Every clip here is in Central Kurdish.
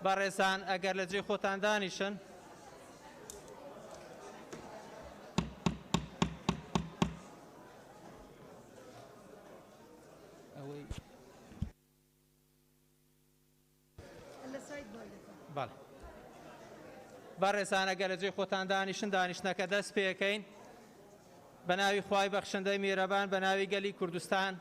بەڕێزان ئەگەر لە جێ خۆتان دانیشن بەڕێزان ئەگەر لە جێ خۆتان دانیشن دانیشتنەکە دەست پێەکەین بە ناوی خوای بەخشندەی میێرەبان بە ناوی گەلی کوردستان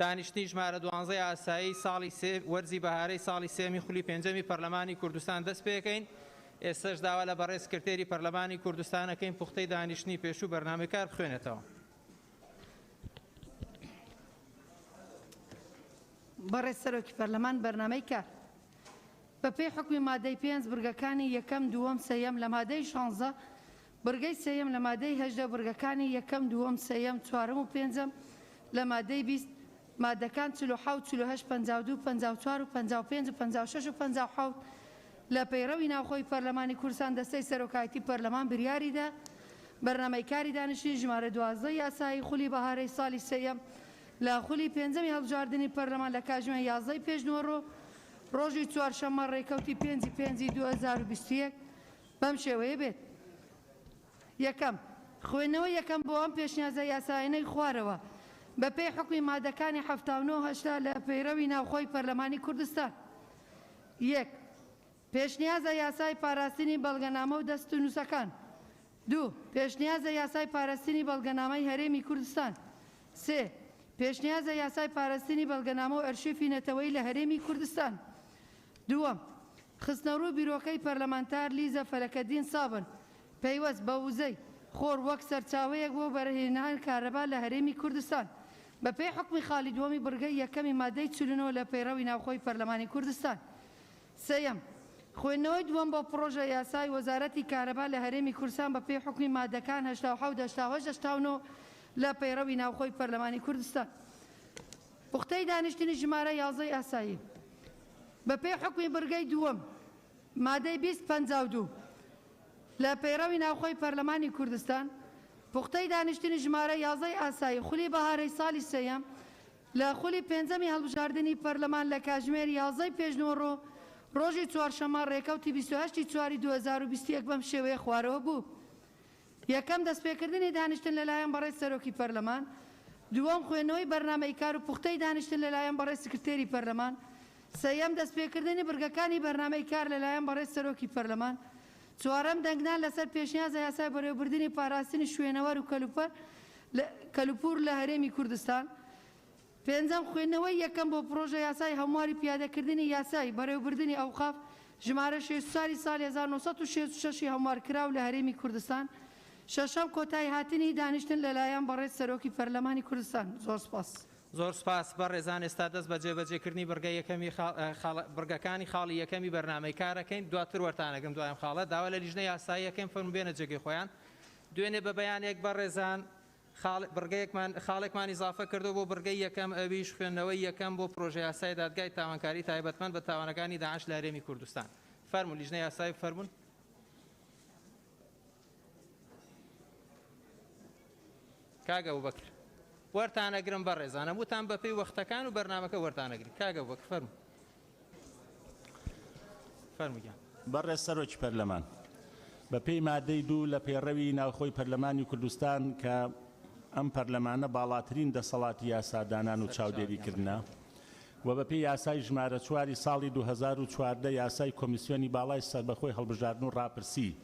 دانیشتنی ژمارە 12 ئاسایی ساڵی وەرزی بەهارەی ساڵی سێمی خولی پێنجەمی پەرلەمانی کوردستان دەست پێەکەین. ئێستش داوا لە بەڕێز سکرتێری پەرلەمانی کوردستانەکەین پوختەی دانیشتنی پێشوو بەرنامەکار بخوێنێتەوە. بەڕێز سەرۆکی پەرلەمان بەرنامەی کار بە پێی حکمی مادەی 5 برگەکانی یەکەم دووەم سێیەم لە مادەی 16 برگەی سێیەم لە مادەی 18 برگەکانی یەکەم دووەم سێیەم چوارەم و پێنجەم لە مادەی 20 مادەکان 47 48 52 54 و 55 و 56 و 57 لە پەیڕەوی ناوخۆی پەرلەمانی کوردستان دەستەی سەرۆکایەتی پەرلەمان بریاریدا بەرنامەی کاری دانیشتنی ژمارە 12 یاسایی خولی بەهارەی ساڵی سێیەم لە خولی پێنجەمی هەڵبژاردننی پەرلەمان لە کاتژمێر 11 پێشنوەڕۆ ڕۆژی چوارشەممە ڕێکەوتی 5/5/2021 بەم شێوەیە بێت. یەکەم خوێندنەوە یەکەم بۆ ئەم پێشنیازە یاساینەی خوارەوە بە پێی حکمی مادەکانی 79 لە پەیڕەوی ناوخۆی پەرلەمانی کوردستان. یەک پێشنیازە یاسای پاراستنی بەڵگەنامە و دەستنووسەکان. دوو پێشنیازە یاسای پاراستنی بەڵگەنامەی هەرێمی کوردستان. سێ پێشنیازە یاسای پاراستنی بەڵگەنامە و ئەرشیفی نەتەوەی لە هەرێمی کوردستان. دووەم خستنەڕوو بیرۆکەی پەرلەمانتار لیزە فەلەکەدین سابن پەیوەست بە وزەی خۆر وەک سەرچاوەیەک بۆ بەرهێنان کارەبا لە هەرێمی کوردستان بە پێی حکمی خاڵی دووەمی برگەی یەکەمی مادەی 49 لە پەیڕەوی ناوخۆی پەرلەمانی کوردستان. سێیەم خوێندنەوەی دووەم بۆ پرۆژە یاسای وەزارەتی کارەبا لە هەرێمی کوردستان بە پێی حکمی مادەکان 87 لە پەیڕەوی ناوخۆی پەرلەمانی کوردستان. پوختەی دانیشتنی ژمارە 11 ئاسایی بە پێی حکمی برگەی دووەم مادەی 2052 لە پەیڕەوی ناوخۆی پەرلەمانی کوردستان پوختەی دانیشتنی ژمارە 11 ئاسایی خولی بەهارەی ساڵی سێیەم لە خولی پێنجەمی هەڵبژاردننی پەرلەمان لە کاتژمێر 11 پێشنوەڕۆ ڕۆژی چوارشەممە ڕێکەوتی 28/4/2021 بەم شێوەیە خوارەوە بوو. یەکەم دەستپێکردنی دانیشتن لەلایەن بەڕێز سەرۆکی پەرلەمان. دووەم خوێندنەوەی بەرنامەی کار و پوختەی دانیشتن لەلایەن بەڕێز سکرتێری پەرلەمان. سەیەم دەستپێکردنی برگەکانی بەرنامەی کار لەلایەن بەڕێز سەرۆکی پەرلەمان. چوارەم دەنگدان لەسەر پێشنیازە یاسای بەڕێوەبردننی پاراستنی شوێنەوەر و کەلوپور لە هەرێمی کوردستان. پێنجەم خوێندنەوەی یەکەم بۆ پرۆژە یاسای هەمواری پیادەکردنی یاسای بەڕێوەبردننی ئەوقاف ژمارە 6 ساڵی 1966 هەموارکراو لە هەرێمی کوردستان. شەشەم کۆتایی هاتنی دانیشتن لەلایەن بەڕێز سەرۆکی پەرلەمانی کوردستان. زۆر سپاس. زۆر سپاس بەڕێزان. ئێستا دەست بە جێبەجێکردنی برگەکانی خاڵی یەکەمی بەرنامەی کارەکەین. دواتر وەرتانەگەم دواییم خاڵە داوا لە لیژنەی یاسایی یەکەم فەرمو بێنە جێگەی خۆیان. دوێنێ بە بەیانێک بەڕێزان خاڵێکمان ئیزافە کردو بۆ برگەی یەکەم ئەویش خوێندنەوەی یەکەم بۆ پرۆژە یاسای دادگای تاوانکاری تایبەتمەند بە تاوانەکانی داعش لە هەرێمی کوردستان. فەرموو لیژنەی یاسایی فەرموون. کاگە بوبەکر وەرتانەگرم بەڕێزانە وتان بەپێی وەختەکان و بەرنامەکە وەرتانەگری. کاگە بوبەکر فەرموو. فەرموویان. بەڕێز سەرۆکی پەرلەمان بەپێی مادەی 2 لە پێڕەوی ناوخۆی پەرلەمانی کوردستان کە ئەم پەرلەمانە باڵاترین دەسەڵاتی یاسادانان و چاودێریکردنە و بەپێی یاسای ژمارە 4 ساڵی 2014 یاسای کۆمیسیۆنی باڵای سەربەخۆی هەڵبژاردن و ڕاپرسی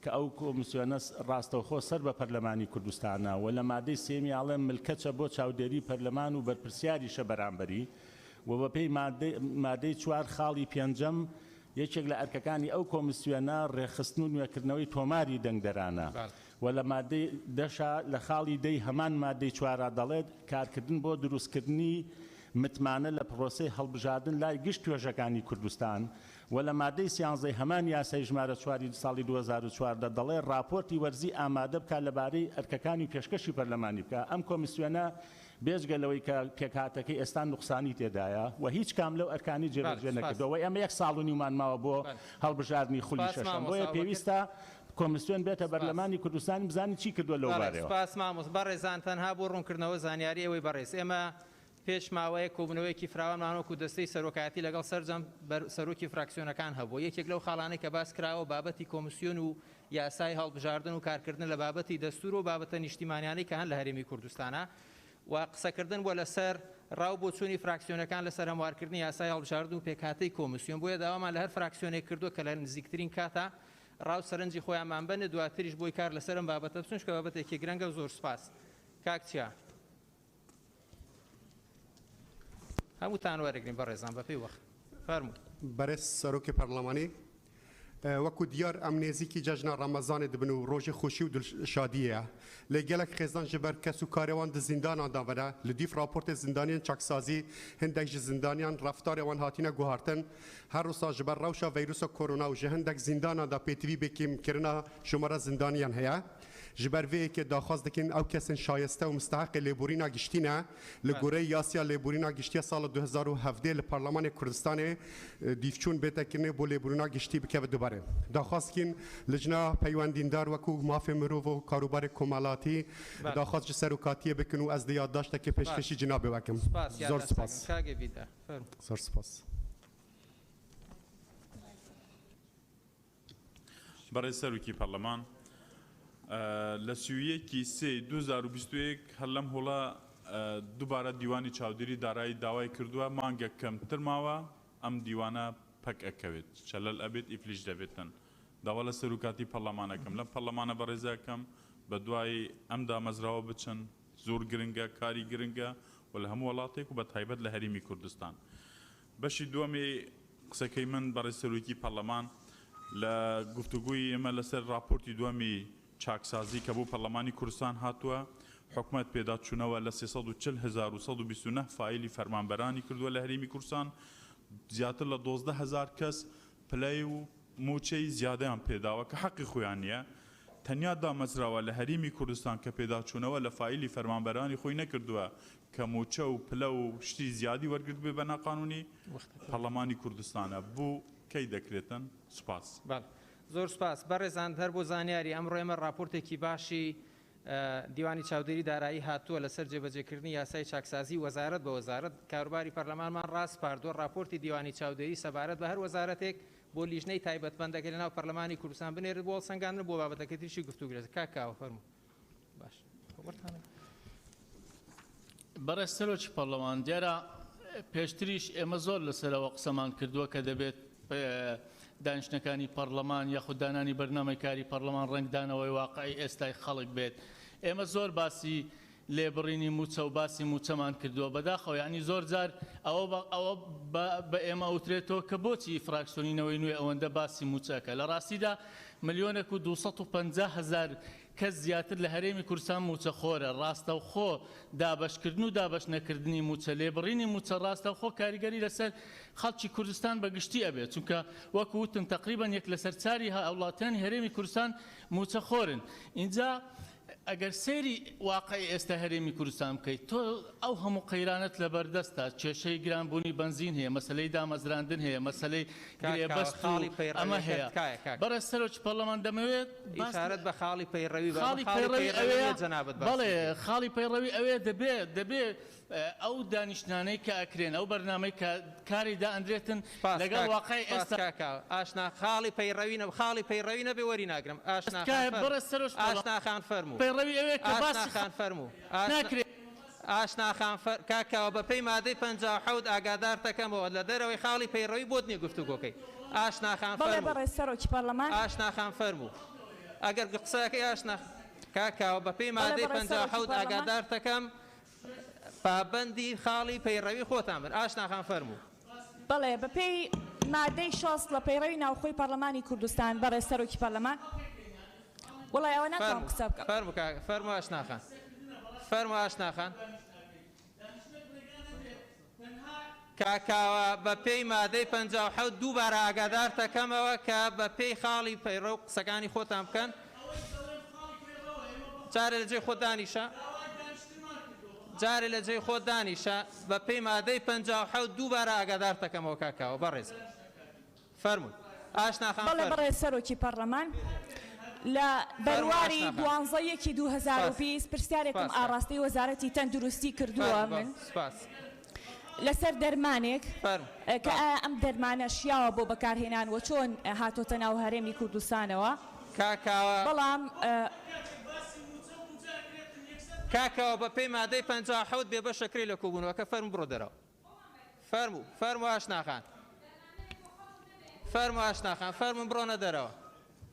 کە ئەو کۆمیسیۆنە ڕاستەوخۆ سەر بە پەرلەمانی کوردستانە و لە مادەی سێمی ئاڵێن ملکەچە بۆ چاودێری پەرلەمان و بەرپرسیاریشە بەرامبەری و بەپێی مادەی 4 خاڵی پێنجەم یەکێک لە ئەرکەکانی ئەو کۆمیسیۆنە ڕێخستن و نوێکردنەوەی تۆماری دەنگدەرانە و لە مادەی دەشا لە خاڵی دەی هەمان مادەی 4 دەڵێت کارکردن بۆ دروستکردنی متمانە لە پرۆسەی هەڵبژاردن لای گشت توێژەکانی کوردستان و لە مادەی 13 هەمان یاسای ژمارە 4 ساڵی 2014 دەڵێت راپۆرتی وەرزی ئامادە بکات لەبارەی ئەرکەکانی پێشکەشی پەرلەمانی بکە. ئەم کۆمیسیۆنە بێجگەلەوەی کە پێکهاتەکەی ئێستا نوقسانی تێدایە و هیچ کام لەو ئەرکانی جێبەجێ نەکردەوە. ئەمە 1 ساڵ و نیومان ماوە بۆ هەڵبژاردننی خولی شەشەم. بۆیە پێویستە کۆمیسیۆن بێتە بەرلەمانی کوردستان بزانین چی کردووە لەو بارەوە. سپاس مامۆس بەڕێزان تەنها بۆ ڕوونکردنەوە زانیاری ئەوەی بەڕێز ئێمە پێش ماوەیە کۆبوونەوەیەکی فراوانمانوەکو دەستەی سەرۆکایەتی لەگەڵ سەرجەم سەرۆکی فراکسیۆنەکان هەبوو یەکێک لەو خاڵانەی کە باس کراوە بابەتی کۆمیسیۆن و یاسای هەڵبژاردن و کارکردن لە بابەتی دەستور و بابەتە نیشتیمانیانەی کە هەن لە هەرێمی کوردستانە و قسەکردن بۆ لەسەر ڕاو بۆ چوونی فراکسیۆنەکان لەسەر هەموارکردنی یاسای هەڵبژاردن و پێکهاتەی کۆمیسیۆن بۆیە داوامان لە هەر فراکسیۆنێک کردووە کە لە نزیکترین کاتە ڕاو سەرنجی خۆیانمان بنە دواتریش بۆی کار لەسەرم بابەتە بچون کە بابەتێکی گرنگە و زۆر سپاس کاکچیا هەمووتان وەرەگرین بە ڕێزان بە پێی وەخت فەرموو بەرز سەرۆکی پەرلەمانی وەکو دیار ئەم نێزیکی جەژنا ڕەمەزانê dibin û rojê xweşî û dilşadiyê ye lê gelek xêzan ji ber kes û karê wan di zindanan da vere li dîf raportê zindaniyên çaksazî hindek ji zindaniyan reftarê wan hatine guhartin her rosa ji ber rewşa vîrusa korona û ji hindek zindanan da pêtivî bêkîmkirina şumara zindaniyan heye ji ber vê yekê daxwaz dikin ew kesên şayeste û misteheqê lêborîna giştî ne li goreyê yasiya lêborîna giştiya sala 2017 li Parlemanê Kurdistanê dîvçûn bêtekirinê bo lêborîna giştî bikeve duberê. Daxwazkîn li jina peywendîndar wekû mafê mirov û karûbarê komalatî daxwaz ji serokatiyê bikin û ez di yaddaştekê pêşkêşî cinabê wekim. Zor spas. Zor spas. برای سەرۆکی پەرلەمان لە سویەکی سێ 2021 هەر لەم هۆڵە دووبارە دیوانی چاودێری دارایی داوای کردووە مانگە کەمتر ماوە ئەم دیوانە پەک ئەکەوێت شەلەل ئەبێت ئیفلیش دەبێتن داوا لە سەرۆکاتی پەرلەمانەکەم لەم پەرلەمانە بەڕێزەکەم بە دوای ئەمدا مەزراوە بچن زۆر گرنگە کاری گرنگە و لە هەموو وڵاتێک و بە تایبەت لە هەرێمی کوردستان بەشی دووەمێ قسەکەی من بەڕێز سەرۆکی پەرلەمان لە گفتوگوی ئێمە لەسەر راپۆرتی دووەمی چاکسازی کە بۆ پەرلەمانی کوردستان هاتووە حکومەت پێداچوونەوە لە 340,129 فایلی فەرمانبەرانی کردووە لە هەرێمی کوردستان زیاتر لە 12,000 کەس پلەی و موچەی زیادەیان پێداوە کە حەقی خۆیان نییە تەنیا دامەزراوە لە هەرێمی کوردستان کە پێداچوونەوە لە فایلی فەرمانبەرانی خۆی نەکردووە کە موچە و پلە و شتی زیادی وەرگرت بێ بە ناقانونی پەرلەمانی کوردستانە بوو کەی دەکرێتن سوپاس. زۆر سپاس بەڕێزان هەر بۆ زانیاری ئەمڕۆ ئێمە راپۆرتێکی باشی دیوانی چاودێری دارایی هاتووە لەسەر جێبەجێکردنی یاسای چاکسازی وەزارەت بە وەزارەت کاروباری پەرلەمانمان ڕاست پاردووە راپۆرتی دیوانی چاودێری سەبارەت بە هەر وەزارەتێک بۆ لیژنەی تایبەتمەندەکە لەناو پەرلەمانی کوردستان بنێرێت بۆ سەنگاندن بۆ بابەتەکە تریشی گفتوگرێت کاکاوە فەرموو باش بەڕێز سەرۆکی پەرلەمان دیارە پێشتریش ئێمە زۆر لەسەرەوە قسەمان کردووە کە دەبێت دانیشتەکانی پەرلەمان یاخود دانانی بەرنامەی کاری پەرلەمان ڕنگدانەوەی واقعی ئێستای خەڵک بێت ئێمە زۆر باسی لێبڕینی موچە و باسی موچەمان کردووە بەداخەوە یعنی زۆر جار ئەوە بە ئێمە ئوترێتەوە کە بۆچی فراکسیۆنینەوەی نوێ ئەوەندە باسی موچەکە لە ڕاستیدا 1,250,000 کەس زیاتر لە هەرێمی کوردستان موچەخۆرە ڕاستەوخۆ دابەشکردن و دابەش نەکردنی موچە لێبڕینی موچە ڕاستەوخۆ کاریگەری لەسەر خەڵکی کوردستان بەگشتی ئەبێت چونکە وەکو وتم تقریبان یەک لەسەر چاری وڵاتانی هەرێمی کوردستان موچەخۆرن اینجا ئەگەر سێری واقعی ئێستا هەرێمی کوردستان بکەیت تۆ ئەو هەموو قەیرانت لە بەردەستە کێشەی گرانبوونی بەنزین هەیە مەسلەی دامەزراندن هەیە مەسلەی گرێبەست ئەمە هەیە بەڕێز سەرۆکی پەرلەمان دەمەوێت ئیشارەت بە خاڵی پەیڕەوی بەڵێ خاڵی پەیڕەوی ئەوێ دەبێت ئەو دانیشتانەی کە ئەکرێن ئەو بەرنامەی کاری دائەندرێتن لەگەڵ واقعی ئێستا ئاشنا خاڵی پەیڕەوی نەبێ وەری ناگرم ئاشناخان فەرموو پەیڕەوی ئەوێ کە باسی خان فەرموو ناکرێت ئاشناخان کاکاوە بە پێی مادەی 57 ئاگادار دەکەمەوە لە دەرەوەی خاڵی پەیڕەوی بۆت نییە گفتوگۆکەی ئاشناخان ئاشناخان فەرموو ئەگەر قسەکەی ئاشنا کاکاوە بە پێی مادەی 57 ئاگادار دەکەم پابەندی خاڵی پەیڕەوی خۆتان بن ئاشناخان فەرموو بەڵێ بەپێی مادەی 6 لە پەیڕەوی ناوخۆی پەرلەمانی کوردستان بەڕێز سەرۆکی پەرلەمان وڵای ئەوە ناتوانم قسە بکەم فەرموو ئاشناخان فەرموو ئاشناخان کاکاوە بە پێی مادەی 57 دووبارە ئاگادار دەکەمەوە کە بە پێی خاڵی پەیڕە و قسەکانی خۆتان بکەن جارێ لەجێ خۆ دانیشە جارێ لە جێی خۆ دانیشە بە پێی مادەی 57 دووبارە ئاگادار دەکەمەوە کاکاوە بەڕێز فەرمووی ئاشناخان بەڵێ بەڕێز سەرۆکی پەرلەمان لە بەرواری 12/1/2020 پرسیارێکم ئاڕاستی وەزارەتی تەندروستی کردووە من لەسەر دەرمانێک فەرمو کە ئەم دەرمانە شیاوە بۆ بەکارهێنانەوە چۆن هاتۆتە ناو هەرێمی کوردستانەوە کاکاوە بەڵام کاکەوە بە پێی مادەی 57 بێ بە شەکری لە کۆبوونەوەکە فەرمو بڕۆ دەرەوە فەرمو ئاشناخان فەرمو ئاشناخان فەرمو بڕۆنە دەرەوە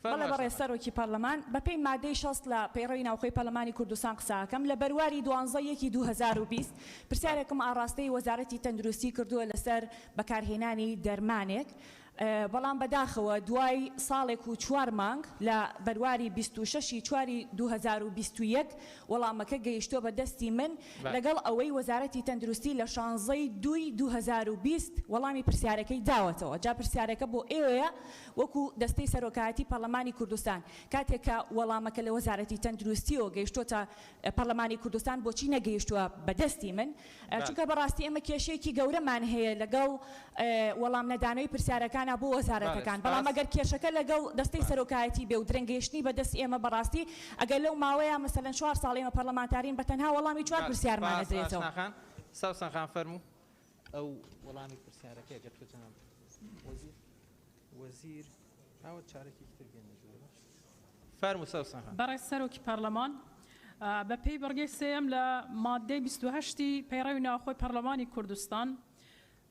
بەڵێ بەڕێ سەرۆکی پەرلەمان بە پێی مادەی 6 لە پەیڕەوی ناوخۆی پەرلەمانی کوردستان قساکەم لە بەرواری 12/1/2020 پرسیارێکم ئاڕاستەی وەزارەتی تەندروستی کردووە لەسەر بەکارهێنانی دەرمانێک بەڵام بەداخەوە دوای ساڵێک و 4 مانگ لە بەرواری 26/4/2021 وەڵامەکە گەیشتۆ بە دەستی من لەگەڵ ئەوەی وەزارەتی تەندروستی لە 16/2/2020 وەڵامی پرسیارەکەی داوەتەوە جا پرسیارەکە بۆ ئێوەیە وەکو دەستەی سەرۆکایەتی پەرلەمانی کوردستان کاتێکە وەڵامەکە لە وەزارەتی تەندروستیەوە گەیشتۆتە پەرلەمانی کوردستان بۆچی نەگەیشتووە بە دەستی من چونکە بەڕاستی ئێمە کێشەیەکی گەورەمان هەیە لەگەڵ وەڵام نەدانەوەی پرسیارەکان بۆ وەزارەتەکان بەڵام ئەگەر کێشەکە لەگەڵ دەستەی سەرۆکایەتی بێ و درەنگێشتنی بەدەست ئێمە بەڕاستی ئەگەر لەو ماوەیە مەسەلەن 4 ساڵ ئێمە پەرلەمانتارین بە تەنها وەڵامی 4 پرسیارمان نەدرێتەوە سەوسەنخان فەرموو ئەو وەڵامی پرسیارەکە ئەگەر بتوانم وەزیر ئەوە چارەکی تر بێنە فەرموو سەوسەنخان بەڕێز سەرۆکی پەرلەمان بە پێی بەڕگەی سێم لە مادەی 28 پەیڕەوی ناوخۆی پەرلەمانی کوردستان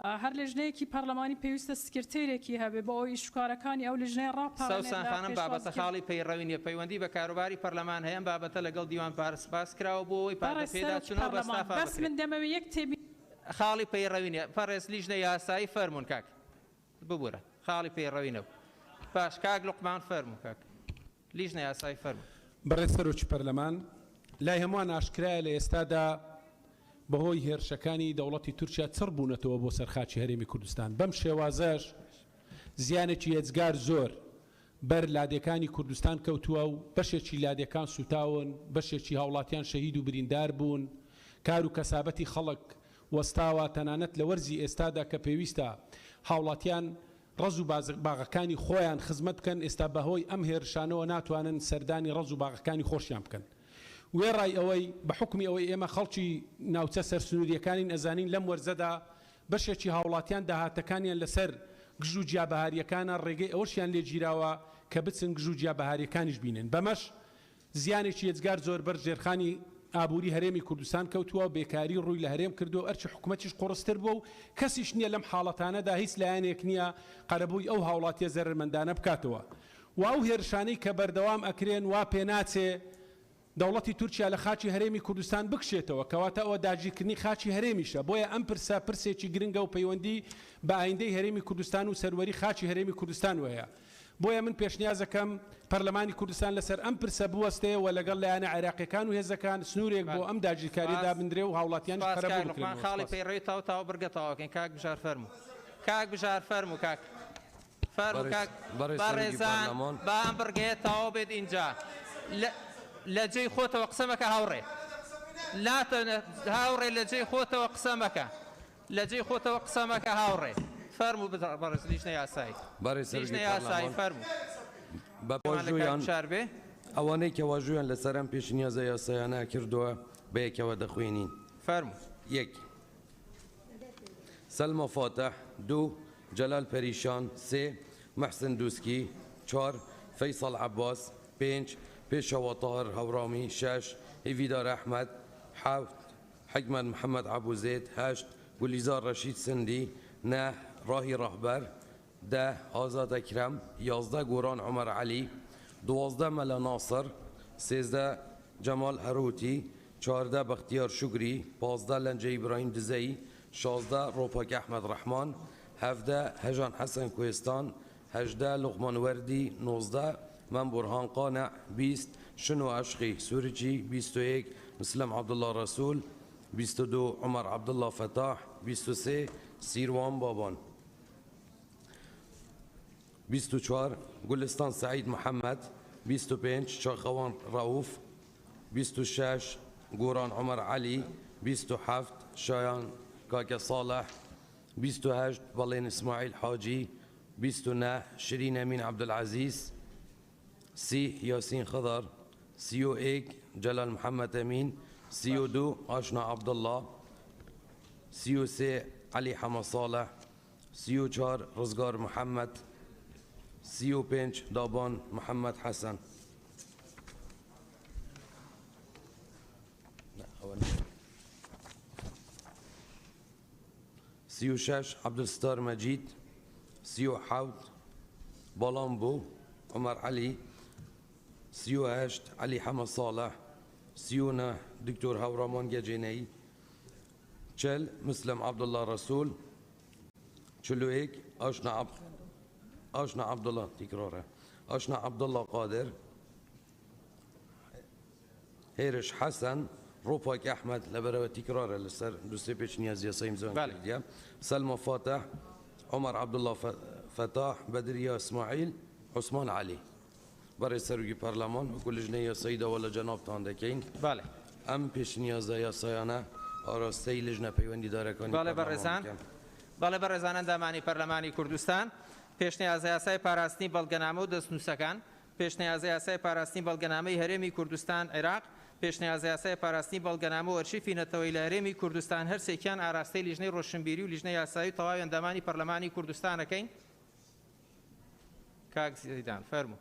هەر لێژنەیەکی پەرلەمانی پێویستە سکرتێرێکی هەبێ بۆ ئەوی شکارەکانی ئەو لێژنەی سەوسەنخانم بابەتە خاڵی پەیڕەوی نیە پەیوەندی بە کاروباری پەرلەمان هەیە بابەتە لەگەڵ دیوان پارسپاس کراوە بۆ ئەوی پارە پێدا چونەوە بەستافا بەس من دەمەوێت یەک تێبی خاڵی پەیڕەوی نیە پەرێز لیژنە یاسایی فەرمونون کاک ببوورە خاڵی پەیڕەوی نەبوو باش کاک لوقمان فەرموو کاک لیژنە یاسایی فەرموو بەڕێز سەرۆکی پەرلەمان لای هەمووان ئاشکرایە لە ئێستادا بەهۆی هێرشەکانی دەوڵەتی تورکیا چڕ بوونەتەوە بۆ سەرخاچی هەرێمی کوردستان بەم شێوازەش زیانێکی هێزگار زۆر بەر لادەکانی کوردستان کەوتووە و بەشێکی لادەکان سوتاون بەشێکی هاوڵاتیان شەهید و بریندار بوون کار و کەسابەتی خەڵک وەستاوە تەنانەت لە وەرزی ئێستادا کە پێویستە هاوڵاتیان ڕز و باغەکانی خۆیان خزمەت بکەن ئێستا بەهۆی ئەم هێرشانەوە ناتوانن سەردانی ڕز و باغەکانی خۆشیان بکەن وێڕای ئەوەی بە حکمی ئەوەی ئێمە خەڵکی ناوچە سەرسنووریەکانی نەزانین لەم وەرزەدا بەشێکی هاوڵاتیان داهاتەکانیان لەسەر گژ و جیابەهاریەکانە ڕێگەی ئەوەشیان لێ گیراوە کە بچن گژ و جیابەهاریەکانیش بینن بەمەش زیانێکی هێزگار زۆر بەر ژێرخانی ئابووری هەرێمی کوردستان کەوتووە بێکاری ڕووی لە هەرێم کردو ئەرچی حکوومەتیش قڕستر بووە و کەسیش نییە لەم حاڵەتانەدا هیچ لایەنێک نییە قەرەبووی ئەو هاوڵاتیە زەرمەندانە بکاتەوە و ئەو هێرشانەی کە بەردەوام ئەکرێن وا پێناچێ دەوڵەتی تورکیا لە خاچی هەرێمی کوردستان بکشێتەوە کەواتە ئەوە داگیرکردنی خاچی هەرێمیشە بۆیە ئەم پرسە پرسێکی گرنگە و پەیوەندی بە ئایندەی هەرێمی کوردستان و سەروەری خاچی هەرێمی کوردستان وەیە بۆیە من پێشنیازەکەم پەرلەمانی کوردستان لەسەر ئەم پرسە بوەستەیە و لەگەڵ لایەنە عێراقیەکان و هێزەکان سنوورێک بۆ ئەم داگیرکاریدا بندرێ و هاوڵاتیان خەرەبوو بکرێن خاڵی پەیڕەوی تاو بڕگەتەوەکەین کاک بژار فەرموو کاک بژار فەرموو کاک فەرموو کاک بەڕێزان با ئەم بڕگەیە تاوە بێت اینجا لە جێی خۆتەوە قسەمەکە هاوڕێ هاوڕێ لە جێی خۆتەوە قسەمەکە لە جێی خۆتەوە قسەمەکە هاوڕێ فەرموو بەڕێز لیژنە یاسایی لیژنە یاسایی فەرموو بەپۆژویان ئەوانەی کە واژویان لەسەرم پێشنیازە یاسایانە کردووە بە یەکەوە دەخوێنین فەرموو 1 سلمى فاتح 2 جلال پەریشان 3 محسن دووسکی 4 فەیسەڵ عەباس 5 پێشەوە تاهر هەورامی 6 هیڤیدار ئەحمەد 7 حکمت محەممەد عەبوزێت 8 گولیزار ڕەشید سندی 9 ڕاهی ڕەهبەر 10 ئازاد ئەکرەم 11 گۆران عومەر عەلی 12 مەلا ناصر 13 جەمال هەروتی 14 بەختیار شوگری 15 لەنجە ئیبراهیم دزەی 16 ڕۆپەک ئەحمەد ڕەحمان 17 هەژان حەسەن کوێستان 18 لوقمان وەردی 19 من برهان قانع 20 شنو عشقي سورجي 21 مسلم عبد الله رسول 22 عمر عبد الله فتاح 23 سيروان بابان 24 گلستان سعید محمد 25 شاخوان رؤوف 26 گوران عمر علی 27 شایان کاکا صالح 28 بلين اسماعیل حاجی 29 شیرین امین عبدالعزیز 30 ياسين خضر 31 جلال محمد امين 32 آشنا عبد الله 33 علي حما صالح 34 رزقار محمد 35 دابان محمد حسن 36 عبد الستار مجيد 37 بالامبو عمر علي 38 علي حما صالح 39 دكتور هورامان جاجيني 40 مسلم عبد الله رسول 41 اشنا عبد الله تكراره اشنا عبد الله قادر هيرش حسن روباك احمد لبرا تكراره لسر دوسي بيش نيازيا سيم زون سلمى فاتح عمر عبد الله فتاح بدريا اسماعيل عثمان علي برای سروی پارلمان و کل جنیا سیدا ولا جناب تاندکین بله ام پیش نیازه یا سایانه آراسته لجنه پیوندی داره کنی بله برزان اندامانی پارلمانی کردستان پێشنیازە یاسای پاراستنی بەڵگەنامە و دەستنووسەکان پێشنیازە یاسای پاراستنی بەڵگەنامەی هەرێمی کوردستان عێراق پێشنیازە یاسای پاراستنی بەڵگەنامە و ئەرشیفی نەتەوەی لە هەرێمی کوردستان هەرسێکیان ئاراستەی لیژنەی ڕۆشنبیری و لیژنەی یاسایی و تەواوی ئەندامانی پەرلەمانی کوردستانەکەین کاک زیدان فەرموو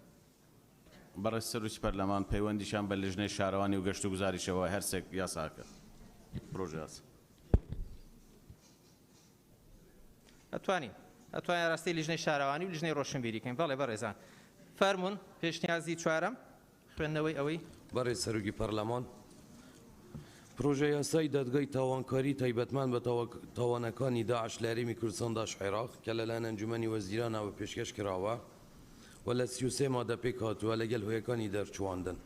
بەڕێز سەرۆکی پەرلەمان پەیوەندیشان بە لیژنەی شارەوانی و گەشت و گوزاریشەوە هەرسێک یاساکە پرۆژە یاسا ئەتوانین ئەراستی لیژنەی شارەوانی و لیژنەی ڕۆشنبیری کەین بەڵێ بەڕێزان فەرموون پێشنیازی چوارەم خوێندنەوەی ئەوەی برای سەرۆکی پەرلەمان پرۆژە یاسای دادگای تاوانکاری تایبەتمەند بە تاوانەکانی داعش لە هەرێمی کوردستان داش عێراق کە لەلایەن ئەنجومەنی وەزیرانەوە پێشکەش کراوە و لە 33 مادە پێک هاتووە لەگەڵ هۆیەکانی دەرچواندن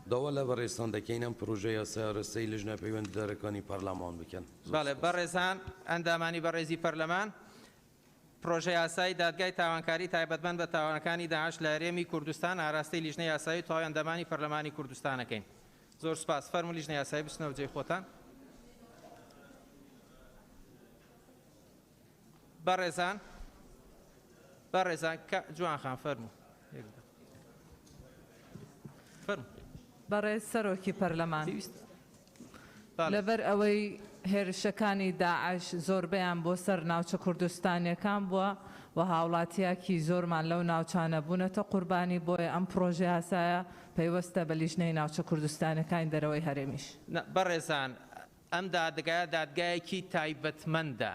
داوا لە بەڕێستان دەکەین ئەم پرۆژە یاسای ئاراستەی لیژنە پەیوەندیدارەکانی پەرلەمان بکەن بەڵێ بەڕێزان ئەندامانی بەڕێزی پەرلەمان پرۆژە یاسای دادگای تاوانکاری تایبەتمەند بە تاوانەکانی داعش لە هەرێمی کوردستان ئاراستەی لیژنەی یاسایی و تەواوی ئەندامانی پەرلەمانی کوردستانەکەین زۆر سپاس فەرموو لیژنەی یاسایی بچنەوە جێی خۆتان بەڕێزان جوان خان فەرموو بەڕێز سەرۆکی پەرلەمان لەبەر ئەوەی هێرشەکانی داعش زۆربەیان بۆ سەر ناوچە کوردستانیەکان بووە و هاوڵاتیاکی زۆرمان لەو ناوچانە بوونەتە قوربانی بۆیە ئەم پرۆژە یاسایە پەیوەستە بە لیژنەی ناوچە کوردستانەکانی دەرەوەی هەرێمیش بەڕێزان ئەم دادگایە دادگایەکی تایبەتمەندە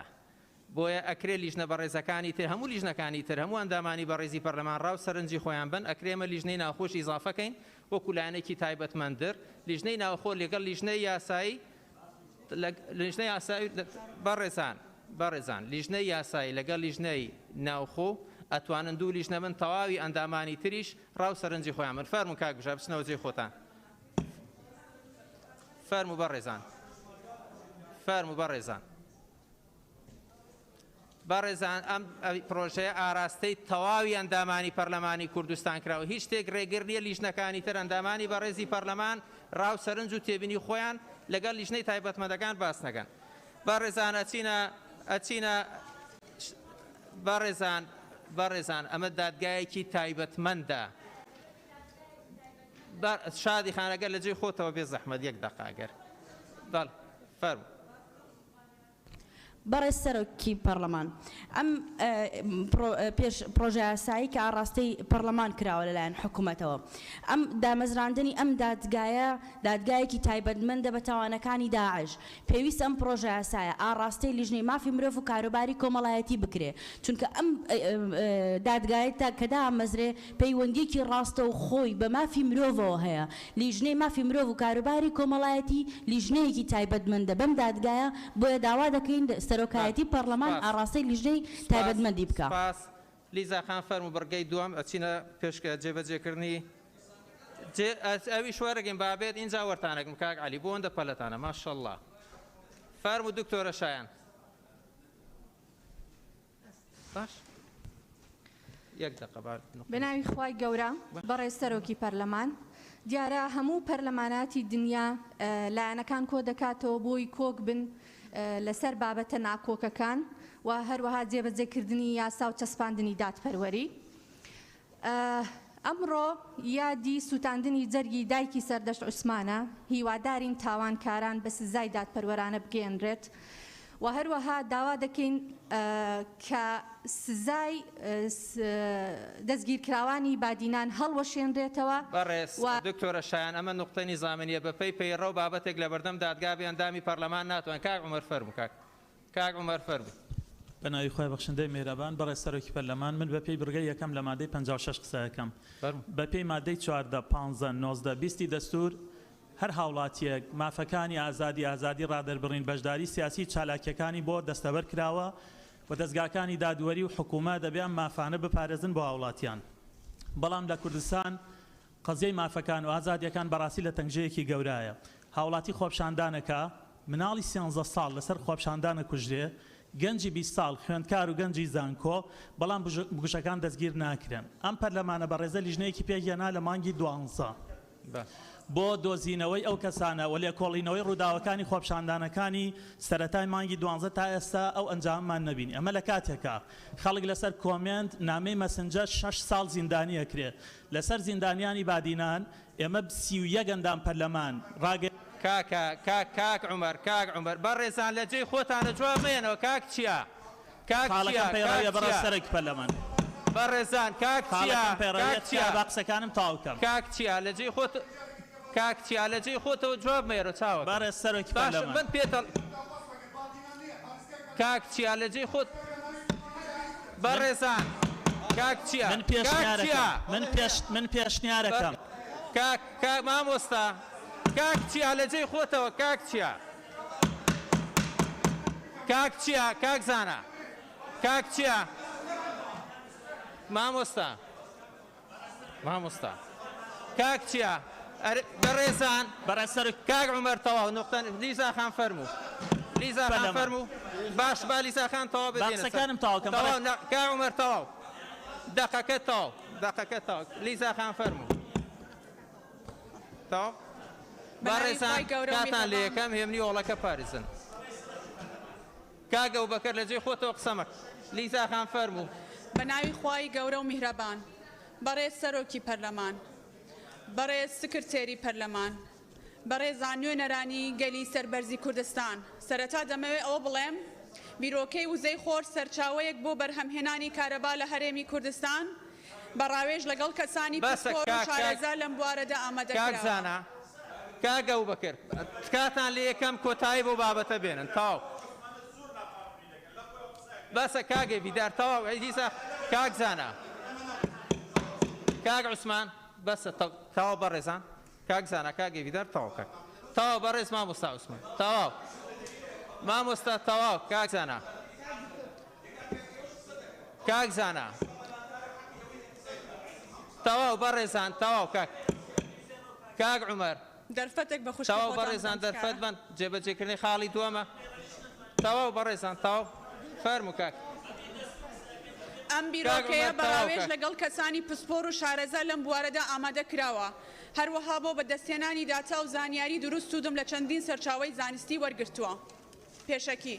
بۆیە ئەکرێ لیژنە بەڕێزەکانی تر هەموو لیژنەکانی تر هەموو ئەندامانی بەڕێزی پەرلەمان ڕاو سەرنجی خۆیان بن ئەکرێمە لیژنەی ناوخۆش ئیزافەکەین وەکو لایەنێکی تایبەتمەندتر لیژنەی ناوخۆ لەگەڵ لیژنەی یاسایی بەڕێزان لیژنەی یاسایی لەگەڵ لیژنەی ناوخۆ ئەتوانن دوو لیژنە من تەواوی ئەندامانی تریش ڕاو سەرنجی خۆیان من فەرموون کاک بژە بچنەوە جێی خۆتان فەرموو بەڕێزان ئەم پرۆژەیە ئاراستەی تەواوی ئەندامانی پەرلەمانی کوردستان کراوە هیچ شتێک ڕێگر نییە لیژنەکانی تر ئەندامانی بەڕێزی پەرلەمان ڕاو سەرنج و تێبینی خۆیان لەگەڵ لیژنەی تایبەتمەندەکان باس نەکەن بەڕێزان بەڕێزان ئەمە دادگایەکی تایبەتمەندە شادی خانەگەر لە جێی خۆتەوە بێ زەحمەت یەک دەقاگەر بەڵێ فەرموو بەڕێز سەرۆکی پەرلەمان ئەم پرۆژە یاسایی کە ئاڕاستەی پەرلەمان کراوە لەلایەن حکوومەتەوە ئەم دامەزراندنی ئەم دادگایەکی تایبەتمەندە بە تاوانەکانی داعش پێویست ئەم پرۆژە یاسایە ئاڕاستەی لیژنەی مافی مرۆڤ و کاروباری کۆمەڵایەتی بکرێ چونکە ئەم دادگایە کە دامەزرێ پەیوەندیەکی ڕاستە و خۆی بە مافی مرۆڤەوە هەیە لیژنەی مافی مرۆڤ و کاروباری کۆمەڵایەتی لیژنەیەکی تایبەتمەندە بەم دادگایە بۆیە داوا دەکەین سەرۆکایەتی پەرلەمان ئاڕاستەی لیژنەی تایبەتمەندی بکە لیزا خان فەرموو بەرگەی دووەم ئەچینە پێشکە جێبەجێکردنی ئەوی شوەرەگەین بابێت ئینجا وەرتانەکەم کاک عەلی بۆ ئەوەندە پەلەتانە ماشەڵڵا فەرموو دکتۆرە شایان باش یەک دقە بە ناوی خوای گەورە بەڕێز سەرۆکی پەرلەمان دیارە هەموو پەرلەماناتی دنیا لایەنەکان کۆ دەکاتەوە بۆی کۆک بن لەسەر بابەتە ناکۆکەکان و هەروەها جێبەجێکردنی یاسا و چەسپاندنی دادپەروەری ئەمڕۆ یادی سوتاندنی جەرگی دایکی سەردەشت عوسمانە هیوادارین تاوانکاران بە سزای دادپەروەرانە بگەێنرێت و هەروەها داوا دەکەین کە سزای دەستگیرکراوانی بادینان هەڵوەشێنرێتەوە. بەڕێز دکتۆرە شایان ئەمە نوقتەی نیزامنیە بەپەی پەیڕە و بابەتێک لە بەردەم دادگا ئەندامی پەرلەمان ناتوانن. کاک عومەر فەرموو. کاک عومەر فەرموو. بەناوی خۆی بەخشندەی میێرەبان بەڕێز سەرۆکی پەرلەمان من بە پێی بڕگەی یەکەم لە مادەی 56 قسەکەم بە پێی مادەی 14 15 19 20 دەستور هەر هاوڵاتیەک مافەکانی ئازادی ڕادەربڕین بەشداری سیاسی چالاکیەکانی بۆ دەستەبەر کراوە و دەستگاکانی دادوەری و حکوومەت دەبیان مافانە بپارێزن بۆ هاوڵاتیان. بەڵام لە کوردستان قەزیەی مافەکان و ئازادیەکان بەڕاستی لە تەنگژەیەکی گەورایە. هاوڵاتی خۆپشاندانەکە مناڵی 13 ساڵ لەسەر خۆپشاندانە کوژرێ، گەنجی 20 ساڵ خوێندکار و گەنجی زانکۆ، بەڵام بگوشەکان دەستگیر ناکرێن. ئەم پەرلەمانە بەڕێزە لیژنەیەکی پێگەنا لە مانگی 12 بۆ دۆزینەوەی ئەو کەسانە و لێکۆڵینەوەی ڕووداوەکانی خۆپشاندانەکانی سەرەتای مانگی 12 تا ئێستا ئەو ئەنجاممان نەبینی. ئەمە لە کاتێکە خەڵک لەسەر کۆمنت نامەی مەسنجەر 6 ساڵ زیندانی ئەکرێ لەسەر زیندانیانی بادینان. ئێمە 31 ئەندام پەرلەمان ڕاگە کاک عومەر بەڕێزان لە جێی خۆتانە جواب مێنەوە. کاک چییە؟ پێڕەویە بەڕێز سەرۆکی پەرلەمان. بەڕێزان کاک چییە؟ با قسەکانم تاوکەم. کاک چییە لە جێی خۆت؟ کاک چییە لە جێی خۆتەوە جواب مێرە چاوە. بەڕێز سەرۆکی پەرلەمان. من پێتەڵ کاک چییە لە جێی خۆت؟ بەڕێزان کاک چییە؟ من پێشنیارەکەم. کاک مامۆستا کاک چییە لە جێی خۆتەوە؟ کاک چییە؟ کاک چییە؟ کاک زانە کاک چییە؟ مامۆستا کاک چییە؟ بەڕێزان بەڕێسەر کاک عومەر تەواو نقطە لیزا خان فەرموو. باش با لیزا خان تەواو بدێنە قسەکانم تاوکەم. کاک عومەر تەواو دەقەکە تەواو لیزا خان فەرموو. تەواو بەڕێزان کاتان لە یەکەم هێمنی وڵەکە پارێزن. کاگە و بەکەر لە جێ خۆتەوە قسەمەک. لیزا خان فەرموو. بە ناوی خوای گەورە و میهرەبان، بەڕێز سەرۆکی پەرلەمان، بەڕێز سکرتێری پەرلەمان، بەڕێزان نوێنەرانی گەلی سەربەرزی کوردستان، سەرەتا دەمەوێت ئەوە بڵێم بیرۆکەی وزەی خۆر سەرچاوەیەک بۆ بەرهەمهێنانی کارەبا لە هەرێمی کوردستان بە ڕاوێژ لەگەڵ کەسانی پسپۆر و شارەزا لەم بوارەدا ئامادەکراوە. کاگە و بەکر کاتان لە یەکەم کۆتایی بۆ بابەتە بێنن. تاو بەسە کاگە بیدار تەواو ئەیدیسە کاک زانە کاک عوسمان بەسە تەواو بەڕێزان کاک زانە کاگە بیدار تەواو کاک تەواو بەڕێز مامۆستا عوسمان تەواو مامۆستا تەواو کاک زانە تەواو بەڕێزان تەواو کاک عومەر دەرفەتێک بە خوشی تەواو بەڕێزان دەرفەت بن جێبەجێکردنی خاڵی دووەمە تەواو بەڕێزان تەواو فەرموو کاک. ئەم بیرۆکەیە بەڕاوێژ لەگەڵ کەسانی پسپۆر و شارەزا لەم بوارەدا ئامادە کراوە. هەروەها بۆ بەدەستێنانی داتا و زانیاری دروست و دم لە چەندین سەرچاوەی زانستی وەرگرتووە. پێشەکی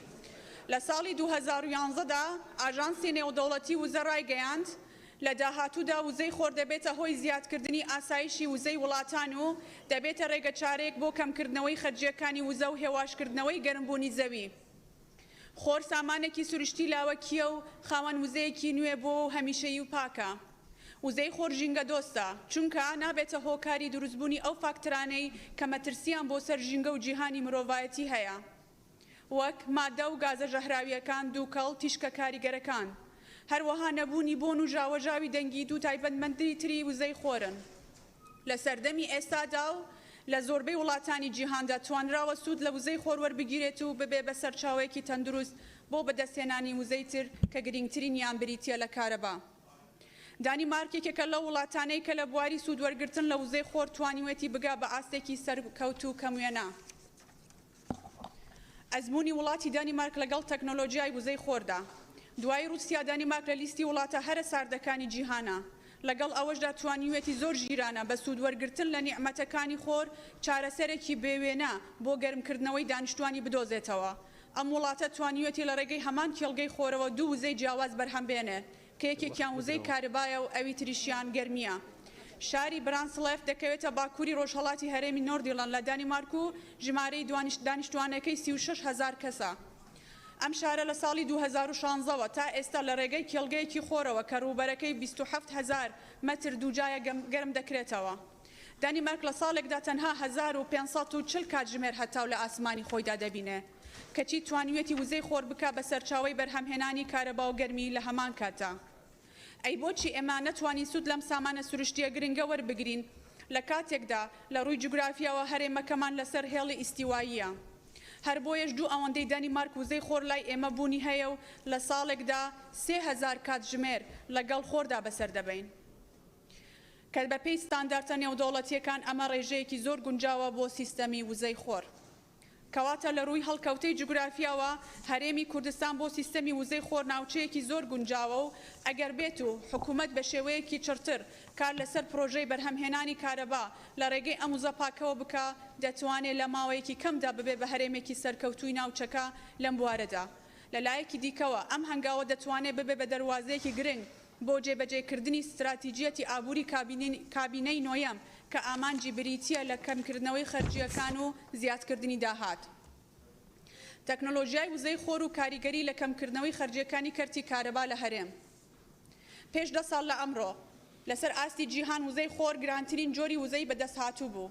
لە ساڵی 2011دا ئاژانسی نێودەوڵەتی وزە ڕایگەیاند لە داهاتوودا وزەی خۆر دەبێتە هۆی زیادکردنی ئاسایشی وزەی وڵاتان و دەبێتە ڕێگە چارەیەک بۆ کەمکردنەوەی خەرجیەکانی وزە و هێواشکردنەوەی گەرمبوونی زەوی. خۆر سامانێکی سروشتی لاوەکیە و خاوەن وزەیەکی نوێ بۆ هەمیشەیی و پاکە. وزەی خۆر ژینگە دۆستە چونکە نابێتە هۆکاری دروستبوونی ئەو فاکترانەی کە مەترسیان بۆ سەر ژینگە و جیهانی مرۆڤایەتی هەیە، وەک مادە و گازە ژەهراویەکان، دووکەڵ، تیشکە کاریگەرەکان. هەروەها نەبوونی بۆن و ژاوەژاوی دەنگی و تایبەتمەندی تری وزەی خۆرن. لە سەردەمی ئێستادا و لە زۆربەی وڵاتانی جیهاندا توانراوە سوود لە وزەی خۆر وەربگیرێت و ببێ بە سەرچاوەیەکی تەندروست بۆ بەدەستێنانی وزەی تر کە گرنگترین یان بریتیە لە کارەبا. دانیمارکێکێکە لە وڵاتانەی کە لە بواری سوود وەرگرتن لە وزەی خۆر توانیوێتی بگا بە ئاستێکی سەرکەوت و کەموێنە. ئەزمموی وڵاتی دانیمارک لەگەڵ تەکنۆلۆژیای وزەی خۆردا. دوای رووسیا دانیمارک لە لیستی وڵاتە هەرە ساردەکانی جیهانە. لەگەڵ ئەوەشدا توانیوێتی زۆر ژیرانە بە سوود وەرگرتن لە نیعمەتەکانی خۆر چارەسەرێکی بێوێنە بۆ گەرمکردنەوەی دانیشتوانی بدۆزێتەوە. ئەم وڵاتە توانیوێتی لە ڕێگەی هەمان کێڵگەی خۆرەوە دوو وزەی جیاواز بەرهەم بێنێ کە یەکێکیان وزەی کارەبایە و ئەوی تریشیان گەرمیە. شاری برانسلێف دەکەوێتە باکووری ڕۆژهەڵاتی هەرێمی نۆردیڵند لە دانیمارک و ژمارەی دانیشتوانەکەی 36,000 کەسە. ئەم شارە لە ساڵی 2016ەوە تا ئێستا لە ڕێگەی کێڵگەیەکی خۆرەوە کە ڕووبەرەکەی 27,000 مەتر دووجایە گەرم دەکرێتەوە. دانیمارک لە ساڵێکدا تەنها 1540 کاتژمێر هەتاو لە ئاسمانی خۆیدا دەبینێ کەچی توانوێتی وزەی خۆر بکە بە سەرچاوەی بەرهەمهێنانی کارەبا و گەرمی لە هەمان کاتە. ئەی بۆچی ئێمە نەتوانین سوود لەم سامانە سروشتیە گرنگە وەربگرین لە کاتێکدا لە ڕووی جوگرافیاوە هەرێمەکەمان لەسەر هێڵی ئیستیواییە. هەر بۆیەش دوو ئەوەندەی دانیمارک وزەی خۆر لای ئێمە بوونی هەیە و لە ساڵێکدا 3000 کاتژمێر لەگەڵ خۆردا بەسەر دەبین. کە بەپێی ستانداردە نێودەوڵەتیەکان ئەمە ڕێژەیەکی زۆر گونجاوە بۆ سیستەمی وزەی خۆر. کەواتە لە ڕووی هەڵکەوتەی جوگرافیاوە هەرێمی کوردستان بۆ سیستەمی وزەی خۆر ناوچەیەکی زۆر گونجاوە و ئەگەر بێت و حکوومەت بە شێوەیەکی چرتر کار لەسەر پرۆژەی بەرهەمهێنانی کارەبا لە ڕێگەی ئەم وزە پاکەوە بکە دەتوانێت لە ماوەیەکی کەمدا ببێ بە هەرێمێکی سەرکەوتووی ناوچەکە لەم بوارەدا. لەلایەکی دیکەوە ئەم هەنگاوە دەتوانێت ببێ بە دەواازەیەکی گرنگ بۆ جێبەجێکردنی استراتیجیەتی ئابووری کابینەی نۆیەم کە ئامانجی بریتیە لە کەمکردنەوەی خەرجیەکان و زیادکردنی داهات. تەکنۆلۆژیای وزەی خۆر و کاریگەری لە کەمکردنەوەی خەرجیەکانی کەرتی کارەبا لە هەرێم. پێش 10 ساڵ لە ئەمڕۆ لەسەر ئاستی جیهان وزەی خۆر گرانترین جۆری وزەی بەدەستهاتوو بوو.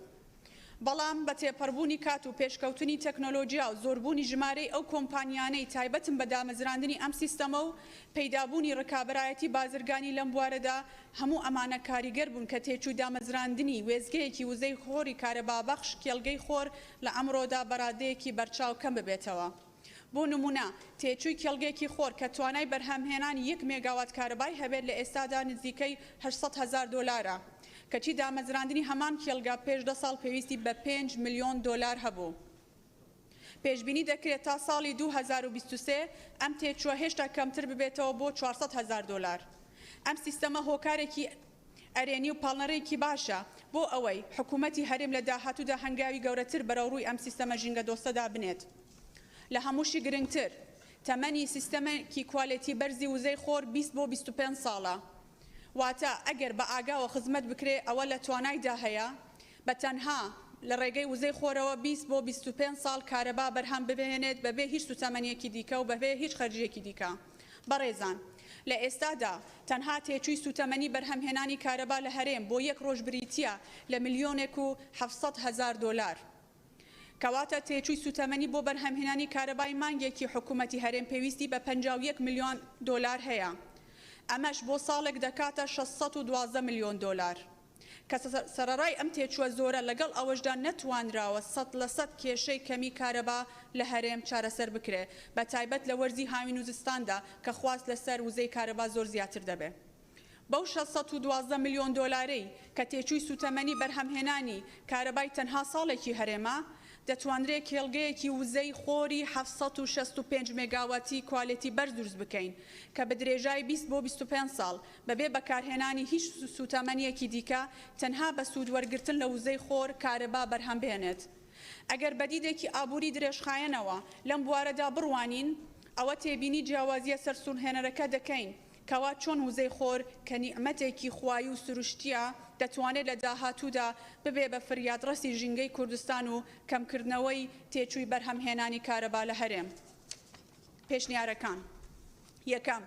بەڵام بە تێپەڕبوونی کات و پێشکەوتنی تەکنۆلۆژیا و زۆربوونی ژمارەی ئەو کۆمپانیانەی تایبەتن بە دامەزراندنی ئەم سیستەمە و پەیدابوونی ڕکابەرایەتی بازرگانی لەم بوارەدا هەموو ئەمانە کاریگەر بوون کە تێچووی دامەزراندنی وێزگەیەکی وزەی خۆری کارەبابەخش کێڵگەی خۆر لە ئەمڕۆدا بەڕادەیەکی بەرچاو کەم ببێتەوە. بۆ نمونە تێچووی کێڵگەیەکی خۆر کە توانای بەرهەمهێنانی 1 مێگاوات کارەبای هەبێت لە ئێستادا نزیکەی 800,000 دلارە. کەچی دامەزراندنی هەمان کێڵگا پێش 10 ساڵ پێویستی بە 5 ملیۆن دلار هەبوو. پێشبینی دەکرێت تا ساڵی 2023 ئەم تێچووە هێشتا کەمتر ببێتەوە بۆ 400,000 دلار. ئەم سیستەمە هۆکارێکی ئەرێنی و پاڵنەرێکی باشە بۆ ئەوەی حکوومەتی هەرێم لە داهاتوودا هەنگاوی گەورەتر بەرەو ڕووی ئەم سیستەمە ژینگە دۆستەدا بنێت. لە هەمووشی گرنگتر تەمەنی سیستەمێکی کوالێتی بەرزی وزەی خۆر 20 بۆ 25 ساڵە. واتە ئەگەر بە ئاگاوە خزمەت بکرێ ئەوە لە توانایدا هەیە بە تەنها لە ڕێگەی وزەی خۆرەوە 20 بۆ 25 ساڵ کارەبا بەرهەم ببێنێت بەبێ هیچ سوتەمەنیەکی دیکە و بەبێ هیچ خەرجیەکی دیکە. بەڕێزان لە ئێستادا تەنها تێچووی سوتەمەنی بەرهەمهێنانی کارەبا لە هەرێم بۆ یەک ڕۆژ بریتیە لە 1,700,000 دلار. کەواتە تێچووی سوتەمەنی بۆ بەرهەمهێنانی کارەبای مانگێکی حکوومەتی هەرێم پێویستی بە 51 ملیۆن دلار هەیە. ئەمەش بۆ ساڵێک دەکاتە 612 ملیۆن دلار. کە سەرەڕای ئەم تێچووە زۆرە لەگەڵ ئەوەشدا نەتوانراوە 100% کێشەی کەمی کارەبا لە هەرێم چارەسەر بکرێ بە تایبەت لە وەرزی هاوین وزستاندا کە خواست لەسەر وزەی کارەبا زۆر زیاتر دەبێت. بەو 612 ملیۆن دلارەی کە تێچووی سوتەمەنی بەرهەمهێنانی کارەبای تەنها ساڵێکی هەرێمە دەتوانرێت کێڵگەیەکی وزەی خۆری 765 مێگاواتی کوالێتی بەرز دروست بکەین کە بە درێژای 20 بۆ 25 ساڵ بەبێ بەکارهێنانی هیچ سوتەمەنیەکی دیکە تەنها بە سوودوەرگرتن لە وزەی خۆر کارەبا بەرهەم بێنێت. ئەگەر بەدیدێکی ئابووری درێژخایەنەوە لەم بوارەدا بڕوانین ئەوە تێبینی جیاوازیە سەرسوورهێنەرەکە دەکەین کەوا چۆن وزەی خۆر کە نیعمەتێکی خوایی و سروشتیە دەتوانێت لە داهاتوودا ببێ بە فریادڕەسی ژینگەی کوردستان و کەمکردنەوەی تێچووی بەرهەمهێنانی کارەبا لە هەرێم. پێشنیارەکان: یەکەم،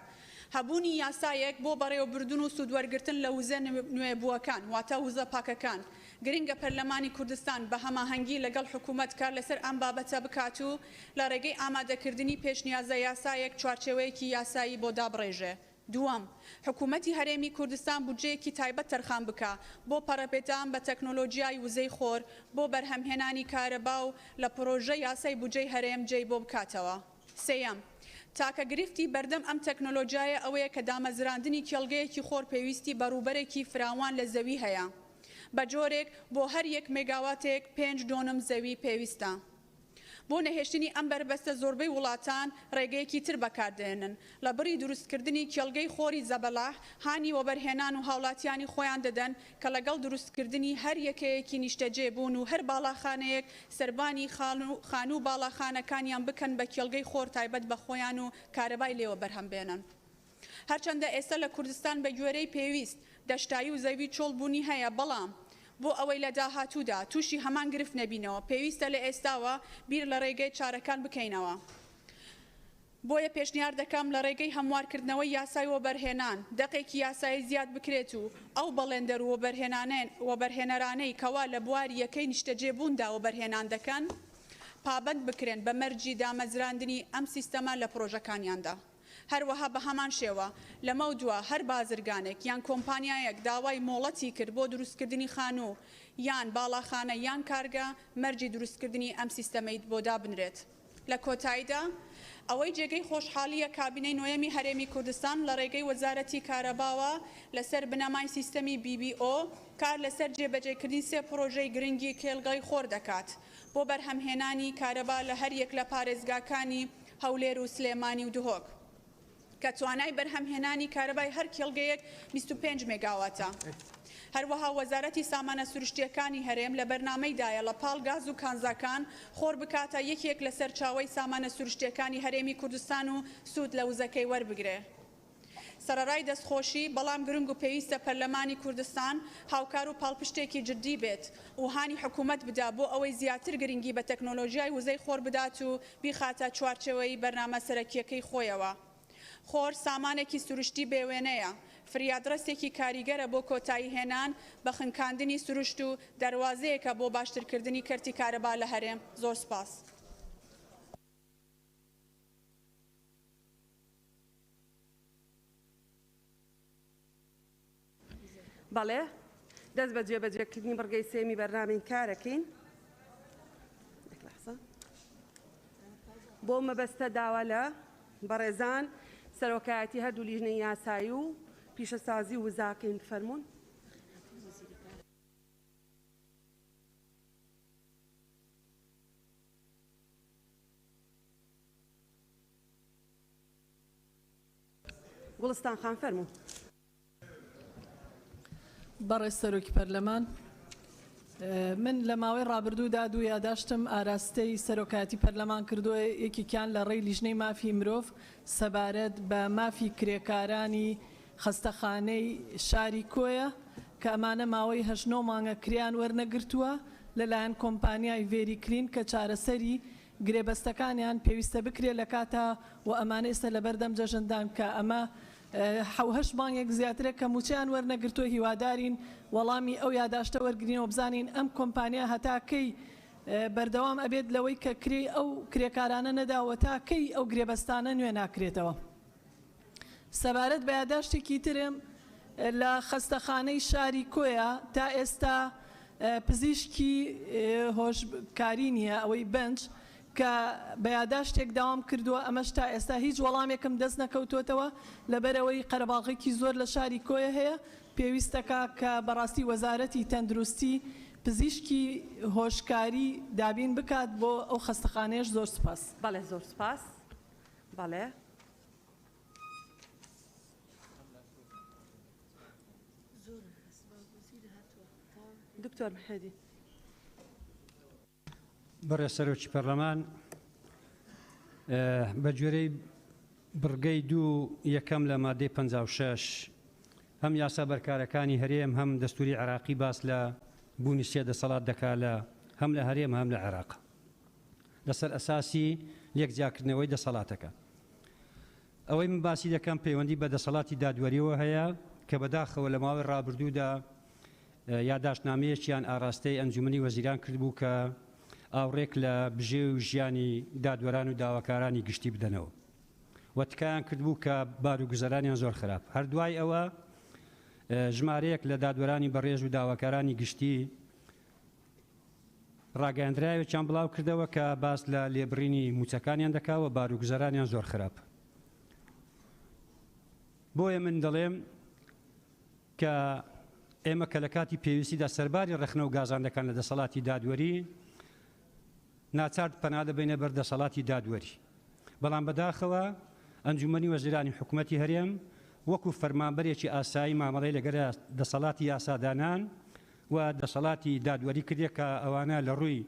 هەبوونی یاسایەک بۆ بەڕێوەبردن و سوودوەرگرتن لە وزە نوێبووەکان واتە وزە پاکەکان. گرنگە پەرلەمانی کوردستان بە هەماهەنگی لەگەڵ حکوومەت کار لەسەر ئەم بابەتە بکات و لە ڕێگەی ئامادەکردنی پێشنیازە یاسایەک چوارچێوەیەکی یاسایی بۆ دابڕێژێ. دووەم، حکوومەتی هەرێمی کوردستان بودجەیەکی تایبەت تەرخان بکە بۆ پەڕەپێدان بە تەکنۆلۆژیای وزەی خۆر بۆ بەرهەمهێنانی کارەبا و لە پرۆژە یاسای بودجەی هەرێم جێی بۆ بکاتەوە. سێیەم، تاکە گرفتی بەردەم ئەم تەکنۆلۆژیایە ئەوەیە کە دامەزراندنی کێڵگەیەکی خۆر پێویستی بەڕووبەرێکی فراوان لە زەوی هەیە. بە جۆرێک بۆ هەر 1 مێگاواتێک 5 دۆنم زەوی پێویستە. بۆ نەهێشتنی ئەم بربەستە زۆربەی وڵاتان ڕێگەیەکی تر بەکاردێنن لە بڕی دروستکردنی کێڵگەی خۆری زەبەلاح هانی وەبەرهێنان و هاوڵاتیانی خۆیان دەدەن کە لەگەڵ دروستکردنی هەر یەکەیەکی نیشتەجێ بوون و هەر باڵاخانەیەک سەربانی خانوو باڵاخانەکانیان بکەن بە کێڵگەی خۆر تایبەت بە خۆیان و کارەبای لێوە بەرهەم بێنن. هەرچەندە ئێستا لە کوردستان بە گوێرەی پێویست دەشتایی و زەوی چۆڵبوونی هەیە، بەڵام بۆ ئەوەی لە داهاتوودا تووشی هەمان گرفت نەبینەوە پێویستە لە ئێستاوە بیر لە ڕێگەی چارەکان بکەینەوە. بۆیە پێشنیار دەکەم لە ڕێگەی هەموارکردنەوەی یاسای وەبەرهێنان دەقێکی یاسایی زیاد بکرێت و ئەو بەڵێندەر وەبەرهێنەرانەی کەوا لە بواری یەکەی نیشتەجێبووندا وەبەرهێنان دەکەن پابند بکرێن بە مەرجی دامەزراندنی ئەم سیستەمە لە پرۆژەکانیاندا. هەروەها بە هەمان شێوە لەمە دووە هەر بازرگانێک یان کۆمپانیایەک داوای مۆڵەتی کرد بۆ دروستکردنی خانوو یان باڵاخانە یان کارگە مەرجی دروستکردنی ئەم سیستەمەیت بۆ دابنرێت. لە کۆتاییدا ئەوەی جێگەی خۆشحاڵیە کابینەی نوێمی هەرێمی کوردستان لە ڕێگەی وەزارەتی کارەباوە لەسەر بنەمای سیستەمی BBO کار لەسەر جێبەجێکردنی سێ پرۆژەی گرنگی کێڵگای خۆر دەکات بۆ بەرهەمهێنانی کارەبا لە هەر یەک لە پارێزگاکانی هەولێر و سلێمانی و دهۆک کە توانای بەرهەمهێنانی کارەبای هەر کێڵگەیەک 25 مێگاواتە. هەروەها وەزارەتی سامانە سروشتیەکانی هەرێم لە بەرنامەیدایە لە پاڵ گاز و کانزاکان خۆر بکاتە یەکێک لە سەرچاوەی سامانە سروشتیەکانی هەرێمی کوردستان و سوود لە وزەکەی وەربگرێ. سەرەڕای دەستخۆشی بەڵام گرنگ و پێویستە پەرلەمانی کوردستان هاوکار و پاڵپشتێکی جدی بێت و هانی حکوومەت بدا بۆ ئەوەی زیاتر گرنگی بە تەکنۆلۆژیای وزەی خۆر بدات و بیخاتە چوارچەوەی بەرنامە سەرەکیەکەی خۆیەوە. خۆر سامانێکی سروشتی بێوێنەیە، فریادڕستێکی کاریگەرە بۆ کۆتایی هێنان بە خنکاندنی سروشت و دەواازەیەکە بۆ باشترکردنی کەرتی کارەبا لە هەرێم. زۆر سپاس. بەڵێ دەست بە جێبەجێکردنی بەڕگەی سێمی بەرنامەی کارەکەین. بۆ مەبەستە داوا لە بەڕێزان سەرۆکایەتی هەردوو لیژنەی یاسایی و پیشەسازی و وزاکەین فەرمونون. گوڵستان خان فەرمونون. بەڕێز سەرۆکی پەرلەمان، من لە ماوەی ڕابردوودا دوو یاداشتم ئاراستەی سەرۆکایەتی پەرلەمان کردووە یەکێکیان لە ڕێی لیژنەی مافی مرۆڤ سەبارەت بە مافی کرێکارانی خەستەخانەی شاری کۆیە کە ئەمانە ماوەی 8 مانگە کریان وەرنەگرتووە لەلایەن کۆمپانیای ڤێریکرین کە چارەسەری گرێبەستەکانیان پێویستە بکرێت لە کاتە و ئەمانە ئێستا لە بەردەم جەژندان کە ئەمە حوهش مانگێک زیاترە کە موچیان وەرنەگرتووە هیوادارین وەڵامی ئەو یاداشتە وەرگرینەوە بزانین ئەم کۆمپانیا هەتاکەی بەردەوام ئەبێت لەوەی کە کرێ ئەو کرێکارانە نەداوە تاکەی ئەو گرێبەستانە نوێ ناکرێتەوە. سەبارەت بە یاداشتێکی ترم لە خەستەخانەی شاری کۆیە تا ئێستا پزیشکی هۆشکاری نییە ئەوەی بنج کە بە یاداشتێک داوام کردووە ئەمەش تا ئێستا هیچ وەڵامێکم دەست نەکەوتوتەوە لەبەرەوەی قەرەباڵغێکی زۆر لە شاری کۆیە هەیە پێویستەکە کە بەڕاستی وەزارەتی تەندروستی پزیشکی هۆشکاری دابین بکات بۆ ئەو خەستەخانەیەش. زۆر سپاس. بەڵێ زۆر سپاس. بەڵێ دکتۆر محێدی. بەڕێز سەرۆکی پەرلەمان، بە گوێرەی بڕگەی 2 لە مادەی 56 هەم یاسا بەرکارەکانی هەرێم هەم دەستوری عراقی باس لە بوونی سێ دەسەڵات دەکات لە هەم لە هەرێم هەم لە عێراق لەسەر ئەساسی یەکجاکردنەوەی دەسەڵاتەکە. ئەوەی من باسی دەکەم پەیوەندی بە دەسەڵاتی دادوەریەوە هەیە کە بەداخەوە لە ماوەی ڕابردوودا یاداشتنامەیەکیان ئاراستەی ئەنجومنی وەزیران کردبوو کە ئاوڕێک لە بژێ و ژیانی دادوەران و داواکارانی گشتی بدەنەوە وەتکایان کردبوو کە باروگوزەرانیان زۆر خراپ. هەردوای ئەوە ژمارەیەک لە دادوەرانی بەڕێژ و داواکارانی گشتی ڕاگەاندراوێکیان بڵاو کردەوە کە باس لە لێبڕینی موچەکانیان دەکاوە باروگوزەرانیان زۆر خراپ. بۆیە من دەڵێم کە ئێمە کە لە کاتی پێویستیدا سەرباری ڕەخنە و گازاندەکان لە دەسەڵاتی دادوەری ناچارد پەنا دەبینە بەر دەسەڵاتی دادوەری. بەڵام بەداخەوە ئەنجومەنی وەزیرانی حکوومەتی هەرێم وەکو فەرمانبەرێکی ئاسایی مامەڵەی لەگەر دەسەڵاتی یاسادانان و دەسەڵاتی دادوەری کردێ کە ئەوانە لە ڕووی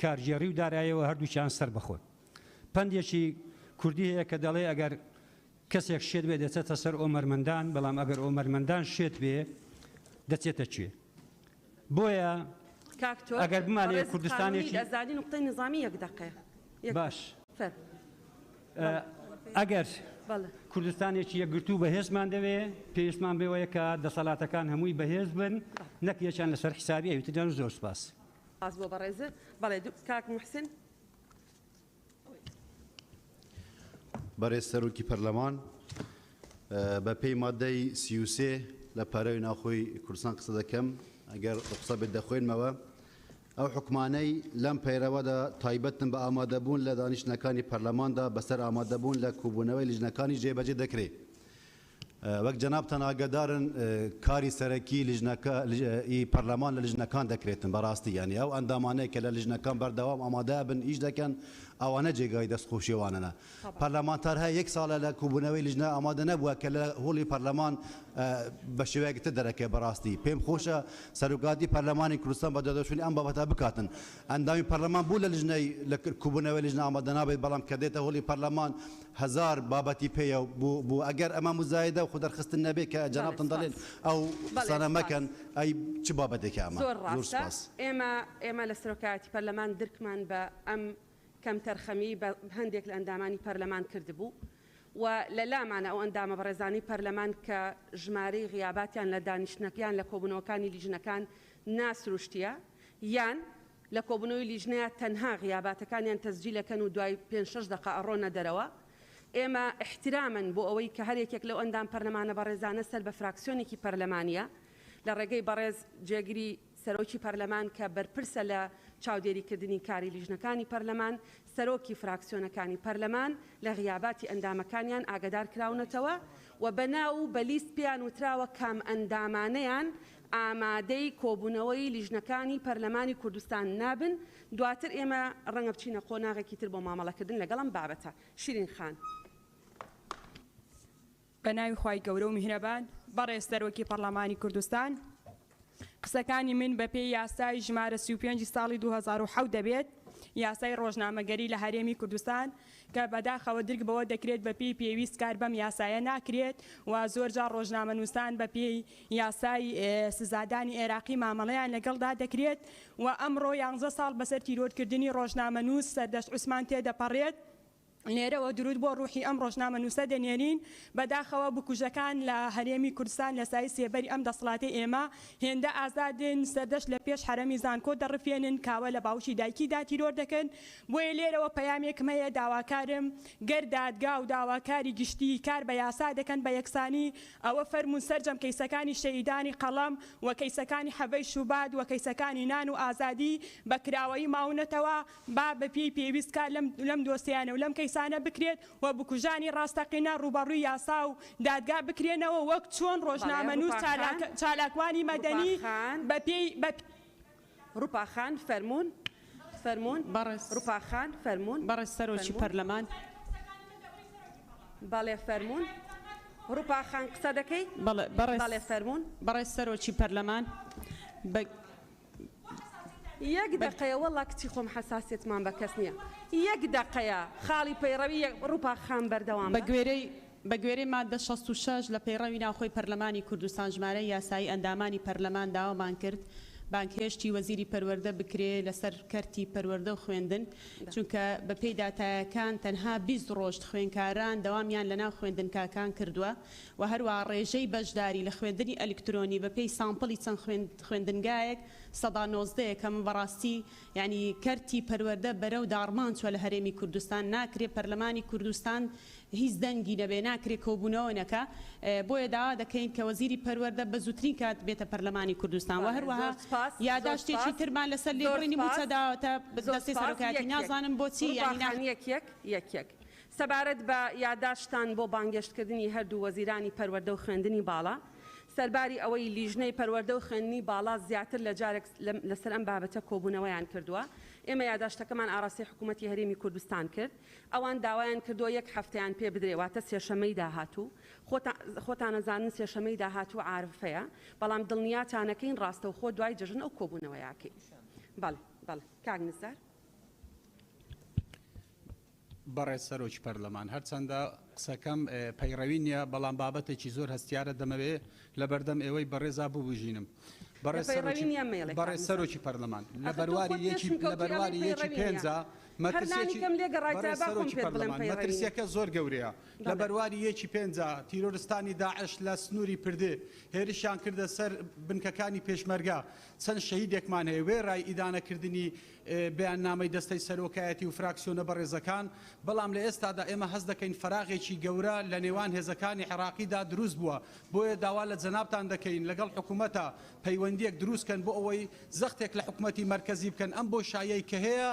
کارژێڕی و داراییەوە هەردووچیان سەر بخۆن. پندێکی کوردی هەیە کە دەڵێ ئەگەر کەسێک شێت بێ دەچێتە سەر ئۆمەرمەندان، بەڵام ئەگەر ئۆمەرمەندان شێت بێ دەچێتە کوێ. بۆیە ئەگەر بمانێ کوردستانێکی ئەزادی نقطەی نظامی یەک دقەیە. باش ئەگەر کوردستانێکی یەکگرتوو بەهێزمان دەوێ پێویستمان بێەوەیە کە دەسەڵاتەکان هەمووی بەهێز بن نەک یەکیان لەسەر حسابی ئەویتر زۆر سپاس. باز بۆ بەڕێزە بەڵێ کاک محسن. بەڕێز سەرۆکی پەرلەمان بە پێی مادەی 33 لە پارەوی ناوخۆی کوردستان قسە دەکەم ئەگەر قسە بێت دەخوێنمەوە ئەو حکومانەی لەم پەیڕەوەدا تایبەتن بە ئامادەبوون لە دانیشتنەکانی پەرلەماندا بەسەر ئامادەبوون لە کوبوونەوەی لیژنەکانی جێبەجێ دەکرێت. وەک جەنابتان ئاگادارن کاری سەرەکی پەرلەمان لە لیژنەکان دەکرێتن بەڕاستی یانی ئەو ئەندامانەیە کە لە لیژنەکان بەردەوام ئامادە بن ئیش دەکەن ئەوانە جێگای دەستخۆشیێوانەنە. پەرلەمانتار هەیە یەک ساڵە لە کوبوونەوەی لیژنە ئامادە نەبووە کە لە هۆڵی پەرلەمان بە شێوەیەکتر دەرەکەی بەڕاستی. پێم خۆشە سەرۆکاتی پەرلەمانی کوردستان بە دەدەشوی ئەم بابەتە بکاتن. ئەندامی پەرلەمان بوو لە لیژنەی لە کوبوونەوەی لیژنە ئامادە نابێت بەڵام کە دێتە هۆڵی پەرلەمان هزار بابەتی پێیە بوو ئەگەر ئەمە مزایدە و خودەرخستن نەبێت کە جەنابتان دەڵێن ئەو قسانە مەکەن ئەی چ بابەتێکی ئەمە. زۆر ڕاستە ئێمە لە سەرۆکایەتی پەرلەمان درکمان بە ئەم کەم تەرخەمی بە هەندێک لە ئەندامانی پەرلەمان کردبوو و لە لامانە ئەو ئەندامە بەڕێزانی پەرلەمان کە ژمارەی غیاباتیان لە دانیشتنەکەیان لە کۆبوونەوەکانی لیژنەکان ناسروشتیە یان لە کۆبوونەوەی لیژنەیە تەنها غیاباتەکانیان تەسجیلەکەن و دوای 5-6 دقە ئەڕۆنە دەرەوە. ئێمە احترامن بۆ ئەوەی کە هەرێکێک لەو ئەندام پەرلەمانە بەڕێزانە سەر بە فراکسیۆنێکی پەرلەمانیە لە ڕێگەی بەڕێز جێگیری سەرۆکی پەرلەمان کە بەرپرسە لە چاودێریکردنی کاری لیژنەکانی پەرلەمان سەرۆکی فراکسیۆنەکانی پەرلەمان لە غیاباتی ئەندامەکانیان ئاگدار کراونەتەوە و بەناو بە لیست پێیان وتراوە کام ئەندامانەیان ئامادەی کۆبوونەوەی لیژنەکانی پەرلەمانی کوردستان نابن. دواتر ئێمە ڕەنگە بچینە قۆناغێکی تر بۆ مامەڵەکردن لەگەڵم بابەتە. شیرین خان. بە ناوی خوای گەورە و میهرەبان بەڕێز سەرۆکی پەرلەمانی کوردستان قسەکانی من بە پێی یاسای ژمارە 35 ساڵی 2007 دەبێت یاسای ڕۆژنامەگەری لە هەرێمی کوردستان کە بەداخەوە درک بەوە دەکرێت بە پێی پێویست کار بەم یاسایە ناکرێت و زۆرجار ڕۆژنامەنووسان بە پێی یاسای سزادانی عێراقی مامەڵەیان لەگەڵدا دەکرێت و ئەمڕۆ 11 ساڵ بەسەر تیرۆرکردنی ڕۆژنامەنووس سەردەشت عوسمان تێدەپەڕێت. لێرەوە درود بۆ ڕوحی ئەم ڕۆژنامەنووسە دەنێرین بەداخەوە بکوژەکان لە هەرێمی کوردستان لە سای سێبەری ئەم دەسەڵاتی ئێمە هێندە ئازادن سەردەشت لە پێش حرەمی زانکۆ دەڕفێنن کاوە لە باوکی دایکیدا تیرۆر دەکەن. بۆیە لێرەوە پەیامێکم هەیە داواکارم گەر دادگا و داواکاری گشتی کار بە یاسا دەکەن بە یەکسانی ئەوە فەرمون سەرجەم کەیسەکانی شەهیدانی قەڵەم و کەیسەکانی حەبەی شوباد و کەیسەکانی نان و ئازادی بە کراوەی ماونەتەوە با بە پێی پێویست کار لەم دۆسیانە و لەم سانە بکرێت و بکوژانی ڕاستەقینە ڕوبەڕووی یاسا و دادگا بکرێنەوە وەک چۆن ڕۆژنامەنووس چالاکوانی مەدەنی بە پێی ڕوپاخان فەرمون ڕوپاخان فەرمون بەڕێز سەرۆکی پەرلەمان بەڵێ فەرمون ڕوپاخان قسە دەکەی بەڵێ فەرمون بەڕێز سەرۆکی پەرلەمان یەک دقەیە وەڵا کچی خۆم حساسیتمان بە کەس نییە یەک دقەیە خاڵی پەیڕەوی ڕوپاخان بەردەوام بە گوێرەی مادە 66 لە پەیڕەوی ناوخۆی پەرلەمانی کوردستان ژمارەی یاسایی ئەندامانی پەرلەمان داوامان کرد بانکهێشتی وەزیری پەروەردە بکرێ لەسەر کەرتی پەروەردە و خوێندن چونکە بە پێی داتایەکان تەنها 20 ڕۆژ خوێنکاران دەوامیان لە ناو خوێندنکاکان کردووە و هەروە ڕێژەی بەشداری لە خوێندنی ئەلکترۆنی بە پێی سامپڵی چەند خوێندنگایەک 1990 کەم بەڕاستی ینی کەرتی پەروەردە بەرەو داڕمان چوە لە هەرێمی کوردستان ناکرێ پەرلەمانی کوردستان هیچ دەنگی نەبێ ناکرێ کۆبوونەوە نەکە بۆیە داوا دەکەین کە وەزیری پەروەردە بە زووترین کات بێتە پەرلەمانی کوردستان و هەروەها یاداشتێکی ترمان لەسەر لێبڕینی موچەداوەتە دەستی سەرۆکایەتی نازانم بۆچی یەک سەبارەت بە یاداشتان بۆ بانگێشتکردنی هەردوو وەزیرانی پەروەردە و خوێندنی باڵا سەرباری ئەوەی لیژنەی پەروەردە و خوێندنی باڵا زیاتر لە جارێک لەسەر ئەم بابەتە کۆبوونەوەیان کردووە. ئێمە یاداشتەکەمان ئاڕاستی حکوومەتی هەرێمی کوردستان کرد ئەوان داوایان کردووە یەک هەفتەیان پێ بدرێواتە سێشەمەی داهاتوو خۆتان نەزانن سێشەمەی داهاتوو عارفەیە بەڵام دڵنیاتانەکەین ڕاستەوخۆ دوای جژن ئەو کۆبوونەوەیاکەی. بەڵێ کاک نزار. بەڕێز سەرۆکی پەرلەمان هەرچەندە قسەکەم پەیڕەوی نییە بەڵام بابەتێکی زۆر هەستیارە دەمەوێ لە بەردەم ئێوەی بەڕێزا ببژینم. بەڕێز سەرۆکی پەرلەمان لە بەرواری یەکی پێنجە هەرنانیکەم لێ گەڕایتە باخۆم پێت بڵێم مەترسیەکە زۆر گەورەیە لە بەرواری یەکی پێنجە تیرۆرستانی داعش لە سنووری پردێ هێرشیان کردە سەر بنکەکانی پێشمەرگا چەند شەهیدێکمان هەیە وێ ڕای ئیدانەکردنی بەیاننامەی دەستەی سەرۆکایەتی و فراکسیۆنە بەڕێزەکان بەڵام لە ئێستادا ئێمە هەست دەکەین فراغێکی گەورە لە نێوان هێزەکانی عێراقیدا دروست بووە بۆیە داوا لە جەنابتان دەکەین لەگەڵ حکوومەتە پەیوەندیەک دروستکەن بۆ ئەوەی زەختێک لە حکوومەتی مرکزی بکەن ئەم بۆ شایەی کە هەیە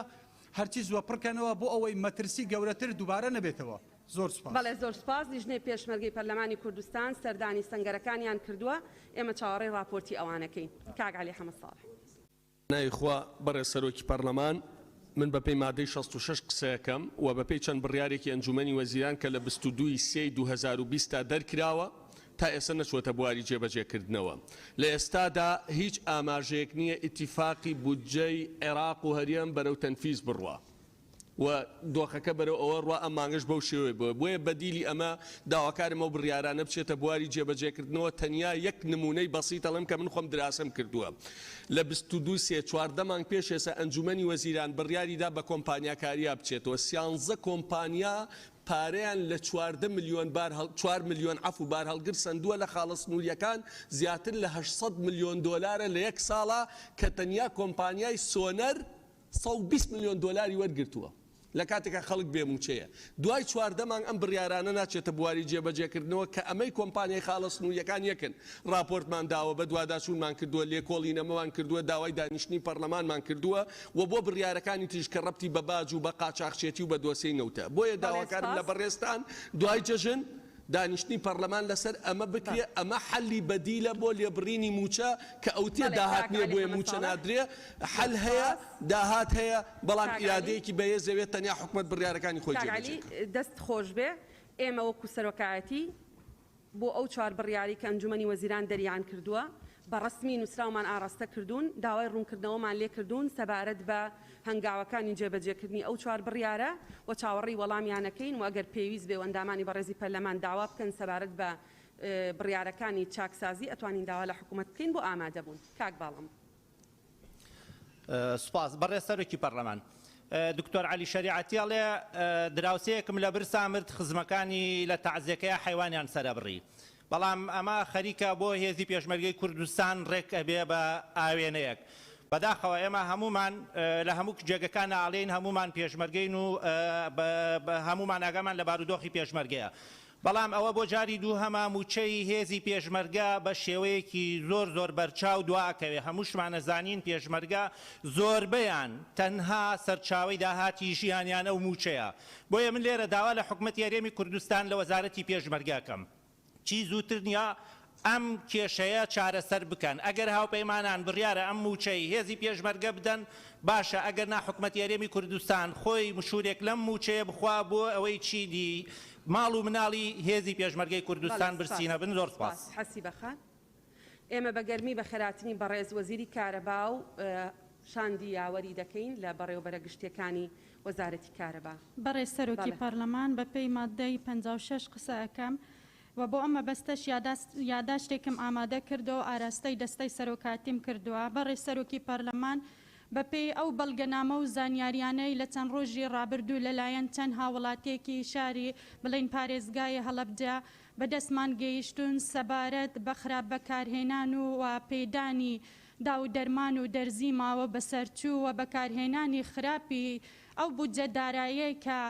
هەرچی زووە پڕکەنەوە بۆ ئەوەی مەترسی گەورەتر دووبارە نەبێتەوە. زۆر سپاس. بەڵێ زۆر سپاس. لیژنەی پێشمەرگەی پەرلەمانی کوردستان سەردانی سەنگەرەکانیان کردووە ئێمە چاوەڕێی راپۆرتی ئەوانەکەین. کاک عەلی حەمەد ساڵح. نایخوا بەڕێز سەرۆکی پەرلەمان من بەپێی مادەی 66 قسەیەکەم و بەپێی چەند بڕیارێکی ئەنجومەنی وەزیران کە لە 22/3/2020 تا دەرکراوە تا ئێستا نەچوەتە بواری جێبەجێکردنەوە. لە ئێستادا هیچ ئاماژەیەک نییە ئیتیفاقی بودجەی عێراق و هەریەم بەرەو تەنفیز بڕوە و دۆخەکە بەرەو ئەوە ڕوا ئەم مانگەش بەو شێوەیە بووە بۆیە بەدیلی ئەمە داواکارم ئەو بڕیارانە بچێتە بواری جێبەجێکردنەوە تەنیا یەک نمونەی بەسیط ئەڵێم کە من خۆم دراسەم کردووە لە 22/3/14 مانگ پێش ئێستا ئەنجومەنی وەزیران بڕیاریدا بە کۆمپانیاکاریا بچێتەوە 13 کۆمپانیا پارەیان لە 4 میلیۆن عەفو بار هەڵگر سندووە لە خاڵە سنووریەکان زیاتر لە 800 میلیۆن دۆلارە لە یەک ساڵە کە تەنیا کۆمپانیای سۆنەر 120 میلیۆن دۆلاری وەرگرتووە لە کاتێکە خەڵک بێموچەیە. دوای 14 مانگ ئەم بڕیارانە ناچێتە بواری جێبەجێکردنەوە کە ئەمەی کۆمپانیای خاڵە سنووریەکان یەکن راپۆرتمان داوە بە دوواداچوونمان کردووە لێکۆڵی نەمەوان کردووە داوای دانیشتنی پەرلەمانمان کردووە و بۆ بڕیارەکانی تریش کە ڕەبتی بە باج و بە قاچاقچێتی و بە دۆسەی نەوتە. بۆیە داواکارم لە بەڕێستان دوای جەژن دانیشتنی پەرلەمان لەسەر ئەمە بکرێ ئەمە حەلی بەدیلە بۆ لێبڕینی موچە کە ئەوتێ داهات نییە بۆیە موچە نادرێ حەل هەیە داهات هەیە بەڵام ئیرادەیەکی بەهێز دەوێت تەنیا حکومەت بڕیارەکانی خۆی دەست خۆش بێ ئێمە وەکو سەرۆکایەتی بۆ ئەو 4 بڕیاری کە ئەنجومەنی وەزیران دەریان کردووە بەڕسمی نووسراومان ئاراستە کردوون داوای ڕوونکردنەوەمان لێ کردوون سەبارەت بە هەنگاوەکانی جێبەجێکردنی ئەو 4 بڕیارە و چاوەڕێی وەڵامیانەکەین و ئەگەر پێویست بێ ئەندامانی بەڕێزی پەرلەمان داوا بکەن سەبارەت بە بڕیارەکانی چاکسازی ئەتوانین داوا لە حکوومەت بکەین بۆ ئامادە بوون. کاک باڵم. سپاس. بەڕێز سەرۆکی پەرلەمان دکتۆر عەلی شەریعەتیاڵێ دراوسەیەکم لە برسا مرد خزمەکانی لە تەعزیەکەی حیوانیان سەرەبڕی بەڵام ئەمە خەریکە بۆ هێزی پێشمەرگەی کوردستان ڕێک ئەبێ بە ئاوێنەیەک. بەداخەوە ئێمە هەمومان لە هەموو جێگەکان ئاڵێن هەمومان پێشمەرگەین و هەمومان ئاگامان لە بارودۆخی پێشمەرگەیە. بەڵام ئەوە بۆ جاری دوو هەما موچەی هێزی پێشمەرگە بە شێوەیەکی زۆر بەرچاو دواکەوێ هەمووشمانە زانین پێشمەرگە زۆربەیان تەنها سەرچاوی داهاتی ژیانیانە و موچەیە. بۆیە من لێرە داوا لە حکوومەتی هەرێمی کوردستان لە وەزارەتی پێشمەرگەکەم چی زووتر نییە ئەم کێشەیە چارەسەر بکەن. ئەگەر هاوپەیمانان بڕیارە ئەم موچەی هێزی پێشمەرگە بدەن باشە ئەگەر نا حکوومەتی هەرێمی کوردستان خۆی مشورێک لەم موچەیە بخوا بۆ ئەوەی چیدی ماڵ و مناڵی هێزی پێشمەرگەی کوردستان برسینە بن. زۆر سپاس. حەسی بەخان ئێمە بە گەرمی بە خێراتنی بەڕێز وەزیری کارەبا و شاندی یاوەری دەکەین لە بەڕێوەبەرە گشتیەکانی وەزارەتی کارەبا. بەڕێز سەرۆکی پەرلەمان بەپێی مادەی 56 قسە ئەەکەم و بۆ ئەمە بەستەش یاداشتێکم ئامادە کردەوە ئاراستەی دەستەی سەرۆکاتیم کردووە. بەڕێز سەرۆکی پەرلەمان بەپێی ئەو بەڵگەنامە و زانیاریانەی لە چەند ڕۆژی ڕابردوو لەلایەن چەند هاوڵاتیەکی شاری بڵین پارێزگای هەڵەبجە بەدەستمان گەیشتون سەبارەت بە خراپ بەکارهێنان و پێدانی دا و دەرمان و دەرزی ماوە بەسەرچوو و بەکارهێنانی خراپی ئەو بودجە داراییە کە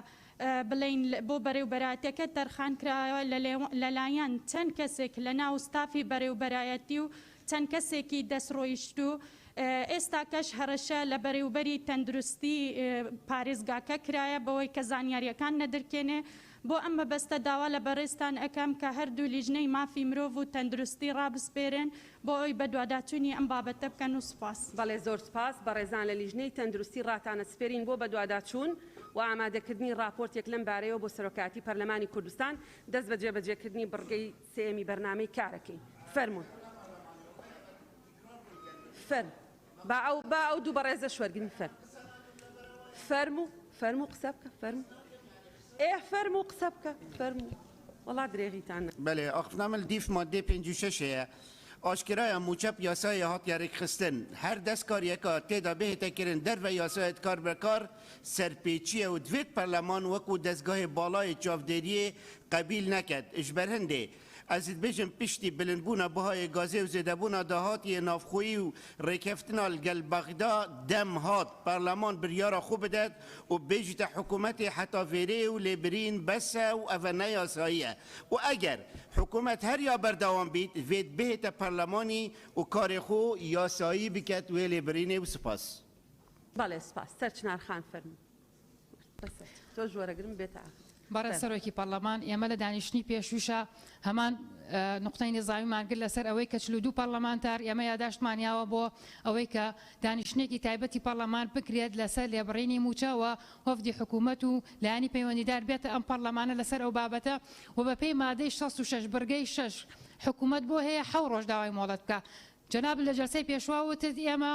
بڵین بۆ بەڕێوبەرایەتەکە تەرخان کراوە لەلایەن چەند کەسێک لە ناو ستافی بەڕێوبەرایەتی و چەند کەسێکی دەستڕۆیشت و ئێستا کەش هەڕەشە لە بەڕێوبەری تەندروستی پارێزگاکە کرایە بەوەی کە زانیاریەکان نەدرکێنێ. بۆ ئەم بەبەستە داوا لە بەڕێستان ئەەکەم کە هەردوو لیژنەی مافی مرۆڤ و تەندروستی ڕابسپێرن بۆ ئەوی بە دوواداچوونی ئەم بابەتە بکەن و سوپاس. بەڵێ زۆر سپاس. بەڕێزان لە لیژنەی تەندروستی ڕاتانە سپێرین بۆ بە دوواداچوون و ئامادەکردنی راپۆرتێک لەم بارەیەوە بۆ سەرۆکاتی پەرلەمانی کوردستان دەست بە جێبەجێکردنی بڕگەی سێمی بەرنامەی کارەکەی. فەرموون. با ئەو دوو بەڕێزە شوەرگرین فەرموو قسە بکە فەرموو قسە بکە فەرموو وڵا درێغیتانە. بله ئەخنامە دیف مادەی 56 هەیە آشکرای موچپ یاسای هات یاریک خستن هر دستکاریکا تیدا بهتا کرن در و یاسایت کار بکار سرپیچی و دویت پرلمان وکو دستگاه بالای چافدری قبیل نکد اجبرهنده از بجم پشتی بلندبونا بهای گازه و زدبونا دهاتی نافخویی و ریکفتنا لگل بغداد دم هات پارلمان بریارا خوب داد و بجت حکومت حتی فیره و لیبرین بس و افنای آساییه و اگر حکومت هر یا بردوام بید وید بهت پارلمانی و کارخو یاسایی بکت و لیبرین و سپاس بله سپاس سرچنار خان فرمو بس تو جوره گرم بیتا بەڕێ سەرۆکی پەرلەمان ئێمە لە دانیشتنی پێشوشە هەمان نقطەی نظامیمان کرد لەسەر ئەوەی کە 42 پەرلەمانتار ئێمە یاداشتمانیاوە بۆ ئەوەی کە دانیشتنێکی تایبەتی پەرلەمان بکرێت لەسەر لێبڕینی موچەوە وەفدی حکوومەت و لایانی پەیوەندیدار بێتە ئەم پەرلەمانە لەسەر ئەو بابەتە و بە پێی مادەی 66 بڕگەی 6 حکوومەت بۆ هەیە 7 ڕۆژ داوای مۆڵەت بکە جەناب لە جەلسەی پێشوا وتت ئێمە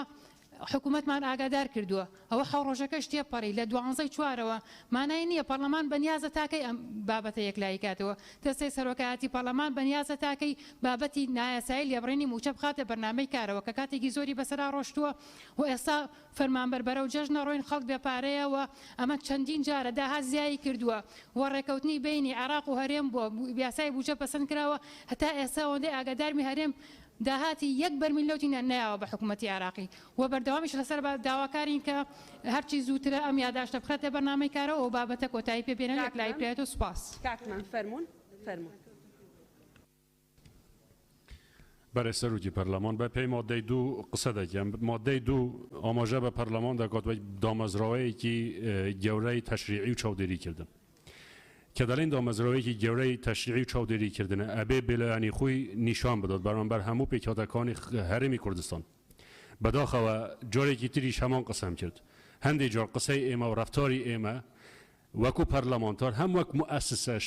حکوومەتمان ئاگادار کردووە ئەوە 7 ڕۆژەکەش تێپەڕی لە 12 چوارەوە مانای نییە پەرلەمان بەنیازە تاکەی ئەم بابەتە یەکلایی کاتەوە دەستەی سەرۆکایەتی پەرلەمان بەنیازە تاکەی بابەتی نایاسایی لێبڕینی موچە بخاتە بەرنامەی کارەوە کە کاتێکی زۆری بەسەرا ڕۆشتووە و ئێستا فەرمانبەر و جەژنە ڕۆین خەڵک بێپارەیەوە ئەمە چەندین جارە داهات زیایی کردووە و ڕێکەوتنی بینی عێراق و هەرێم بۆ یاسای بوجە پەسەند کراوە هەتا ئێستا ئەوەندەی ئاگادارمی هەرێم داهاتی 1 بەرمیل لەوتی نەیاوە بە حکوومەتی عێراقی و بەردەوامیش لەسەر داواکارین کە هەرچی زووترە ئەم یاداشتە بخاتە بەرنامەی کارەوە و بابەتە کۆتایی پێبێنە یەکلایی بکرێت و سوپاس. کاکمان فەرموون فەرموون. بەڕێ سەرۆکی پەرلەمان بە پێی مادەی 2 قسە دەکەم مادەی 2 ئاماژە بە پەرلەمان دەکات دامەزراوەیەکی گەورەی تەشریعی و چاودێری کردن کە دەڵێن دامەزراوەیەکی گەورەی تەشریعی و چاودێریکردنە ئەبێ بێلایانی خۆی نیشان بدات بەرامبەر هەموو پێکهاتەکانی هەرێمی کوردستان بەداخەوە جۆرێکی تریش هەمان قسەم کرد هەندێک جار قسەی ئێمە و ڕەفتاری ئێمە وەکو پەرلەمانتار هەم وەک موئەسسەش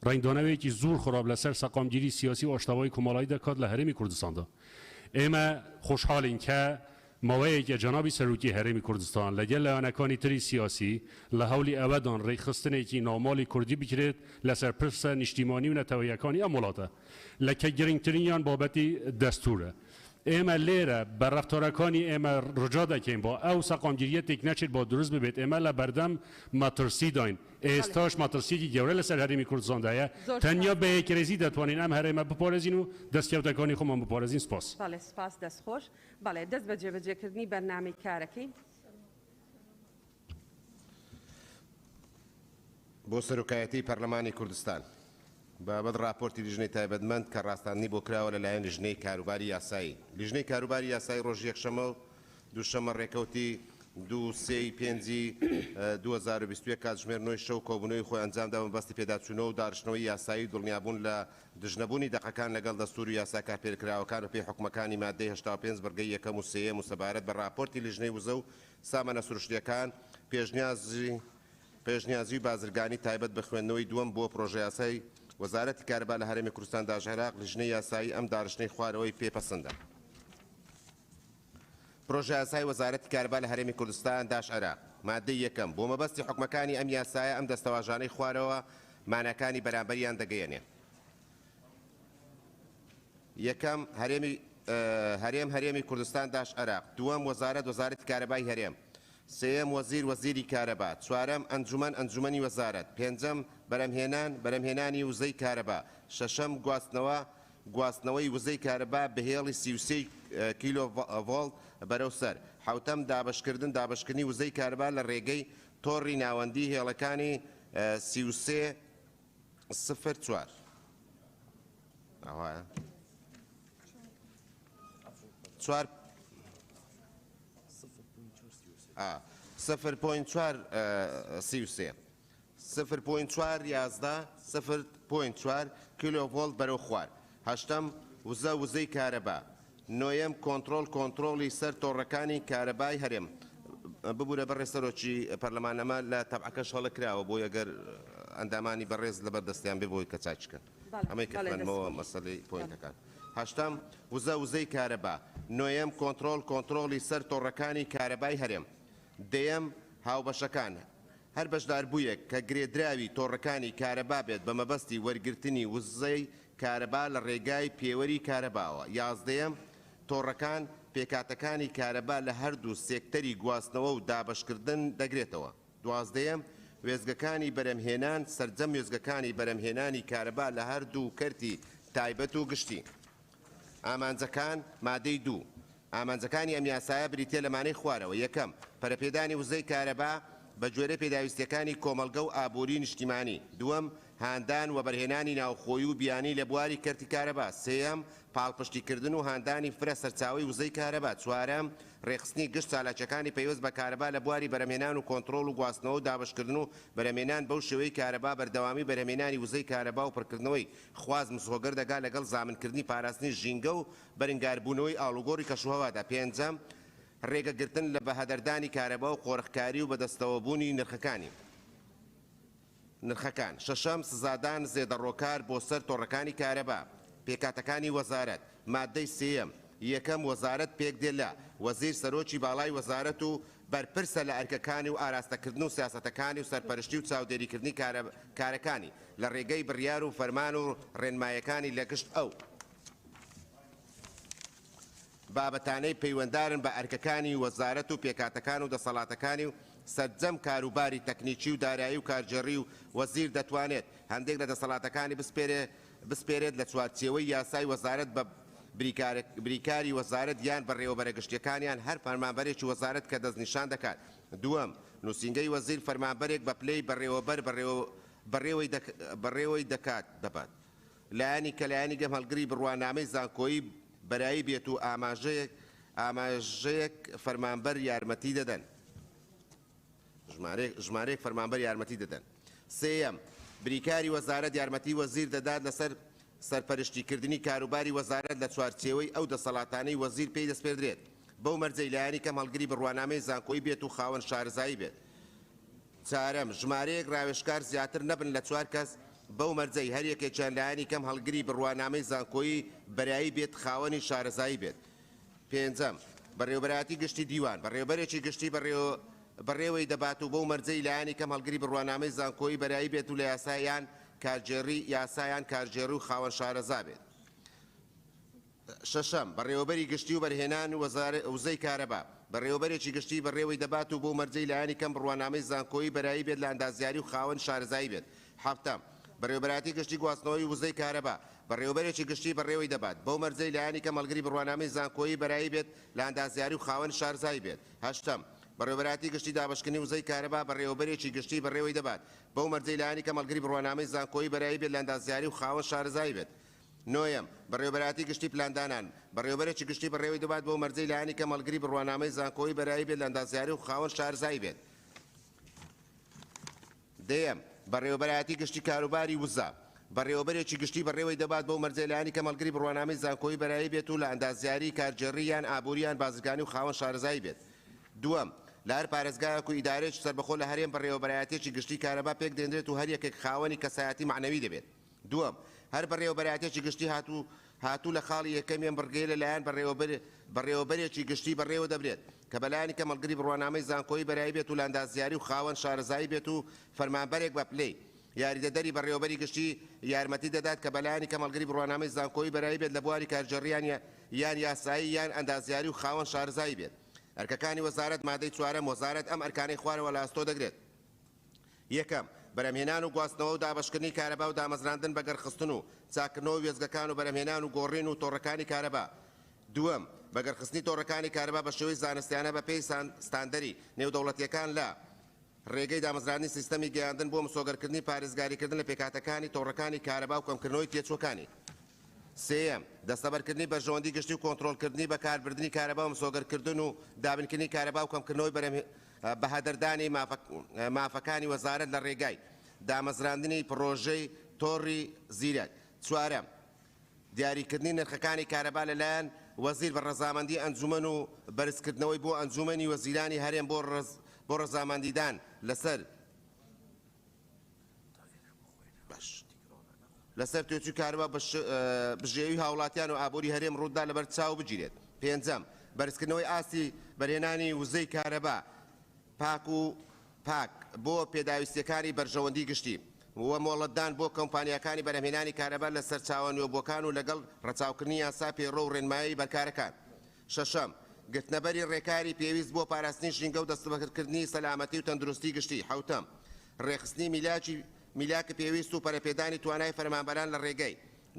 ڕنگدانەوەیەکی زۆر خراپ لەسەر سەقامگیری سیاسی و ئاشتەوایی کۆمەڵایی دەکات لە هەرێمی کوردستاندا ئێمە خۆشحاڵین کە ماوەیەکە جەنابی سەرۆکی هەرێمی کوردستان لەگەڵ لایەنەکانی تری سیاسی لە هەولی ئەوەدان ڕێکخستنێکی ناماڵی کوردی بکرێت لەسەر پرسە نیشتیمانی و نەتەوەیەکانی ئەم وڵاتە لە کە گرنگترینیان بابەتی دەستورە ئێمە لێرە بە ڕەفتارەکانی ئێمە ڕجا دەکەین بۆ ئەو سەقامگیریەتێک نەچێت بۆ دروست ببێت ئێمە لە بەردەم مەترسی داین ئێستاش مەترسیەکی گەورە لەسەر هەرێمی کوردستاندایە تەنیا بە یەکێزی دەتوانین ئەم هەرێمە بپارێزین و دەستکەوتەکانی خۆمان بپارێزین سپاس. بەڵێ سپاس دەستخۆش بەڵێ دەست بە جێبەجێکردنی بەرنامەی کارەکەی بۆ سەرۆکایەتی پەرلەمانی کوردستان بابەت راپۆرتی لیژنەی تایبەتمەند کە ڕاستاندنی بۆ کراوە لەلایەن لیژنەی کاروباری یاسایی لیژنەی کاروباری یاسایی ڕۆژ یەکشەمە و دووشەمە ڕێکەوتی 2/3/2021 کاتژمێر 9 شەو کۆبوونەوەی خۆی ئەنجامدا بەستی پێداچوونەوە و داڕشتنەوەی یاسایی دڵنیابوون لە دژنەبوونی دەقەکان لەگەڵ دەستور و یاساکە پێکراوەکان و پێی حکومەکانی مادەی 85 بڕگەی یەکەم و سێیەم و سەبارەت بە راپۆرتی لیژنەی وزە و سامانە سروشتیەکان پێشنیازی و بازرگانی تایبەت بە خوێندنەوەی دووەم بۆ پرۆژە یاسایی وەزارەتی کارەبا لە هەرێمی کوردستان داژێراق لیژنەی یاسایی ئەم داڕشتنەی خوارەوەی پێپەسەندە. پرۆژە یاسایی وەزارەتی کارەبا لە هەرێمی کوردستان داش عێراق مادەی یەکەم بۆ مەبەستی حکومەکانی ئەم یاسایە ئەم دەستەواژانەی خوارەوە مانەکانی بەرامبەریان دەگەیەنێ. یەکەم هەرێمی کوردستان داش عێراق دووەم وەزارەتی کارەبای هەرێم سێم وەزیری کارەبا چوارەم ئەنجومەنی وەزارەت پێنجەم بەرەمهێنانی وزەی کارەبا شەشەم گواستنەوەی وزەی کارەبا بەهێڵی 33 کیلۆ ڤۆڵت بەرەو سەر حوتەم دابشکردنی وزەی کارەبا لە ڕێگەی تۆڕی ناوەندی هێڵەکانی 33/04 0.4 کیلۆ ڤۆڵت بەرەو خوار هەشتەم وزەی کارەبا نۆیەم کۆنتڕۆڵی سەر تۆڕەکانی کارەبای هەرێم ببوورە بەڕێ سەرۆکی پەرلەمانەمە لە تەبعەکەش هەڵە کراوە بۆ ئەگەر ئەندامانی بەڕێز لەبەر دەستیان بێ بۆی کە چاچکەن ئەمەی کردمەوە مەسەلەی پۆینتەکان هەشتەم وزەی کارەبا نۆیەم کۆنتڕۆڵی سەر تۆڕەکانی کارەبای هەرێم دەیەم هاوبەشەکان هەر بەشدار بوویەک کە گرێدراوی تۆڕەکانی کارەبا بێت بە مەبەستی وەرگرتنی وزەی کارەبا لە ڕێگای پێوەری کارەباوە. 11 تۆڕەکان پێکاتەکانی کارەبا لە هەردوو سێکتەری گواستنەوە و دابشکردن دەگرێتەوە. 12 وێزگەکانی بەرەمهێنان سەرجەم وێزگەکانی بەرەمهێنانی کارەبا لە هەردوو کەرتی تایبەت و گشتی. ئامانجەکان مادەی 2 ئامانجەکانی ئەم یاسایە بریتێ لەمانەی خوارەوە. یەکەم پەرەپێدانی وزەی کارەبا بە گوێرە پێداویستەکانی کۆمەلگە و ئابووری نیشتیمانی. دووەم هاندان و بەرهێنانی ناوخۆیی و بیانی لە بواری کەرتی کارەبا. سێەم پاڵپشتیکردن و هاندانی فرە سەرچاوی وزەی کارەبا. چوارەم ڕێخستنی گشت چالاکیەکانی پەیوەست بە کارەبا لە بواری بەرهێنان و کۆنتڕۆڵ و گواستنەوە و دابشکردن و بەرهێنان بەو شێوەی کارەبا بەردەوامی بەرهێنانی وزەی کارەبا و پڕکردنەوەی خواز مسۆگەر دەگا لەگەڵ زامنکردنی پاراستنی ژینگە و بەرەنگاربوونەوەی ئاڵوگۆڕی کەشوهەوادا. پێنجەم ڕێگەگرتن لە بەهەدەردانی کارەبا و قۆڕخکاری و بەدەستەوەبوونی نرخەکان. شەشەم سزادان زێدەڕۆکار بۆ سەر تۆڕەکانی کارەبا. پێکاتەکانی وەزارەت. مادەی سێەم یەکەم وەزارەت پێک دێ لە وەزیر سەرۆکی باڵای وەزارەت و بەرپرسە لە ئەرکەکانی و ئاراستەکردن و سیاسەتەکانی و سەرپەرشتی و چاودێریکردنی کارەکانی لە ڕێگەی بڕیار و فەرمان و ڕێنمایەکانی لە گشت ئەو بابەتانەی پەیوەنددارن بە ئەرکەکانی وەزارەت و پێکاتەکان و دەسەڵاتەکانی و سەرجەم کاروباری تەکنیکی و دارایی و کارجێڕی و وەزیر دەتوانێت هەندێک لە دەسەڵاتەکانی بسپێرێت لە چوارچێوەی یاسای وەزارەت بە بریکاری وەزارەت یان بەڕێوەبەرە گشتیەکانیان هەر فەرمانبەرێکی وەزارەت کە دەستنیشان دەکات. دووەم نووسینگەی وەزیر فەرمانبەرێک بە پلەی بەڕێوەبەر بەڕێوەی دەکات دەبات. لایانی کە لایانی گەم هەڵگری بڕوانامەی زانکۆیی بەرایی بێت و ئاماژەیەک فەرمانبەر یارمەتی دەدەن. ژمارەیەک فەرمانبەر یارمەتی دەدەن. سێەم بریکاری وەزارەت یارمەتی وەزیر دەدات لەسەر سەرپەرشتیکردنی کاروباری وەزارەت لە چوارچێوەی ئەو دەسەڵاتانەی وەزیر پێی دەسپێردرێت. بەو مەرجەی لایانی کەم هەڵگری بڕوانامەی زانکۆیی بێت و خاوەن شارەزایی بێت. چارەم ژمارەیەک ڕاوێژکار زیاتر نەبن لە 4 کەس بەو مەرجەی هەر یەکێکیان لایانی کەم هەڵگری بڕوانامەی زانکۆیی بەرایی بێت خاوەنی شارەزایی بێت. پێنجەم بەڕێوەبەراتی گشتی دیوان بەڕێوەبەرێکی گشتی بەڕێوەی دەبات و بەو مەرجەی لایانی کەم هەڵگری بڕوانامەی زانکۆیی بەرایی بێت و لە یاسایان یاسایان کارجێڕی و خاوەن شارەزا بێت. شەشەم بەڕێوەبەری گشتی و بەرهێنان وزەی کارەبا بەڕێوەبەرێکی گشتی بەڕێوەی دەبات و بۆ مەرجەی لایانی کەم بڕوانامەی زانکۆیی بەرایی بێت لە ئەندازیاری و خاوەن شارەزایی بێت. هەفتەم بەڕێوەبەراتی گشتی گواستنەوەی وزەی کارەبا بەڕێوەبەرێکی گشتی بەڕێوەی دەبات بەو مەرجەی لایانی کەم هەڵگری بڕوانامەی زانکۆیی بەرایی بێت لە ئەندازیاری و خاوەن شارەزایی بێت. هەشتەم بەڕێوەبەراتی گشتی دابشکردنی وزەی کارەبا بەڕێوەبەرێکی گشتی بەڕێوەی دەبات بەو مەرجەی لایانی کەم هەڵگری بڕوانامەی زانکۆیی بەرایی بێت لە ئەندازیاری و خاوەن شارەزایی بێت. نۆیەم بەڕێوەبەراتی گشتی پلاندانان بەڕێوەبەرێکی گشتی بەڕێوەی دەبات بەو مەرجەی لایانی کەم هەڵگری بڕوانامەی زانکۆیی بەرایی بێت لە ئەندازیاری و خاوەن شارەزایی بێت. دەیەم بەڕێوەبەراتی گشتی کاروباری وزە بەڕێوەبەرێکی گشتی بەڕێوەی دەبات بەو مەرجەی لایانی کەم هەڵگری بڕوانامەی زانکۆیی بەرایی بێت و لە ئەندازیاری کارجێڕییان ئابووریان بازرگانی و خاوەن شارەزایی بێت. دووەم لە هەر پارێزگایەک و ئیدارەیەکی سەربەخۆ لە هەرێم بەڕێوەبەرایەتێکی گشتی کارەبا پێک دێنرێت و هەر یەکێک خاوەنی کەسایەتی معنەوی دەبێت. دووەم هەر بەڕێوەبەرایەتێکی گشتی هاتوو لە خاڵی یەکەمیان بڕگەی لەلایەن بەڕێوەبەرێکی گشتی بەڕێوە دەبرێت کە بەلایانی کەم هەڵگری بڕوانامەی زانکۆیی بەرایی بێت و لە ئەندازیاری و خاوەن شارەزایی بێت و فەرمانبەرێک بە پلەی یاریدەدەری بەڕێوەبەری گشتی یارمەتی دەدات کە بەلایانی کەم هەڵگری بڕوانامەی زانکۆیی بەرایی بێت لە بواری کارجێڕیان یان یاسایی یان ئەندازیاری و خاوەن شارەزایی بێت. ئەرکەکانی وەزارەت مادەی 4 وەزارەت ئەم ئەرکانەی خوارەوە لە ئاستۆ دەگرێت. یەکەم بەرەمهێنان و گواستنەوە و دابشکردنی کارەبا و دامەزراندن بەگەرخستن و چاکردنەوە وێزگەکان و بەرەمهێنان و گۆڕین و تۆڕەکانی کارەبا. دووەم بەگەرخستنی تۆڕەکانی کارەبا بە شێوەی زانستیانە بە پێی ستاندەری نێودەوڵەتیەکان لە ڕێگەی دامەزرانی سیستەمی گەیاندن بۆ مسۆگەرکردنی پارێزگاریکردن لە پێکاتەکانی تۆڕەکانی کارەبا و کەمکردنەوەی تێچووەکانی. سێەم دەستەبەرکردنی بەرژەوەندی گشتی و کۆنتڕۆلکردنی بەکاربردنی کارەبا و مسۆگەرکردن و دابنکردنی کارەبا و کەمکردنەوەی بەهەدەردانی مافەکانی وەزارەت لە ڕێگای دامەزراندنی پرۆژەی تۆڕی زیرەک. چوارەم دیاریکردنی نرخەکانی کارەبا لەلایەن وەزیر بە ڕەزامەندی ئەنجومەن و بەرزکردنەوەی بۆ ئەنجومەنی وەزیرانی هەرێم بۆ ڕەزامەندیدان لەسەر توێچوی کارەبا بژێوی هاوڵاتیان و ئابووری هەرێم ڕوودا لەبەر چاو بگیرێت. پێنجەم بەرزکردنەوەی ئاستی بەرهێنانی وزەی کارەبا پاک بۆ پێداویستیەکانی بەرژەوەندی گشتی. و مۆڵەتدان بۆ کۆمپانیەکانی بەرهەمهێنانی کارەبا لە سەر چاوەنیۆبووەکان و لەگەڵ ڕەچاوکردنی یاسا پێڕۆ و ڕێنمایی بەرکارەکان. شەشەم، گرتنەبەری ڕێکاری پێویست بۆ پاراستنی ژینگە و دەستبەکردنی سەلامەتی و تەندروستی گشتی. حوتەم، ڕێخستنی میلاکە پێویست و پەرەپێدانی توانای فەرمانبەران لە ڕێگەی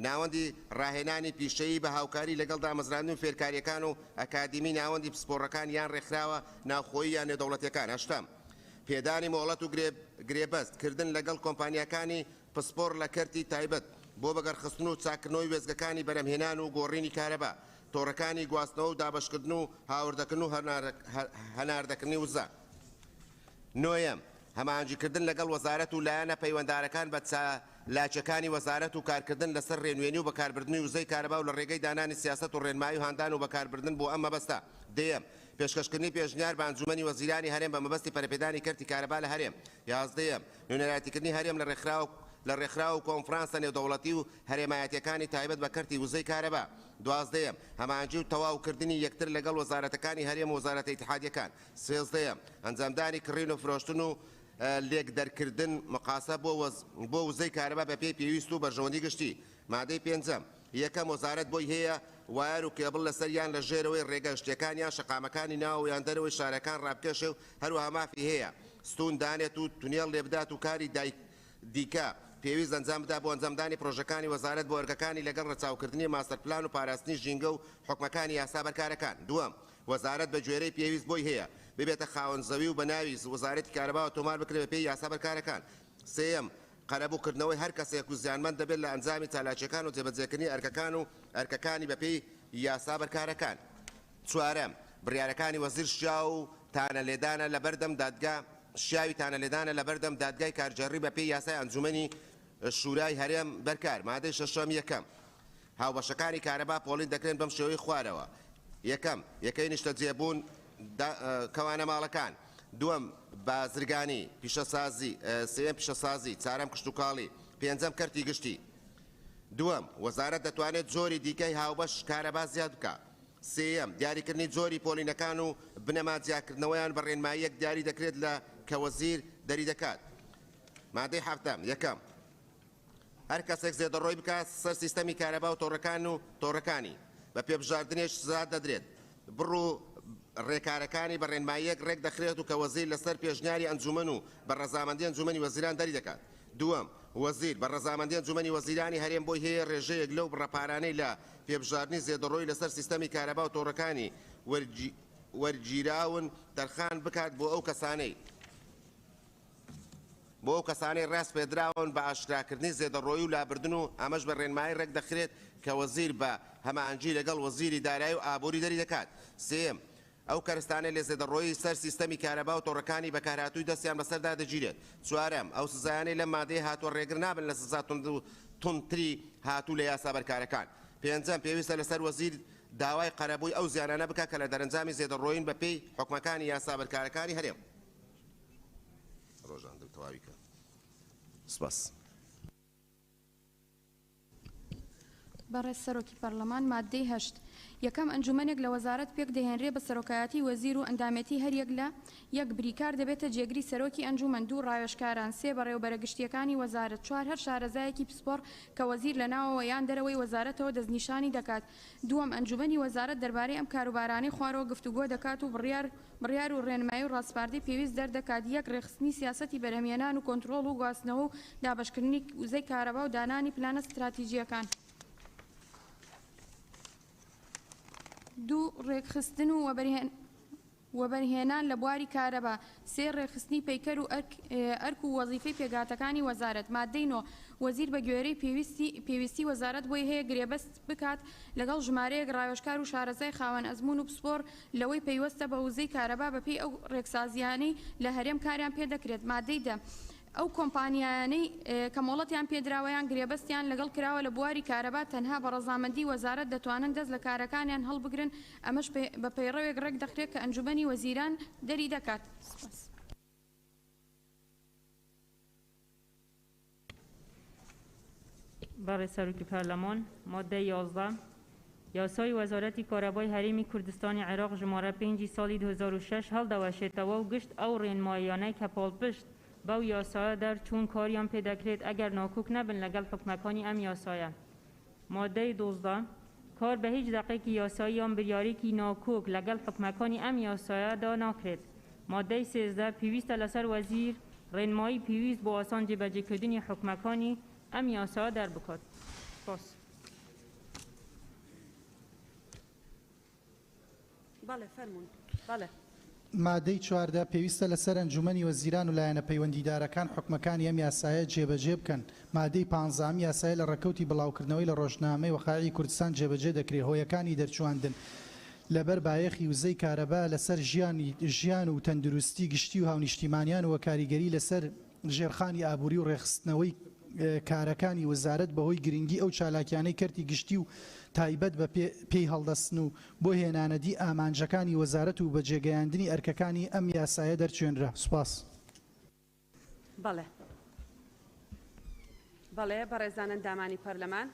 ناوەندی ڕاهێنانی پیشەیی بە هاوکاری لەگەڵ دامەزراندن و فێرکاریەکان و ئەکادیمی ناوەندی پسپۆڕەکان یان ڕێکخراوە ناوخۆیی یان نێودەوڵەتیەکان. هەشتم، پێدانی مۆڵەت و گرێبەستکردن لەگەڵ کۆمپانیەکانی پسپۆڕ لە کەرتی تایبەت بۆ بەگەڕخستن و چاکردنەوەی وێزگەکانی بەرهەمهێنان و گۆڕینی کارەبا، تۆڕەکانی گواستنەوە و دابەشکردن و هاوردەکردن و هەناردەکردنی وزە. نۆیەم، هەماهەنگیکردن لەگەڵ وەزارەت و لایەنە پەیوەنددارەکان بە لاچەکانی وەزارەت و کارکردن لەسەر ڕێنوێنی و بەکاربردننی وزەی کارەبا و لە ڕێگەی دانانی سیاست و ڕێنمایی و هاندان و بەکاربردن بۆ ئەم مەبەستە. دێم، پێشکەشکردنی پێشنیار بە ئەنجومەنی وەزیرانی هەرێم بە مەبەستی پەرەپێدانی کەرتی کارەبا لە هەرێم. یازدەیەم، نوێنەراتیکردنی هەرێم لە ڕێکخراو و کۆنفرانسە نێودەوڵەتی و هەرێمایەتیەکانی تایبەت بە کەرتی وزەی کارەبا. دوازدەیەم، هەماهەنگی و تەواوکردنی یەکتر لەگەڵ وەزارەتەکانی هەرێم و وەزارەتە ئیتحادیەکان. سێزدەیەم، ئەنجامدانی کڕین و فرۆشتن و لێک دەرکردن مقاسە بۆ وزەی کارەبا بە پێی پێویست و بەرژەوەندی گشتی. مادەی پێنجەم، یەکەم وەزارەت بۆی هەیە وایر و کێبڵ لەسەریان لە ژێرەوەی ڕێگە شتەکان یان شەقامەکانی ناو یان دەرەوەی شارەکان ڕابکێشێ و هەروەها مافی هەیە ستون دانێت و تونێڵ لێبدات و کاری دیکە پێویست ئەنجام بدا بۆ ئەنجامدانی پرۆژەکانی وەزارەت بۆ وەرگەکانی لەگەڵ ڕەچاوکردنی ماستەرپلان و پاراستنی ژینگە و حکومەکانی یاسا بەرکارەکان. دووەم، وەزارەت بە گوێرەی پێویست بۆی هەیە ببێتە خاوەن زەوی و بە ناوی وەزارەتی کارەبا و تۆمار بکرێت بە پێی یاسا بەرکارەکان. سێەم، قەرەبووکردنەوەی هەر کەسێک و زیانمەند دەبێت لە ئەنجامی چالاکیەکان و جێبەجێکردنی ئەرکەکان و ئەرکەکانی بە پێی یاسا بەرکارەکان. چوارەم، بڕیارەکانی وەزیر شیاوی تانە لەبەردەم دادگای کارجێڕی بە پێی یاسای ئەنجومەنی شورای هەرێم بەرکار. مادەی شەشەم، یەکەم، هاوبەشەکانی کارەبا پۆلین دەکرێن بەم شێوەی خوارەوە. یەکەم، یەکەی نیشتەجێبوون کەوانە ماڵەکان. دووەم، بازرگانی پیشەسازی. سێم، پیشەسازی. چارەم، کشتتوکاڵی. پێنجەم، کەرتی گشتی. دووەم، وەزارەت دەتوانێت جۆری دیکەی هاوبەش کارەبا زیاد بکە. سێەم، دیاریکردنی جۆری پۆلینەکان و بنەما جیاکردنەوەیان بە ڕێنماییەک دیاری دەکرێت لە کە وەزیر دەری دەکات. مادەی هەفتەم، یەکەم، هەر کەسێک زێدەڕۆی بکات سەر سیستەمی کارەبا و تۆڕەکانی بە پێبژاردنێش سزا دەدرێت. بڕوو ڕێکارەکانی بە ڕێنماییەک ڕێک دەخرێت و کە وەزیر لەسەر پێشنیاری ئەنجومەن و بە ڕەزامەندی ئەنجومەنی وەزیران دەری دەکات. دووەم، وەزیر بە ڕەزامەندی ئەنجومەنی وەزیرانی هەرێم بۆی هەیە ڕێژەیەک لەو ڕەپارانەی لە پێبژاردننی زێدەڕۆی لەسەر سیستەمی کارەبا و تۆڕەکانی وەرگیراون دەرخان بکات بۆ ئەو کەسانەی ڕاست پێدراون بە ئاشکراکردنی زێدەڕۆی و لابردن و ئەمەش بە ڕێنمایی ڕێک دەخرێت کە وەزیر بە هەماهەنگی لەگەڵ وەزیری دارایی و ئابووری دەری دەکات. سێم، ئەو کەرستانەی لێ زێدەڕۆیی سەر سیستەمی کارەبا و تۆڕەکانی بەکارهاتووی دەستیان بەسەردا دەگیرێت. چوارەم، ئەو سزایانەی لە مادەی هاتووە ڕێگر نابن لە سزا تونتری هاتوو لە یاسا بەرکارەکان. پێنجەم، پێویستە لەسەر وەزیر داوای قەرەبووی ئەو زیانانە بکە کە لە دەرەنجامی زێدەڕۆین بە پێی حکومەکانی یاسا بەرکارەکانی هەرێم. ڕۆژان دڵتەواویکە. سپاس. بەڕێز سەرۆکی پەرلەمان مادەی 8 یەکەم، ئەنجومەنێک لە وەزارەت پێک دەهێنرێ بە سەرۆکایەتی وەزیر و ئەندامەتی هەریەک لە یەک بریکار دەبێتە جێگری سەرۆکی ئەنجومەن. دوو، ڕاوێژکاران. سێ، بەڕێوەبەرە گشتیەکانی وەزارەت. چوار، هەر شارەزایەکی پسپۆڕ کە وەزیر لە ناوەوە یان دەرەوەی وەزارەتەوە دەستنیشانی دەکات. دووەم، ئەنجومەنی وەزارەت دەربارەی ئەم کاروبارانەی خوارەوە گفتوگۆ دەکات و بڕیار و ڕێنمایی و ڕاستپاردەی پێویست دەردەکات. یەک، ڕێخستنی سیاسەتی بەرهەمهێنان و کۆنتڕۆڵ و گواستنەوە و دابەشکردنی وزەی کارەبا و دانانی پلانە استراتیژیەکان. دوو، ڕێکخستن و وەبەرهێنان لە بواری کارەبا. سێ، ڕێخستنی پەیکەر و ئەرک و وەزیفەی پێگاتەکانی وەزارەت. مادەی 9 وەزیر بە گوێرەی پێویستی وەزارەت بۆی هەیە گرێبەست بکات لەگەڵ ژمارەیەک ڕاوێژکار و شارەزای خاوەن ئەزمون و پسپۆر لەوەی پەیوەستە بە وزەی کارەبا بەپێی ئەو ڕێکسازیانەی لە هەرێم کاریان پێ دەکرێت. مادەی 10 ئەو کۆمپانیانەی کە مۆڵەتیان پێدراوەیان گرێبەستیان لەگەڵ کراوە لە بواری کارەبا تەنها بە ڕەزامەندی وەزارەت دەتوانن دەست لە کارەکانیان هەڵبگرن. ئەمەش بە پەیڕەوێک ڕێک دەخرێت کە ئەنجومەنی وەزیران دەری دەکات. بەڕێز سەرۆکی پەرلەمان مادەی 11 یاسای وەزارەتی کارەبای هەرێمی کوردستانی عێراق ژمارە 5 ساڵی 2006 هەڵدەوەشێتەوە و گشت ئەو ڕێنماییانەی کە پاڵپشت باو یاسایە دەرچوون کاریان پێدەکرێت ئەگەر ناکۆک نەبن لەگەڵ حکومەکانی ئەم یاسایە. مادەی 12 کار بە هیچ دقێکی یاسایی یان بریارێکی ناکۆک لەگەڵ حکومەکانی ئەم یاسایەدا ناکرێت. مادەی 13 پێویستە لەسەر وەزیر ڕێنمایی پێویست بۆ ئاسان جێبەجێکردنی حکومەکانی ئەم یاسایە دەربکات. سپاس. بەڵێ فەرموون. بەڵێ. مادەی 14 پێویستە لەسەر ئەنجومەنی وەزیران و لایەنە پەیوەندیدارەکان حکومەکانی ئەم یاسایە جێبەجێ بکەن. مادەی 15 یاسایە لە ڕێکەوتی بڵاوکردنەوەی لە ڕۆژنامەی وەقایعی کوردستان جێبەجێ دەکرێت. هۆیەکانی دەرچواندن لەبەر بایەخی وزەی کارەبا لەسەر ژیان و تەندروستی گشتی و هاونیشتیمانیان و کاریگەری لەسەر ژێرخانی ئابووری و ڕێخستنەوەی کارەکانی وەزارەت بەهۆی گرنگی ئەو چالاکیانەی کەرتی گشتی و تایبەت بە پێی هەڵدەستن و بۆ هێنانەدی ئامانجەکانی وەزارەت و بە جێگەیاندنی ئەرکەکانی ئەم یاسایە دەرچێنرا. سوپاس. بەڵێ. بەڵێ بەڕێزان ئەندامانی پەرلەمان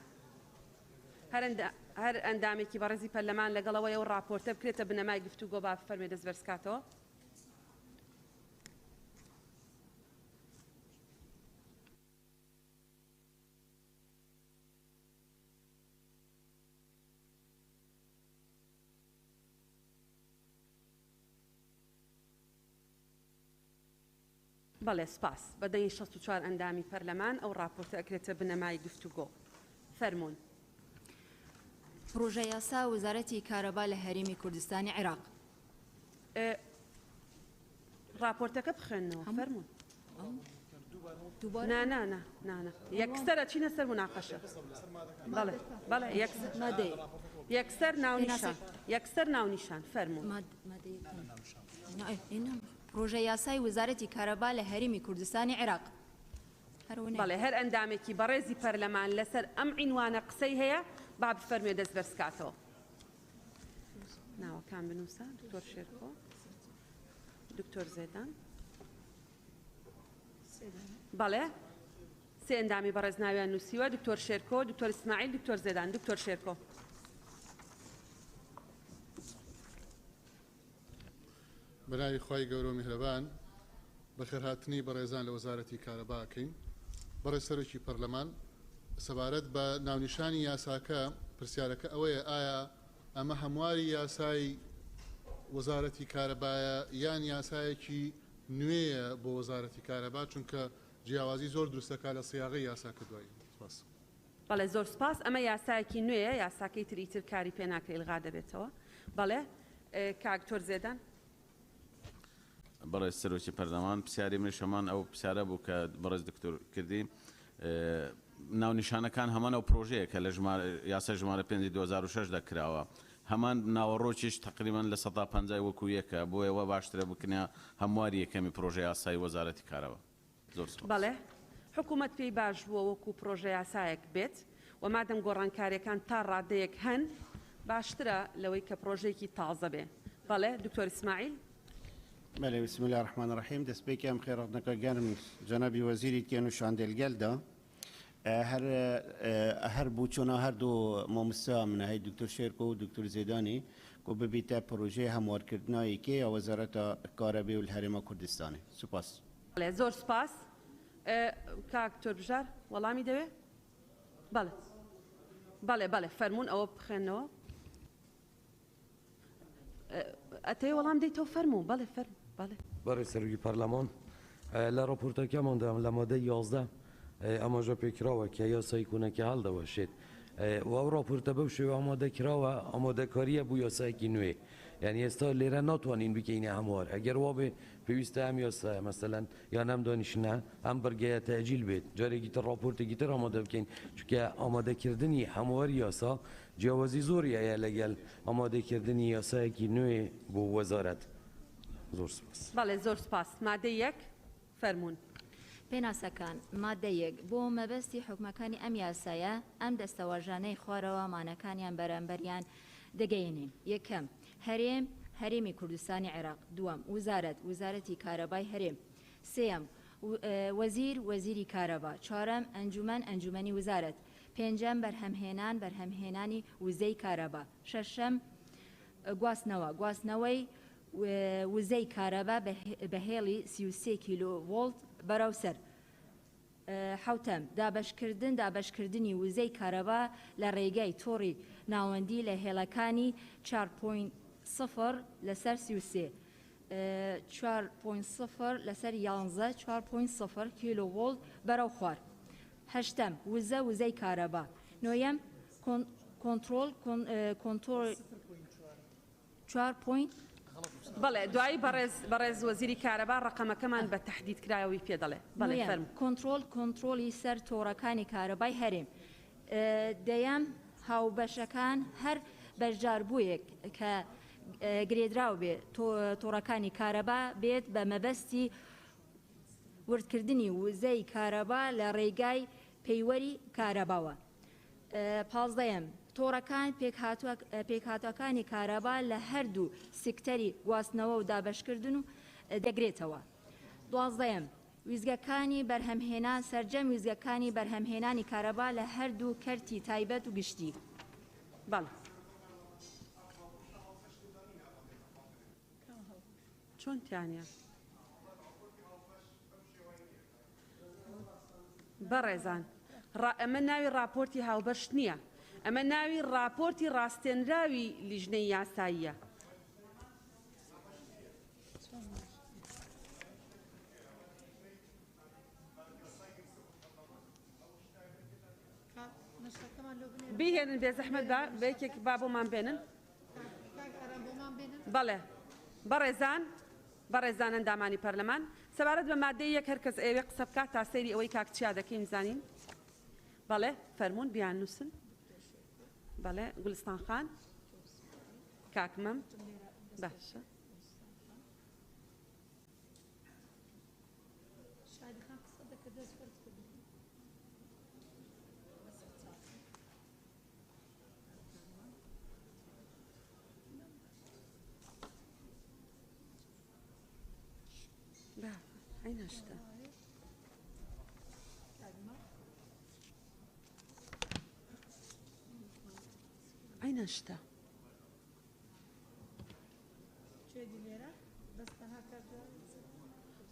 هەر ئەندامێکی بەڕێزی پەرلەمان لەگەڵەوەی و راپۆرتە بکرێتە بنەمای گفتوگۆ با فەرمێ دەست بەرزکاتەوە. بەڵێ سپاس. بەدەنی 64 ئەندامی پەرلەمان ئەو راپۆرتە ئەکرێتە بنەمای گفتوگۆ. فەرموون. پروژه یاسا وزارەتی کارەبا لە هەرێمی کوردستانی عێراق. راپۆرتەکە بخوێنەوە. فەرموون. نه یەکسەرە چینە سەر مناقەشە. بەڵێ بەڵێ یەکسەر ناونیشان. یەکسەر ناونیشان. فەرموون. پروژه یاسای وزارەتی کارەبا لە هەرێمی کوردستانی عێراق. بەڵێ هەر ئەندامێکی بەڕێزی پەرلەمان لەسەر ئەم عینوانە قسەی هەیە با بفەرمێ دەست بەرزکاتەوە. ناوەکان بنووسە. دکتۆر شێرکۆ، دکتۆر زێدان. بەڵێ سێ ئەندامی بەڕێز ناویان نووسیوە. دکتۆر شێرکۆ، دکتۆر ئیسماعیل، دکتۆر زێدان. دکتۆر شێرکۆ. بەناوی خوای گەورە و میهرەبان بەخێرهاتنی بەڕێزان لە وەزارەتی کارەباکەین. بەڕێز سەرۆکی پەرلەمان سەبارەت بە ناونیشانی یاساکە پرسیارەکە ئەوەیە ئایا ئەمە هەمواری یاسای وەزارەتی کارەبایە یان یاسایەکی نوێیە بۆ وەزارەتی کارەبا چونکە جیاوازی زۆر دروستەکە لە سیاغی یاساکە دوایی. بەڵێ زۆر سپاس. ئەمە یاسایەکی نوێیە، یاساکەی تریتر کاری پێ ناکرێت ئیلغا دەبێتەوە. بەڵێ کاکتۆر زێدان. بەڕێز سەرۆکی پەرلەمان پرسیاری منیش هەمان ئەو پرسیارە بوو کە بەڕێز دکتۆر کردی. ناونیشانەکان هەمان ئەو پرۆژەیە کە لە یاسای ژمارە 5 2006 دەکراوە. هەمان ناوەڕۆکیش تقریبان لە 150 وەکو یەکە بۆ ئێوە باشترە بکنە هەمواری یەکەمی پرۆژە یاسای وەزارەتی کارەوە. زۆر سپاس. بەڵێ حکوومەت پێی باش بووە وەکو پرۆژە یاسایەک بێت و مادەم گۆڕانکاریەکان تا ڕادەیەک هەن باشترە لەوەی کە پرۆژەیەکی تازە بێ. بەڵێ دکتۆر ئیسماعیل. بله بسم الله الرحمن الرحیم دەست پێکەم خێڕەتنەکە گەرم جەنابی وەزیری تێن و شاندێلگەلدا هەر بوو چۆنا هەردوو مامۆستا منە هەی دکتۆر شێرکۆ و دکتۆر زێدانی کۆ ببیتە پرۆژەی هەموارکردنایەکی یا وەزارەتە کارەبێ و هەرێما کوردستانی. سوپاس. بەڵێ زۆر سپاس. کاکتۆر بژار وەڵامی دەوێ؟ بەڵێ بەڵێ فەرموون ئەوە بخێنەوە. ئەتەی وەڵام دەیتەوە فەرموو. بەڵێ فەرموو. بەڵێ بەڕێز سەرۆکی پەرلەمان لە ڕۆپۆرتەکەماندا لە مادەی 11 ئەماژە پێکراوە کە یاسای کوونەکە هەڵدەوەشێت و ئەو ڕۆپۆرتە بەو شێوە ئامادەکراوە ئامادەکاریە بوو یاسایەکی نوێ. یعنی ئێستا لێرە ناتوانین بکەینە هەموار. ئەگەر وا بێ پێویستە ئەم یاسایە مەسەلەن یان ئەم دانیشتە ئەم بەرگەیە تەجیل بێت جارێکی تر ڕۆپۆرتێکی تر ئامادە بکەین چونکە ئامادەکردنی هەموار یاسا جیاوازی زۆری هەیە لەگەڵ ئامادەکردنی یاسایەکی نوێ بۆ وەزارەت. زۆر سپاس. بەڵێ زۆر سپاس. مادەی یەک فەرموون. پێناسەکان مادەیەک بۆ مەبەستی حکومەکانی ئەم یاسایە ئەم دەستەواژانەی خوارەوە مانەکانیان بەرامبەریان دەگەیەنین. یەکەم هەرێم هەرێمی کوردستانی عێراق. دووەم وزارەتی کارەبای هەرێم. سێەم وەزیری کارەبا. چوارەم ئەنجومەنی وزارەت. پێنجەم بەرهەمهێنانی وزەی کارەبا. شەشەم گواستنەوەی وزەی کارەبا بە هێڵی 33 کیلۆ ڤۆڵت بەراوسەر. حوتەم دابەشکردنی وزەی کارەبا لە ڕێگای تۆڕی ناوەندی لە هێڵەکانی 4.0 لەسەر 33 4.0 لەسەر 11 4.0 کیلۆڤۆلت بەرەو خوار. هەشتەم وزەی کارەبا. نۆیەم کۆنتڕۆل 4. بەڵێ دوایی بەڕێز وەزیری کارەبا ڕقەمەکەمان بە تەحدید کرایەوەی پێ دەڵێ. بەڵێ فەرموو. کۆنتڕۆلی سەر تۆڕەکانی کارەبای هەرێم. دەیەم هاوبەشەکان هەر بەشداربوویەک کە گرێدراو بێ تۆڕەکانی کارەبا بێت بە مەبەستی وردکردنی وزەی کارەبا لە ڕێگای پەیوەری کارەباوە. 15 تۆڕەکان پێکهاتوەکانی کارەبا لە هەردوو سکتەری گواستنەوە و دابەشکردن و دەگرێتەوە. 12 ویزگەکانی بەرهەمهێنان سەرجەم ویزگەکانی بەرهەمهێنانی کارەبا لە هەردوو کەرتی تایبەت و گشتی. بەڵێ چۆن تیانە بەڕێزان ئەمە ناوی راپۆرتی هاوبەش نییە، ئەمە ناوی راپۆرتی ڕاستێنراوی لیژنەی یاساییە. بیهێنن بێ زەحمەت بە یەکێک با بۆمان بێنن. بەڵێ بەڕێزان ئەندامانی پەرلەمان سەبارەت بە مادەی یەک هەر کەس ئێوێ قسە بکات تا سەیری ئەوەی کاکچیا دەکەین زانین. بەڵێ فەرموون بیان نووسن. بەڵێ گولستان خان کاکمەم باشە. أين أشتى؟ أين أشتى؟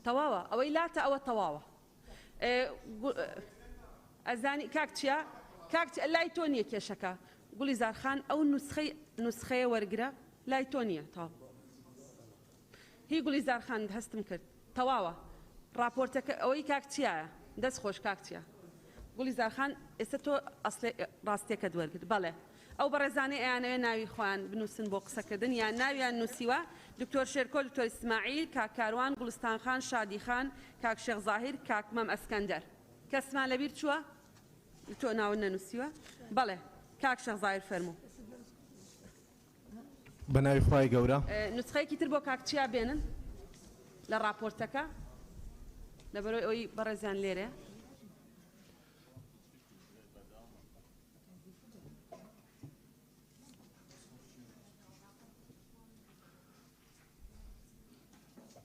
تواوا أو إلاتا أو تواوا. أزاني كاكتيا لا يتونيا كيشكا قولي زارخان أو نسخة ورقرة لا يتونيا طاب. هي قولي زارخان هستم كرت تواوا راپۆرتەکە ئەوەی کاکچیایە دەست خۆش کاکچیا گوڵی زارخان ئێستا تۆ ئەسڵی ڕاستیەکە دووەرگرت. بەڵێ ئەو بەڕێزانەی ئەیانەوێ ناوی خۆیان بنووسن بۆ قسەکردن یان ناویان نووسیوە دکتۆر شێرکۆ دکتۆر ئیسماعیل کاک کاروان گوڵستان خان شادی خان کاک شێخ زاهیر کاک مەم ئەسکەندەر. کەسمان لەبیر چووە تۆ ناون نەنووسیوە؟ بەڵێ کاک شێخ زاهیر فەرموو. بە ناوی خوای گەورە نوسخەیەکی تر بۆ کاکچیا بێنن لە راپۆرتەکە لەبەرەوەی ئەوی بەڕێزیان لێرە.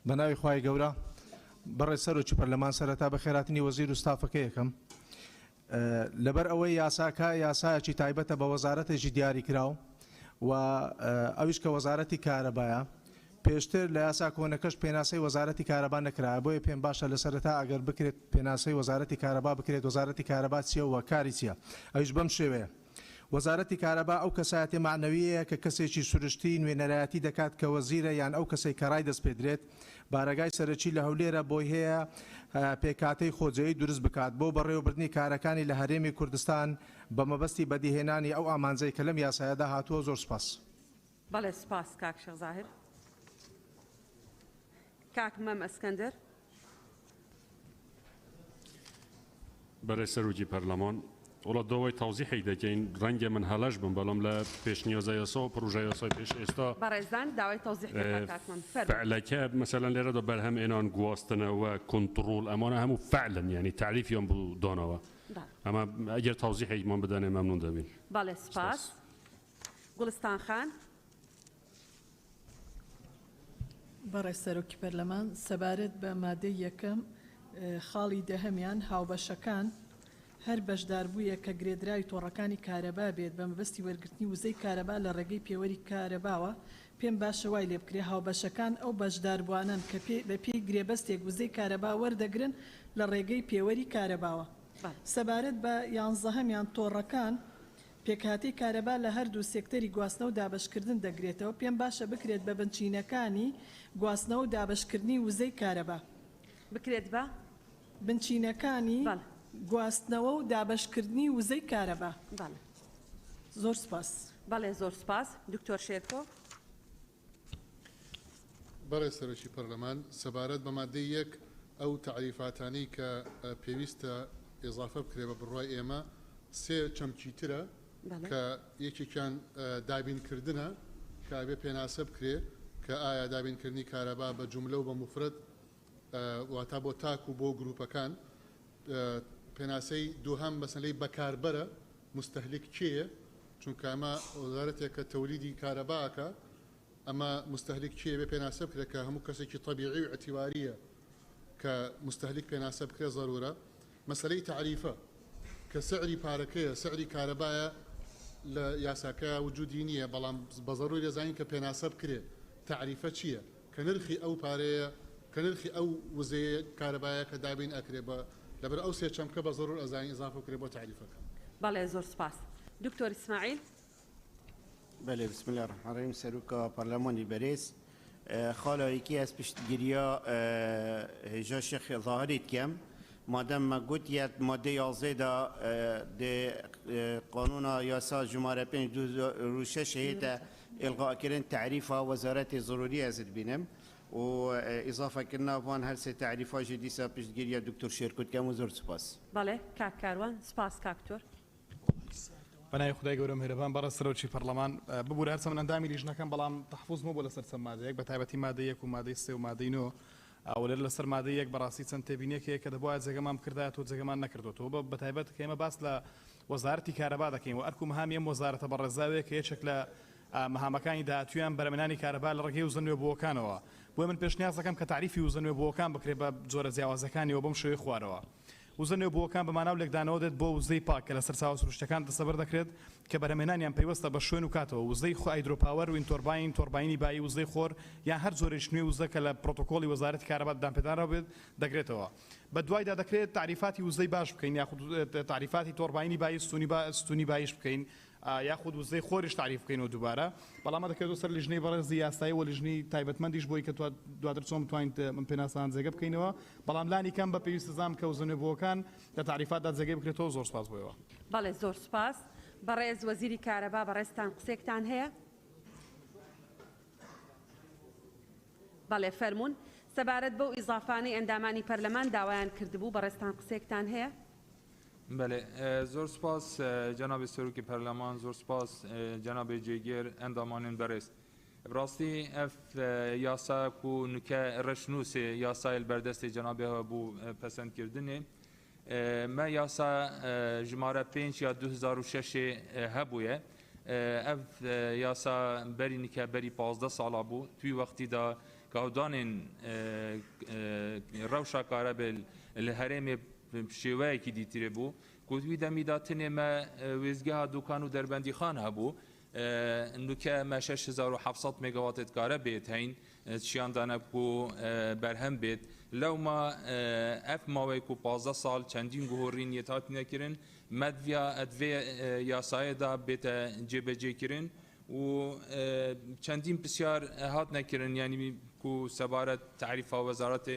بە ناوی خوای گەورە بەڕێز سەرۆکی پەرلەمان سەرەتا بە خێراتنی وەزیر و ستافەکە یەکەم لەبەر ئەوەی یاساکە یاسایەکی تایبەتە بە وەزارەتێکی دیاری کراو و ئەویش کە وەزارەتی کارەبایە پێشتر لە یاسا کۆنەکەش پێناسەی وەزارەتی کارەبا نەکرا بۆیە پێم باشە لە سەرەتا ئەگەر بکرێت پێناسەی وەزارەتی کارەبا بکرێت وەزارەتی کارەبا چییە و کاری چییە. ئەویش بەم شێوەیە وەزارەتی کارەبا ئەو کەسایەتی معنەویەیە کە کەسێکی سروشتی نوێنەرایەتی دەکات کە وەزیرە یان ئەو کەسەی کەڕای دەست پێدرێت بارەگای سەرەکی لە هەولێرە بۆی هەیە پێکاتەی خۆجەیی دروست بکات بۆ بەڕێوەبردنی کارەکانی لە هەرێمی کوردستان بە مەبەستی بەدیهێنانی ئەو ئامانجەی کە لەم یاسایەدا هاتووە. زۆر سپاس. بەڵێ سپاس کاک شێخ زاهیر. کاک مەم ئەسکەندەر. بەڕێز سەرۆکی پەرلەمان وڵات داوای تەوزیحی دەکەین ڕەنگە من هەڵەش بم بەڵام لە پێشنیازە یاسا و پروژە یاسای پێش ئێستا بەڕێزان داوای تەوزیح کاکمەم فعلەکە مەسەلەن لێرەدا بەرهەمهێنان گواستنەوە کۆنتڕۆڵ ئەمانە هەموو فعلن یعنی تعریفیان بۆ دانەوە ئەمە ئەگەر تەوزیحێکمان بدەنێ مەمنون دەبین. بەڵێ سپاس. گوڵستان خان. بەڕێز سەرۆکی پەرلەمان سەبارەت بە مادەی یەکەم خاڵی دەهەمیان هاوبەشەکان هەر بەشداربوویە کە گرێدراوی تۆڕەکانی کارەبا بێت بە مەبەستی وەرگرتنی وزەی کارەبا لە ڕێگەی پێوەری کارەباوە پێم باشە وای لێ بکرێ هاوبەشەکان ئەو بەشداربوانن کە بە پێی گرێبەستێک وزەی کارەبا وەردەگرن لە ڕێگەی پێوەری کارەباوە سەبارەت بە 11هەمیان تۆڕەکان پێکهاتی کارەبا لە هەردوو سێکتەری گواستنە و دابشکردن دەگرێتەوە پێم باشە بکرێت بە بنچینەکانی گواستنە و دابشکردنی وزەی کارەبا بکرێت بە بنچینەکانی گواستنەوە و دابشکردنی وزەی کارەبا زۆر سپاس بەڵێ زۆر سپاس دکتۆر شێرکۆ بەڕێز سەرۆکی پەرلەمان سەبارەت بە مادەی یەک ئەو تعریفاتانەی کە پێویستە ئێضافە بکرێ بە بڕوای ئێمە سێ چەمچیترە کە یەکێکیان دابینکردنە کە ئەبێ پێناسە بکرێ کە ئایا دابینکردنی کارەبا بە جوملە و بە مفرد واتە بۆ تاک و بۆ گروپەکان پێناسەی دووهەم بەسەلەی بەکاربەرە مستهلک کێیە چونکە ئەمە وەزارەتێک کە تەولیدی کارەباکە ئەمە مستهلک چیە بێ پێناسە بکرێت کە هەموو کەسێکی طبیعی و اعتیباریە کە مستهلک پێناسە بکرێت ضرورە مەسەلەی تعریفە کە سعری پارەکەیە سعری کارەبایە لە یاساکە وجودی نییە بەڵام بە ضروری دەزانین کە پێناسە بکرێت تعریفە چییە کە نرخی ئەو پارەیە کە نرخی ئەو وزەیە کارەبایە کە دابین ئەکرێ بە لەبەر ئەو سێ چەمکە بە ضرور ئەزانین ئیضافە بکرێت بۆ تعریفەکە بەڵێ زۆر سپاس دکتۆر ئیسماعیل بله بسم الله الرحمن الرحیم سروکا پارلمانی بریز خاله یکی از پشتگیریا هجا شیخ ظاهریت کم مادام ما گوتیت ماده 11 ده قانون یاسا جمهوری 5 روشه شهید الغاء کردن تعریف وزارت ضروری از بینم و اضافه کردن وان هر سه تعریفات جدی سا پشتگیریا دکتور شیرکوت کم و زور سپاس بله کاک کاروان سپاس کاکتور بەنای خدای گەورە میهرەبان بەڕێز سەرۆکی پەرلەمان ببوورە هەر چەند ئەندامی لیژنەکەم بەڵام تەحفوظمە بۆ لەسەر چەند مادەیەک بە تایبەتی مادەی یەک و مادەی سێ و مادەی نۆ ئەوەلێر لەسەر مادەی یەک بەڕاستی چەند تێبینێکەیە کە دەبواە جێگەمان بکردایە تۆ جێگەمان نەکردوەوە بە تایبەت کە ئێمە باس لە وەزارەتی کارەبا دەکەین و ئەرک و مەهامی ئەم وەزارەتە بەڕێزاوەیە کە یەکێک لە مەهامەکانی داهاتوویان بەرەمێنانی کارەبا لە ڕێگەی وزە نوێبووەکانەوە بۆیە من پێشنیاز دەکەم کە تعریفی وزە نوێبووەکان بکرێت بە جۆرە جیاوازەکانیەوە بەم شێوەی خوارەوە وزە نوێبووەکان بەماناو لێکدانەوە دێت بۆ وزەی پاک کە لەسەر چاوە سروشتەکان دەسەبەر دەکرێت کە بەرەمێنانیان پەیوەستە بە شوێن و کاتەوە وزەی خۆ ئایدرۆپاوەر و ئینتۆرباین تۆرباینی بایی وزەی خۆر یان هەر جۆرەی نوێی وزە کە لە پرۆتۆکۆڵی وەزارەتی کارەبا دامپێدانرا بێت دەگرێتەوە بە دوایدا دەکرێت تعریفاتی وزەی باش بکەین یاخود تعریفاتی تۆرباینی بایی ستونی بایش بکەین یاخود وزەی خۆریش تعریف بکەینەوە دووبارە بەڵام دەکرێت سەر لیژنەی بەڕێزی یاسایی و لیژنەی تایبەتمەندیش بۆی کە دواتر چۆن بتوانیت من پێناسان جێگە بکەینەوە بەڵام لانی کەم بە پێویستە زانم کە وزە نوێبووەکان لە تعریفاتدا جێگە بکرێتەوە زۆر سپاس بۆیەوە بەڵێ زۆر سپاس بەڕێز وەزیری کارەبا بەڕێزتان قسێکتان هەیە بەڵێ فەرمونون سەبارەت بەو ئیزافانەی ئەندامانی پەرلەمان داوایان کردبوو بەڕێزتان قسێکتان هەیە بله زور سپاس جناب سروکی پارلمان زور سپاس جناب جیگر اندامان برس براستی اف یاسا کو نکه رشنوس یاسا البردست جناب ابو پسند کردنه ما یاسا جماره 5 یا 2006 هبویه اف یاسا بری نکه بری 15 سال بو توی وقتی دا کودانن روشا کاربل الهرم شیوه کی دیتره بو گویی دمیداتنه ما وزگاه دکان و دربندی خانه بو نوکه ما 6700 مگاوات کاره بیت هین شیان دانه کو برهم بیت لو ما اف ماوی کو 15 سال چندین گهورین یتات نکرین مدویا ادوی یاسای دا بیت جبجه کرین و چندین بسیار هات نکرین یعنی کو سبارت تعریف وزارت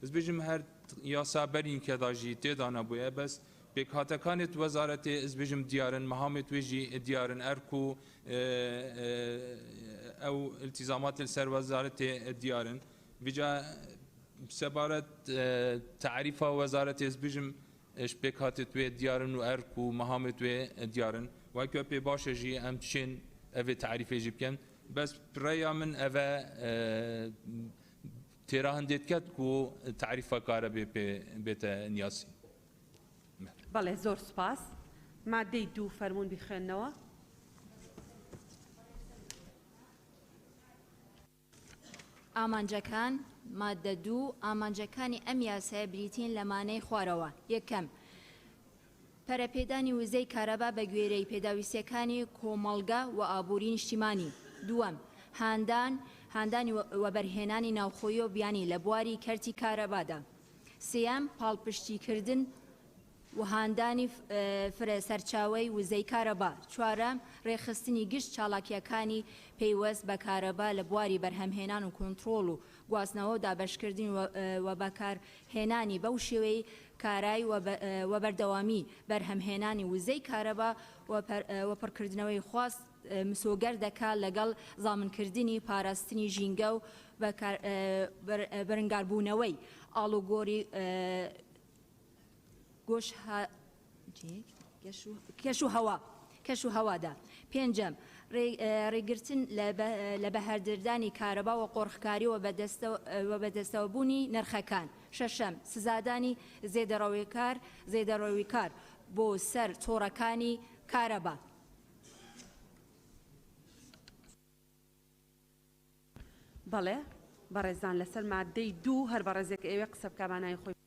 از بجم هر یاسا برین که داجی تدانه بوده بس بکاتکانت وزارت از بجم دیارن مهامت وجی دیارن ارکو او التزامات السر وزارت دیارن بجا سبارت تعریف وزارت از بجم اش بکاتت و دیارن و ارکو مهامت و دیارن و که پی باشه جی امشین او تعریف جی بکن بس برای من او تیراهن دیدکت کو تعریف کاره بیت نیاسی. بله زور سپاس. ماده 2 فرمون بخوننەوە. ئامانجەکان مادە 2 ئامانجەکانی ئەم یاسایە بریتین لە مانەی خوارەوە. یەکەم پەرەپێدانی وزەی کارەبا بە گوێرەی پێداویستیەکانی کۆمەڵگە و ئابووری نیشتیمانی. دووەم هاندانی وەبەرهێنانی ناوخۆیی و بیانی لە بواری کەرتی کارەبادا. سێەم پاڵپشتیکردن و هاندانی سەرچاوی وزەی کارەبا. چوارەم ڕێخستنی گشت چالاکیەکانی پەیوەست بە کارەبا لە بواری بەرهەمهێنان و کۆنتترۆل و گواستنەوە و دابەشکردن و بەکارهێنانی بەو شێوەی کارایی و بەردەوامی بەرهەمهێنانی وزەی کارەبا و پڕکردنەوەی خواست مسۆگەر دەکات لەگەڵ زامنکردنی پاراستنی ژینگە و بەرەنگاربوونەوەی ئاڵوگۆری کەش و هەوادا. پێنجەم ڕێگرتن لە بەهەردردانی کارەبا و قۆڕخکاری و بەدەستەوەبوونی نرخەکان. شەشەم سزادانی زێدەڕەوی کار بۆ سەر تۆڕەکانی کارەبا. بەڵێ بەڕێزان لەسەر مادەی 2 هەر بەڕێزێک ئێوێ قسە بکەبانای خۆی.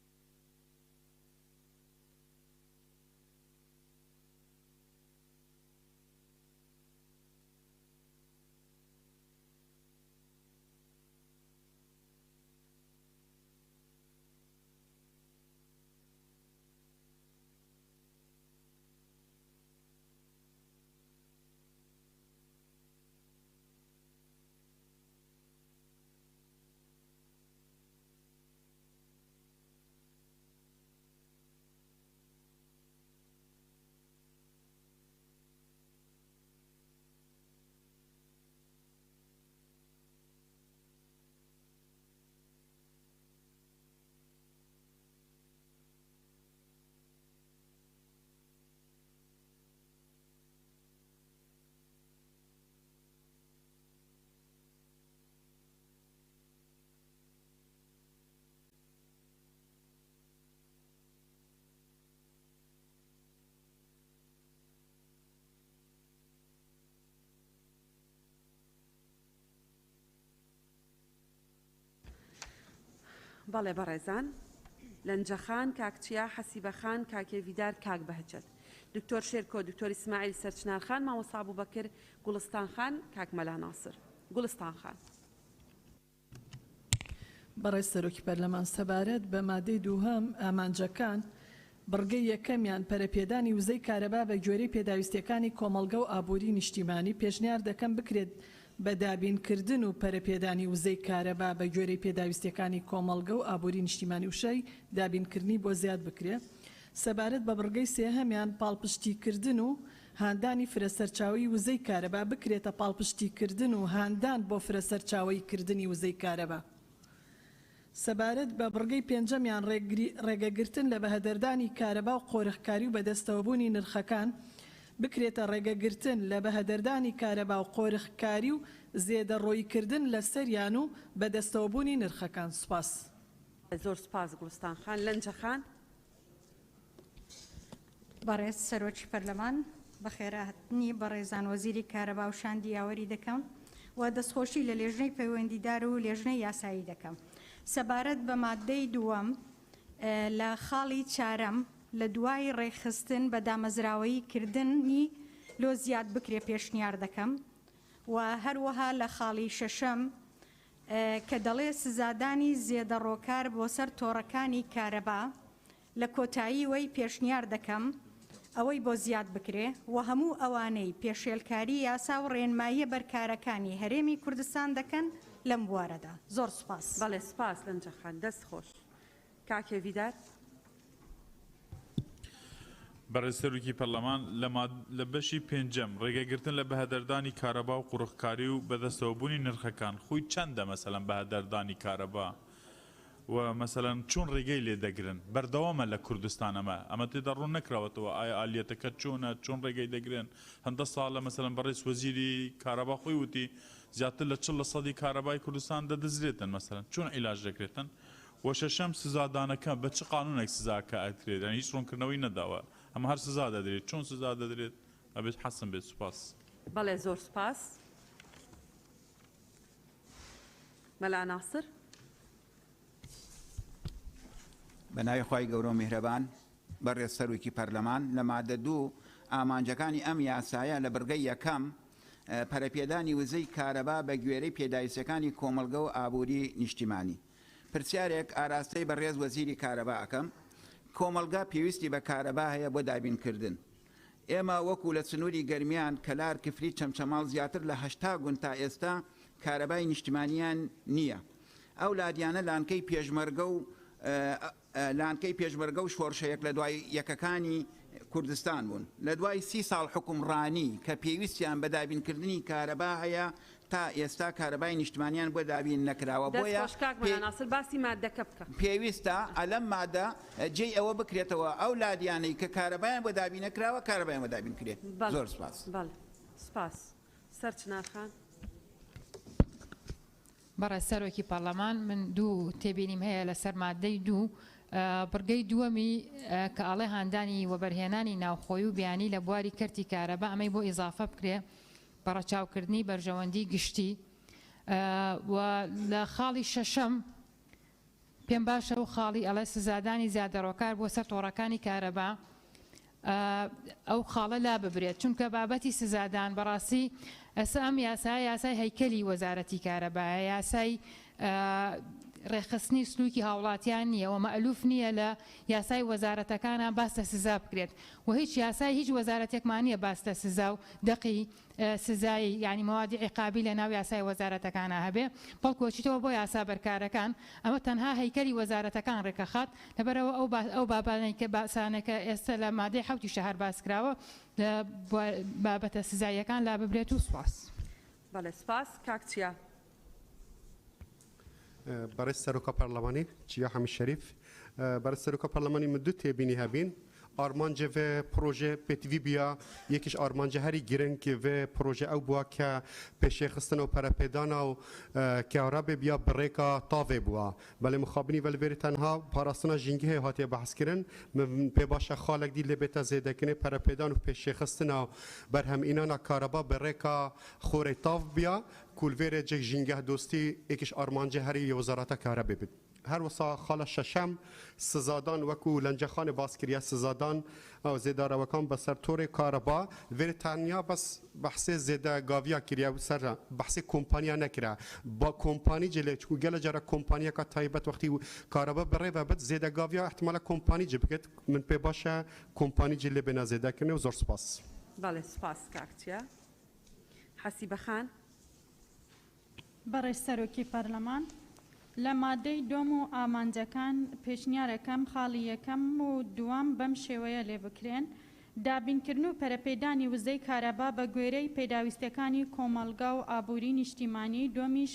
بەڵێ بەڕێزان لەنجەخان کاکچیا حەسیبەخان کاکێویدار کاک بەهجەت دکتۆر شێرکۆ دکتۆر ئیسماعیل سەرچنارخان مامۆستا ئەبوبەکر گوڵستان خان کاک مەلا ناسر گوڵستان خان. بەڕێز سەرۆکی پەرلەمان سەبارەت بە مادەی دووهەم ئامانجەکان بڕگەی یەکەمیان پەرەپێدانی وزەی کارەبا بە گوێرەی پێداویستەکانی کۆمەڵگە و ئابووری نیشتیمانی پێشنیار دەکەم بکرێت بە دابینکردن و پەرەپێدانی وزەی کارەبا بە گوێرەی پێداویستەکانی کۆمەڵگە و ئابووری نیشتیمانی وشەی دابینکردنی بۆ زیاد بکرێت. سەبارەت بە بڕگەی سێهەمیان پاڵپشتیکردن و هاندانی فرەسەرچاوی وزەی کارەبا بکرێتە پاڵپشتیکردن و هاندان بۆ فرەسەرچاوی کردنی وزەی کارەبا. سەبارەت بە بڕگەی پێنجەمیان ڕێگەگرتن لە بەهەدەردانی کارەبا و قۆرخکاری و بەدەستەوەبوونی نرخەکان بکرێتە ڕێگەگرتن لە بەهەدەردانی کارەبا و قۆرخکاری و زێدەڕۆیکردن لە سەریان و بەدەستەوەبوونی نرخەکان. سوپاس. زۆر سپاس گوڵستان خان. لەنجەخان. بەڕێز سەرۆکی پەرلەمان بەخێرهاتنی بەڕێزان وەزیری کارەبا و شاندی یاوەری دەکەم و دەستخۆشی لە لێژنەی پەیوەندیدار و لێژنەی یاسایی دەکەم. سەبارەت بە مادەی دووەم لە خاڵی چارەم لە دوای ڕێخستن بە دامەزراوەی کردنی لۆ زیاد بکرێ پێشنیار دەکەم و هەروەها لە خاڵی شەشەم کە دەڵێ سزادانی زێدەڕۆکار بۆ سەر تۆڕەکانی کارەبا لە کۆتایی وەی پێشنیار دەکەم ئەوەی بۆ زیاد بکرێ و هەموو ئەوانەی پێشێلکاری یاسا و ڕێنماییە بەرکارەکانی هەرێمی کوردستان دەکەن لەم بوارەدا. زۆر سوپاس. بەڵێ سپاس لەنجەخان. دەست خۆش. کاکێویدار. بەڕێز سەرۆکی پەرلەمان لە بەشی پێنجەم ڕێگەگرتن لە بەهەدەردانی کارەبا و قوڕخکاری و بەدەستەوەبوونی نرخەکان خۆی چەندە مەسەلەن بەهەدەردانی کارەبا و مەسەلەن چۆن ڕێگەی لێ دەگرن بەردەوامە لە کوردستان ئەمە تێدا ڕوون نەکراوەتەوە ئایا ئالیەتەکە چۆنە چۆن ڕێگەی دەگرن هەندە ساڵە مەسەلەن بەڕێز وەزیری کارەبا خۆی وتی زیاتر لە 40% کارەبای کوردستان دەدەزرێتن مەسەلەن چۆن عیلاج دەکرێتن و شەشەم سزادانەکە بە چ قانونێک سزاکە ئەکرێت هیچ ڕوونکردنەوەی نەداوە ئەمە هەر سزا دەدرێت چۆن سزا دەدرێت ئەبێت حەسن بێت. سوپاس. بەڵێ زۆر سپاس. مەلا ناسر. بەناوی خوای گەورە و میهرەبان بەڕێز سەرۆکی پەرلەمان لە مادە 2 ئامانجەکانی ئەم یاسایە لە بڕگەی یەکەم پەرەپێدانی وزەی کارەبا بە گوێرەی پێداویستەکانی کۆمەلگە و ئابووری نیشتیمانی. پرسیارێک ئاراستەی بەڕێز وەزیری کارەبا ئەەکەم. کۆمەلگا پێویستی بە کارەبا هەیە بۆ دابینکردن. ئێمە وەکو لە سنووری گەرمیان کەلار کفری چەمچەماڵ زیاتر لە 80 گون تا ئێستا کارەبای نیشتیمانیان نییە. ئەو لادیانە لانکەی پێشمەرگە و شۆڕشەیەک لە دوای یەکەکانی کوردستان بوون. لە دوای 30 ساڵ حکومڕانی کە پێویستیان بە دابینکردنی کارەبا هەیە تا ئێستا کارەبای نیشتیمانیان بۆ دابین نەکراوە. بۆیە پێویستە ئەلەم مادە جێی ئەوە بکرێتەوە ئەو لادیانەی کە کارەبایان بۆ دابین نەکراوە کارەبایان بۆ دابین کرێت. زۆر سپاس. سپاس. سەرچنارخان. بەڕێز سەرۆکی پەرلەمان من دوو تێبینیم هەیە لەسەر مادەی دوو بڕگەی دووەمی کە ئاڵێ هاندانی وەبەرهێنانی ناوخۆی و بیانی لە بواری کەرتی کارەبا ئەمەی بۆ ئیزافە بکرێ بە ڕەچاوکردنی بەرژەوەندی گشتی و لە خاڵی شەشەم پێم باشە و خاڵی ئەڵێ سزادانی زیادەڕۆکار بۆ سەر تۆڕەکانی کارەبا ئەو خاڵە لا ببرێت چونکە بابەتی سزادان بەڕاستی ئەسا ئەم یاسای هەیکەلی وەزارەتی کارەبایە یاسای ڕێخستنی سلوکی هاوڵاتیان نییە و مەئلوف نییە لە یاسای وەزارەتەکانە باستە سزا بکرێت و هیچ یاسای هیچ وەزارەتێکمان نییە باستە سزا و دەقی سزایی یعنی مەوادی عقابی لە ناو یاسای وەزارەتەکانە هەبێ بەڵکۆچیتەوە بۆ یاسا بەرکارەکان ئەمە تەنها هەیکەلی وەزارەتەکان ڕێکەخات لەبەرەوە ئەو بابانەی ئێستا لە مادەی حوتی شەهر باسکراوە لە بابەتە سزاییەکان لا ببرێت و سوپاس. بەڵێ سپاس. کاکچیا. برای سروکا پارلمانی چیا همی شریف برای سروکا پارلمانی مدت تبینی هبین آرمانجه و پروژه پتوی بیا یکیش آرمانجه هری گرنگ و پروژه او بوا که پیش خستن و پرپیدان و که عرب بیا بریکا تاوه بوا ولی مخابنی ولی بری تنها پاراستنا جنگه هاتی بحث کردن به باشه خالق دی لبیت زیده کنه پرپیدان و پیش خستن و بر هم اینا کاربا بریکا خوره تاو بیا کل ویره جگ جنگه دوستی یکیش آرمانجه هری وزارت کاربه بید. هر وسا خال ششم سزادان وکو لنجخان باسکریه سزادان او زیدار وکان بسر طور کاربا ویر تنیا بس بحث زیده گاویا کریه سر بحث کمپانیا نکره با کمپانی جلی چکو گل جرا کمپانیا که تایبت وقتی کاربا بره و بد زیده گاویا احتمال کمپانی جبکت من پی باشه کمپانی جلی بنا زیده کنه و زور سپاس. بله سپاس کاکتیا. حسیب خان. بەڕێز سەرۆکی پەرلەمان لە مادەی دۆم و ئامانجەکان پێشنیارەکەم خاڵی یەکەم و دووەم بەم شێوەیە لێ بکرێن دابینکردن و پەرەپێدانی وزەی کارەبا بە گوێرەی پێداویستەکانی کۆمەڵگا و ئابووری نیشتیمانی دومیش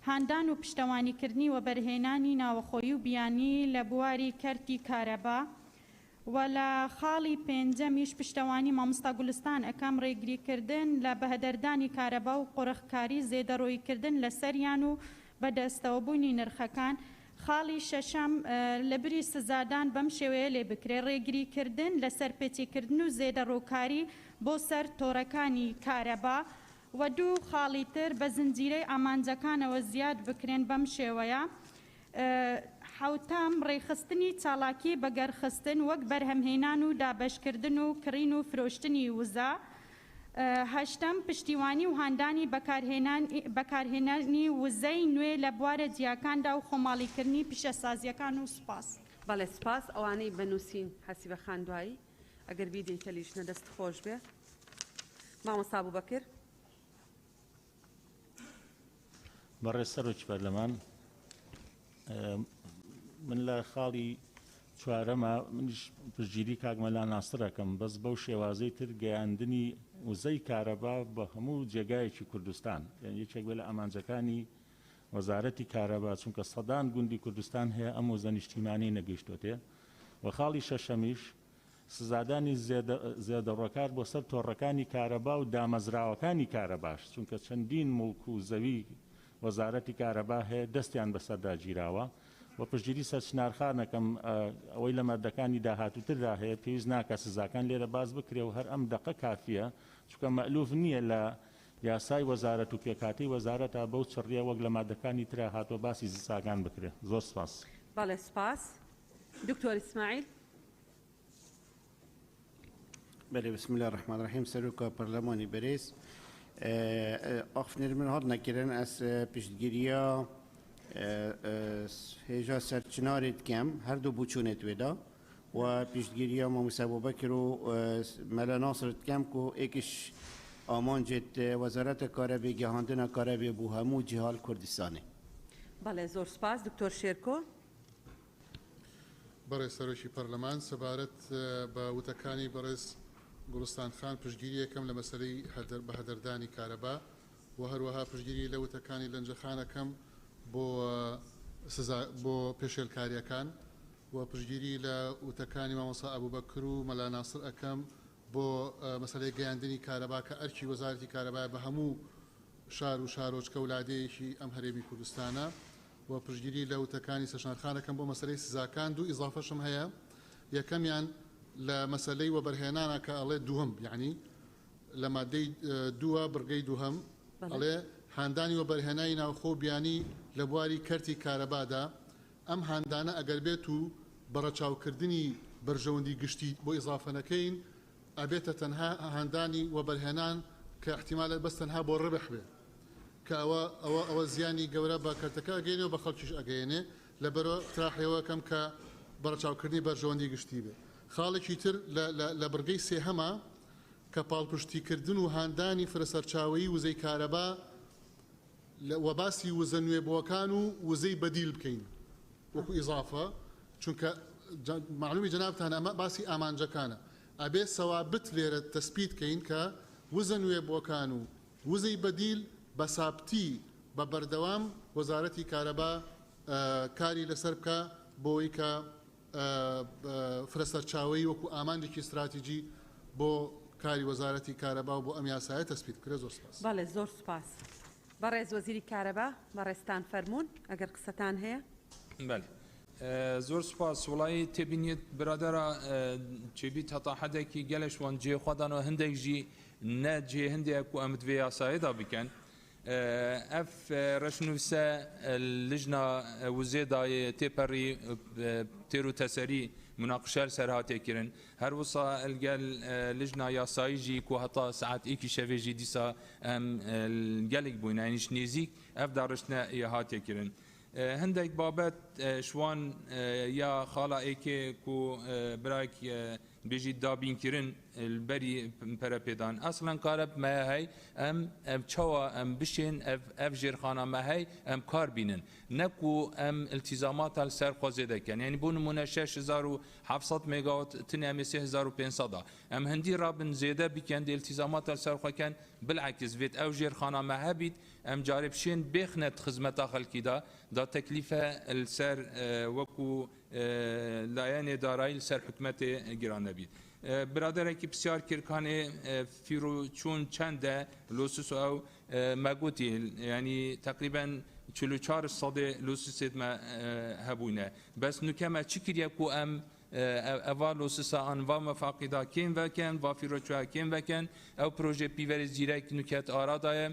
هاندان و پشتەوانیکردنی و بەرهێنانی ناوەخۆیی و بیانی لە بواری کەرتی کارەبا و لە خاڵی پێنجەمیش پشتەوانی مامۆستا گولستان ئەکەم ڕێگریکردن لە بەهەدەردانی کارەبا و قوڕخکاری زێدەڕۆیکردن لە سەریان و بەدەستەوەبوونی نرخەکان. خاڵی شەشەم لە بری سزادان بەم شێوەیە لێ بکرێ ڕێگریکردن لە سەرپێچیکردن و زێدەڕۆکاری بۆ سەر تۆڕەکانی کارەبا و دوو خاڵی تر بە زنجیرەی ئامانجەکانەوە زیاد بکرێن بەم شێوەیە. حوتام ڕێخستنی چالاکی بەگەرخستن وەک بەرهەمهێنان و دابەشکردن و کڕین و فرۆشتنی وزە. هەشتەم پشتیوانی و هاندانی بەکارهێنانی وزەی نوێ لە بوارە جیاکاندا و خۆماڵیکردنی پیشەسازیەکان و سوپاس. بەڵێ سپاس. ئەوانەی بنووسین حەسیبە خان دوایی ئەگەر بیدەیتە لیژنە دەست خۆش بێ. مامۆستا ئەبوبەکر. بەڕێز سەرۆکی پەرلەمان من لە خاڵی چوارەمە منیش پشتگیری کاگمەلا ناسرەکەم بەس بەو شێوازەی تر گەیاندنی وزەی کارەبا بە هەموو جێگایەکی کوردستان یەکێک بێ لە ئامانجەکانی وەزارەتی کارەبا چونکە سەدان گوندی کوردستان هەیە ئەم وزە نیشتیمانی نەگەیشتوتێ و خاڵی شەشەمیش سزادانی زێدەڕۆکار بۆ سەر تۆڕەکانی کارەبا و دامەزراوەکانی کارەباش چونکە چەندین مڵک و زەوی وەزارەتی کارەبا هەیە دەستیان بەسەردا گیراوە و پشتگیری سەرچنارخانەکەم ئەوەی لە مادەکانی داهاتووتردا هەیە پێویست ناکە سزاکان لێرە باز بکرێ و هەر ئەم دەقە کافیە چونکە مەئلوف نییە لە یاسای وەزارەت و پێکاتی وەزارەتە بەو چڕیە وەک لە مادەکانی ترە هاتووە باسی سزاکان بکرێ. زۆر سپاس. بەڵێ سپاس. دکتۆر ئیسماعیل. بله بسم الله الرحمن الرحیم سروکا پارلمانی بریز آخفنر من هاد نکردن از پشتگیریا هجا سرچنارت کم هر دو بوچونت ودا و پشتگیریا ما مسابقه بکر و ملا ناصرت کم کو ایکش آمان جت وزارت کاربی گهاندن کاربی بو همو جهال کردستانه. بله زور سپاس دکتر شیرکو. برای سروشی پارلمان سبارت با وتکانی برای گلستان خان پشتگیری کم لمساله به هدردانی کاربا و هر وها پشتگیری لوتکانی لنجخانه کم بو پیشل کاریکان و پشتگیری لوتکانی ماموسا ابوبکر و ملا ناصر اکم بو مساله گیاندنی کاربا که ارچی وزارتی کاربا به همو شار و شاروچ کولادیشی ام هرمی کردستانه و پشتگیری لوتکانی سشان خانه کم بو مساله سزاکان دو اضافه شم هيا یکم یان لمساله وبرهنانا كالله دوهم يعني لما دي دوا برقي دوهم عليه هانداني وبرهناينا وخو بياني لبواري كرتي كاربادا ام هاندانا اگر بيتو برچاو كردني برجوندي قشتي بو اضافه نكين ابيت تنها هانداني وبرهنان كاحتمال بس تنها بو الربح به كاوا زياني قوربا كرتكا اجيني وبخلشش اجيني لبرو تراحي وكم ك برچاو كردني برجوندي قشتي به خاڵێکی تر لە بڕگەی سێهەمە کە پاڵپشتیکردن و هاندانی فرەسەرچاوی وزەی کارەبا و باسی وزە نوێبووەکان و وزەی بەدیل بکەین وەکو ئیزافە چونکە معلومی جەنابتان ئەمە باسی ئامانجەکانە ئەبێ سەوابت لێرە تەسبیت بکەین کە وزە نوێبووەکان و وزەی بەدیل بە سابتی بە بەردەوام وەزارەتی کارەبا کاری لەسەر بکە بۆی کە فرەسەرچاوی وەکو ئامانجێکی استراتیجی بۆ کاری وەزارەتی کارەبا و بۆ ئەم یاسایە تەسبیت بکرێت. زۆر سپاس. بەڵێ زۆر سپاس. بەڕێز وەزیری کارەبا بەڕێستان فەرموون ئەگەر قسەتان هەیە. بەڵێ زۆر سپاس وڵایی تێبینێت برادەرە چێبیت هەتا حەدێکی گەلەشوان جێ خۆدانەوە هەندێک ژی نە جێ هەندێک و ئەمت vê یاسایەدا بکەن. اف رشنوسا لجنه وزيدا تيبري تيرو تسري مناقشه سرهاتي كرن هر وصا الجل لجنه ياسايجي كو حتى ساعات ايكي شافيجي ديسا ام الجلك بوين يعني شنيزيك اف دارشنا يهاتي كرن هندك بابت شوان يا خالا ايكي كو براك بيجي دابين كرن البري برابيدان اصلا قارب ما هي ام تشوا ام بشين اف جيرخانه ما هي ام كاربينن نكو ام التزامات السر خوزيدك يعني بون من 6700 ميجا وات تنامي 3500 ام هندي رابن زياده بكند التزامات السر خو كان بالعكس فيت او جيرخانه ما هبيت ام جارب شين بخنت خدمات خلقي دا تكلفه السر وكو لایەنێ دارایی سەر حکومەتێ گیران نەبیت. برادێکی پرسیار کردکانێ فیرو چون چەندە لۆسوس ئەو مەگوتی ینی تقریبا 44 سەدێ لۆسوسێت هەبوونە بەس نوکەمە چی کردە کو ئەم ئەوا لۆسسا ئەنوا مەفاقیدا کێن vekن va فیرۆچوە کێن vekن ئەو پرۆژێ پیڤەری زیرەک نوکەت ئارادایە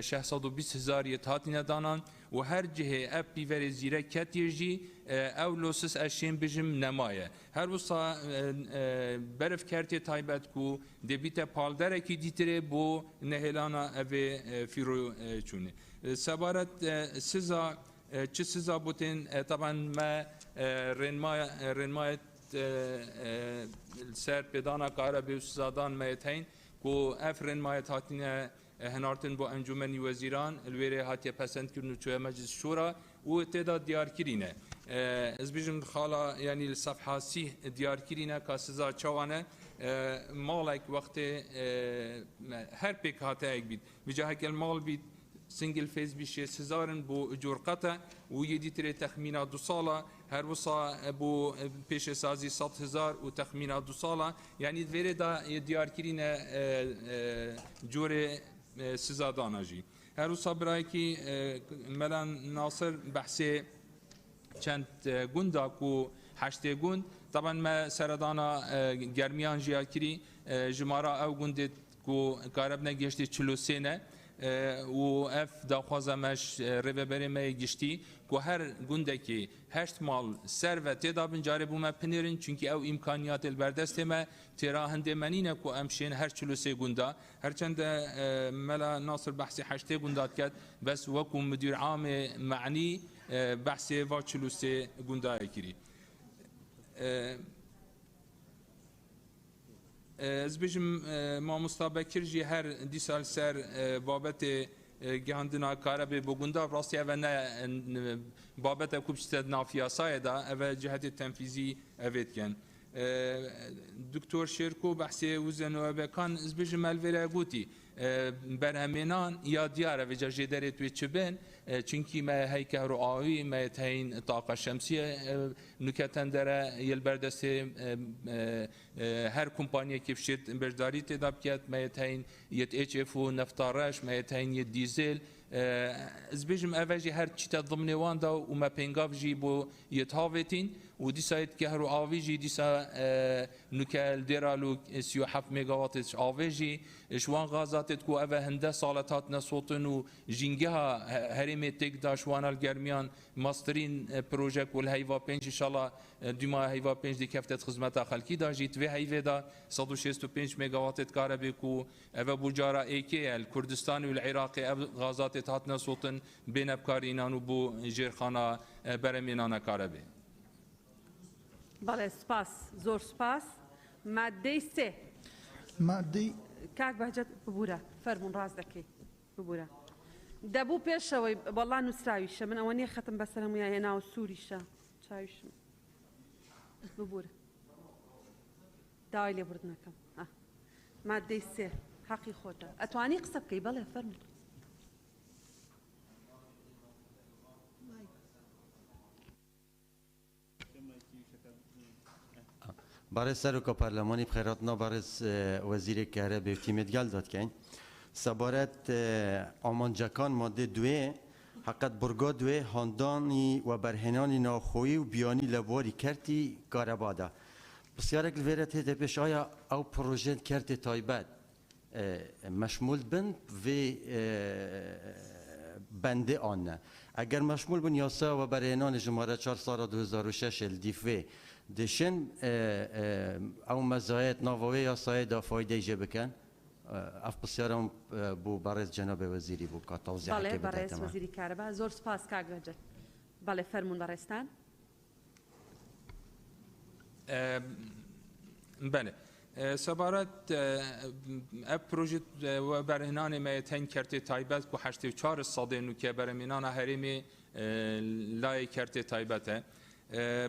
620,000 یە هاتینە دانان و هەر جهێ ئەف پیڤەری زیرەک کەتیێژی ئەو لۆسس ئەشێن بژم نەمایە هەر وسا بەرف کارتێ تایبەت و دەبیتە پاڵدەرێکی دیترێ بۆ نەهێلانە ئەvê فیرۆ چوونێ سەبارەت سزا چه سزا بوتین طبعا ما رنمایت سر پیدانا کاربی و سزادان میتین کو اف رنمایت هاتینه هنارتن با انجمنی وزیران الویره هاتیه پسند کردن توی مجلس شورا و تعداد دیار کرینه از بیشتر خالا یعنی الصفحه سی دیار کرینه که سزا چوانه مالک وقت هر پیک هاته یک بید بجاه که المال بید سنجل فيز بشي سزارن بو اجور قطع ويدي تري تخمينات 2 ساله هر وصا بو بيش سازي 100,000 وتخمينات 2 ساله يعني فيري دا ديار كرينا جوري سزاداناجي هر وصا برايكي ملان ناصر بحثي چند گوندا کو 8 گوند طبعا ما سردانا گرمیان جیاکری جمارا او گوندت کو کارب نگشتی 40 سنه و اف داخوازه مش ریببری می گشتی که هر گنده که هشت مال سر و تدا بنجاره بوما پنیرن چونکی او امکانیات البردست ما ترا هنده منینه که امشین هر 43 گنده هرچند ملا ناصر بحث 8 گندات کرد بس وکو مدیر عام معنی بحث و 43 گنده کری از بجم ما مستابکر جی هر دی سال سر بابت گهاندنا کاره به بگوندا راستی او نه بابت کوبشت نافیاسای دا او جهت تنفیزی اوید کن دکتر شرکو بحثی وزن و بکان از بجم الویره گوتی برهمینان یا دیاره و جاجه داره توی چبن چونکی ما هی کهرو آوی ما تاین طاقه شمسیه نکتن داره یل بردست هر کمپانی که بشید برداری تداب کرد ما تاین یت اچ اف و نفتارش ما تاین یت دیزل از بجم اوجی هر چی تضمن وان دا و ما پنگاف جی بو یت هاوتین و دیسایت کهرو آوی جی دیسا نکال درالو 37 مگاوات آوی جی شوان غازات کو اوه هنده سالتات نصوتن و جنگها هرمی تک داشوان الگرمیان ماسترین پروژه کل هیوا 5 ان شاء الله دیما هیوا 5 دی کفتت خدمت خلکی دا جیت و هیوا دا 165 مگاوات کاربی کو اوه بوجارا ایکل کردستان و العراق غازات تات نصوتن بین ابکارینان و بو جرخانه برمینان کاربی بله سپاس زور سپاس ماده 3 ماده کاک بهجت ببوره فرمون راز دکی ببوره دبو پیشوی والله نسراویشه من اوانی ختم بسرم یا هنا و سوریشه چایشم ببوره دایلی برد نکم ماده 3 حقی خوده اتوانی قصب کی بله فرمون برای سروک پارلمانی بخیرات نبارز وزیر کهره به تیمت گل داد کن سبارت آمانجکان ماده دوی حقیقت برگا دوی هاندانی و برهنانی ناخویی و بیانی لبواری کرتی کاربادا بسیار اکل ویرت هده پیش آیا او پروژه کرتی تایبت مشمول بند و بنده آنه اگر مشمول بن یاسا و برهنان جمهوری 4 سال 2006 الدیفه دشن او مزایت ناوی یا ساید فایده ایجا بکن اف بسیارم بو برز جناب وزیری بو که توضیح بله که بده برز وزیری کاربا زور سپاس کاک بهجت بله فرمون برستان بله سبارت اب پروژه و برهنان ما تن کرته تایبت کو 84 صد نوکه برمینان هریمی لای کرته تایبته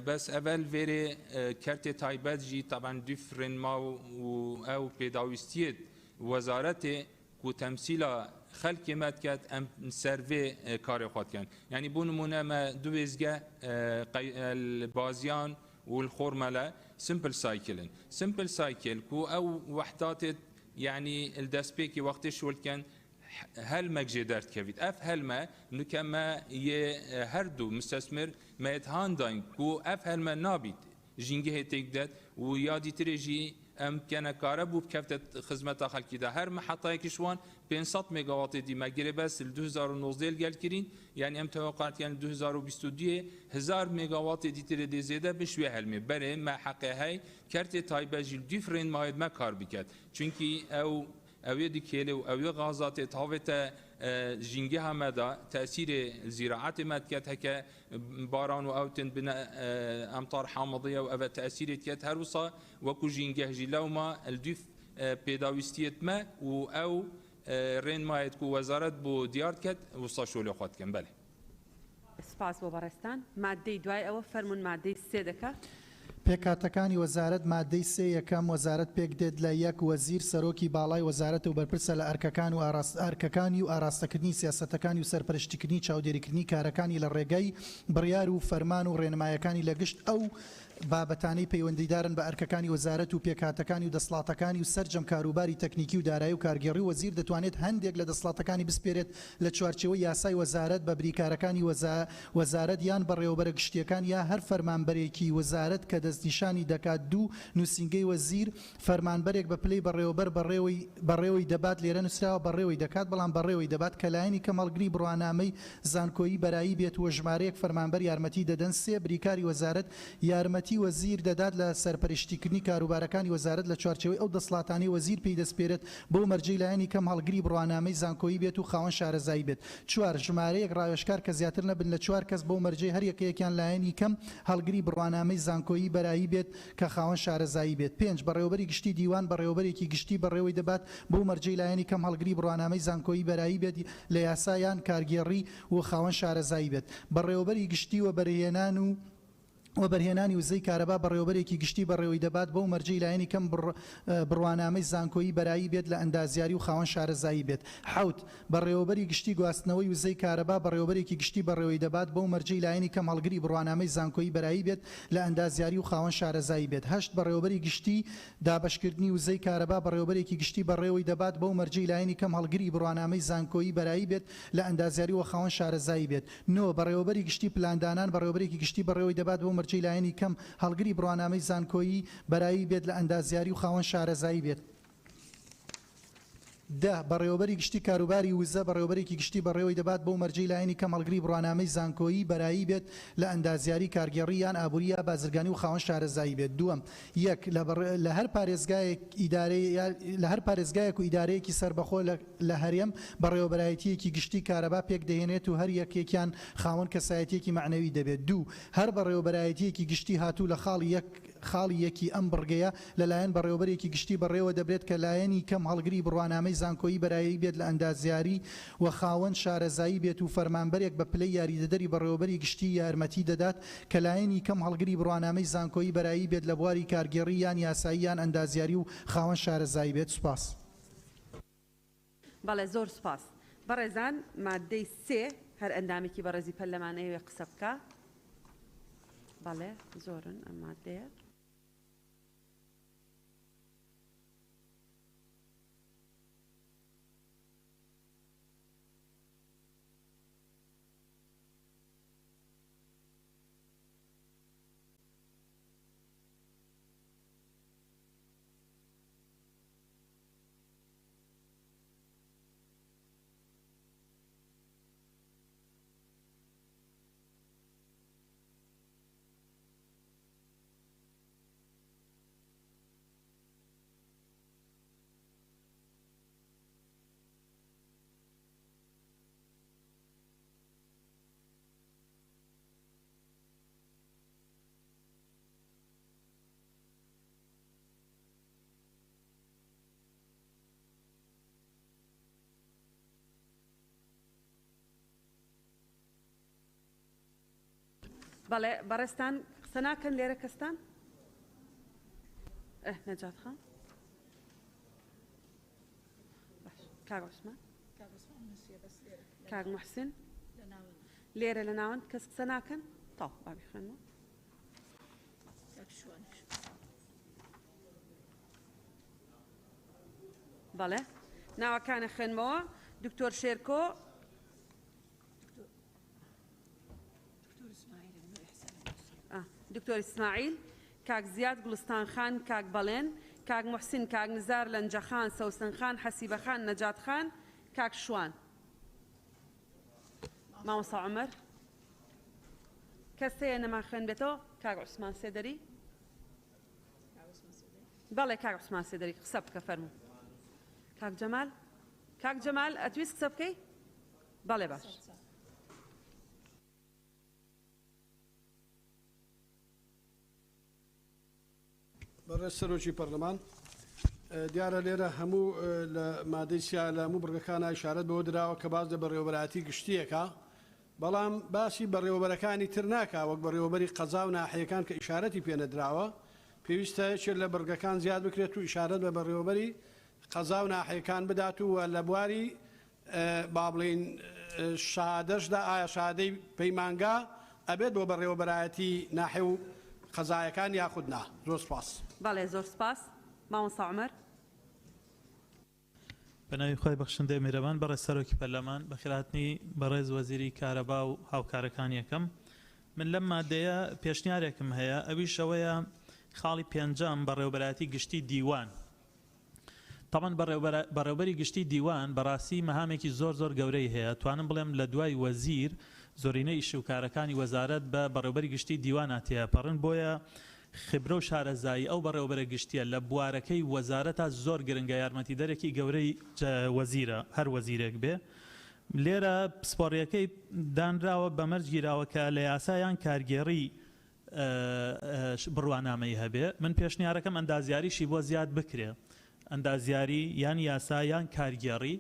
بس اول وری کرت تایبت جی طبعا دیفرن ما و او پیداویستیت وزارت کو تمثیل خلق مد کرد ام سروی کار خود کن یعنی بو نمونه ما دو وزگه البازیان والخورمله سمبل سايكلن سمبل سايكل كو او وحدات يعني الدسبيكي وقت شول كان هل ما جدرت كفيت اف هل ما نكما هردو مستثمر ما يتهاندين كو اف هل ما نابيت جنگه تقدر ويادي تريجي ام كان كاربو بكفتة خدمة خلقي ده هر محطة كشوان 500 ميجاوات دي مجري بس ال 2019 قال كرين يعني ام توقعت يعني 2022 1000 ميجاوات دي تري دي زياده بشوي حلمي بري ما حقه هاي كارت تايبه جيل ديفرين مايد ما كار بكات چونكي او اوی دیکیلو اوی غازات تاوت جنگی همدا تأثیر زراعت مدکت هک باران و اوتن بنا امطار حامضیه و اوه تأثیر کت هر وصا وکو جنگی جلو ما الدف پیداویستیت ما و او رین مایت کو وزارت بو دیار کت وصا شولی خود کن بله سپاس بۆ بەڕێستان مادەی دوای ئەوە فەرمون مادەی سێ دەکات پێکهاتەکانی وەزارەت مادەی سێ یەکەم وەزارەت پێک دێت لە یەک وەزیر سەرۆکی باڵای وەزارەت و بەرپرسە لە ئەرکەکانی و ئاراستەکردنی سیاسەتەکانی و سەرپەرشتیکردنی چاودێریکردنی کارەکانی لە ڕێگەی بڕیار و فەرمان و ڕێنمایەکانی لە گشت ئەو بابەتانەی پەیوەندیدارن بە ئەرکەکانی وەزارەت و پێکهاتەکانی و دەسڵاتەکانی و سەرجەم کاروباری تەکنیکی و دارایی و کارگێڕی وەزیر دەتوانێت هەندێک لە دەسڵاتەکانی بسپێرێت لە چوارچێوەی یاسای وەزارەت بە بریکارەکانی وەزارەت یان بەڕێوەبەرە گشتیەکان یا هەر فەرمانبەرێکی وەزارەت کە دەستنیشانی دەکات دوو نووسینگەی وەزیر فەرمانبەرێک بە پلەی بەڕێوەبەر بەڕێوەی دەبات لێرە نووسراوە بەڕێوەی دەکات بەڵام بەڕێوەی دەبات کە لایەنی کەمەڵگری بڕوانامەی زانکۆیی بەرایی بێت وە ژمارەیەک فەرمانبەر یارمەتی دەدەن سێ بریکاری وەزارەت یارمەتی وەزیر دەدات لە سەرپەرشتیکردنی کاروبارەکانی وەزارەت لە چوارچێوەی ئەو دەسڵاتانی وەزیر پێی دەسپێرێت بۆ مەرجەی لایەنی کەم هەڵگری بڕوانامەی زانکۆیی بێت و خاوەن شارەزایی بێت. چوار ژمارەیەک ڕاوێژکار کە زیاتر نەبن لە چوار کەس بۆ مەرجەی هەر یەکەیەکیان لایەنی کەم هەڵگری بڕوانامەی زانکۆیی بەرایی بێت کە خاوەن شارەزایی بێت. 5 بەڕێوەبەری گشتی دیوان بەڕێوەبەرێکی گشتی بەڕێوەی دەبات بۆ مەرجەی لایەنی کەم هەڵگری بڕوانامەی زانکۆیی بەرایی بێت لە یاسایان کارگێڕی و خاوەن شارەزایی بێت. بەڕێوەبەری گشتی و بەرهێنانی وزەی کارەبا بەڕێوەبەرێکی گشتی بەڕێوەی دەبات بەو مەرجەی لایەنی کەم بڕوانامەی زانکۆیی بەرایی بێت لە ئەندازیاری و خاوەن شارەزایی بێت. 7 بەڕێوەبەری گشتی گواستنەوەی وزەی کارەبا بەڕێوەبەرێکی گشتی بەڕێوەی دەبات بەو مەرجەی لایەنی کەم هەڵگری بڕوانامەی زانکۆیی بەرایی بێت لە ئەندازیاری و خاوەن شارەزایی بێت. 8 بەڕێوەبەری گشتی دابەشکردنی وزەی کارەبا بەڕێوەبەرێکی گشتی بەڕێوەی دەبات بەو مەرجەی لایەنی کەم هەڵگری بڕوانامەی زانکۆیی بەرایی بێت لە ئەندازیاری و خاوەن شارەزایی بێت. 9 بەڕێوەبەری گشتی پلاندانان بەڕێوەبەرێکی گشتی بەڕێوەی دەبات بەو مەرجەی لایەنی کەم هەڵگری بڕوانامەی زانکۆیی بەرایی بێت لە ئەندازیاری و خاوەن شارەزایی بێت. 10 بەڕێوەبەری گشتی کاروباری وزە بەڕێوەبەرێکی گشتی بەڕێوەی دەبات بەو مەرجەی لایەنی کەم هەڵگری بڕوانامەی زانکۆیی بەرایی بێت لە ئەندازیاری کارگێڕی یان ئابووری یا بازرگانی و خاوەن شارەزایی بێت. دووەم یەک لە هەر پارێزگایەک و ئیدارەیەکی سەربەخۆ لە هەرێم بەڕێوەبەرایەتیەکی گشتی کارەبا پێک دەهێنێت و هەر یەکێکیان خاوەن کەسایەتیەکی معنەوی دەبێت. دوو هەر بەڕێوەبەرایەتیەکی گشتی هاتوو لە خاڵی یەکی ئەم بڕگەیە لەلایەن بەڕێوەبەرێکی گشتی بەڕێوە دەبرێت کە لایەنی کەم هەڵگری بڕوانامەی زانکۆیی بەرایی بێت لە ئەندازیاری و خاوەن شارەزایی بێت و فەرمانبەرێک بە پلەی یاریدەدەری بەڕێوەبەری گشتی یارمەتی دەدات کە لایەنی کەم هەڵگری بڕوانامەی زانکۆیی بەرایی بێت لە بواری کارگێڕی یان یاسایی یان ئەندازیاری و خاوەن شارەزایی بێت. سوپاس. بەڵێ زۆر سوپاس. بەڕێزان مادەی 3 هەر ئەندامێکی بەڕێزی پەرلەمانەیە قسە بکە. بەڵێ زۆرن ئەم مادەیە. بەڵێ بەڕێستان قسە ناکەن لێرە کەستان؟ نەجات خان کاک عوسمان کاک محسن لێرە لە ناوەند کەس قسە ناکەن؟ تاو بابی خوێنەوە. بەڵێ ناوەکانە خوێنمەوە. دکتۆر شێرکۆ، دکتۆر ئیسماعیل، کاک زیاد گوڵستان خان، کاک بەڵێن، کاک محسن، کاک نزار، لەنجە خان، سەوسن خان، حەسیبە خان، نەجات خان، کاک شوان. مامۆستا عومەر کەس هەیە نەمان خوێن بێتەوە؟ کاک عوسمان سێدەری؟ بەڵێ کاک عوسمان سێدەری قسە بکە فەرموو. کاک جەمال، کاک جەمال ئەتویست قسە بکەی؟ بەڵێ باش. بەڕێز سەرۆکی پەرلەمان، دیارە لێرە هەموو لە مادەی سیا لە هەموو بڕگەکانە ئیشارەت بەوە دراوە کە باز لە بەڕێوەبەراتی گشتیەکە، بەڵام باسی بەڕێوەبەرەکانی تر ناکا وەک بەڕێوەبەری قەزا و ناحەیەکان کە ئیشارەتی پێنەدراوە. پێویستە یەکێک لە بڕگەکان زیاد بکرێت و ئیشارەت بە بەڕێوەبەری قەزا و ناحەیەکان بدات و لە بواری با بڵێن شادەشدا ئایا شادەی پەیمانگا ئەبێت بۆ بەڕێوەبەرایەتی ناحێ و قەزایەکان یاخودنا. زۆر سپاس. بەڵێ زۆر سپاس مامۆستا عومەر. بەناوی خۆی بەخشندەی میرەبان بەڕێز سەرۆکی پەرلەمان بەخێرهاتنی بەڕێز وەزیری کارەبا و هاوکارەکان یەکەم من لەم مادەیە پێشنیارێکم هەیە ئەویش ئەوەیە خاڵی پێنجەم بەڕێوەبەرایەتی گشتی دیوان. طبعا بەڕێوەبەری گشتی دیوان بەڕاستی مەهامێکی زۆر گەورەی هەیە توانم بڵێم لە دوای وەزیر زۆرینەی ئیشوکارەکانی وەزارەت بە بەڕێوەبەری گشتی دیوانە تێپەڕن بۆیە خبرە و شارەزایی ئەو بەڕێوەبەرە گشتیە لە بوارەکەی وەزارەتە زۆر گرنگە یارمەتی دەرێکی گەورەی وەزیرە هەر وەزیرێک بێ لێرە پسپۆڕیەکەی دانراوە بەمەرجگیراوە کە لە یاسایان کارگێڕی بڕوانامەی هەبێ من پێشنیارەکەم ئەندازیاریشی بۆ زیاد بکرێ ئەندازیاری یان یاسا یان کارگێڕی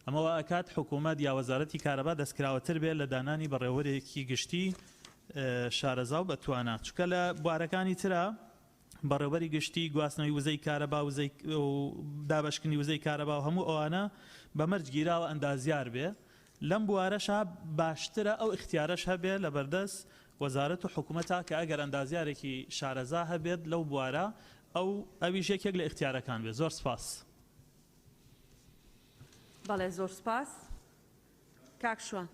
ئەمەوە ئەکات حکوومەت یا وەزارەتی کارەبا دەستکراوەتر بێت لە دانانی بەڕێوەبەرێکی گشتی شارەزا و بەتوانات چکە لە بوارەکانی ترە بەڕێوەبەری گشتی گواستنەوەی وزەی کارەبا و دابشکردنی وزەی کارەبا و هەموو ئەوانە بەمەرجگیراوە ئەندازیار بێ لەم بوارەشە باشترە ئەو اختیارەش هەبێ لە بەردەست وەزارەت و حکوومەتە کە ئەگەر ئەندازیارێکی شارەزا هەبێت لەو بوارە ئەویش یەکێک لە اختیارەکان بێ. زۆر سپاس. بەڵێ زۆر سپاس کاک شوان.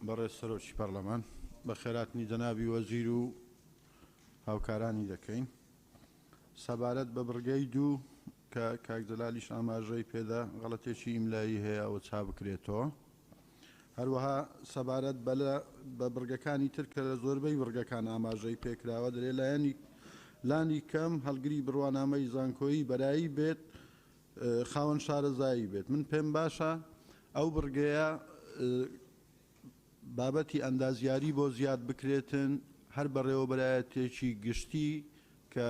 بەڕێز سەرۆکی پەرلەمان بەخێراتنی جەنابی وەزیر و هاوکارانی دەکەین سەبارەت بە بڕگەی دوو کە کاک جەلالیش ئاماژەی پێدا غەڵەتێکی ئیملایی هەیە ئەوە چا بکرێتەوە هەروەها سەبارەت بە بڕگەکانی تر کە لە زۆربەی بڕگەکان ئاماژەی پێکراوە دەرێ لانی کەم هەڵگری بڕوانامەی زانکۆیی بەرایی بێت خاوەن شارەزایی بێت من پێم باشە ئەو بڕگەیە بابەتی ئەندازیاری بۆ زیاد بکرێتن هەر بەڕێوەبەرایەتێکی گشتی کە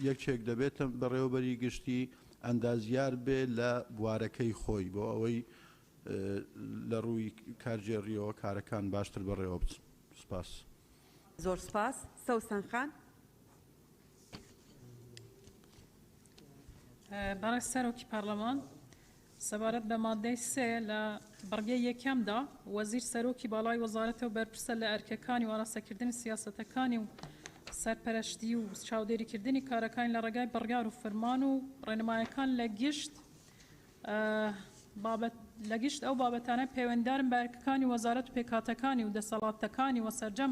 یەکێک دەبێتە بەڕێوەبەری گشتی ئەندازیار بێ لە بوارەکەی خۆی بۆ ئەوەی لە ڕووی کارژێڕیەوە کارەکان باشتر بەڕێوە بچن. سپاس. زۆر سپاس. سەوسەن خان. بەڕێز سەرۆکی پەرلەمان سەبارەت بە مادەی سێ لە بڕگەی یەکەمدا وەزیر سەرۆکی باڵای وەزارەتەوە بەرپرسە لە ئەرکەکانی و ئاراستەکردنی سیاسەتەکانی و سەرپەرشتی و چاودێریکردنی کارەکانی لە ڕێگای بڕیار و فەرمان و ڕێنمایەکان لە گشت ئەو بابەتانە پەیوەنددارن بە ئەرکەکانی وەزارەت و پێکهاتەکانی و دەسەڵاتەکانی و سەرجەم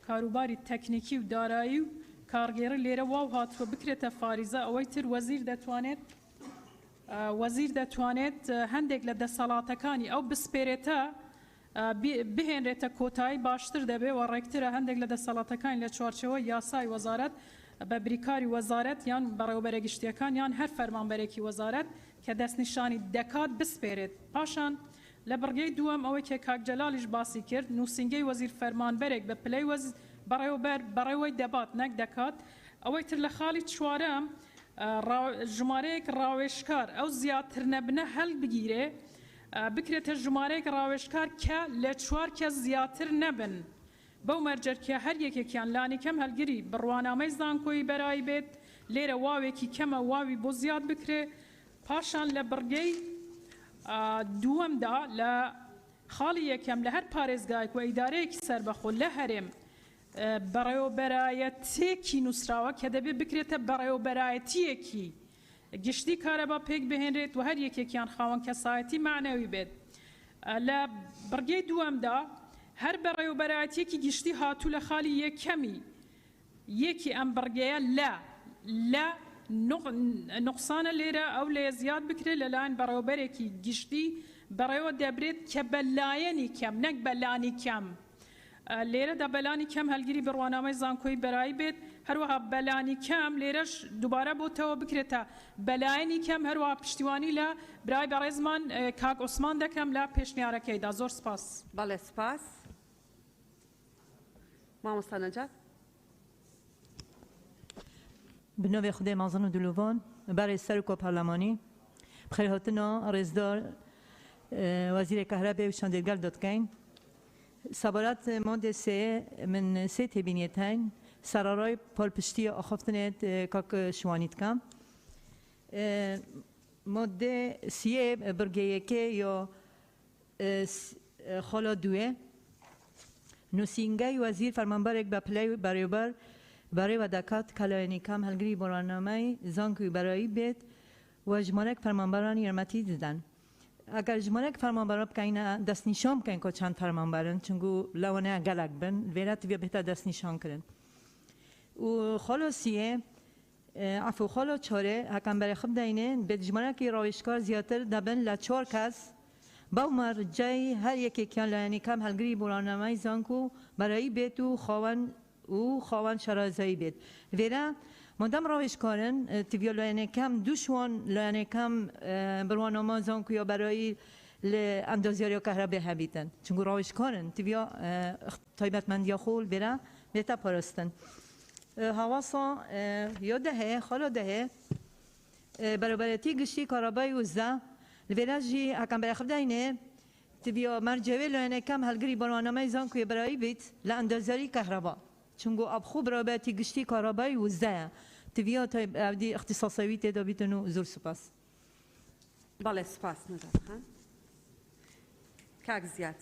کاروباری تەکنیکی و دارایی و کارگێڕی لێرە واو هاتووە بکرێتە فاریزە ئەوەی تر وەزیر دەتوانێت هەندێک لە دەسەڵاتەکانی ئەو بسپێرێتە بهێنرێتە کۆتایی باشتر دەبێ و ڕێکترە هەندێک لە دەسەڵاتەکانی لە چوارچەوە یاسای وەزارەت بە بریکاری وەزارەت یان بەڕێوەبەرە گشتیەکان یان هەر فەرمانبەرێکی وەزارەت کە دەستنیشانی دەکات بسپێرێت. پاشان لە بڕگەی دووەم ئەوەی کە کاک جەلالیش باسی کرد نووسینگەی وەزیر فەرمانبەرێک بە پلەی بەڕێوەی دەبات نەک دەکات ئەوەی تر لە خاڵی چوارەم ژمارەیەک ڕاوێژکار ئەو زیاتر نەبنە هەڵ بگیرێ بکرێتە ژمارەیەک ڕاوێژکار کە لە چوار کەس زیاتر نەبن بەو مەرجەرکە هەر یەکێکیان لانی کەم هەلگری بڕوانامەی زانکۆیی بەرایی بێت لێرە واوێکی کەمە واوی بۆ زیاد بکرێ. پاشان لە بڕگەی دووەمدا لە خاڵی یەکەم لە هەر پارێزگایك و ئیدارەیەکی سەربەخۆ لە هەرێم بەڕێوەبەرایەتێکی نووسراوە کە دەبێت بکرێتە بەڕێوەبەرایەتیەکی گشتی کارەبا پێک بهێنرێت و هەر یەکێکیان خاوەن کەسایەتی معنەوی بێت. لە بڕگەی دووەمدا هەر بەڕێوەبەرایەتێکی گشتی هاتوو لە خاڵی یەکەمی یەکی ئەم بڕگەیە لە نقصانە لێرە ئەو لێ زیاد بکرێت لەلایەن بەڕێوەبەرێکی گشتی بەڕێوە دەبرێت کە بەلایەنی کەم نەک بەلانی کەم لێرەدا بەلانی کەم هەلگری بڕوانامەی زانکۆی بەرایی بێت هەروەها بەلانی کەم لێرەش دووبارە بۆتەوە بکرێتە بەلایەنی کەم هەروەها پشتیوانی لە برای بەڕێزمان کاک عوسمان دەکەم لە پێشنیارەکەیدا. زۆر سپاس. بەڵێ سپاس. مامۆستا نەجات. بنوێ خودێ مازن و دلوڤان بەڕێز سەرۆکۆ پەرلەمانی بخێرهاتنا ڕێزدار وەزیرە کەهرەبێ و شاندێرگەل دەتکەین سەبارەت مادە سێ من سێ تێبینیت هەین سەرڕای پاڵپشتیە ئاخافتنێت کاک شوانی دکەم مادە سیێ بڕگەیەکێ یا خاڵا دوێ نوسینگای وزیر فرمانبرێک بە پلەی بەڕێوە دەکات کە لایەنی کام هەلگری بەڕوانامەی زانکۆی بەرایی بێت و ژمارەیەک فەرمانبەرانی یارمەتی دەدەن. ئەگەر ژمارەیەک فەرمانبەرە بکەینە دەستنیشان بکەین کۆ چەند فەرمانبەرن چونگو لەوەنەیە گەلک بن لێرە تبێ بهتە دەستنیشانکردن. و خۆلۆسیە عفو خۆلۆ چۆرێ هەکەم بەرێ خب دەینێن بێت ژمارەکی ڕاوێژکار زیاتر دەبن لە 4 کەس باو مەرجەی هەر یەکێکیان لایەنی کام هەلگری بەڕوانامەی زانکۆ بەرایی بێت و خاوەن شارەزایی بێت. وێرە مادام ڕاوێژکارن تیڤە لایەنەکەم دووشوان لایەنەکەم بڕوانامە زانکۆ یا بەرایی لە ئەندازیاریە کەهرەبێ هەبیتن چونگو ڕاوێژکارن تیڤە تایبەتمەندیە خۆل بێرە بێتە پەرستن. هەواسا یۆدە هەیە خۆلۆ دەهەیە بەرەبەرەتی گشتی کارەبای وزە لێرە ژی هەکەم بەرە خبداینێ تبیە مەرجەوێ لایەنەکەم هەلگری بەڕوانامەی زانکۆی بەرایی بیت لە ئەندازیاری کەهرەبا چونگو ئەبخۆ بەرەبەرەتی گشتی کارەبای وزەیە تبیە ئەودی اختصاصەوی تێدا بیتن و زۆر سوپاس. بەڵێ سوپاس نەدەخان کاک زیاد.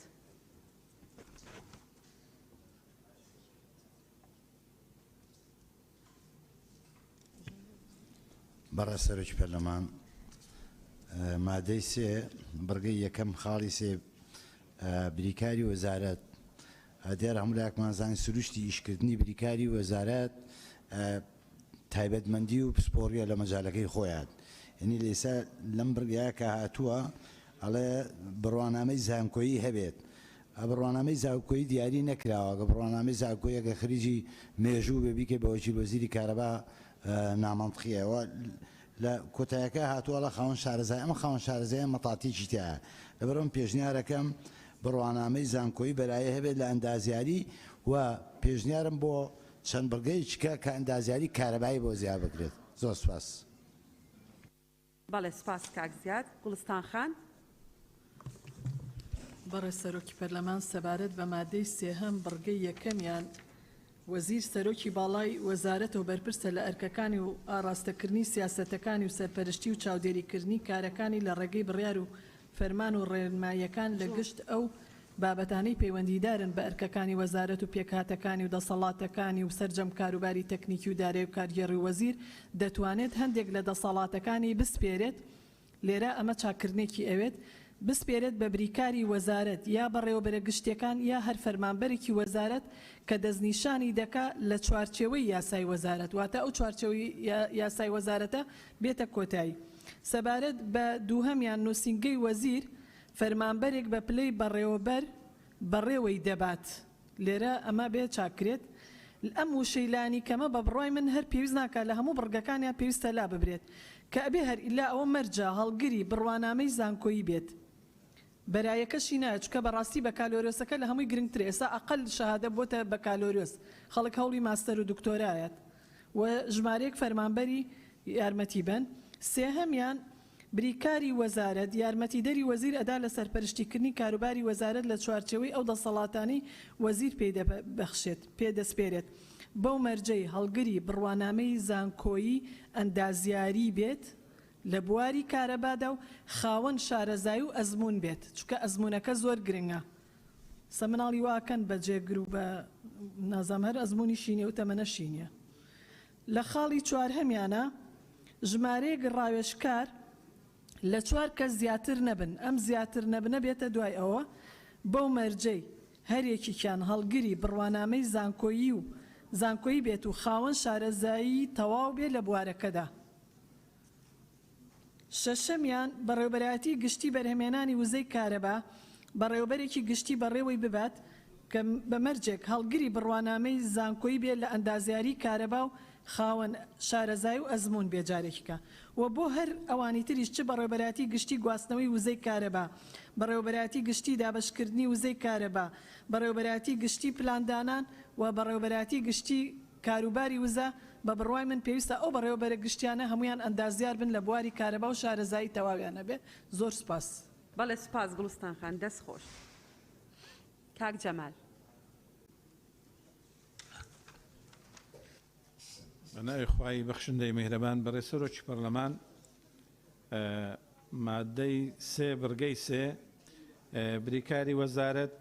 بەڕێز سەرۆکی پەرلەمان مادەی سێ بڕگەی یەکەم خاڵی سێ بریکاری وەزارەت دیار هەموو لایەکمان زانین سروشتی ئیشکردنی بریکاری وەزارەت تایبەتمەندی و پسپۆڕیە لە مەجالەکەی خۆیان یعنی لێسا لەم بڕگایە کە هاتووە ئەڵێ بڕوانامەی زانکۆیی هەبێت بڕوانامەی زانکۆیی دیاری نەکراوە کە بڕوانامەی زانکۆیەکە خریجی مێژوو بێبی کە بە وەکیل وەزیری کارەبا نامەنطقیەوە لە کۆتایەکە هاتووە لە خاوەن شارەزای ئەمە خاوەن شارەزای مەتاتێکی تایە لەبەرەوەم پێشنیارەکەم بڕوانامەی زانکۆیی بەلایە هەبێت لە ئەندازیاری و پێشنیارم بۆ چەند بڕگەی چکە کە ئەندازیاری کارەبایی بۆ زیاد بکرێت. زۆر سوپاس. بەڵێ سوپاس کاک زیاد. گوڵستان خان. بەڕێز سەرۆکی پەرلەمان سەبارەت بە مادەی سێهەم بڕگەی یەکەمیان وەزیر سەرۆکی باڵای وەزارەتەوە بەرپرسە لە ئەرکەکانی و ئاراستەکردنی سیاسەتەکانی و سەرپەرشتی و چاودێریکردنی کارەکانی لە ڕێگەی بڕیار و فەرمان و ڕێنماییەکان لە گشت ئەو بابەتانەی پەیوەندیدارن بە ئەرکەکانی وەزارەت و پێکهاتەکانی و دەسەڵاتەکانی و سەرجەم کاروباری تەکنیکی و دارایی و کارگێڕی وەزیر دەتوانێت هەندێک لە دەسەڵاتەکانی بسپێرێت لێرە ئەمە چاکردنێکی ئەوێت بسپێرێت بە بریکاری وەزارەت یا بەڕێوەبەرە گشتیەکان یا هەر فەرمانبەرێکی وەزارەت کە دەستنیشانی دەکا لە چوارچێوەی یاسای وەزارەت واتە ئەو چوارچێوەی یاسای وەزارەتە بێتە کۆتایی. سەبارەت بە دووهەمیان نووسینگەی وەزیر فەرمانبەرێک بە پلەی بەڕێوەبەر بەڕێوەی دەبات لێرە ئەمە بێ چاکرێت ئەم وشەیلانی کەمە بە بڕای من هەر پێویست ناکات لە هەموو بڕگەکانیان پێویستە لا ببرێت کە ئەبێ هەر ئیلا ئەوە مەرجە هەڵگری بڕوانامەی زانکۆیی بێت. بەرایەکەشی نایە چکە بەڕاستی بەکالۆریۆسەکە لە هەمووی گرنگترێ ئێستا ئەقل شەهادە بۆتە بەکالۆریۆس خەڵک هەوڵی ماستەر و دکتۆرایەت و ژمارەیەک فەرمانبەری یارمەتی بن. سێهەمیان بریکاری وەزارەت یارمەتیدەری وەزیر ئەدا لە سەرپەرشتیکردنی کاروباری وەزارەت لە چوارچێوەی ئەو دەسەڵاتانی وەزیر پێدەبەخشێت پێدەسپێرێت بەو مەرجەی هەڵگری بڕوانامەی زانکۆیی ئەندازیاری بێت لە بواری کارەبادا و خاوەن شارەزایی و ئەزمون بێت چونکە ئەزمونەکە زۆر گرنگە سەمناڵی واکەن بە جێگر و بە نازام هەر ئەزمونی شینێ و تەمەنە شینە. لە خاڵی چوارهەمیانە ژمارەیەک ڕاوێژکار لە 4 کەس زیاتر نەبن ئەم زیاتر نەبنە بێتە دوای ئەوە بەو مەرجەی هەرێکیان هەڵگری بڕوانامەی زانکۆیی بێت و خاوەن شارەزایی تەواو بێت لە بوارەکەدا. شەشەمیان بەڕێوەبەرایەتی گشتی بەرهەمێنانی وزەی کارەبا بەڕێوەبەرێکی گشتی بەڕێوەی ببات کە بە مەرجێک هەڵگری بڕوانامەی زانکۆیی بێت لە ئەندازیاری کارەبا و خاوەن شارەزایی و ئەزمون بێجارێکیکە و بۆ هەر ئەوانی تریش چ بەڕێوەبەرایەتی گشتی گواستنەوەی وزەی کارەبا بەڕێوەبەرایەتی گشتی دابەشکردنی وزەی کارەبا بەڕێوەبەرایەتی گشتی پلاندانان و بەڕێوەبەرایەتی گشتی کاروباری وزە بە بڕوای من پێویستە ئەو بەڕێوەبەرە گشتیانە هەمویان ئەندازیار بن لە بواری کارەبا و شارەزایی تەواویانە بێ. زۆر سوپاس. بەڵێ سوپاس گوڵستان خان دەست خۆش. کاک جەمال. بەناوی خوای بەخشندەی میهرەبان بەڕێز سەرۆکی پەرلەمان مادەی سێ بڕگەی سێ بریکاری وەزارەت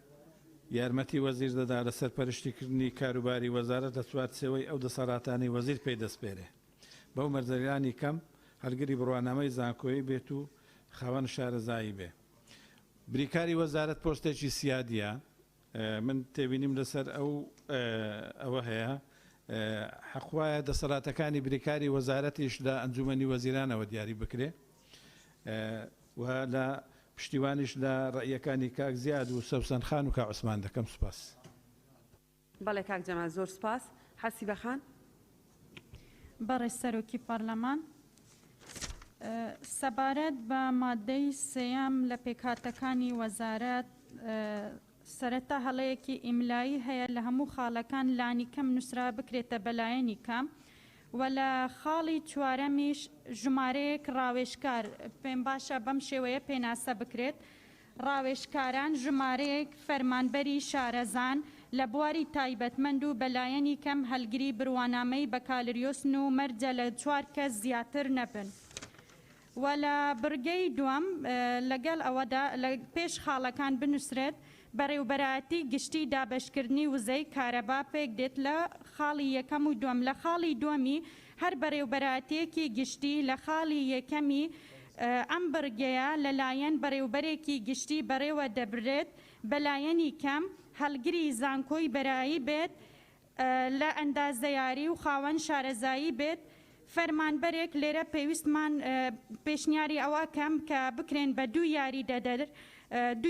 یارمەتی وەزیر دەدا لە سەرپەرشتیکردنی کاروباری وەزارەت لە چوارچێوەی ئەو دەسەڵاتانی وەزیر پێی دەستپێرێ بەو مەرجەیانی کەم هەرگری بڕوانامەی زانکۆیی بێت و خاوەن شارەزایی بێ بریکاری وەزارەت پۆستێکی سیادیە من تێبینیم لەسەر ئەوە هەیە حەقوایە دەسەڵاتەکانی بریکاری وەزارەتیش لە ئەنجومەنی وەزیرانەوە دیاری بکرێ و لە پشتیوانیش لە ڕێیەکانی کاک زیاد و سەوسەن خان و کا عوسمان دەکەم سوپاس. بەڵێ کاک جەمال زۆر سپاس. حەسیبە خان. بەڕێز سەرۆکی پەرلەمان سەبارەت بە مادەی سێیەم لە پێکهاتەکانی وەزارەت سەرەتا هەڵەیەکی ئیملایی هەیە لە هەموو خاڵەکان لانی کەم نووسرا بکرێتە بەلایەنی کەم و لە خاڵی چوارەمیش ژمارەیەک ڕاوێژکار پێم باشە بەم شێوەیە پێناسە بکرێت ڕاوێژکاران ژمارەیەک فەرمانبەری شارەزان لە بواری تایبەتمەند و بەلایەنی کەم هەلگری بڕوانامەی بەکالریۆسن و مەرجە لە 4 کەس زیاتر نەبن. و لە بڕگەی دووەم لەگەڵ ئەوەدا لە پێش خاڵەکان بنووسرێت بەڕێوبەرایەتی گشتی دابەشکردنی وزەی کارەبا پێک دێت لە خاڵی یەکەم و دووەم. لە خاڵی دووەمی هەر بەڕێوبەرایەتێکی گشتی لە خاڵی یەکەمی ئەم بڕگەیە لەلایەن بەڕێوبەرێکی گشتی بەڕێوە دەبرێت بەلایەنی کەم هەلگری زانکۆی بەرایی بێت لە ئەندازەیاری و خاوەن شارەزایی بێت فەرمانبەرێک لێرە پێویستمان پێشنیاری ئەوە کەم کە بکرێن بە دوو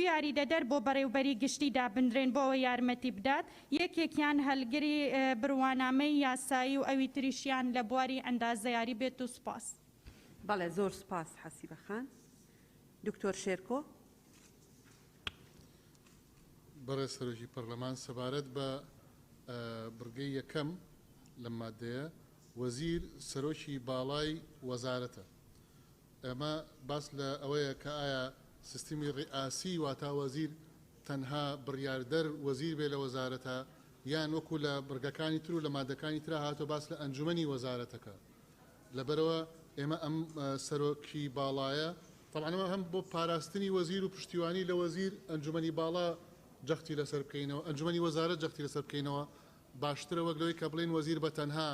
یاری دەدەر بۆ بەڕێوبەری گشتی دابنرێن بۆ ئەوە یارمەتی بدات یەکێکیان هەلگری بڕوانامەی یاسایی و ئەوی تریشیان لە بواری ئەندازەیاری بێت و سوپاس. بەڵێ زۆر سپاس حەسیبە خان. دکتۆر شێرکۆ. بەڕێز سەرۆکی پەرلەمان سەبارەت بە بڕگەی یەکەم لە مادەیە وەزیر سەرۆکی باڵای وەزارەتە ئەمە باس لە ئەوەیە کە ئایا سیستمی ڕئاسی واتە وەزیر تەنها بڕیاردەر وەزیر بێ لە وەزارەتە یان وەکو لە بڕگەکانی تر و لە مادەکانی ترا هاتۆ باس لە ئەنجومەنی وەزارەتەکە لەبەرەوە ئێمە ئەم سەرۆکی باڵایە طبعا ئەمە هەم بۆ پاراستنی وەزیر و پشتیوانی لە وەزیر ئەنجومەنی باڵا جەختی لەسەر بکەینەوە ئەنجومەنی وەزارەت جەختی لەسەر بکەینەوە باشترە وەک لەوەی کە بڵێن وەزیر بە تەنها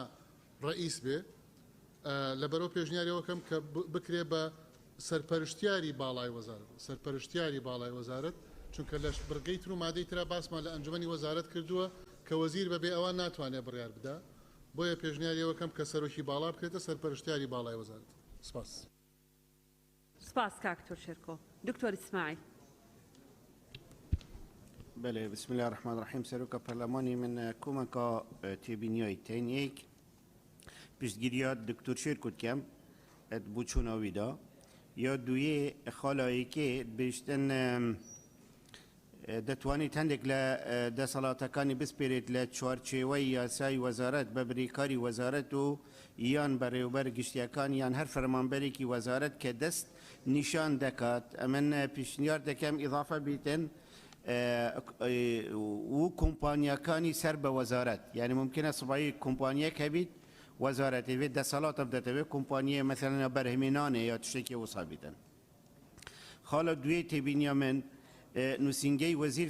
ڕئیس بێ لەبەرەوە پێشنیاریەوە کەم کە بکرێ بە سەرپەرشتیاری باڵای وەزارەت سەرپەرشتیاری باڵای وەزارەت چونکە لە بڕگەی تر و مادەی ترا باسمان لە ئەنجومەنی وەزارەت کردووە کە وەزیر بەبێ ئەوە ناتوانێت بڕیار بدا بۆیە پێشنیاریەوە کەم کە سەرۆکی باڵا بکرێتە سەرپەرشتیاری باڵای وەزارەت. سپاس. سپاس کاکتۆر شێرکۆ. دکتۆر ئیسماعیل. بله بسم الله الرحمن الرحیم سەرۆکە پەرلەمانی من کۆمەکە تێبینیۆی تێنیەک پشتگیریات دکتۆر شێرکۆت کەم بۆ چوونەویدا یا دوێ خاڵایەکێ بێشتن دەتوانێت هەندێک لە دەسەڵاتەکانی بسپێرێت لە چوارچێوەی یاسای وەزارەت بە بریکاری وەزارەت و یان بەڕێوبەر گشتیەکان یان هەر فەرمانبەرێکی وەزارەت کە دەست نیشان دەکات ئەمن پیشنیار دەکەم ئیضافە بیتن و کۆمپانیەکانی سەر بە وەزارەت یعنی ممکنە سبایی کۆمپانیەک هەبیت وەزارەت هەبێت دەسەڵاتە بدەتەوێت کۆمپانیە مەسەلەن بەرهەمێنانە یا تشتێکی وەسا بیتن. خاڵە دوێ تێبینیە من نووسینگەی وەزیر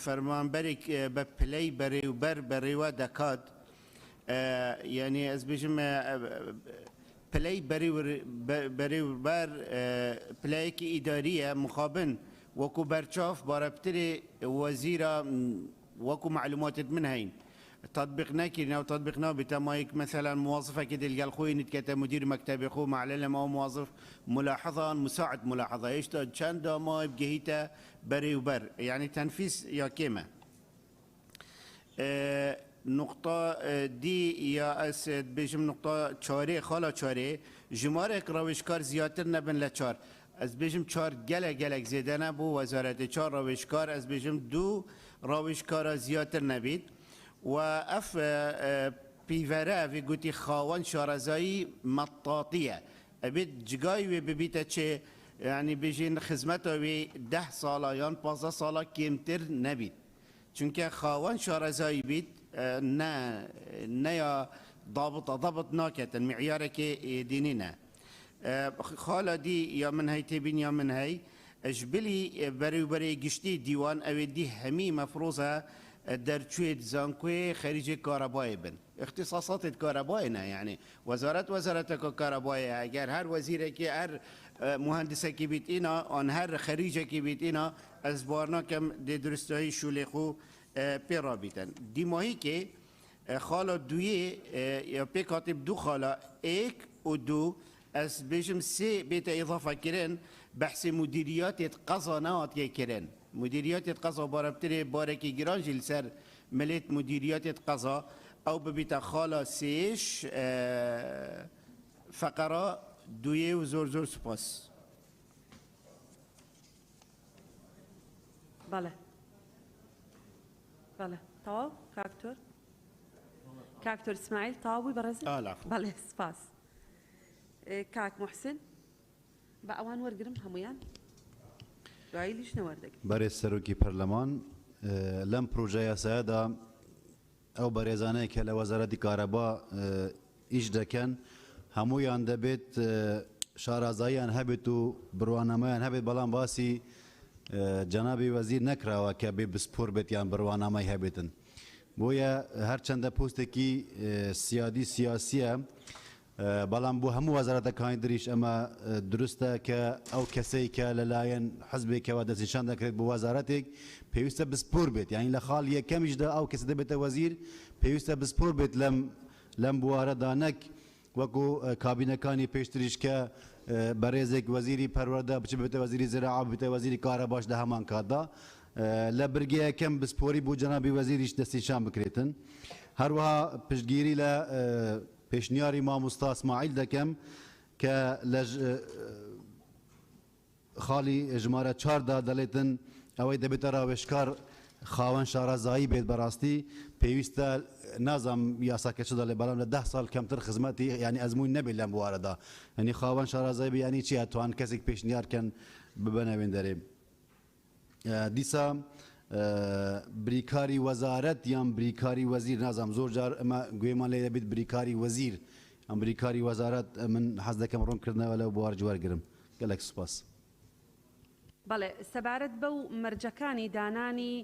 فەرمانبەرێک بە پلەی بەڕێوبەر بەڕێوە دەکات یعنی ئەس بێژم پلەی بەڕێوبەر پلەیەکی ئیداریە مخابن وەکو بەرچاف بارەپترێ وەزیرە وەکو معلوماتت من هەین تطبيق ناكرنا وتطبيق نابت مايك مثلا موظفة كده يلقى الخوي نتكتا مدير مكتب خو معلم او موظف ملاحظة مساعد ملاحظة ايش كان دا ما بجهيته بري وبر يعني تنفيذ يا كيما نقطة دي يا اسد بيجم نقطة شاري خالا شاري جمارك روشكار زياتر نبن لچار از بيجم چار گلک زیدنه بو وزارت چار روشکار از بيجم دو روشکار زیاتر نبید و اف پیوره و گوتی خاوان شارزایی مطاطیه ابید جگای و ببیته چه یعنی بجین خدمت و 10 ساله یا 15 ساله کمتر نبید چونکه خاوان شارزایی بید نه یا ضابط ناکت معیاره که دینی نه خاله دی یا من هی تبین یا من هی اجبلي بري گشتي ديوان اودي همي مفروضه درچويت زانكوي خارج كهربائي بن اختصاصات كهربائنا يعني وزارة كهربائي اگر هر وزير كي هر مهندس كي بيتينا ان هر خريج كي بيتينا ازبارنا كم دي درستاي شولخو بيرابيتن دي ماهي كي خاله دوية يا بكاتب دو خاله ايك ودو از بيجم سي بيت اضافه كرن بحث مديريات قضانات كرن مديريات قضاء باربتري باركي جرانج لسر مليت مديريات قضاء او ببيت خاله سيش فقره دوية وزور سباس بله طاو كاكتور اسماعيل طاوي برزي العفو بله سباس كاك محسن بأوان ورقرم هميان رأيلي شنو وردك برای سروکی پارلمان لم پروژه ساده او برزانه که لوزارت کاربا ایش دکن همویان دبیت شارازایان هبت و بروانمایان هبت بلان باسی جنابی وزیر نکراوه که به بسپور بیت یان بروانمای هبتن بویا هر چند پوست کی سیاسیه بەڵام بۆ هەموو وەزارەتەکانی دریش ئەمە دروستە کە ئەو کەسەی کە لەلایەن حزبێکەوە دەستنیشان دەکرێت بۆ وەزارەتێک پێویستە بسپۆر بێت یعنی لە خاڵ یەکەمیشدا ئەو کەسە دەبێتە وەزیر پێویستە بسپۆر بێت لەم بوارەدا نەک وەکو کابینەکانی پێشتریش کە بەڕێزێک وەزیری پەروەردە بچ بێتە وەزیری زراعە بێتە وەزیری کارە باش لە هەمان کاتدا لە برگەیەکەم بسپۆری بۆ جەنابی وەزیریش دەستنیشان بکرێتن هەروەها پشتگیری لە پیشنیاری مامۆستا اسماعیل دەکەم کە لە خاڵی ژمارە 4دا دەڵێتن ئەوەی دەبێتە ڕاوێژکار خاوەن شارەزایی بێت بەڕاستی پێویستە نازام یاساکە چ دەڵێ بەڵام لە 10 ساڵ کەمتر خزمەتی ینی ئەزمووی نەبێت لەم بوارەدا ینی خاوەن شارەزایی ینی چی ئەتوان کەسێک پێشنیارکەن ببەنەوێن دەرێ دیسا بریکاری وەزارەت یان بریکاری وەزیر نازام زۆر جار ئەمە گوێمان لێ دەبێت بریکاری وەزیر ئەم بریکاری وەزارەت من حەز دەکەم ڕوونکردنەوە لەو بوار جوەرگرم گەلێک سوپاس بەڵێ سەبارەت بەو مەرجەکانی دانانی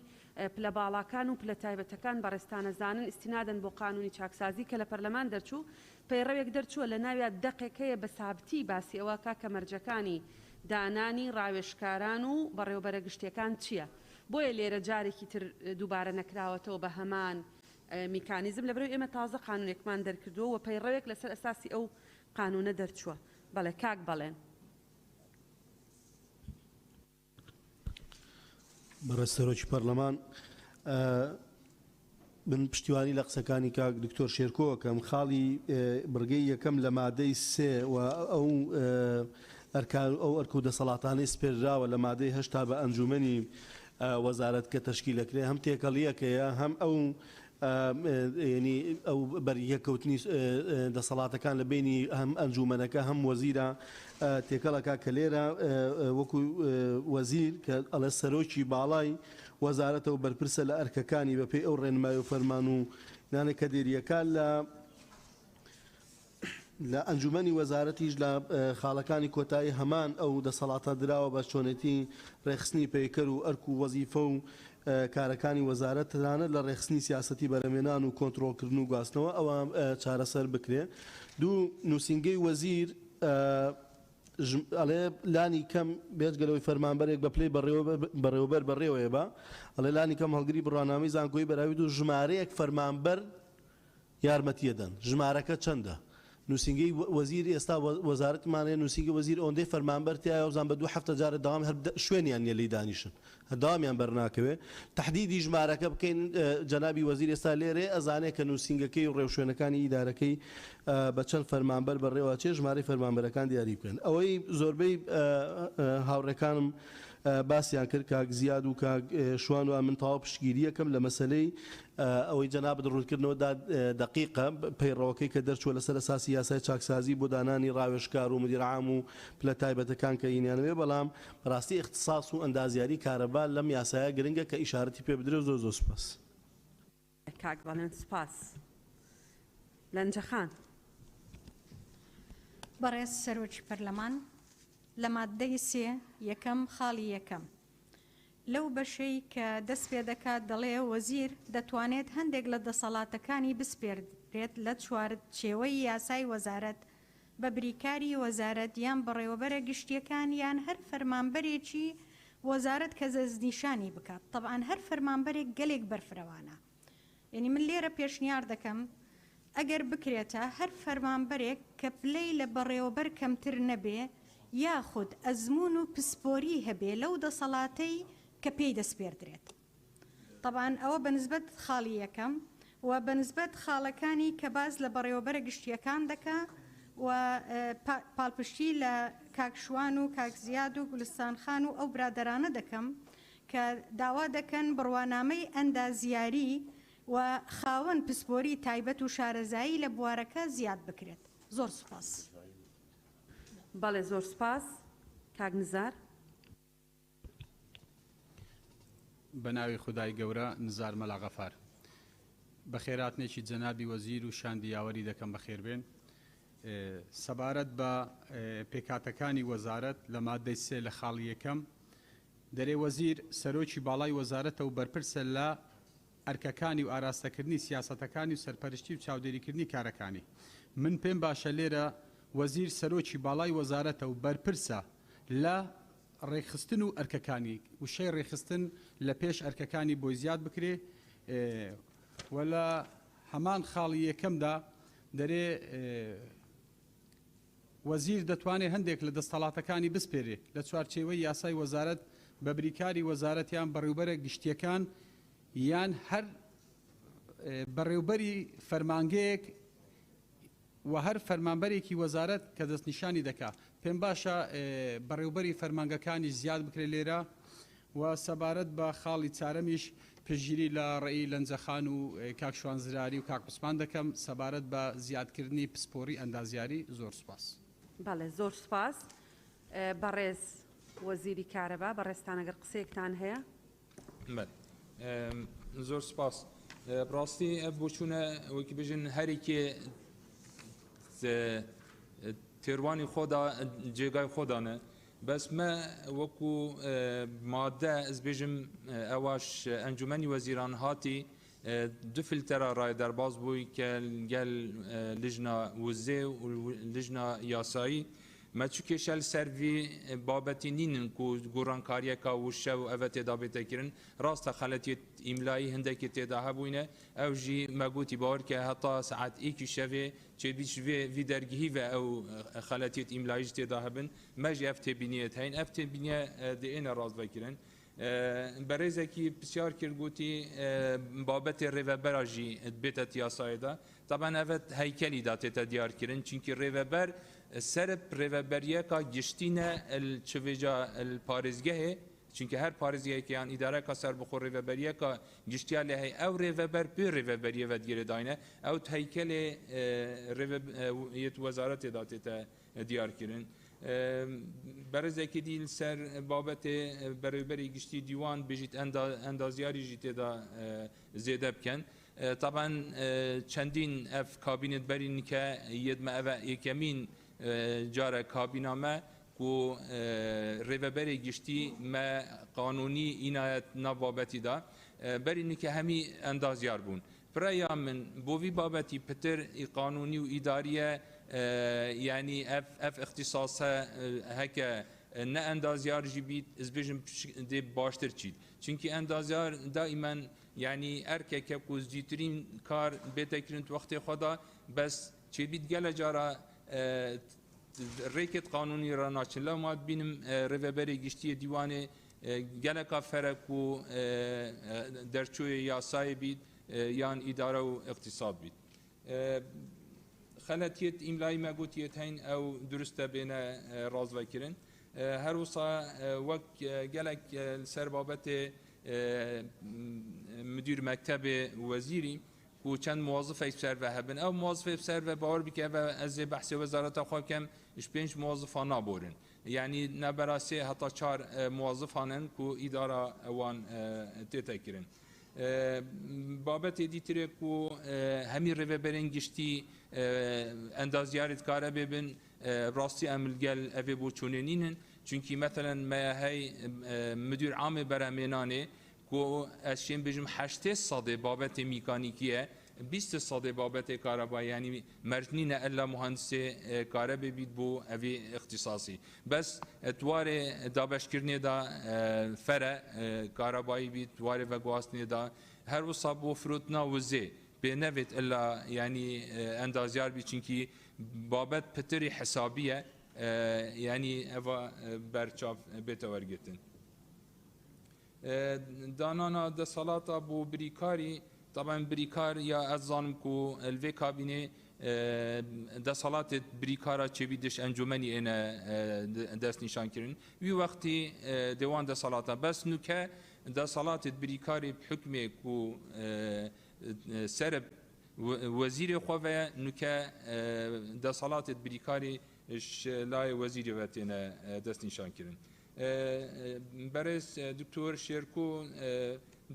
پلە باڵاکان و پلە تایبەتەکان بەڕێستانە زانن ئیسینادەن بۆ قانونی چاکسازی کە لە پەرلەمان دەرچوو پەیڕەوێک دەرچووە لە ناویان دەقێکەیە بە سابتی باسی ئەوە کە مەرجەکانی دانانی ڕاوێژکاران و بەڕێوەبەرە گشتیەکان چییە؟ بۆیە لێرە جارێکی تر دووبارە نەکراوەتەوە بە هەمان میکانیزم لەبەرەوەی ئێمە تازە قانونێکمان دەرکردووە و پەیڕەوێک لەسەر ئەساسی ئەو قانونە دەرچووە بەڵێ کاک بەڵێن بەڕێز سەرۆکی پەرلەمان من پشتیوانی لە قسەکانی کاک دکتۆر شێرکۆکەم خاڵی بڕگەی یەکەم لە مادەی سێ و ئەو ئەرکە و دەسەڵاتانەی سپێرراوە لە مادەی هەشتا بە ئەنجومەنی وەزارەت کە تەشکیلەکرێ هەم تێکەڵیەکەیە هەم ینی ئەو بەریەکەوتنی دەسەڵاتەکان لە بینی هەم ئەنجومەنەکە هەم وەزیرە تێکەڵەکە کە لێرە وەکو وەزیر کە ئەڵە سەرۆکی باڵای وەزارەتەوە بەرپرسە لە ئەرکەکانی بەپێی ئەو ڕێنمای و فەرمان و نانێک کە دێریەکان لە ئەنجومەنی وەزارەتیش لە خاڵەکانی کۆتایی هەمان ئەو دەسەڵاتە دراوە بە چۆنێتی ڕێخستنی پەیکەر و ئەرک و وەزیفە و کارەکانی وەزارەتدانە لە ڕێخستنی سیاسەتی بەرەمێنان و کۆنتڕۆلکردن و گواستنەوە ئەوە چارەسەر بکرێ دوو نووسینگەی وەزیر ئەڵێ لانی کەم بێجگەلەوەی فەرمانبەرێک بە پلەی بەڕێوەبەر بەڕێوەیە بە ئەڵێ لانی کەم هەڵگری بڕوانامەی زانکۆی بەراوی و ژمارەیەک فەرمانبەر یارمەتیەدەن ژمارەکە چەندە نووسینگەی وەزیر ئێستا وەزارەتمانەیە نووسینگە وەزیر ئەوەندەی فەرمانبەر تایە وزان بە 2 هەفتە جارە داوام هەر شوێنیان نیە لی دانیشن هەرداوامیان بەرناکەوێ تهدیدی ژمارەکە بکەین جەنابی وەزیر ئێستا لێرێ ئەزانێت کە نووسینگەکەی و ڕێوشوێنەکانی ئیدارەکەی بە چەند فەرمانبەر بەڕێوە چێ ژمارەی فەرمانبەرەکان دیاری بکەن ئەوەی زۆربەی هاوڕێکانم باسییان کرد کاک زیاد و کاک شوان و من تەواو پشتگیری یەکەم لە مەسلەی ئەوەی جەنابەت ڕوونکردنەوەدا دقیقە پەیڕەوەکەی کە دەرچووە لەسەر ئەساسی یاسای چاکسازی بۆ دانانی ڕاوێژکار و مدیر عام و پلە تایبەتەکان کە ئینیانوێ بەڵام ڕاستی اختصاص و ئەندازیاری کارەبا لەم یاسایە گرنگە کە ئیشارەتی پێ بدرێ زۆر زۆر سپاس. کاک بەڵێن سپاس. لەنجەخان. بەڕێز سەرۆکی پەرلەمان لە مادەی سێ یەکەم خاڵی یەکەم لەو بەشەی کە دەست پێ دەکات دەڵێ وەزیر دەتوانێت هەندێک لە دەسەڵاتەکانی بسپێردرێت لە چێوەی یاسای وەزارەت بە بریکاری وەزارەت یان بەڕێوەبەرە گشتیەکان یان هەر فەرمانبەرێکی وەزارەت کە زەزنیشانی بکات. طبعاً هەر فەرمانبەرێک گەلێک بەرفرەوانە. یعنی من لێرە پێشنیار دەکەم ئەگەر بکرێتە هەر فەرمانبەرێک کە پلەی لە بەڕێوەبەر کەمتر نەبێ یاخود ئەزمون و پسپۆری هەبێ لەو دەسەڵاتەی کە پێی دەسپێردرێت. طبعاً ئەوە بەنسبەت خاڵی یەکەم و بەنسبەت خاڵەکانی کە باز لە بەڕێوەبەرە گشتیەکان دەکا و پاڵپشتی لە کاکشوان و کاکزیاد و گولستان خان و ئەو برادرانە دەکەم کە داوا دەکەن بڕوانامەی ئەندازیاری و خاوەن پسپۆری تایبەت و شارەزایی لە بوارەکە زیاد بکرێت. زۆر سوپاس. بەڵێ زۆر سپاس. کاک نزار. بەناوی خودای گەورە نزار مەلا غەفار. بە خێراتنێکی جەنابی وەزیر و شاندی یاوەری دەکەم بەخێر بێن. سەبارەت بە پێکاتەکانی وەزارەت لە مادەی سێ لە خاڵی یەکەم دەرێ وەزیر سەرۆکی باڵای وەزارەتە و بەرپرسە لە ئەرکەکانی و ئاراستەکردنی سیاسەتەکانی و سەرپەرشتی و چاودێریکردنی کارەکانی. من پێم باشە لێرە وەزیر سەرۆکی باڵای وەزارەتە و بەرپرسە لە ڕێخستن و ئەرکەکانی وشەی ڕێخستن لە پێش ئەرکەکانی بۆی زیاد بکرێ و لە هەمان خاڵی یەکەمدا دەرێ وەزیر دەتوانێت هەندێک لە دەستەڵاتەکانی بسپێرێ لە چوارچێوەی یاسای وەزارەت بە بریکاری وەزارەتیان بەڕێوبەرە گشتیەکان یان هەر بەڕێوبەری فەرمانگەیەک و هەر فەرمانبەرێکی وەزارەت کە دەستنیشانی دەکا. پێم باشە بەڕێوبەری فەرمانگەکانی زیاد بکرێت لێرە و سەبارەت بە خاڵی چارەمیش پشگیری لە ڕێی لەنجەخان و کاکشوان زراری و کاکپسمان دەکەم سەبارەت بە زیادکردنی پسپۆری ئەندازیاری. زۆر سوپاس. بەڵێ زۆر سوپاس. بەڕێز وەزیری کارەبا بەڕێستان ئەگەر قسەیەکتان هەیە. زۆر سپاس. بڕاستی بۆچوونە وەکی بژن هەرێکێ تێوانی خۆدا جێگای خۆدانە بەس مە وەکو مادە ئەس بێژم ئەواش ئەنجومەنی وەزیران هاتی دو فیلتەرە ڕای دەرباز بووی کە گەل لژنا وزێ و لژنا یاسایی مەچووکێشەل سەروی بابەتی نینن و گۆڕانکاریەکە وشە و ئەvە تێدا بێتەکردن ڕاستە خەلەتیت ئیملایی هەندێکی تێدا هەبووینە ئەو ژی مەگوتی باوەڕ کە هەتا سەعات ئێکی شەوێ چێبیش وی دەرگیهی و ئەو خەلەتیت ئیملایش تێدا هەبن مەژی ئەف تێبینیت هەین ئەف تێبینیە دێنە ڕاست بەکردن بەڕێزێکی پرسیار کردگوتی بابەتی ڕێڤەبەراژی بێتە یاسایدا طبعا ئەvە هەیکەلیدا تێتە دیارکردن چونکی ڕێڤەبەر سرب ڕێڤەبەریەکە گشتینە چڤێجا پارێزگەهێ چونکە هەر پارێزگەیەکیان ئیدارەکە سەر بخۆ ڕێڤەبەریەکە گشتیا لە هەی ئەو ڕێڤەبەر پێ ڕێڤەبەریەوە دیێداینە ئەو هەیکەلێ وەزارەتێدا تێتە دیارکردن. بەرزێکی دیل سەر بابەتێ بەڕێوەبەری گشتی دیوان بژیت ئەندازیاریژی تێدا زێدە بکەن. طبعا چەندین ئەف کابینێت بەرین کە یەدمە ئەvە یەکەمین جارە کابینامە و ڕێڤەبەری گشتی مە قانونی ئینایەت ناوبابەتیدا بەرینی کە هەمی ئەندازیار بوون. پرەیا من بۆوی بابەتی پتر قانونی و ئیداریە یعنی ئەف اختصاصە هەکە نه ئەندازیارژی بیت ez bêjim dê baştir çît. Çünkü endaziyar daimen yani erkeke ku zîtirîn kar bêtekirin wextê xwe da bes çêbît gele cara rêket qanûnî re naçin lew mat bînim rêveberê giştiyê dîwanê geleka fere ku derçûyê yasayê bît yan îdare û iqtisad bît. Xeletiyet îmlayî me gotiyet heyn ew durist e bêne razvekirin. Her wisa wek gelek ser babetê müdîr mektebê wezîrî ku çend muwazifek serve hebin ew muwazifê serve bawer bike ev ez ê behsê wezareta xwe kem ji pênc muwazifa naborin yani nebera sê heta çar muwazifanin ku îdara ewan têtekirin. بابت دیتره کو همی ریوبرین گشتی اندازیارت کاره ببین راستی عمل گل اوی بو چونینین چونکی مثلا ما هی مدیر عام برامینانه کو اشیم بجم 8% بابت میکانیکیه 20% بابت کارابای یعنی مرجنین الا مهندس کارابی بید بو اوی اختصاصی بس تواره دابشکرنی دا فره کارابایی بید تواره و گواستنی دا هر وصا بو فروتنا وزه به نوید الا یعنی اندازیار بی چونکی بابت پتری حسابیه یعنی اوا برچاف بتورگتن دانانا ده صلاة بو بريكاري طبعا بريكار يا أظن كو الفي كابيني ده صلاة بريكارا تشبيدش أنجمني أنا دست نشان كرن وي وقتي دوان ده صلاة بس نكا ده صلاة بريكاري بحكمه كو سرب وزير خوفا نكا ده صلاة بريكاري لا وزير واتنا دست نشان كرن برس دکتر شیرکو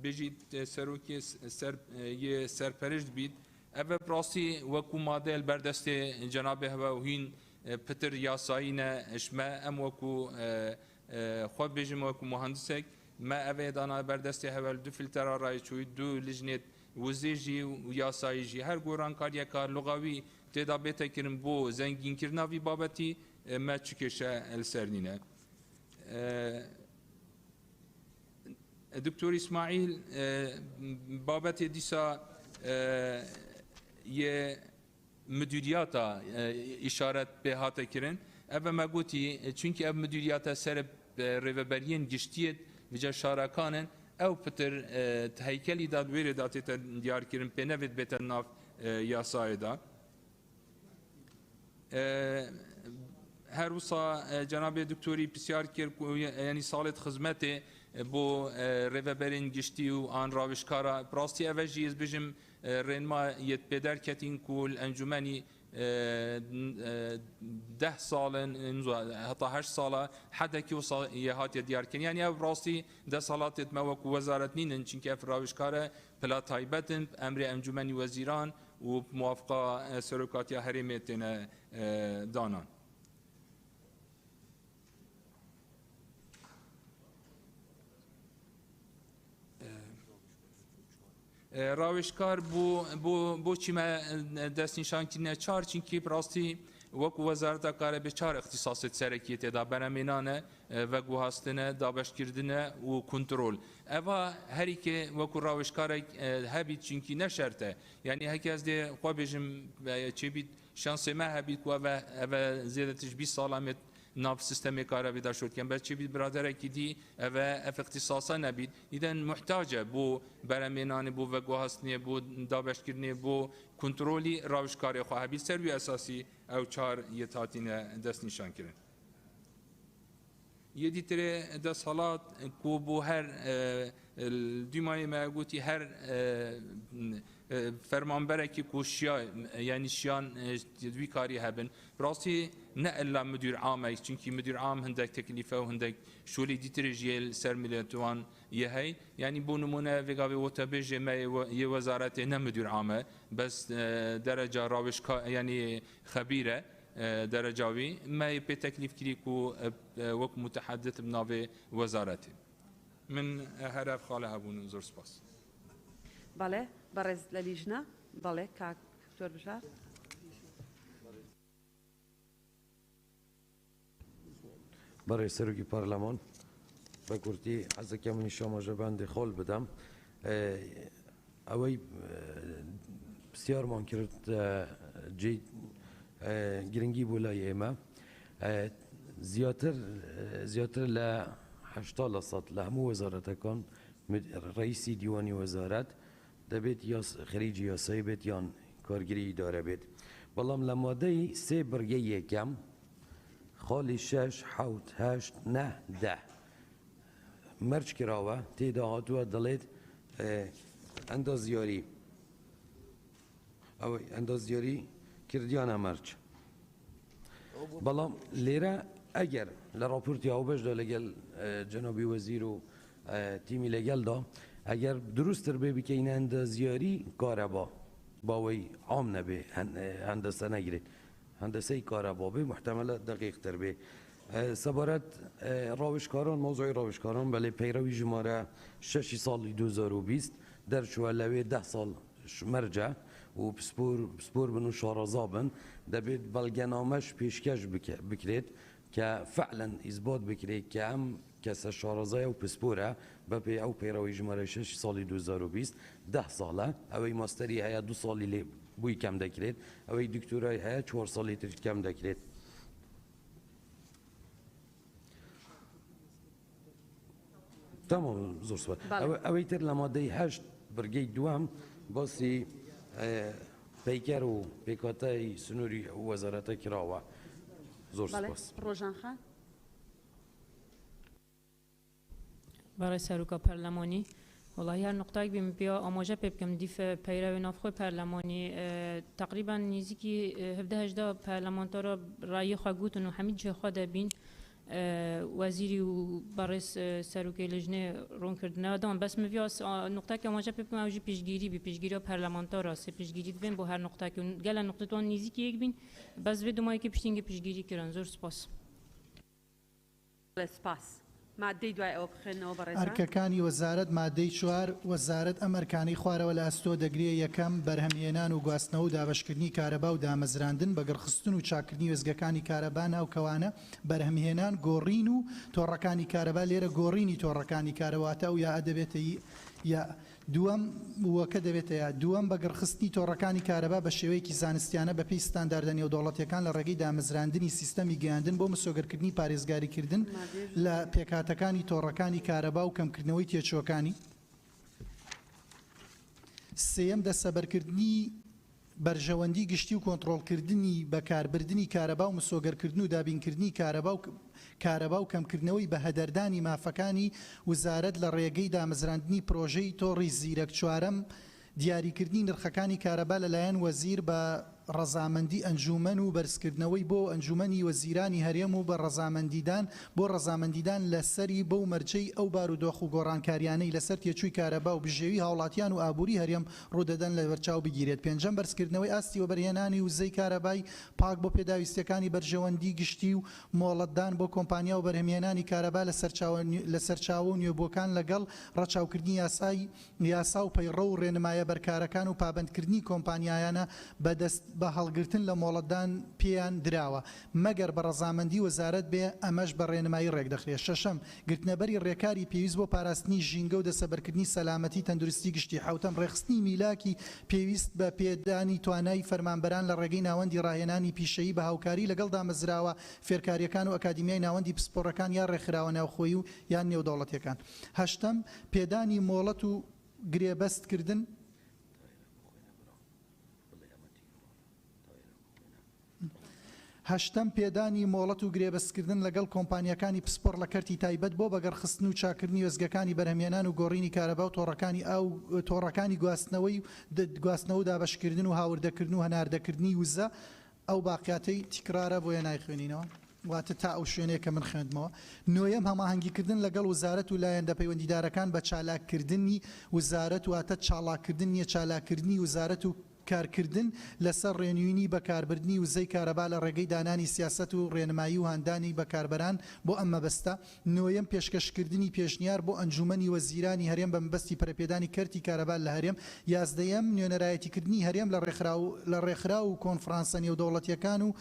بجید سروکی سرپرشت بید اوه پراسی وکو مادل بردست جناب هوا و هین پتر یاسایی نه اشما ام وکو خود بجم وکو مهندسک ما اوه دانا بردست هوا دو فلتر آرای چوی دو لجنت وزیجی و یاسایی جی هر گوران کاریا کار لغوی تدا بیتا کرن بو زنگین کرناوی بابتی ما چکشه السرنینه دكتور اسماعيل بابت ديسا يه مديرياتا اشارت به هاتا كرن اما ما قوتي چونكي اب مديرياتا سرب ريفبرين گشتيت وجا شاركانن او پتر تهيكلي داد وير داتت ديار كرن بنويد بيت ناف ياسايدا هر وصا جناب دکتری بسیار کرد یعنی سالت خدمته بو ریوبرین گشتی و آن راوشکارا براستی اوجی از بجم رنما یت بدر کتین کول انجمنی 10 سال حتی 8 سال حتی که وصا یهات دیار کن یعنی او براستی ده سالات موک وزارت نینن چونکه راوشکارا پلا تایبتن امر انجمنی وزیران و موافقه سرکاتی حرمتن دانان راوشکار بو چی ما دست نشان کنه چار چینکی براستی وکو وزارت کار به چار اختصاصات سرکیت دا برامینانه و گوهاستنه دابش کردنه و کنترل اوا هری که وکو راوشکار هبید چینکی نشرته یعنی هکی از ده خواه بجم چی بید شانس ما هبید که اوا زیادتش 20 سالمت ناف سیستم کارا بیدار شد کن بچه بید برادر کی دی و اختصاصا نبید ایدن محتاجه بو برامینان بو و گوهاستنی بو دابش کردنی بو کنترلی راوشکاری خواه بید سروی اساسی او چار یتاتین دست نشان کرن یه دیتره دست حالات کو بو هر دیمای ما گوتی هر فرمانبره که کوشیا یعنی شیان دوی کاری هبن راستی نه الا مدیر عامه چونکی مدیر عام هندک تکلیفه و هندک شولی دیترجیل سر ملیتوان یه هی یعنی بو نمونه وگاوی وتبج ما یه وزارت نه مدیر عامه بس درجه راوش یعنی خبیره درجاوی ما به تکلیف کلی کو وک متحدث بناوی وزارتی من هرف خاله هبون زور سپاس بله برز للیجنا بله کاک دکتر بشار برای سروکی پارلمان به کورتی از کمونی شما جبند خال بدم اوی بسیار من کرد جی گرنگی بولای ما زیاتر ل 80% لهمو وزارت کن رئیسی دیوانی وزارت دبیت یا خریجی یا سایبت یا کارگری اداره بید بلام لماده 3 برگه یکم خالی 6 7 8 9 10 مرج کراوه تیدا هاتوه دلید اندازیاری او اندازیاری کردیانه مرج بلام لیره اگر لراپورتی او بجدا لگل جنابی وزیر و تیمی لگل دا اگر درست بی بکین اندازیاری کاربا باوی عام نبی هندسه نگیرید هندسه کاربا به محتمل دقیق تر به سبارت راوشکاران موضوع راوشکاران بله پیروی جماره 6 سال 2020 در شوالوی 10 سال مرجع و بسپور بنو شارزابن دبید بلگنامش پیشکش بکرید که فعلا اثبات بکرید که هم کس شارزای و پسپوره بپی او پیروی جماره 6 سال 2020 10 ساله اوی ماستری های 2 سالی لی بوی کم دکرید اوی دکتورای های 4 سالی تر کم دکرید تمام زور سوال اوی تر لماده 8 برگی دوام باسی پیکر و پیکاتای سنوری وزارت کراوه زور سپاس روژان خان برای سروکا پارلمانی والله هر نقطه بیم بیا آماجه بکم دیف پیرو نافخو پارلمانی تقریبا نزدیکی 17 پارلمانتارا رای خو گوتن و حمید جه خود بین وزیری و برس سروکی لجنه رون کردن دام بس مفیاس نقطه که آماجه بکم اوجی پیشگیری بی پیشگیری پارلمانتارا سه پیشگیری بین با هر نقطه که گل نقطه تو نزدیکی یک بین بس وی دومایی که پیشتینگ پیشگیری کردن زور سپاس سپاس مادەی دوای ئەوە بخێنەوە بەڕێزان ئەرکەکانی وەزارەت مادەی 4 وەزارەت ئەم ئەرکانەی خوارەوە لە ئەستۆ دەگرێت یەکەم بەرهەمهێنان و گواستنەوە و دابەشکردنی کارەبا و دامەزراندن بەگەڕخستن و چاکردنی وێزگەکانی کارەبا ناوکەوانە بەرهەمهێنان گۆڕین و تۆڕەکانی کارەبا لێرە گۆڕینی تۆڕەکانی کارەواتە و یا ئەدەبێتە یا دووەم وەکە دەبێتە یا دووەم بەگەڕخستنی تۆڕەکانی کارەبا بە شێوەیەکی زانستیانە بەپێی ستانداردە نێودەوڵەتیەکان لە ڕێگەی دامەزراندنی سیستەمی گەیاندن بۆ مسۆگەرکردنی پارێزگاریکردن لە پێکهاتەکانی تۆڕەکانی کارەبا و کەمکردنەوەی تێچۆکانی سێەم دەسەبەرکردنی بەرژەوەندی گشتی و کۆنتڕۆڵکردنی بەکاربردنی کارەبا و مسۆگەرکردن و دابینکردنی کارەبا و کەمکردنەوەی بە هەدەردانی مافەکانی وزارەت لە ڕێگەی دامەزراندنی پرۆژەی تۆڕی زیرەک چوارەم دیاریکردنی نرخەکانی کارەبا لەلایەن وەزیر بە ڕەزامەندی ئەنجومەن و بەرزکردنەوەی بۆ ئەنجومەنی وەزیرانی هەرێم و بە ڕەزامەندیدان لەسەری بەو مەرجەی ئەو بارودۆخ و گۆڕانکاریانەی لەسەر تێچووی کارەبا و بژێوی هاوڵاتیان و ئابووری هەرێم ڕوودەدەن لە بەرچاو بگیرێت پێنجەم بەرزکردنەوەی ئاستی وەبەرهێنانی وزەی کارەبای پاک بۆ پێداویستەکانی بەرژەوەندی گشتی و مۆڵەتدان بۆ کۆمپانیا و بەرهەمهێنانی کارەبا لە سەرچاوە و نوێبووەکان لەگەڵ ڕەچاوکردنی یاسا و پەیڕە و ڕێنمایە بەرکارەکان و پابندکردنی کۆمپانیایانە بەدەست بە هەڵگرتن لە مۆڵەتدان پێیان دراوە مەگەر بە ڕەزامەندی وەزارەت بێ ئەمەش بە ڕێنمایی ڕێکدەخرێت شەشەم گرتنەبەری ڕێکاری پێویست بۆ پاراستنی ژینگە و دەسەبەرکردنی سەلامەتی تەندروستی گشتی حوتەم ڕێخستنی میلاکی پێویست بە پێدانی توانای فەرمانبەران لە ڕێگەی ناوەندی ڕاهێنانی پیشەیی بە هاوکاری لەگەڵ دامەزراوە فێرکاریەکان و ئەکادیمیای ناوەندی پسپۆڕەکان یان ڕێکخراوە ناوخۆیی و یان نێودەوڵەتیەکان هەشتەم پێدانی مۆڵەت و گرێبەستکردن هەشتەم پێدانی مۆڵەت و گرێبەستکردن لەگەڵ کۆمپانیەکانی پسپۆڕ لە کەرتی تایبەت بۆ بەگەڕخستن و چاکردنی وێزگەکانی بەرهەمهێنان و گۆڕینی کارەبا و تۆڕەکانی گواستنەوە و دابەشکردن و هاوردەکردن و هەناردەکردنی وزە ئەو باقیاتەی تیکرارە بۆیە نایخوێنینەوە واتە تا ئەو شوێنەیە کە من خوێندمەوە نوێیەم هەماهەنگیکردن لەگەڵ وزارەت و لایەندە پەیوەندیدارەکان بە چالاکردنی وزارەت واتە چاڵاکردن نیە چالاکردنی وزارەت و کارکردن لەسەر ڕێنوینی بەکاربردنی وزەی کارەبا لە ڕێگەی دانانی سیاست و ڕێنمایی و هاندانی بەکاربەران بۆ ئەم مەبەستە نوێیەم پێشکەشکردنی پێشنیار بۆ ئەنجومەنی وەزیرانی هەرێم بە مەبەستی پەرەپێدانی کەرتی کارەبا لە هەرێم یازدەیەم نوێنەرایەتیکردنی هەرێم لە ڕێکخراو و کۆنفرانسە نێودەوڵەتیەکان و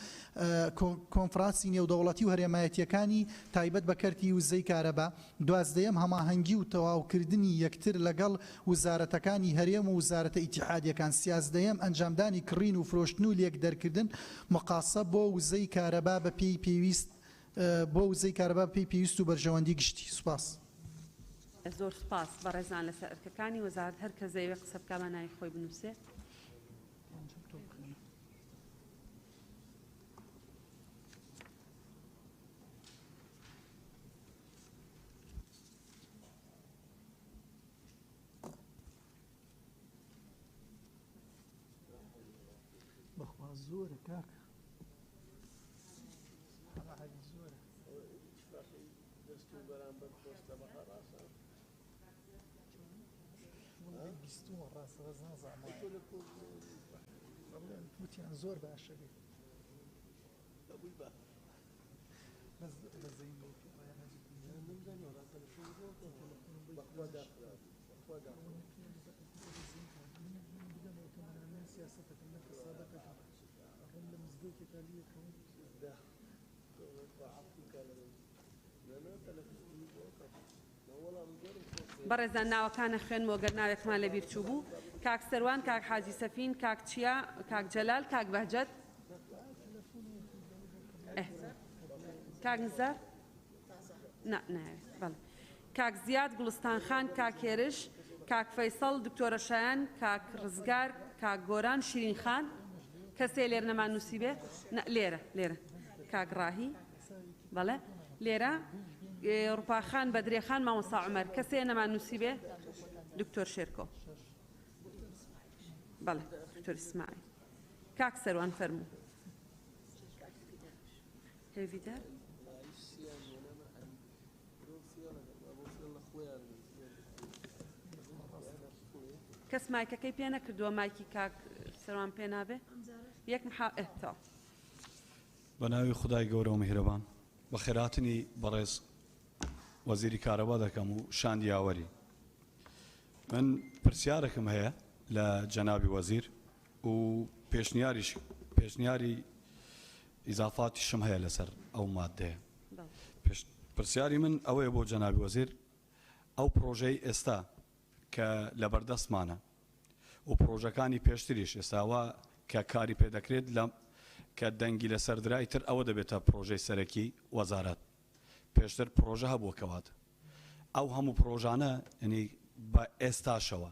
کۆنفرانسی نێودەوڵەتی و هەرێمایەتیەکانی تایبەت بە کەرتی وزەی کارەبا دوازدەیەم هەماهەنگی و تەواوکردنی یەکتر لەگەڵ وزارەتەکانی هەرێم و وزارەتە ئیتیحادیەکان سیازدەیەم ئەنجامدانی کڕین و فرۆشتن و لێک دەرکردن مقاسە بۆ وزەی کارەبا بە پێی پێویست بۆ وزەی کارەبا پێی پێویست و بەرژەوەندی گشتی سوپاس زۆر سپاس بەڕێزان لەسەر ئەرکەکانی وەزارەت هەر کە زەوێ قسە بکە بە ناوی خۆی بنووسێت زۆرە کاکە زۆر باشە بەڕێزان ناوەکانە خوێنمەوە گەر ناوێکمان لەبیر چوو بوو. کاک سەروان، کاک حاجی سەفین، کاک چیا، کاک جەلال، کاک بەهجەت، کاک نزار ناوێت بەڵێ، کاک زیاد، گوڵستان خان، کاک هێرش، کاک فەیسەڵ، دکتۆرە شایان، کاک ڕزگار، کاک گۆران، شیرین خان. کەسێ لێرە نەمان نووسی بێ؟ لێرە کاک ڕاهی بەڵێ، لێرە ڕوپاخان، بەدرێخان، مامۆستا عومەر. کەسێ نەمان نووسی بێ؟ دکتۆر شێرکۆ بەڵێ، دکتۆر ئیسماعیل. کاک سەروان فەرموو. هێویدار کەس مایکەکەی پێ نەکردووە، مایکی کاک سەروان پێ نابێ؟ یەک تا بە ناوی خدای گەورە و میهرەبان، بە خێراتنی بەڕێز وەزیری کارەبا دەکەم و شاندی یاوەری. من پرسیارێکم هەیە لە جەنابی وەزیر و پێشنیاری ئیزافاتیشم هەیە لەسەر ئەو مادەیە. پرسیاری من ئەوەیە بۆ جەنابی وەزیر، ئەو پرۆژەی ئێستا کە لەبەردەستمانە و پرۆژەکانی پێشتریش ئێستاوە کە کاری پێدەکرێت کە دەنگی لەسەر درایتر ئەوە دەبێتە پرۆژەی سەرەکی وەزارەت. پێشتر پرۆژە هەبووە کەوات ئەو هەموو پرۆژانە ینی بە ئێستاشەوە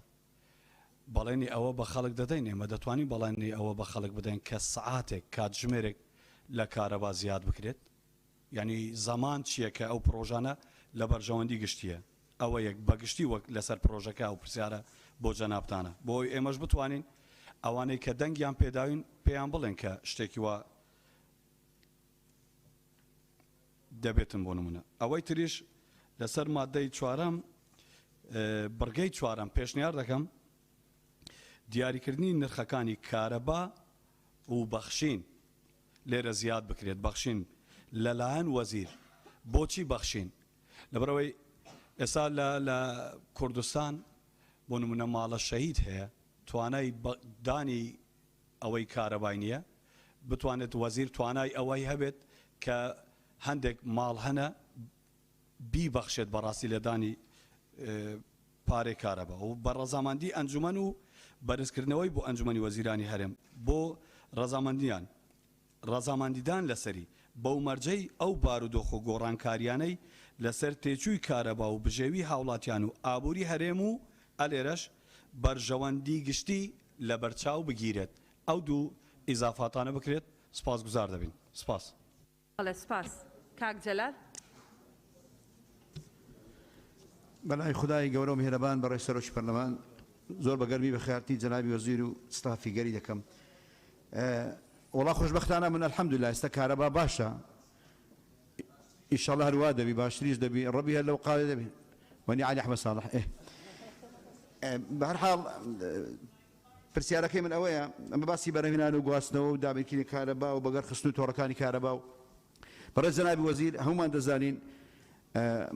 بەڵێنی ئەوە بە خەڵک دەدەین، ئێمە دەتوانین بەڵێنی ئەوە بە خەڵک بدەین کە سعاتێک کاتژمێرێک لە کارەبا زیاد بکرێت. یعنی زەمان چییە کە ئەو پرۆژانە لە بەرژەوەندی گشتیە. ئەوە یەک بەگشتی وەک لەسەر پرۆژەکە و پرسیارە بۆ جەنابتانە، بۆی ئێمەش بتوانین ئەوانەی کە دەنگیان پێداوین پێیان بڵێن کە شتێکی وە دەبێتن بۆ نمونە. ئەوەی تریش لەسەر مادەی چوارەم بڕگەی چوارەم پێشنیار دەکەم دیاریکردنی نرخەکانی کارەبا و بەخشین لێرە زیاد بکرێت. بەخشین لەلایەن وەزیر. بۆچی بەخشین؟ لەبەرەوەی ئێستا لە کوردستان بۆ نمونە ماڵە شەهید هەیە، توانای دانی ئەوەی کارەبای نییە، بتوانێت وەزیر توانای ئەوەی هەبێت کە هەندێک ماڵ هەنە بیبەخشێت بەڕاستی لە دانی پارێ کارەبا و بە ڕەزامەندی ئەنجومەن و بەرزکردنەوەی بۆ ئەنجومەنی وەزیرانی هەرێم بۆ ڕەزامەندیدان لەسەری بەو مەرجەی ئەو بارودۆخ و گۆڕانکاریانەی لەسەر تێچووی کارەبا و بژێوی هاوڵاتیان و ئابووری هەرێم و ئەلێرەش بەرژەوەندی گشتی لە بەرچاو بگیرێت. ئەو دوو ئیزافاتانە بکرێت. سپاس گوزار دەبین. سپاس. سپاس. کاک جەلال. بەلای خدای گەورە و میهرەبان بەڕێز سەرۆکی پەرلەمان، زۆر بەگەرمی بەخێرتی جەنابی وەزیر و ستافی گەری دەکەم. وڵا خۆشبەختانە من الحەمدوللا ئێستا کارەبا باشە، ئینشاڵڵا هەروە دەبی باشتریش دەبی، ڕەبی هەر لەو قاڵێ دەبی وەنی عەلی ئەحمەد ساڵح. بە هەر حاڵ پرسیارەکەی من ئەوەیە، ئەمە باسی بەرهێنان و گواستنەوە و دابینکردنی کارەبا و بەگەر خستن و تۆڕەکانی کارەبا و بەڕێز جەنابی وەزیر هەمومان دەزانین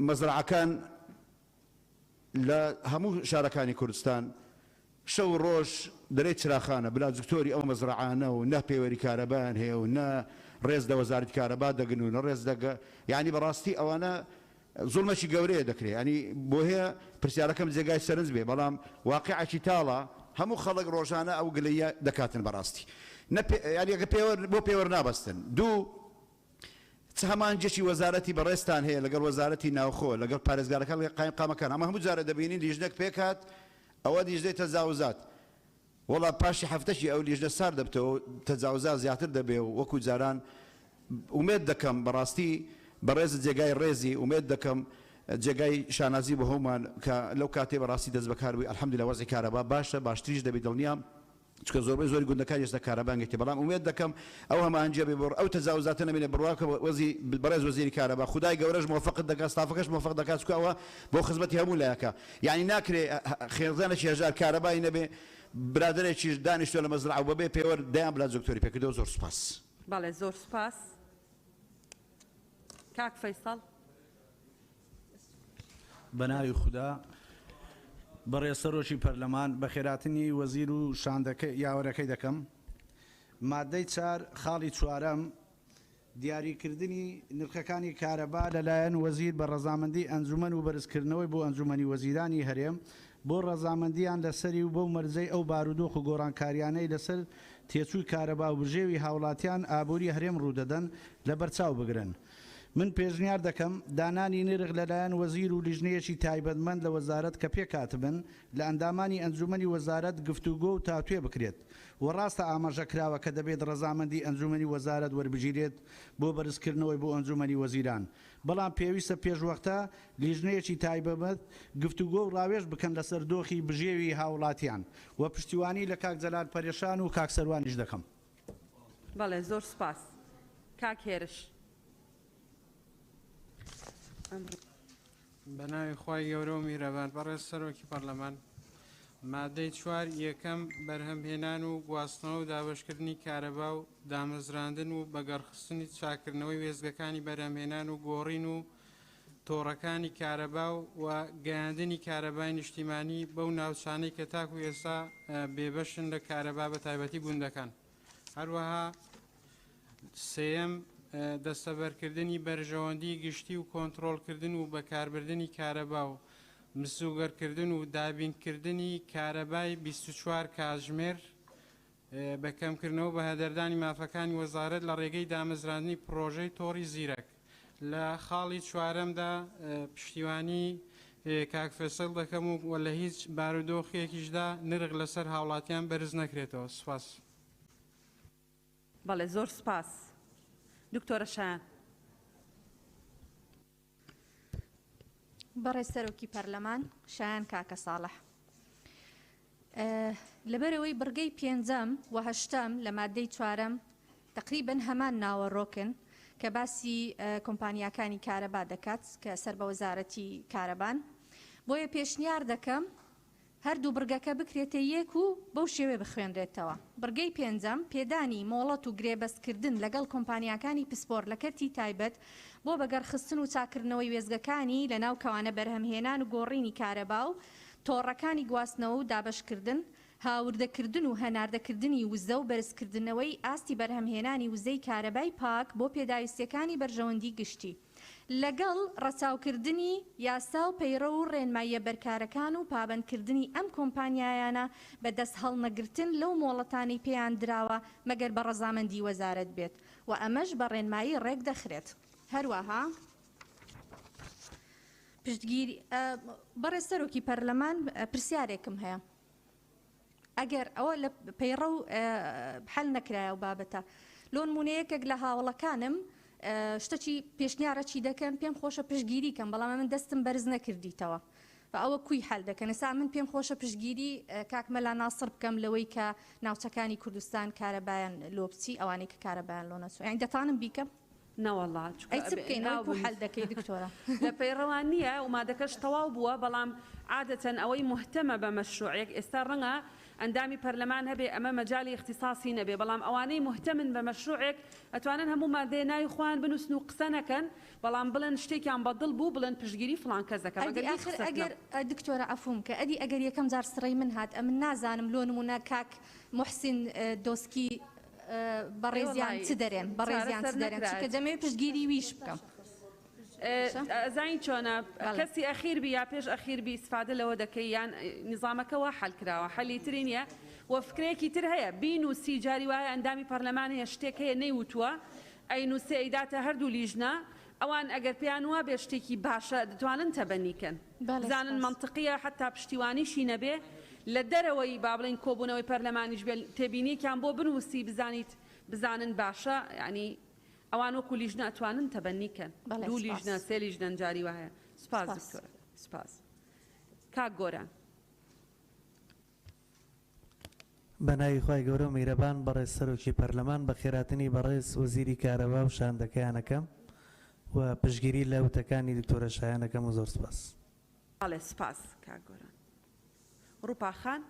مەزرعەکان لە هەموو شارەکانی کوردستان شەو ڕۆژ دەرێت چراخانە بلا دکتۆری ئەو مەزرعانە و نە پێوەری کارەبایان هەیە و نە ڕێز دە وەزارەتی کارەبا دەگن و نە ڕێز دەگە، یعنی بەڕاستی ئەوانە زوڵمەشی گەورەیە دەکرێت. ینی بۆ هەیە پرسیارەکەم جێگای سەرنج بێ، بەڵام واقعێکی تاڵە هەموو خەڵک ڕۆژانە ئەو گلەیە دەکاتن بەڕاستی بۆ پێوە نابەستن. دوو هەمان جێکی وەزارەتی بەڕێستان هەیە لەگەڵ وەزارەتی ناوخۆ لەگەڵ پارێزگارەکان قایم قامەکان، ئەمە هەموو جارە دەبینین لیژنەک پێکات ئەوە لیژنەی تەجاوزات، وەڵا پاشی هەفتەشی ئەو لیژنە سار دەبتەوە تەجاوزات زیاتر دەبێ و وەکو جاران ئومێد دەکەم بەڕاستی بەڕێز جێگای ڕێزی ئومێد دەکەم جێگای شانازی بە هەمومان کە لەو کاتێ بەڕاستی دەست بەکار بووی. ئەلحەمدولیلا وەزعی کارەبا باشە، باشتریش دەبێت دڵنیام چکە زۆربەی زۆری گوندەکان ێستا کارەبانگێتی بەڵام ئومێد دەکەم ئەو هەمانجێ بێ ئەو تەجاوزاتە نەبینێ بڕواکە بەڕێز وەزیری کارەبا خدای گەورەش موفقت دەکات ستافەکەش موفق دەکات چکەوە بۆ خزمەتی هەموو لایەکە یعنی ناکرێ خێزانێکی هەژار کارەبای نەبێ برادێکیش دانیشتۆ لە مەزرعە بەبێ پێوە دەیان بڵات دکتۆری پێکردەوە زۆر سوپاس. بەڵێ زۆر سوپاس. کاک فەیساڵ. بەناوی خوددا بەڕێسەرۆکی پەرلەمان بە خێراتنی وەزیر و شاندەکەی یاوەرەکەی دەکەم. مادەی 4 خاڵی 4 دیاریکردنی نرخەکانی کارەبا لەلایەن وەزیر بە ڕەزامەندی ئەنجومەن و بەرزکردنەوەی بۆ ئەنجومەنی وەزیرانی هەرێم بۆ ڕەزامەندیان لەسەری و بەو مەرجەی ئەو بارودۆخ و گۆڕانکاریانەی لەسەر تێچووی کارەبا و بژێوی هاوڵاتیان ئابووری هەرێم ڕوودەدەن لە بەرچاو بگرن. من پێشنیار دەکەم دانانی نرخ لەلایەن وەزیر و لیژنەیەکی تایبەتمەند لە وەزارەت کە پێکاتبن لە ئەندامانی ئەنجومەنی وەزارەت گفتوگۆ و تاتوێ بکرێت و ڕاستە ئاماژەکراوە کە دەبێت ڕەزامەندی ئەنجومەنی وەزارەت وەربژیرێت بۆ بەرزکردنەوەی بۆ ئەنجومەنی وەزیران بەڵام پێویستە پێشوەختە لیژنەیەکی تایبەت گفتوگۆ و ڕاوێژ بکەن لەسەر دۆخی بژێوی هاوڵاتیان و پشتیوانی لە کاک جەلال پەرێشان و کاک سەروانیش دەکەم. بەڵێ زۆر سوپاس. کاک هێرش. بەناوی خوای گەورە و میرەبان بەڕێز سەرۆکی پەرلەمان مادەی 4 یەکەم بەرهەمهێنان و گواستنەوە و دابەشکردنی کارەبا و دامەزراندن و بەگەڕخستنی چاکردنەوەی وێزگەکانی بەرهەمهێنان و گۆڕین و تۆڕەکانی کارەبا و گەیاندنی کارەبای نیشتیمانی بەو ناوچانەی کە تاکو ئێستا بێبەشن لە کارەبا بە تایبەتی گوندەکان. هەروەها سێەم دەستەبەرکردنی بەرژەوەندی گشتی و کۆنتترۆلکردن و بەکاربردنی کارەبا و مسوگەرکردن و دابینکردنی کارەبای 24 کاتژمێر بەکەمکردنەوە بە هەدەردانی مافەکانی وەزارەت لە ڕێگەی دامەزراندنی پرۆژەی تۆڕی زیرەک. لە خاڵی 4دا پشتیوانی کاک فێسەڵ دەکەم و لە هیچ بارودۆخێکیشدا نرخ لەسەر هاوڵاتیان بەرز نەکرێتەوە. سوپاس. بەڵێ زۆر سوپاس. دکتۆرە شایان. بەڕێز سەرۆکی پەرلەمان شایان کاکە ساڵح لەبەرەوەی بڕگەی 5ەم و 8ەم لە مادەی 4ەم تقریبن هەمان ناوەڕۆکن کە باسی کۆمپانیاکانی کارەبا دەکات کە سەر بە وەزارەتی کارەبان بۆیە پێشنیار دەکەم هەردوو بڕگەکە بکرێتە یەک و بەو شێوێ بخوێنرێتەوە. بڕگەی 5ەم پێدانی مۆڵەت و گرێبەستکردن لەگەڵ کۆمپانیاکانی پسپۆر لە کەرتی تایبەت بۆ بەگەڕخستن و چاکردنەوەی وێزگەکانی لە ناو کەوانە بەرهەمهێنان و گۆڕینی کارەبا و تۆڕەکانی گواستنەوە و دابەشکردن هاوردەکردن و هەناردەکردنی وزە و بەرزکردنەوەی ئاستی بەرهەمهێنانی وزەی کارەبای پاک بۆ پێداویستیەکانی بەرژەوەندی گشتی لەگەڵ ڕەچاوکردنی یاسا و پەیڕە و ڕێنماییە بەرکارەکان و پابەندکردنی ئەم کۆمپانیایانە بە دەست هەڵنەگرتن لەو مۆڵەتانی پێیان دراوە مەگەر بە ڕەزامەندی وەزارەت بێت و ئەمەش بە ڕێنمایی ڕێک دەخرێت. هەروەها پشتگیری بەڕێز سەرۆکی پەرلەمان پرسیارێکم هەیە ئەگەر ئەوە لە پەیڕە و حەل نەکرایە و بابەتە لۆ نمونەیەکێک لە هاوڵەکانم شتێکی پێشنیارەکی دەکەن پێم خۆشە پشتگیری کەم بەڵام من دەستم بەرز نەکردیتەوە ئەوە کوی حەل دەکەن ئێستا من پێم خۆشە پشتگیری کاکمەلا ناسر بکەم لەوەی کە ناوچەکانی کوردستان کارەبایان لۆ بچی ئەوانەی کە کارەبایان لۆ نەچوو یعنی دەتانم بیکەم نەوەڵڵا ئەی چ بکەین ئەو حەل دەکەی دکتۆرە لە پەیڕەوان نییە و مادەکەش تەواو بووە بەڵام عادەتەن ئەوەی مهتەمە بە مەشروعێک ئێستا ڕەنگە ئەندامی پەرلەمان هەبێ ئەمە مەجای اختصاصی نەبێ بەڵام ئەوانەی مهتەمن بە مەشروعێک ئەتوانن هەموو مادەیە ناوی خۆیان بنووسن و قسە نەکەن بەڵام بڵێن شتێکیان بەدڵ بوو بڵێن پشتگیری فڵان کەس دەکەم ئەگەر دکتۆرە ئەفوم کە ئەدی ئەگەر یەکەم جار سڕەی من هات ئەمن نازانم لۆ نمونە کاک محسین دۆسکی بەڕێزیان چ دەرێن بەڕێزیان چ دەرێن چکە دەمەوێت پشتگیری ویش بکەم زین چۆنە کەسی ئەخیر بی یا پێش ئەخیر بی استفادە لەوە دەکەی یان نظامەکەەوە حەل کراوە حەلی تری نیە و فکرێکی تر هەیە بین و سی جاری وایە ئەندامی پەرلەمانی هەیە شتێک هەیە نەیوتووە ئەی نووسێ ئەیداتە هەردوو لیژنە ئەوان ئەگەر پێیان وە بێ شتێکی باشە دەتوانن تەبەنیکەن بزانن منطقیە حتا پشتیوانیشی نەبێ لە دەرەوەی با بڵین کۆبوونەوەی پەرلەمانیش بێ تێبینیکیان بۆ بنووسی بزانن باشە ینی ئەوان وەکو لیژنە ئەتوانن تەبەنیکەن دوو لیژنە سێ لیژنە جاری وایە سپاس دکتۆرە سپاس کاک گۆران بەناوی خی گەورە و میرەبان بەڕێز سەرۆکی پەرلەمان بە خێراتنی بەڕێز وەزیری کارەبا و شاندەکەیانەکەم و پشگیری لە وتەکانی دکتۆرە شایانەکەم و زۆر سپاس. بەڵێ سپاس کاگۆران. ڕووپاخان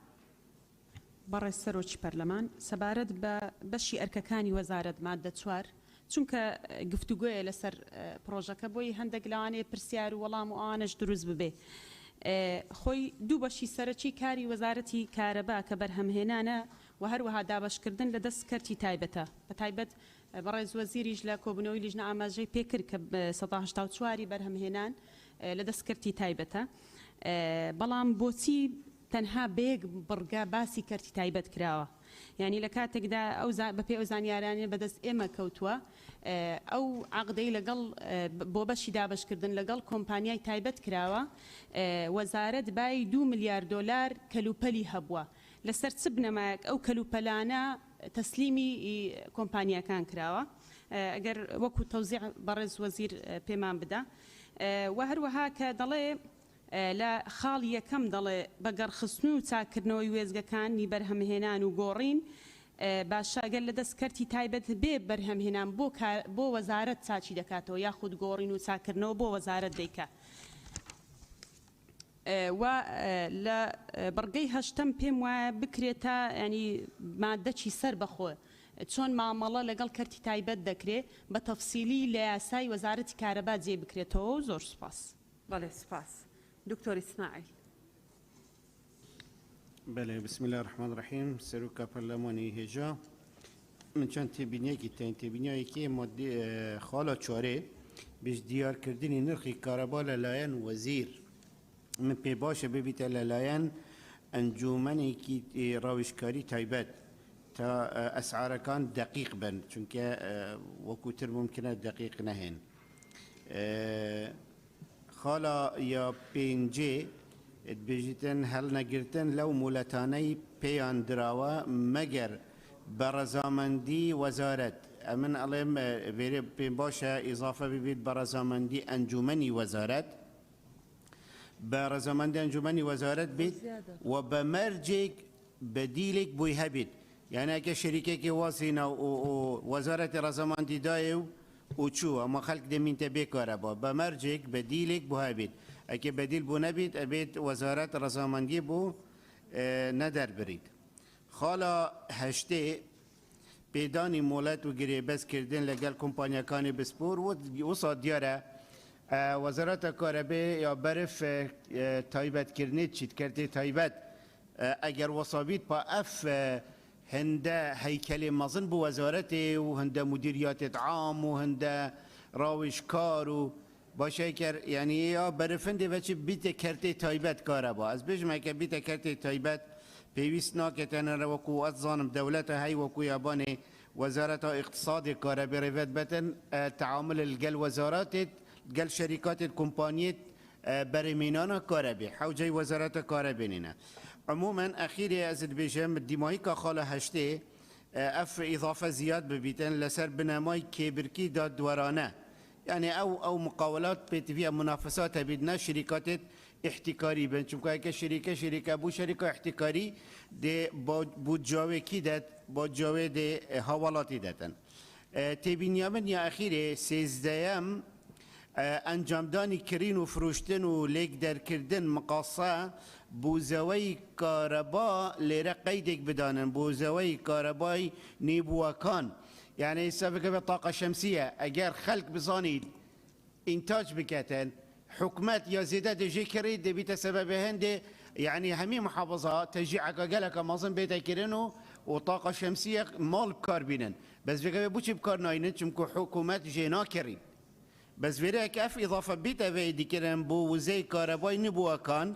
بەڕێز سەرۆکی پەرلەمان سەبارەت بە بەشی ئەرکەکانی وەزارەت مادە 4 چونکە گفتوگوۆیە لەسەر پرۆژەکە بۆی هەندێک لەوانەیە پرسیار و وەڵام و ئەوانەش دروست ببێ. خۆی دوو بەشی سەرەکی کاری وەزارەتی کارەبا کە بەرهەمهێنانە و هەروەها دابەشکردن لە دەست کەرتی تایبەتە بە تایبەت بەڕێز وەزیریش لە کۆبنەوەی لیژنە ئاماژەی پێکرد کە 1970 بەرهەمهێنان لە دەست کەرتی تایبەتە بەڵام بۆچی تەنها بەیەک بڕگە باسی کەرتی تایبەت کراوە یعنی لە کاتێکدا بەپێ ئەو زانیارانێ بەدەست ئێمە کەوتووە ئەو عقدەی لەگەڵ بۆ بەشی دابشکردن لەگەڵ کۆمپانیای تایبەت کراوە وەزارەت بای 2 ملیار دۆلار کەلوپەلی هەبووە لەسەر چ بنەمایەک ئەو کەلوپەلانە تەسلیمی کۆمپانیاکان کراوە ئەگەر وەکو تەوزیع بەڕێز وەزیر پێمان بدە و هەروەها کە دەڵێ لە خاڵ یەکەم دەڵێ بەگەڕخستن و چاکردنەوەی وێزگەکانی بەرهەمهێنان و گۆڕین باشە ئەگەر لە دەست کەرتی تایبەت بێ بەرهەمهێنان بۆ وەزارەت چاچی دەکاتەوە یاخود گۆڕین و چاکردنەوە بۆ وەزارەت دەیکات. و لە بڕگەی هەشتم پێم وایە بکرێتە ینی مادەچی سەر بەخۆ چۆن مامەڵە لەگەڵ کەرتی تایبەت دەکرێت بە تەفسیلی لە یاسای وەزارەتی کارەبا جێ بکرێتەوە زۆر سوپاس. بەڵێ سپاس. دکتۆر ئیسماعیل. بله بسم الله الرحمن الرحیم سەرۆکە پەرلەمانی هێژا من چەند تێبینیەکی تەین تێبینیایەکی مادی خاڵە چوارێ بێژ دیارکردنی نرخی کارەبا لەلایەن وەزیر من پێ باشە ببیتە لەلایەن ئەنجومەنێکی ڕاویشکاری تایبەت تا ئەسعارەکان دقیق بن چونکە وەکوتر ممکنە دقیق نەهێن. خاڵە یا پێنجێ بێژیتن هەڵ نەگرتن لەو مولەتانەی پێیان دراوە مەگەر بە ڕەزامەندی وەزارەت ئەمن ئەڵێم وێرە پێم باشە ئیزافە ببیت بە ڕەزامەندی ئەنجومەنی وەزارەت بە ڕەزامەندی ئەنجومەنی وەزارەت بیت و بە مەرجێک بەدیلێک بووی هەبیت یعنی ئەگە شەریکێکی وازینە و وەزارەتی ڕەزامەندی دایە و چوو ئەمە خەڵک دەمینتە بێکارەبە بە مەرجێک بەدیلێک بوو هەبیت ئەگە بەدیل بوو نەبیت ئەبێت وەزارەت ڕەزامەندی بوو نەدەربریت. خاڵە هەشتێ پێدانی مۆلەت و گرێبەستکردن لەگەڵ کۆمپانیەکانی بسپور وسا دیارە وەزارەتە کارەبێ یا بەرف تایبەتکردنی چیتکردی تایبەت ئەگەر وەسابیت با ئەف هەندە هەیکەلی مەزن بوو وەزارەتێ و هەندە مدیریاتێت عام و هەندە ڕاویشکار و باشە کرد یعنی یا بەرفندێ بەچی بیتە کەرتێ تایبەت کارەبا ئەس بژمەکە بیتە کەرتێ تایبەت پێویست ناکێتەنە وەکو ئەت زانم دەولەتە هەی وەکو یابانێ وەزارەتە اقتصادی کارەبێ ڕێوێت بەتن تعامل لەگەڵ وەزاراتێت گەل شەریکاتێت کۆمپانیێت بەرەمێنانە کارەبێ حوجەی وەزارەتە کارەبێنینە. عموما ئەخیری ئەزت بێژم دیماییکە خاڵە هەشتێ ئەف ئیضافە زیاد ببیتن لەسەر بنەمای کێبرکی دادوەرانە يعني او مقاولات بيتفيها منافسات بدنا شركات احتكاري بين چونکه شركه بو شركه احتكاري دي بو جاوي كيدت بو جاوي دي حوالاتي دتن تبينيامن يا اخيره سيزديام انجامداني كرين و فروشتن و ليك در كردن مقاصة بوزوي كهربا لرا قيدك بدانن بوزوي كهرباي نيبوكان يعني سابقا بالطاقة الشمسية أجار خلق بصانيد إنتاج بكاتن حكومات يا زيادة دجي كريد دي بيتا سببهن دي يعني همي محافظة تجي عقالك مازن بيتا كرينو وطاقة شمسية مال بكاربينن بس بيقى بوشي بكار ناينن چمكو حكومات جينا كريد بس بيرا كاف إضافة بيتا بيدي كرن بو وزي كهرباي نبوه كان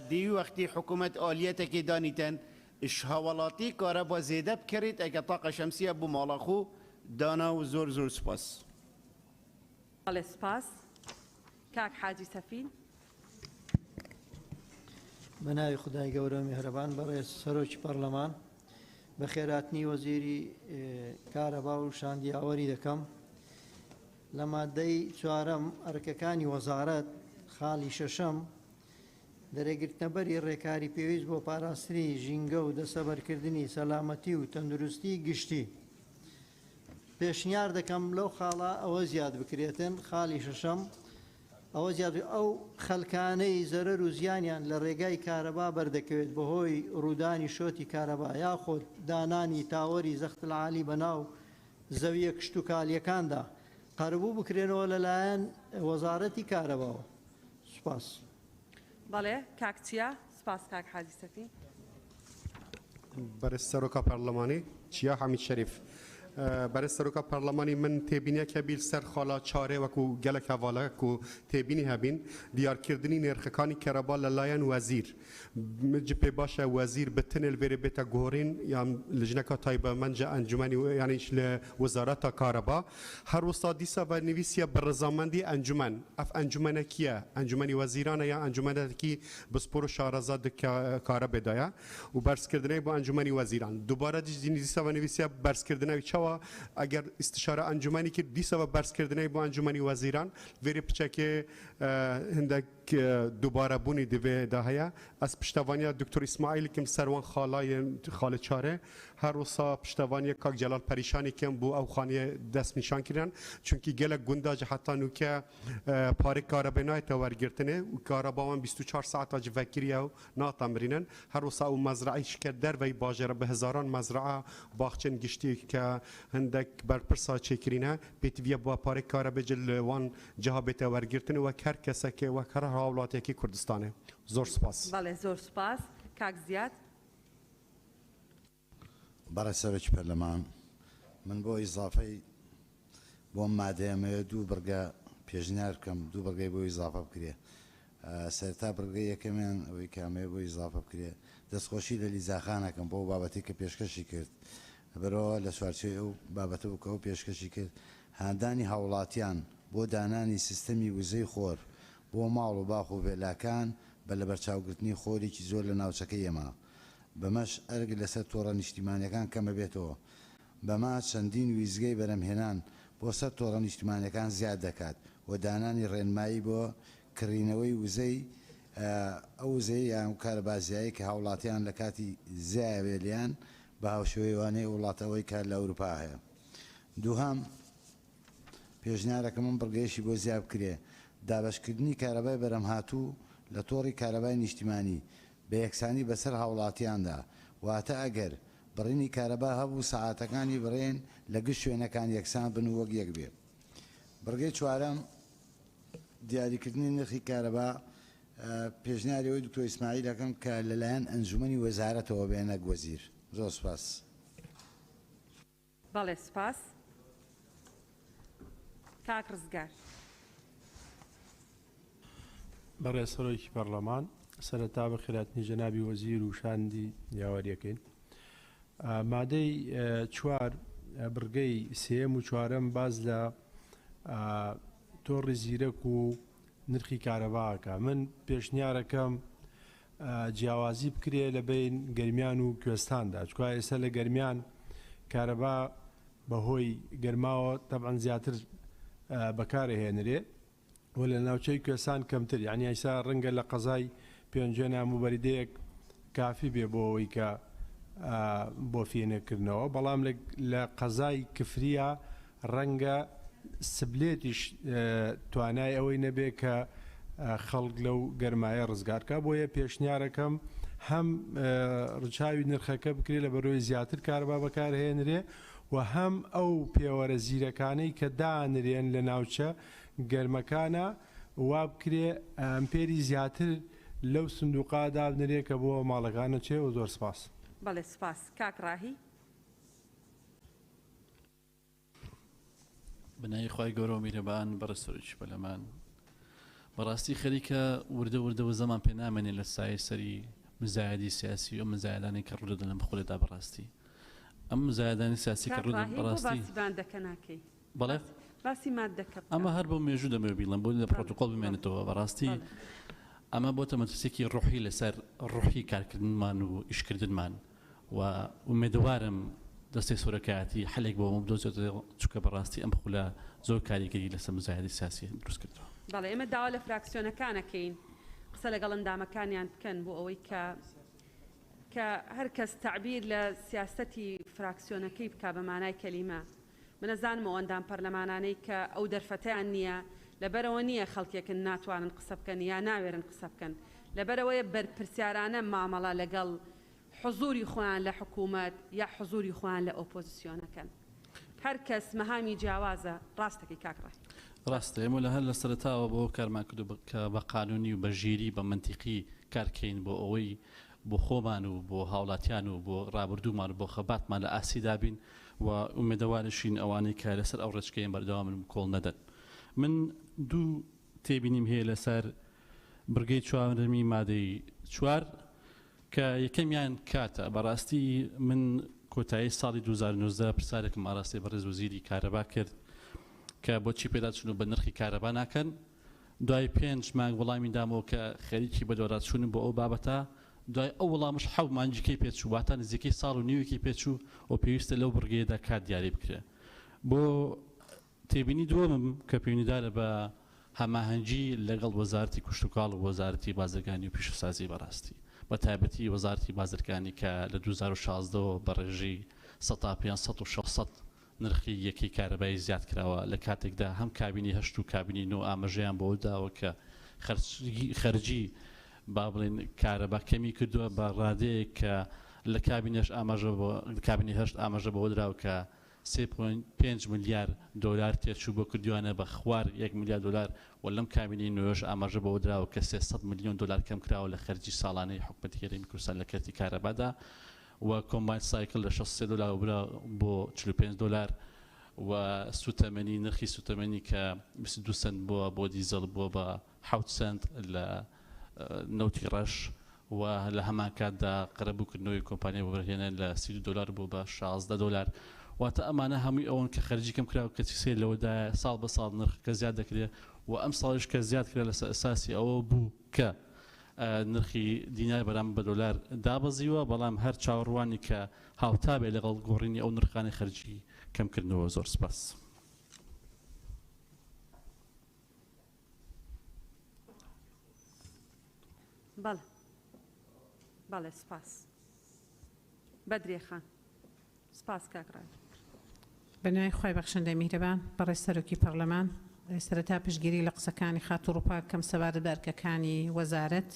دي وقتي حكومات آليتك دانيتن إشهاولاتي كهرباء زيادة بكريت أكا طاقة شمسية بمالخو دانا وزور زور سباس. على سباس كاك حاجي سفين. بناوی خدای گەورە میهرەبان بەڕێز سەرۆکی پەرلەمان بە خێراتنی وەزیری کارەبا و شاندیاوەری دەکەم لە مادەی چوارەم ئەرکەکانی وەزارەت خاڵی شەشەم دەرەگرتنەبەری ڕێکاری پێویست بۆ پاراستنی ژینگە و دەسەبەرکردنی سەلامەتی و تەندروستی گشتی. پێشنیار دەکەم لەو خاڵە ئەوە زیاد بکرێتن. خاڵی شەشەم ئەوە زیاد ئەو خەلکانەی زەرەر و زیانیان لە ڕێگای کارەبا بەردەکەوێت بەهۆی ڕوودانی شۆتی کارەبا یاخۆت دانانی تاوەری زەختەعالی بەناو زەویە کشت و کالیەکاندا قەربوو بکرێنەوە لەلایەن وەزارەتی کارەباوە. سوپاس. بەڵێ کاکچیا سپاس کاک حاجی سەفی. بەرز سەرۆکا پەرلەمانی چیا حەمید شەریف. بەرز سەرۆکا پەرلەمانی من تێبینیەکە بیل سەر خاڵا چارێ وەکو gelek hevalek و تێبینی هەبین دیارکردنی نرخەکانی کەرەبا لەلایەن وەزیر مجی پێ باشە وەزیر بتنێل vêrê bêta guhorîn yan lijneka taybemence encûmenî yanî li wezareta kareba her wisa dîsa ve nivîsiye bi rizamendî encûmen ev encûmenekî ye encûmenî wezîran e ya encûmenekî bi spor û şareza di karebê de ye û berzkirdinê bu encûmenî wezîran dubare dîsa ve nivîsiye berzkirdinê çawa eger istişare encûmenî kir dîsa ve berzkirdinê bu encûmenî wezîran vêrê piçekê hindek دوبارەبوونی divê de heye ez piştevaniya Dr. İsmail kim serwan xalayên xalê çare her wisa piştevaniya Kak Celal Perîşanî kim bû ew xaniyê dest nîşan kirin çünkü gelek gunda ji heta nûke parê karebê nayete wergirtinê û karebawan 24 saeta ji vekiriye ew natemirînin her wisa û mezraî şiker derveyî bajêre bi hezaran mezraa baxçên giştî ke hindek berpirsa çêkirîne pêtiviye bu parê karebê ji li wan ciha bête wergirtinê wek her kesekê wek her هاوڵاتێکی کوردستانê زۆر سپاس. بەڵێ زۆر سپاس کاک زیاد. بەڕێ سەرۆکی پەرلەمان من بۆ ئیزافەی بۆ مادەیەمەوێت دوو بەرگە پێشنیار بکەم دوو بەرگەی بۆ ئیزافە بکرێ سەرتا بەرگەی یەکەمیان ئەوەی کامەیە بۆ ئیزافە بکرێ دەستخۆشی لە لیزاخانەکەم بۆ بابەتی کە پێشکەشی کرد بەرەوە لە سوارچێ ئەو بابەتە بکەوە پێشکەشی کرد هاندانی هاوڵاتیان بۆ دانانی سیستەمی وزەی خۆر بۆ ماڵ و باخ و vێلاکان بە لە بەرچاوگرتنی خۆرێکی زۆر لە ناوچەکەی ئێمە بەمەش ئەرگ لەسەر تۆڕە نیشتیمانیەکان کەمە بێتەوە بەما چەندین ویزگەی بەرەمهێنان بۆ سەر تۆڕە نیشتیمانیەکان زیاد دەکات و دانانی ڕێنمایی بۆ کڕینەوەی وزەی ئەو وزەی یان کارەبازیایی کە هاوڵاتیان لە کاتی زیاوێلیان بە هاوشێوەیەوانەی وڵاتەوەی کار لە ئەوروپا هەیە. دووهام پێشنیارەکە من بڕگەیشی بۆ زیاد بکرێ دابشکردنی کارەبای بەرەم هاتوو لە تۆڕی کارەبای نیشتیمانی بە یەکسانی بەسەر هاوڵاتیاندا واتە ئەگەر بڕینی کارەبا هەبوو سەعاتەکانی بڕێن لە گشت شوێنەکان یەکسان بن و وەک یەک بێ. بڕگەی چوارەم دیاریکردنی نرخی کارەبا پێشنیاریەوەی دکتۆر ئیسماعیل دەکەم کە لەلایەن ئەنجومەنی وەزارەتەوە بێنە وەزیر. زۆر سپاس. بەڵێ سپاس کاک ڕزگار. بەڕێ سەرۆکی پەرلەمان سەرەتا بە خێراتنی جەنابی وەزیر و شاندی یاوەریەکەین مادەی چوار بڕگەی سێم و چوارەم باز لە تۆڕی زیرەک و نرخی کارەباکە من پێشنیارەکەم جیاوازی بکرێ لە بین گەرمیان و کوێستاندا چکە ئێستا لە گەرمیان کارەبا بەهۆی گەرماوە تەبعەن زیاتر بەکارهێنرێ و لە ناوچەی کوێستان کەمتر یعنی ئێستا ڕەنگە لە قەزای پێنجێنە موبەریدەیەک کافی بێ بۆ ئەوەی کە بۆ فێنەکردنەوە بەڵام لە قەزای کفریە ڕەنگە سبلێتیش توانای ئەوەی نەبێ کە خەڵک لەو گەرمایە ڕزگارکە بۆیە پێشنیارەکەم هەم ڕچاوی نرخەکە بکرێت لە بەرۆی زیاتر کارەبا بەکارهێنرێ و هەم ئەو پێوەرە زیرەکانەی کە دانرێن لە ناوچە گەرمەکانە وا بکرێ ئەمپێری زیاتر لەو سندوقا دابنرێ کە بۆ ماڵەکانە چێ و زۆر سپاس. بەڵێ سپاس کاک ڕاهی. بنای خی گەورە و میرەبان بەڕێ سەرۆکی پەرلەمان بەڕاستی خەریکە وردە زەمان پێ نامێنێت لە سایە سەری مزایدی سیاسی و مزایدانی کە ڕوودەدەن لەم بەخۆلێدا بەڕاستی ئەم مزایدانی سیاسی کە ڕوودەدەن بەڕاستی بەڵێ باسی مادەکە ئەمە هەر بۆ مێژوو دەمەوێت بیڵم بۆ لە پرۆتۆکۆڵ بمێنێتەوە بەڕاستی ئەمە بۆتە مەترسێکی ڕوحی لەسەر ڕوحی کارکردنمان و ئیشکردنمان و ئومێدوارم دەستی سوورەکەتی حلێک بۆ بدۆزێتەوە چونکە بەڕاستی ئەم خولە زۆر کاریگەری لەسەر مزایدی سیاسی دروست کردەوە. بەڵێ ئێمە داوا لە فراکسیۆنەکانەکەین قسە لەگەڵ ئەندامەکانیان بکەن بۆ ئەوەی کە هەر کەس تعبیر لە سیاسەتی فراکسیۆنەکەی بکا بە مانای کەلیمە. من ئەزانمەوە ئەندام پەرلەمانانەی کە ئەو دەرفەتیان نییە لەبەرەوە نییە خەڵکێکن ناتوانن قسە بکەن یا ناوێرن قسە بکەن لەبەرەوەیە بەرپرسیارانە مامەڵە لەگەڵ حضوری خۆیان لە حکوومەت یا حضوری خۆیان لە ئۆپۆزیسیۆنەکەن. هەر کەس مەهامی جیاوازە ڕاستەکەی کاکڕای. ڕاستە ئێمە لە هەر لە سەرتاوە بۆ کارمان کردو کە بە قانونی و بە ژیری بە منتیقی کارکەین بۆ ئەوەی بۆ خۆمان و بۆ هاوڵاتیان و بۆ ڕابردوومان و بۆ خەباتمان لە ئاسیدا بین و ئومێدەوارشین ئەوانەی کە لەسەر ئەو ڕێچکەیان بەردەوام من کۆڵ نەدەن. من دوو تێبینیم هەیە لەسەر بڕگەی چوارەمی مادەی 4 کە یەکەمیان کاتە بەڕاستی من کۆتایی ساڵی 2019 پرسیارێکم ئاڕاستی بەڕێز وەزیری کارەبا کرد کە بۆچی پێداچون و بە نرخی کارەبا ناکەن. دوای 5 مانگ وەڵامی دامەوە کە خەریکی بەدۆراتچوونم بۆ ئەو بابەتە. دوای ئەو وەڵامش 7 مانجیکەی پێچوو واتە نزیکەی ساڵ و نیوێکی پێچوو و پێویستە لەو بڕگەیەدا کات دیاری بکرێت. بۆ تێبینی دووەمم کە پەیوەندیدارە بە هەماهەنگی لەگەڵ وەزارەتی کوشتوکاڵ و وەزارەتی بازرگانی و پیشەسازی بەڕاستی بە تایبەتی وەزارەتی بازرگانی کە لە 2016 بە ڕێژەی 500 نرخی یەکی کارەبایی زیاد کراوە لە کاتێکدا هەم کابینی هەشت و کابینی نۆ ئاماژەیان بۆ داوە کە خەرجی با بڵێن کارەبا کەمی کردووە بە ڕادەیەک کە لە کابینی هەشت ئاماژە بۆ دراوە کە 3.5 میلیارد دلار تێچوو بۆ کردوانە بە خوار 1 میلیارد دلار و لەم کابینی نوێژ ئاماژە بۆ دراوە کە 300 میلیۆن دلار کەم کراوە لە خەرجی ساڵانەی حکوومەتی هێرشی کوردستان لە کەرتی کارەبادا و کۆمباین سایکل لە 6 دلار برا بۆ 45 دلار و سوتەمەنی نرخی سوتەمەنی کە 22 سنت بووە بۆ دیزل بووە بە 7 سنت لە نەوتی ڕەش و لە هەمان کاتدا قەرەبووکردنەوەی کۆمپانیا بەبەرهێنان لە 30 دلار بوو بە 16 دلار. واتە ئەمانە هەمووی ئەوەن کە خەرجی کەم کراوە کە چیسێ لەوەدا ساڵ بە ساڵ نرخەکە زیاد دەکرێت و ئەم ساڵش کە زیاد کرا لەسەر ئەساسی ئەوە بوو کە نرخی دینار بەرامبەر بە دۆلار دابەزیوە بەڵام هەر چاوەڕوانی کە هاوتابێ لەگەڵ گۆڕینی ئەو نرخانی خەرجی کەمکردنەوە. زۆر سپاس. بەڵێ سپاس. بەدرێ خان. سپاس کاکڕای. بەنای خۆی بەخشندەی میهرەبان بەڕێز سەرۆکی پەرلەمان سەرەتا پشتگیری لە قسەکانی خاتوڕووپا کەم سەبارەت بە ئەرکەکانی وەزارەت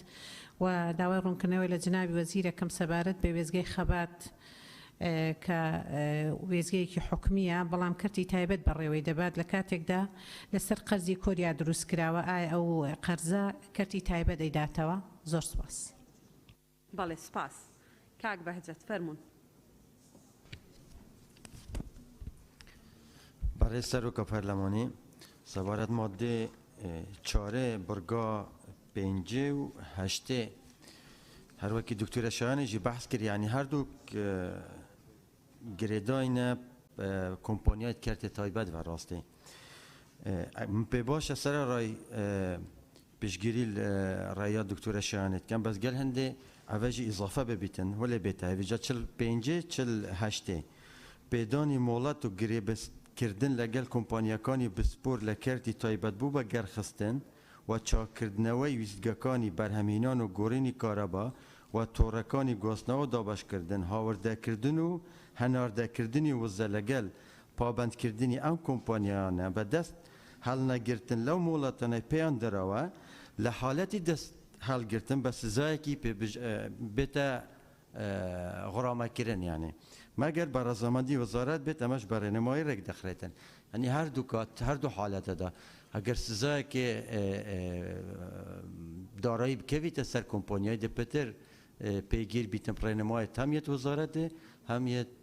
و داوای ڕوونکردنەوەی لە جنابی وەزیرە کەم سەبارەت بە وێزگەی خەبات کە وێزگەیەکی حکومیە بەڵام کەرتی تایبەت بەڕێوەی دەبات لە کاتێکدا لەسەر قەرزی کۆریا دروست کراوە ئایا ئەو قەرزە کەرتی تایبەت دەیداتەوە. زۆر سپاس. بەڵێ سپاس. کاک بەهجەت فەرموون. برای سەرۆکە پەرلەمانی سەبارەت مادێ 4 بڕگا 5 و 8 هەروەکی دکتۆرە شایانێکی بەحث کرد یعنی هەردوو گرێداینە کۆمپانیای کەرتێ تایبەت بە ڕاستی پێ باشە سەر ڕای پشتگیری ڕایا دکتۆرە شایانێت کەم بەس گەل هەندێ ئەڤەژی ئیزافە ببیتن وەلێ بێتە هەویجا 45 پێدانی مۆڵەت و گرێبست کردن لەگەل کۆمپانیەکانی بسپۆر لە کەرتی تایبەت بوو بە گەرخستن و چاکردنەوەی ویستگەکانی بەرهەمهێنان و گۆڕینی کارەبا و تۆڕەکانی گواستنەوە دابەشکردن هاوردەکردن و هەناردەکردنی وزە لەگەل پابەندکردنی ئەم کۆمپانیانە بەدەست هەڵنەگرتن لەو مۆڵەتانە پێیان دەرەوە لە حالەتی دەست هەڵگرتن بە سزایەکی بێتە غڕامەکردن یانێ مەگەر بە ڕەزامەندی وەزارەت بێت ئەمەش بەڕێنمایی ڕێک دەخرێتن ئەنی هەردوو کات هەردوو حالەتەدا ئەگەر سزایەکێ دارایی بکەویتە سەر کۆمپانیای دەپەتر پێگیر بیتم ڕێنمایەت هەمیەت وەزارەتێ هەمیەت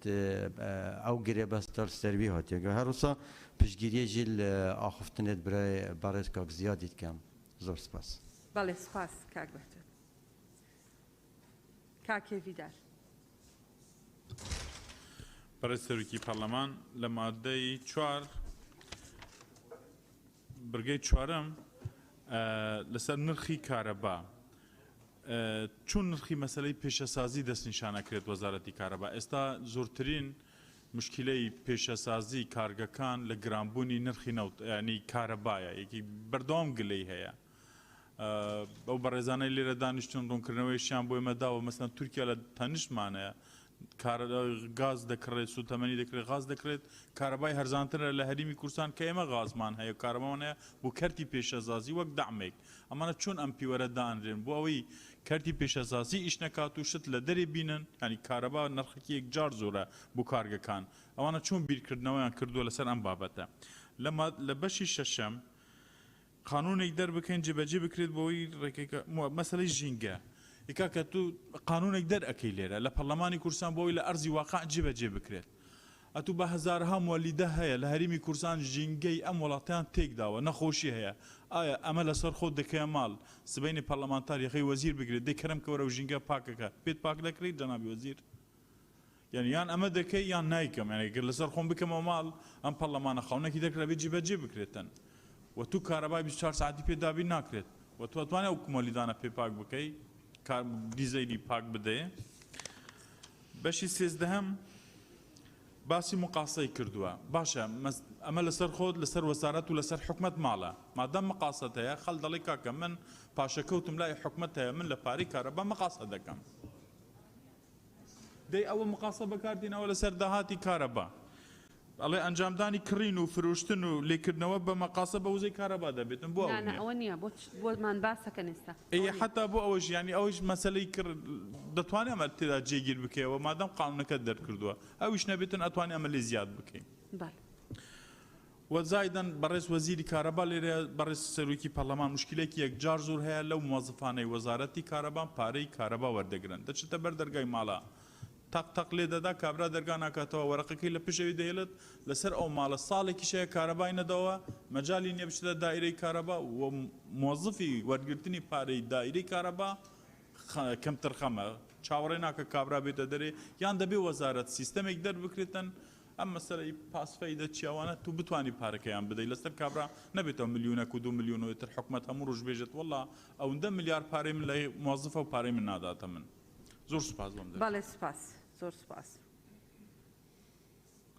ئەو گرێبەستەر سەروی هاتیێگە هەروسا پشتگیریەژی لە ئاخفتنێت برای بەڕێز کاک زیادی دکەم. زۆر سپاس. بەڵێ سپاس کاک بەهجەت. کاکێ ڤیدار. بەڕێز سەرۆکی پەرلەمان لە مادەی 4 بڕگەی 4 لەسەر نرخی کارەبا چون نرخی مەسەلەی پێشەسازی دەستنیشانەکرێت وەزارەتی کارەبا ئێستا زۆرترین مشکلەی پێشەسازی کارگەکان لە گرانبوونی نرخی ینی کارەبایە یەکی بەردەوام گلەی هەیە ئەو بەڕێزانەی لێرە دانیشتن ڕوونکردنەوەیشیان بۆ ئێمە داوە مەسەن تورکیا لە تەنیشتمانەیە گاز دەکڕێت سوتەمەنی دەکرێت غاز دەکرێت کارەبای هەرزانترە لە هەریمی کوردستان کە ئێمە غازمان هەیە کارەباوانەیە بۆ کەرتی پێشەسازی وەک دامێک ئەمانە چۆن ئەم پیوەرە دانرێن بۆ ئەوەی کەرتی پێشەسازی ئیش نەکات و شت لە دەرێ بینن ینی کارەبا نرخێکی یەکجار زۆرە بۆ کارگەکان ئەوانە چۆن بیرکردنەوەیان کردووە لەسەر ئەم بابەتە لە بەشی شەشەم قانونێک دەربکەین جێبەجێ بکرێت بۆەوەی مەسەلەی ژینگە ئیکا کە تو قانونێک دەرئەکەی لێرە لە پەرلەمانی کوردستان بۆەوەی لە ئەرزی واقع جێبەجێ بکرێت ئەتوو بە هەزارها مۆلیدە هەیە لە هەریمی کوردستان ژینگەی ئەم وڵاتیان تێکداوە نەخۆشی هەیە ئایا ئەمە لەسەر خۆت دەکەیە ماڵ سبەینی پەرلەمانتار یەخەی وەزیر بگرێت دەکەرم کەوەرە و ژینگە پاکەکە پێت پاک دەکرێت جەنابی وەزیر یعنی یان ئەمە دەکەی یان نایکەم یانێگر لەسەر خۆم بکەمەوە ماڵ ئەم پەرلەمانە خاونێکی دەکرا بێت جێبەجێ بکرێتن و تو کارەبای 24 ساعتی پێدابی ناکرێت و تو ئەتوانێت ئەو مۆلیدانە پێ پاک بکەی دیزەیلی پاک بدەیە بەشی سێزدەهەم باسی مقاسەی کردووە باشە ئەمە لەسەر خۆت لەسەر وەزارەت و لەسەر حکومەت ماڵە مادەم مقاسەت هەیە خەڵ دەڵی کاکە من پاشەکەوتم لای حکومەت هەیە من لە پارەی کارەبا مقاسە دەکەم دەی ئەوە مقاسە بەکاردینەوە لەسەر داهاتی کارەبا ئەڵێ ئەنجامدانی کڕین و فرۆشتن و لێکردنەوە بە مەقاسە بە وزەی کارەبا دەبێتن بۆ ئەوە نییە بۆمان باسەکەن ئێستا حتا بۆ ئەوەش ینی ئەوش مەسلەی کرد دەتوانێت ئەمە تێدا جێگیر بکەیەوە مادەم قانونەکە دەرکردووە ئەویش نەبێتن ئەتوانێت ئەمە لێ زیاد بکەین وەزایدەن بەڕێز وەزیری کارەبا لێرە بەڕێز سەرۆکی پەرلەمان مشکلێکی یەکجار زۆر هەیە لەو موظفانەی وەزارەتی کارەبان پارەی کارەبا وەردەگرن دەچێتە بەر دەرگای ماڵە تاق لێ دەدا کابرا دەرگا ناکاتەوە وەرەقەکەی لە پشەوی دەهێڵێت لەسەر ئەو ماڵە ساڵێکی شەیە کارەبای نەدەوە مەجای نییە بچێتە دایرەی کارەبا و مۆزفی وەرگرتنی پارەی دایرەی کارەبا کەمتر خەمە چاوەڕێ ناکە کابرا بێتە دەرێ یان دەبێ وەزارەت سیستەمێک دەربکرێتن ئەم مەسەرەی پاسفەیدە چیاوانە تو بتوانی پارەکەیان بدەیت لەسەر کابرا نەبێتەوە ملیونەک و 2 میلیۆنەوەتر حکومەت هەموو ڕۆژ بێژێت وەڵا ئەوەندە ملیار پارەی من لە مۆزفە و پارەی من ناداتە من زۆر سوپاس بۆم دەبێت بەڵێ سوپاس زۆر سوپاس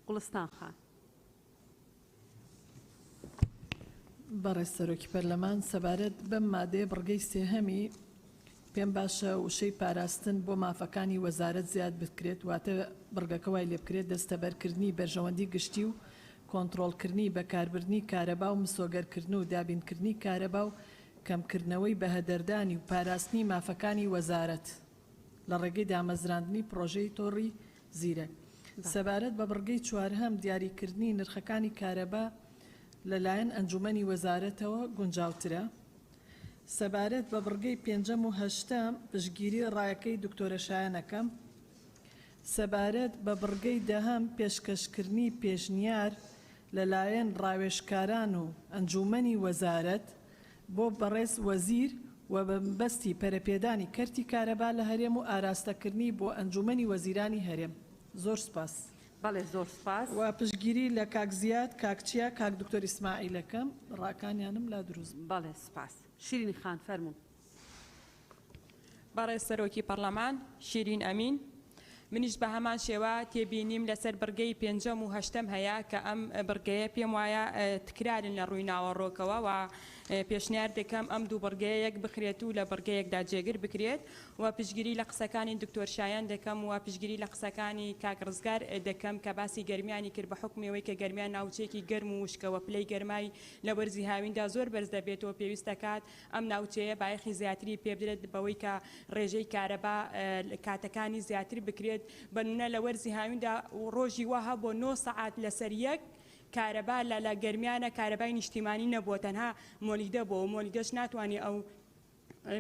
گوڵستان خان بەڕێز سەرۆکی پەرلەمان سەبارەت بەم مادەیە بڕگەی سێهەمی پێم باشە وشەی پاراستن بۆ مافەکانی وەزارەت زیاد بکرێت واتە بڕگەکە وای لێ بکرێت دەستەبەرکردنی بەرژەوەندی گشتی و کۆنتڕۆڵکردنی بەکاربردنی کارەبا و مسۆگەرکردن و دابینکردنی کارەبا و کەمکردنەوەی بەهەدەردانی و پاراستنی مافەکانی وەزارەت لە ڕێگەی دامەزراندنی پرۆژەی تۆڕی زیرە سەبارەت بە بڕگەی چوارهەم دیاریکردنی نرخەکانی کارەبا لەلایەن ئەنجومەنی وەزارەتەوە گونجاوترە سەبارەت بە بڕگەی پێنجەم و هەشتەم پشتگیری ڕایەکەی دکتۆرە شایەنەکەم سەبارەت بە بڕگەی دەهەم پێشکەشکردنی پێشنیار لەلایەن ڕاوێژکاران و ئەنجومەنی وەزارەت بۆ بەڕێز وەزیر و بەستی پەرەپێدانی کەرتی کارەبا لە هەرێم و ئاراستەکردنی بۆ ئەنجومەنی وەزیرانی هەرێم زۆر سپاس بەڵێ زۆر سپاس و پشتگیری لە کاکزیاد کاکچیا کاک دکتۆر ئیسماعیلەکەم ڕاکانیانم لا دروست بەڵێ سپاس شیرین خان فەرموو بەڕێز سەرۆکی پەرلەمان شیرین ئەمین منیش بە هەمان شێوە تێبینیم لەسەر بڕگەی پێنجەم و هەشتەم هەیە کە ئەم بڕگەیە پێم وایە تکرارن لە ڕووی ناوەڕۆکەوە و پێشنیار دەکەم ئەم دوو بڕگەیەک بخرێت و لە بڕگەیەکدا جێگر بکرێت و پشتگیری لە قسەکانی دکتۆر شایان دەکەم و پشتگیری لە قسەکانی کاک ڕزگار دەکەم کە باسی گەرمیانی کرد بە حکمەوەی کە گەرمیان ناوچەیەکی گەرم و وشکەوە پلەی گەرمای لە وەرزی هاویندا زۆر بەرز دەبێتەوە پێویست دەکات ئەم ناوچەیە بایەخی زیاتری پێ بدرێت بەوەی کە ڕێژەی کارەبا کاتەکانی زیاتر بکرێت بەنمونە لە وەرزی هاویندا ڕۆژی وەها بۆ 9 سەعات لەسەر یەک کارەبا لە گەرمیانە کارەبای نیشتیمانی نەبووە تەنها مۆلیدە بۆ مۆلیدەش ناتوانێت ئەو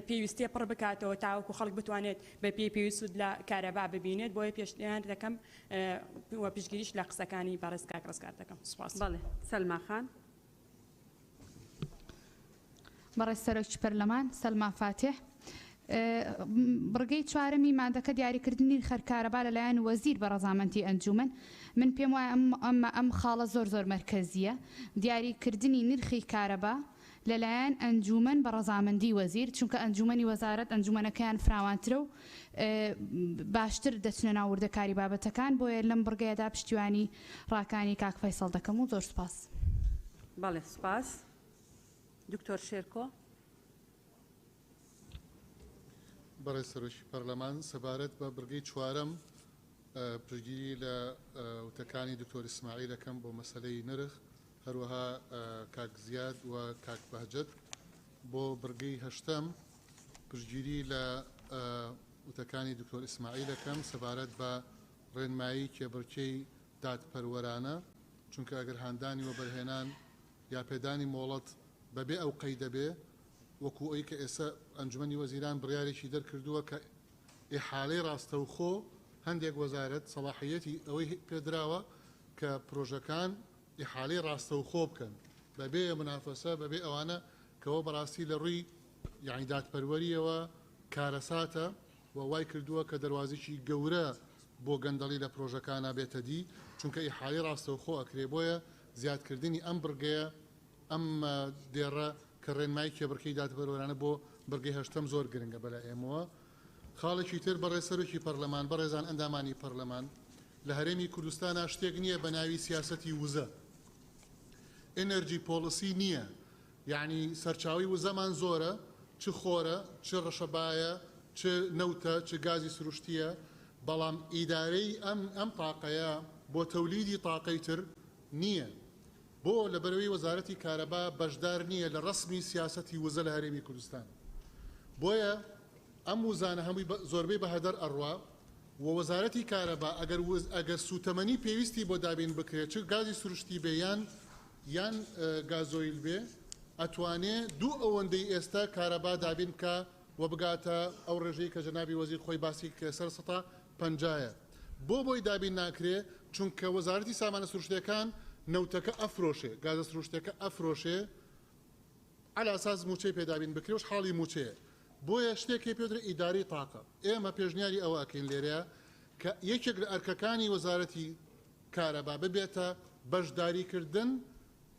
پێویستێ پڕ بکاتەوە تاوەکو خەڵک بتوانێت بە پێویست لە کارەبا ببینێت بۆیە پێشنیار دەکەم و پشتگیریش لە قسەکانی بەڕێز کاک ڕزگار دەکەم سوپاس بەڵێ سەلما خان بەڕێز سەرۆکی پەرلەمان سەلما فاتح بڕگەی چوارەمی مادەکە دیاریکردنی خەرکارەبا لەلایەن وەزیر بە ڕەزامەندی ئەنجومەن من پێم وایە ئەم خاڵە زۆر مەرکەزیە دیاریکردنی نرخی کارەبا لەلایەن ئەنجومەن بە ڕەزامەندی وەزیر چونکە ئەنجومەنی وەزارەت ئەنجومەنەکەیان فراوانترە و باشتر دەچنە ناوردەکاری بابەتەکان بۆیە لەم بڕگەیەدا پشتیوانی ڕاکانی کاک فەیسەڵ دەکەم و زۆر سوپاس بەڵێ سوپاس دکتۆر شێرکۆ بەڕێز سەرۆکی پەرلەمان سەبارەت بە بڕگەی چوارەم پشتگیری لە وتەکانی دکتۆر ئیسماعیل دەکەم بۆ مەسەلەی نرخ هەروەها کاک زیاد و کاک بەهجەت بۆ بڕگەی هەشتەم پشتگیری لە وتەکانی دکتۆر ئیسماعیل دەکەم سەبارەت بە ڕێنمایی کێبڕکەی دادپەروەرانە چونکە ئەگەر هاندانی وەبەرهێنان یا پێدانی مۆڵەت بەبێ ئەو قەی دەبێ وەکو ئەوی کە ئێستا ئەنجومەنی وەزیران بڕیارێکی دەرکردووە کە ئیحالەی ڕاستەوخۆ هەندێک وەزارەت سەڵاحیەتی ئەوەی پێدراوە کە پرۆژەکان ئیحالەی ڕاستەوخۆ بکەن بەبێ منافەسە بەبێ ئەوانە کەەوە بەڕاستی لە ڕووی یعنی دادپەروەریەوە کارەساتە و وای کردووە کە دەواازێکی گەورە بۆ گەندەڵی لە پرۆژەکانە بێتە دی چونکە ئیحالەی ڕاستەوخۆ ئەکرێ بۆیە زیادکردنی ئەم بڕگەیە ئەم دێڕە کە ڕێنمای کێبڕکەی دادپەروەرانە بۆ بڕگەی هەشتەم زۆر گرنگە بەلای ئێمەوە خاڵێکی تر بەڕێز سەرۆکی پەرلەمان بەڕێزان ئەندامانی پەرلەمان لە هەرێمی کوردستانە شتێک نییە بە ناوی سیاسەتی وزە ئێنەرجی پۆلیسی نییە یعنی سەرچاوی وزەمان زۆرە چ خۆرە چ ڕەشەبایە چ نەوتە چ گازی سروشتیە بەڵام ئیدارەی ئەم تاقەیە بۆ تەولیدی تاقەی تر نییە بۆ لە بەرەوەی وەزارەتی کارەبا بەشدار نییە لە ڕسمی سیاسەتی وزە لە هەرێمی کوردستان بۆیە ئەم وزانە هەمووی زۆربەی بە هەدەر ئەڕوا و وەزارەتی کارەبا ئەگەر سوتەمەنی پێویستی بۆ دابین بکرێت چ گازی سروشتی بێ یان گازۆیل بێ ئەتوانێت دوو ئەوەندەی ئێستا کارەبا دابین بکە و بگاتە ئەو ڕێژەی کە جەنابی وەزیر خۆی باسی کە سەر 150 بۆی دابین ناکرێ چونکە وەزارەتی سامانە سروشتەکان نەوتەکە ئەفرۆشێ گازە سروشتەکە ئەفرۆشێ على ئاساس موچەی پێدابین بکرێش حاڵی موچەیە بۆیە شتێکی پێدرێ ئیداری تاقە ئێمە پێشنیاری ئەوە ئەکەین لێرەیە کە یەکێک لە ئەرکەکانی وەزارەتی کارەبا ببێتە بەشداریکردن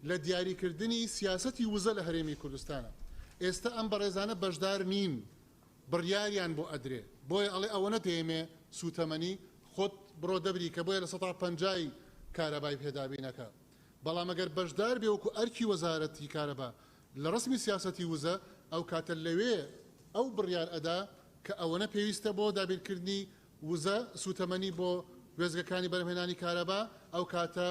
لە دیاریکردنی سیاسەتی وزە لە هەرێمی کوردستانە ئێستا ئەم بەڕێزانە بەشدار نین بڕیاریان بۆ ئەدرێ بۆیە ئەڵێ ئەوە نەتێمێ سوتەمەنی خۆت بڕۆ دەبری کە بۆیە لە 150 کارەبای پێدابینەکە بەڵام ئەگەر بەشدار بێ وەکو ئەرکی وەزارەتی کارەبا لە ڕسمی سیاسەتی وزە ئەو کاتە لەوێ ئەو بڕیار ئەدا کە ئەوەنە پێویستە بۆ دابینکردنی وزە سوتەمەنی بۆ وێزگەکانی بەرهێنانی کارەبا ئەو کاتە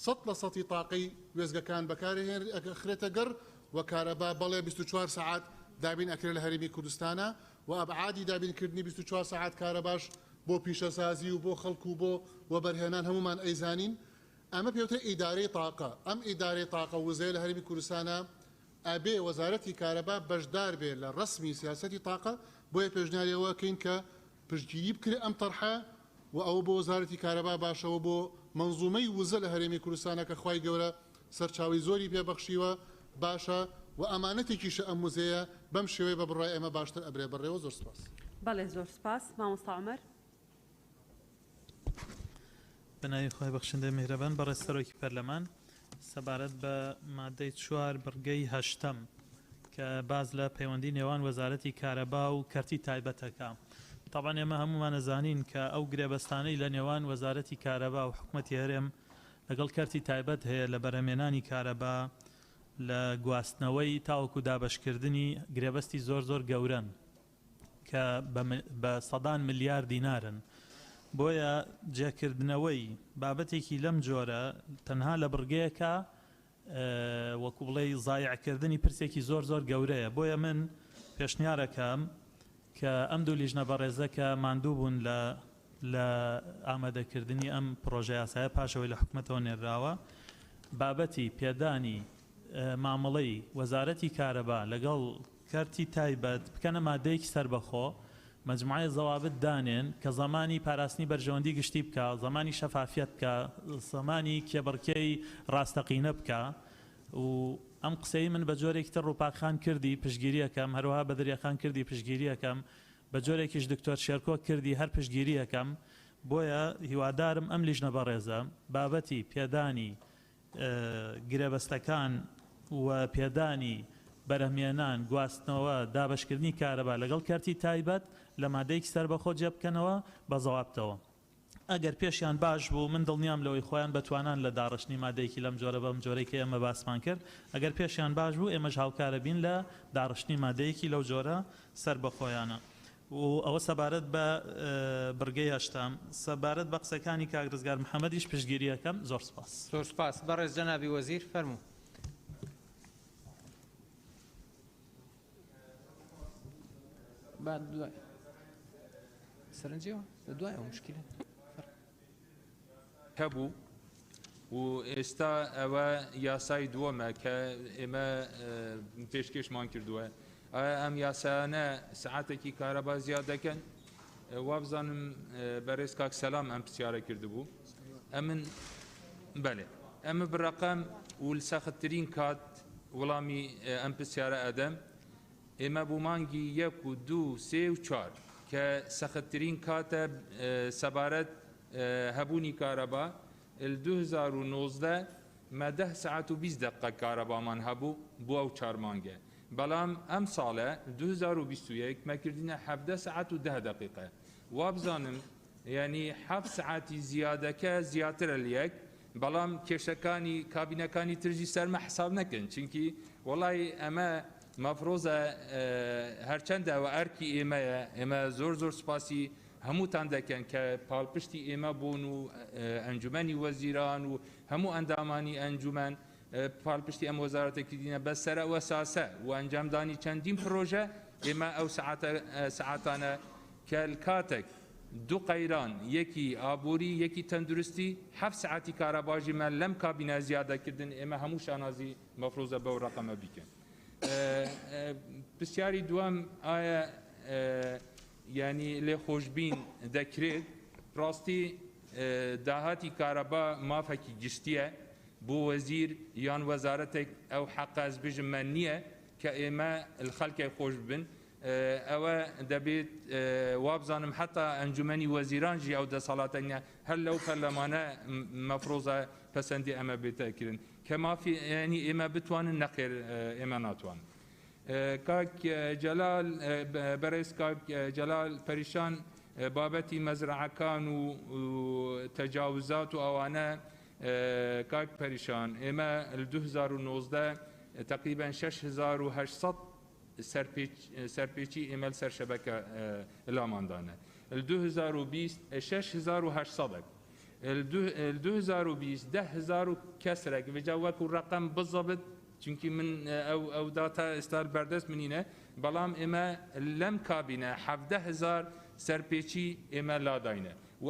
100% تاقی وێزگەکان بەکارهێن خرێتە گەڕ و کارەبا بەڵێ 24 ساعات دابین ئەکرێت لە هەرێمی کوردستانە و ئەبعادی دابینکردنی 24 ساعات کارەباش بۆ پیشەسازی و بۆ خەڵکو و بۆ وەبەرهێنان هەمومان ئەیزانین ئەمە پێوتە ئیدارەی تاقە ئەم ئیدارەی تاقە وزەیە لە هەرێمی کوردستانە ئەبێ وەزارەتی کارەبا بەشدار بێ لە ڕسمی سیاسەتی تاقە بۆیە پێشنیاریەوەکەین کە پشتگیری بکرێ ئەم تەرحە و ئەوە بۆ وەزارەتی کارەبا باشەوە بۆ منزومەی وزە لە هەرێمی کوردستانە کە خوای گەورە سەرچاوی زۆری پێبەخشیوە باشە و ئەمانەتێکیشە ئەم وزەیە بەم شێوەیە بە بڕای ئێمە باشتر ئەبرێ بڕێوە زۆر سپاس بەڵێ زۆر سپاس مامۆستا عومەر بەناوی خۆی بەخشندە میهرەبان بەڕێز سەرۆکی پەرلەمان سەبارەت بە مادەی 4 بڕگەی هەشتەم کە باز لە پەیوەندی نێوان وەزارەتی کارەبا و کەرتی تایبەتەکە طبعا ئێمە هەمومان نەزانین کە ئەو گرێبەستانەی لە نێوان وەزارەتی کارەبا و حکوومەتی هەرێم لەگەڵ کەرتی تایبەت هەیە لە بەرهەمێنانی کارەبا لە گواستنەوەی تاوەکو دابەشکردنی گرێبەستی زۆر گەورەن کە بە سەدان ملیار دینارن بۆیە جێکردنەوەی بابەتێکی لەم جۆرە تەنها لە بڕگەیەکە وەکو بڵێ زایعکردنی پرسێکی زۆر گەورەیە بۆیە من پێشنیارەکەم کە ئەم دوو لیژنە بەڕێزەکە ماندوو بوون لە ئامادەکردنی ئەم پرۆژە یاسایە پاشەوەی لە حکوومەتەوە نێراوە بابەتی پێدانی مامەڵەی وەزارەتی کارەبا لەگەڵ کەرتی تایبەت بکەنە مادەیەکی سەربەخۆ مجموعەی زەوابت دانێن کە زمانی پاراستنی بەرژەوەندی گشتی بکە زمانی شەفافیت بکە زمانی کێبڕکەی ڕاستەقینە بکە و ئەم قسەی من بە جۆرێکی تر ڕووپاکخان کردی پشتگیریەکەم هەروەها بەدریەخان کردی پشتگیریەکەم بە جۆرێکیش دکتۆر شێرکۆ کردی هەر پشتگیریەکەم بۆیە هیوادارم ئەم لیژنە بەڕێزە بابەتی پێدانی گرێبەستەکان و پێدانی بەرهەمێنان گواستنەوە دابشکردنی کارەبا لەگەڵ کەرتی تایبەت لە مادەیەکی سەربەخۆ جێبکەنەوە بە زەوابتەوە ئەگەر پێشیان باش بوو من دڵنیام لەوەی خۆیان بەتوانان لە داڕشتنی مادەیەکی لەم جۆرە بەم جۆرەی کە ئێمە باسمان کرد ئەگەر پێشیان باش بوو ئێمەش هاوکارە بین لە داڕشتنی مادەیەکی لەو جۆرە سەربەخۆیانە و ئەوە سەبارەت بە بڕگەی هەشتام سەبارەت بە قسەکانی کاک ڕزگار محەممەدیش پشتگیریەکەم زۆر سپاس. زۆر سپاس. بەڕێز جەنابی وەزیر فەرموو. بعد دوای سەرنجەوە لە دوایەوە مشکلە هەبوو و ئێستا ئەوە یاسای دووەمە کە ئێمە پێشکەشمان کردووە. ئەم یاسایانە سعاتێکی کارەبا زیاد دەکەن. وا بزانم بەڕێز کاک سەلام ئەم پرسیارە کردبوو. ئەمن بەێ ئەمە بڕقەم و سەختترین کات وەڵامی ئەم پرسیارە ئەدەم. ئێمە بوو مانگی 1 و 2 3 و 4 کە سەختترین کاتە سەبارەت هەبوونی کارەبا 2019 ما 10 ساعت و 20 دقیقه کارەبامان هەبوو بۆ ئەو 4 مانگە. بەڵام ئەم ساڵە 2021 مەکردینە 17 ساعت و 10 دقیقه. وا بزانم یعنی 7 ساعتی زیادەکە زیاترە لە یەک. بەڵام کێشەکانی کابینەکانی ترژی سەرمە حساب نەکەن چونکی وڵی ئەمە مەفرۆزە هەرچەندە و ئەرکی ئێمەیە. ئێمە زۆر سپاسی هەمووتان دەکەن کە پاڵپشتی ئێمە بوون و ئەنجومەنی وەزیران و هەموو ئەندامانی ئەنجومەن پاڵپشتی ئەم وەزارەتێکی دینە بەسەرە وەساسە و ئەنجامدانی چەندین پرۆژە. ئێمە ئەو سعاتانە کە کاتێک دوو قەیران یەکی ئابووری یەکی تەندروستی 7 ساعتی کارەباژیمە لەم کابینە زیادەکردن ئێمە هەموو شانازی مەفرۆزە بەو ڕقەمە بیکەن. پرسیاری دووەم ئایا یعنی لێ خۆشببین دەکرێت ڕاستی داهاتی کارەبا مافێکی گشتیە بۆ وەزیر یان وەزارەتێک ئەو حەقەز بژمە نییە کە ئێمە خەڵکی خۆش بن. ئەوە دەبێت وابزانم حتا ئەنجومەنی وەزیرانژی ئەو دەسەڵاتەنە هەر لەو پەرلەمانە مەفرۆزە پەسەندی ئەمە بێتەکردن کە مافی ینی ئێمە بتوانن نەخێر ئێمە ناتوان. کاک جەلال بەڕێز کاک جەلال پەریشان بابەتی مەزرعەکان و تەجاوزات و ئەوانە کاک پەریشان ئێمە 2019 تقریبا 6800 سەرپێچی ئێمە سەر شەبەکە لاماندانە. 2020 6800 2020 10,000 کەسرێک وجا وەکو ڕقم بزەبت چونکی من ئەو داتا ئێستا بەردەست منینە بەڵام ئێمە لەم کابینە 17,000 سەرپێچی ئێمە لاداینە و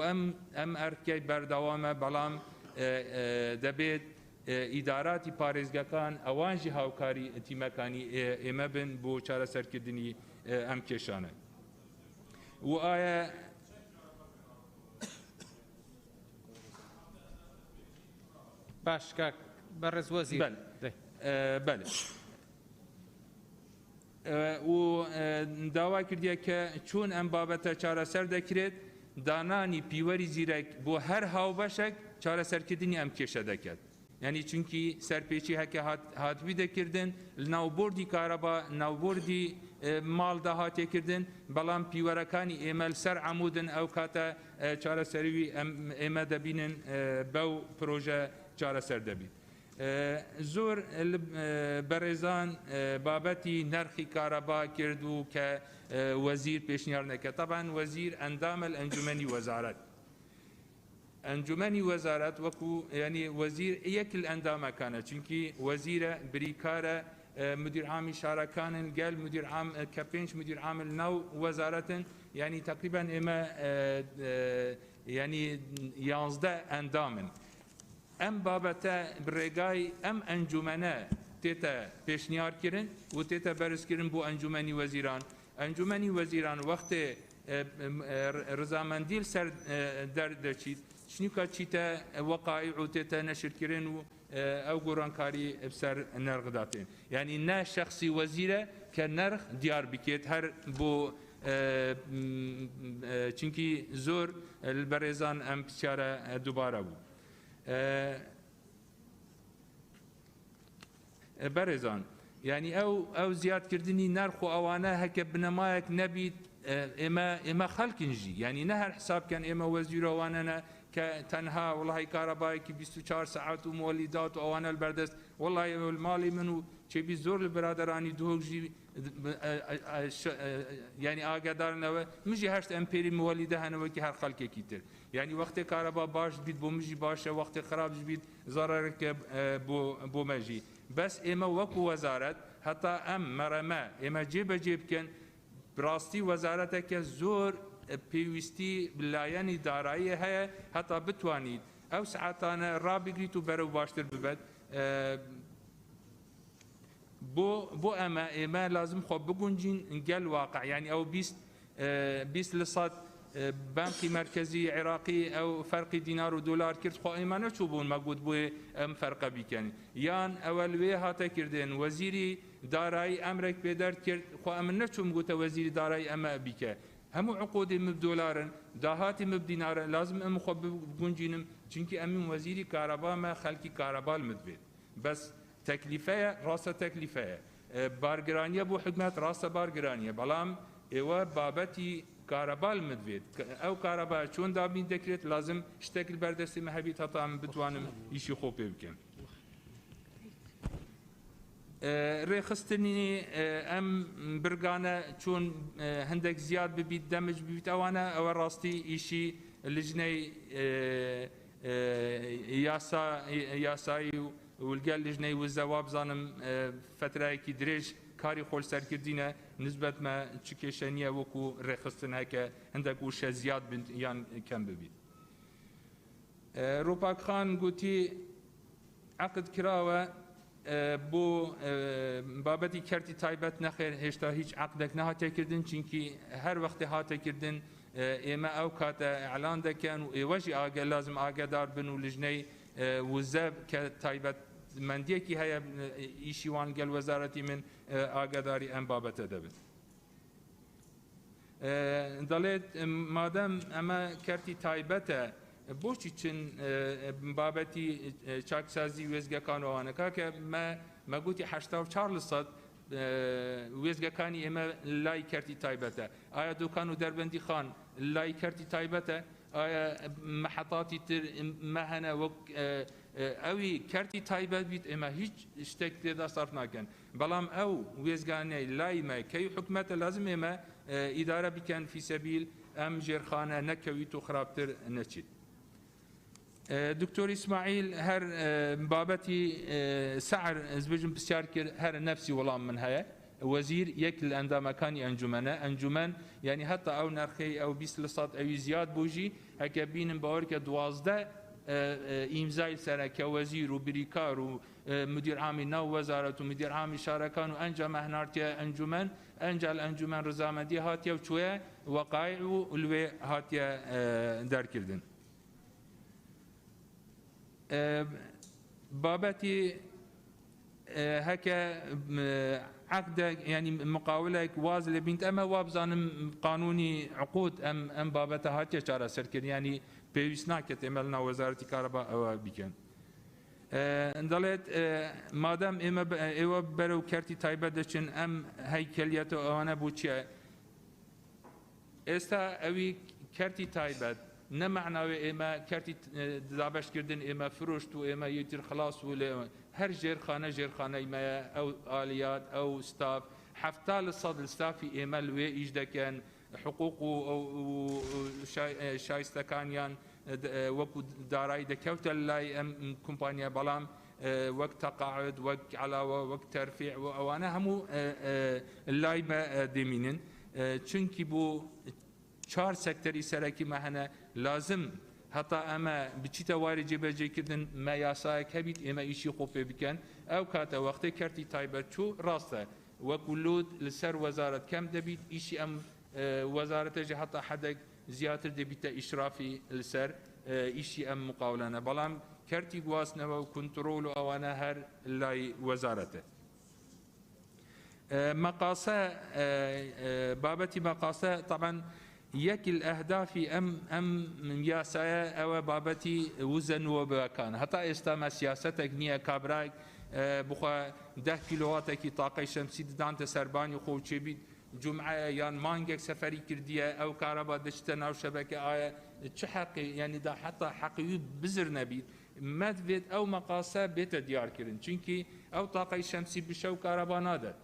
ئەم ئەرکەی بەردەوامە بەڵام دەبێت ئیداراتی پارێزگەکان ئەوانژی هاوکاری تیمەکانی ئێمە بن بۆ چارەسەرکردنی ئەم کێشانە. و ئایا باش کاک بەڕێز وەزیر بەێ و داوا کردیە کە چۆن ئەم بابەتە چارەسەر دەکرێت دانانی پیوەری زیرەک بۆ هەر هاوبەشێک چارەسەرکردنی ئەم کێشە دەکات. یعنی چونکی سەرپێچی هەکە هاتووی دەکردن ناوبردی کارەبا ناوبردی ماڵ داهاتێکردن بەڵام پیوەرەکانی ئێمە سەر عمودن ئەو کاتە چارەسەروی ئێمە دەبینن بەو پرۆژە چارەسەر دەبیت. زۆر بەڕێزان بابەتی نرخی کارەبا کرد و کە وەزیر پێشنیار نەکە. طبعا وەزیر ئەندامە ئەنجومەنی وەزارەت ئەنجومەنی وەزارەت وەکو ینی وەزیر یەک ئەندامەکانە چونکی وەزیرە بریکارە مدیر عامی شارەکانن گەل مدیر عام کە 5 مدیر عامل ناو وەزارەتن ینی تقریبا ئێمە ینی 11 ئەندامن. ئەم بابەتە بڕێگای ئەم ئەنجومەنە تێتە پێشنیارکردن و تێتە بەرزکردن بۆ ئەنجومەنی وەزیران. ئەنجومەنی وەزیران وەختێ ڕزامەندیل سەر دەردەچیت شنیکە چیتە وەقای و تێتە نەشرکردن و ئەو گۆڕانکاری بسەر نەرخداتێن. یعنی نە شەخصی وەزیرە کە نرخ دیار بکێت هەر بۆ چونکی زۆر بەڕێزان ئەم پرسیارە دووبارە بوو. بەڕێزان یعنی ئەو زیادکردنی نرخ و ئەوانە هەکە بنەمایەک نەبیت ئێمە خەڵکنژی ینی نە هەر حسابکەن ئێمە وەزیرەوانەنە کە كتنها والله كهربائي كي 24 ساعات ومولدات وانا البردست والله المالي منو تشبي زور البرادراني دوجي يعني اقدرنا مجي هشت امبيري مولده هنا وكي هر خلق كيتر يعني وقت كهرباء باش بيت بو مجي باشه وقت خراب بيت ضرر بو مجي بس اما وكو وزارت حتى ام مرما اما جيب كان براستي وزارتك زور بيوستي بلاياني دارایی هيا حتى بتوانید او ساعتانه را بگرید و برو باشتر ببد بو اما لازم خب بگنجین گل واقع يعني او 20 لصد بنكي مركزي عراقي او فرق دينار ودولار كرت خو ايمانه چوبون مقود بو ام فرق بيكن يان اولوي هاتا كردن وزيري دارایی امرك بدر كرت خو امنه چوم گوت وزيري دارایی اما بيكه همو عقودي مبدولارن داهاتي مبدينار لازم ام خو بگنجينم چونكي امين وزيري كهرباء ما خلقي كهرباء المدبت بس تكلفه راس تكلفه بارگرانيه بو حكمت راس بارگرانيه بلام ايوا بابتي كهرباء المدبت او كهرباء چون دابين دكريت لازم اشتكل بردسي مهبيت حتى بتوانم يشي خو بكم رخصتني ام برغانا چون هندك زياد ببيت دمج ببيت اوانا او راستي اشي لجني ياساي والقال لجني والزواب زانم فتره كي دريج كاري خول سركردينه نسبه ما تشكيشانيه وكو رخصتن هكا عندك وش زياد بنت يان كم ببيت روباك خان قوتي عقد كراوه بو بابتي كرتي تايبت نخير هشتا هيج عقدك نهاته كردن چونكي هر وقت هاته كردن اما او كات اعلان دكان وجي اگه لازم اگدار بنو لجني وزاب كتايبت منديكي هيا ايشيوان قال وزارتي من اگداري ام بابته دبت دلت مادام اما كرتي تايبته بوشی چن بابتی چاکسازی وزگکان و آنکا که ما گویی 84% وزگکانی اما لای کرتی تایبته آیا دکان و دربندی خان لای کرتی تایبته آیا محطاتی تر مهنه و اوی کرتی تایبت بیت اما هیچ اشتک دیده صرف نکن بلام او وزگانی لای ما کی حکمت لازم اما اداره بکن فی سبیل ام جرخانه نکویت و خرابتر نچید دكتور اسماعيل هر بابتي سعر زبجم بسيار كر هر نفسي والله من هيا وزير يكل عندما كان انجمن يعني حتى او نرخي او 20 لصد او زياد بوجي هكا بين باورك دوازده امزاي سنه كوزير وبريكار ومدير عام نو وزاره ومدير عام شاركان وانجا مهنارتي انجمن انجا الانجمن رزامدي هاتيا وشويه وقائع ولوي هاتيا دار كردن بابتي هكا عقد يعني مقاولة وازلة بنت أما وابزان قانوني عقود أم بابتها هاتيا شارع سركن يعني بيوسنا كتملنا وزارة كهرباء أو بيكن اندلت مادام اما ايوا برو كرتي تايبه دچن ام هيكليته انا بوچه استا اوي كرتي تايبه نه معناوی اما کرتی دابش کردن اما فروشت و اما یتر خلاص ولا هر جرخانه ما او آلیات او ستاف 70% الستافي اما الوي ايجدا كان حقوق او شايستا كان يان وكو داراي دكوت اللاي ام كومبانيا بلام وقت تقاعد وقت علاوه وقت ترفيع وانا همو اللاي ما ديمينن چونكي بو 4 سکتری سرکی مهنه لازم حتی اما بچیت واری جبهه کردن ما یاسای کبید اما ایشی خوبه بکن او کات وقتی کرتی تایبت چو راسته و کلود لسر وزارت کم دبید ایشی ام وزارت جه حتی حدک زیاتر دبیت اشرافی لسر ایشی ام مقاولانه بلام کرتی گواس نو کنترول و اوانا هر لای وزارته مقاصه بابتي مقاصه طبعا يك الأهداف أم ياسايا أو بابتي وزن وبكان حتى استما سياستك نية كابراك بخوا 10 كيلوواتك طاقة شمسي دانت سرباني خو تشبيد جمعه یان مانگێک سەفەری کردیە ئەو کارەبا دەچتە ناو شەبەکە ئایا چه حقی یعنی دا حتی حقیوی بزر نەبیت مدوێت ئەو مەقاسە بێتە دیارکردن چونکی ئەو تاقەی شەمسی بشە و کارەبا نادات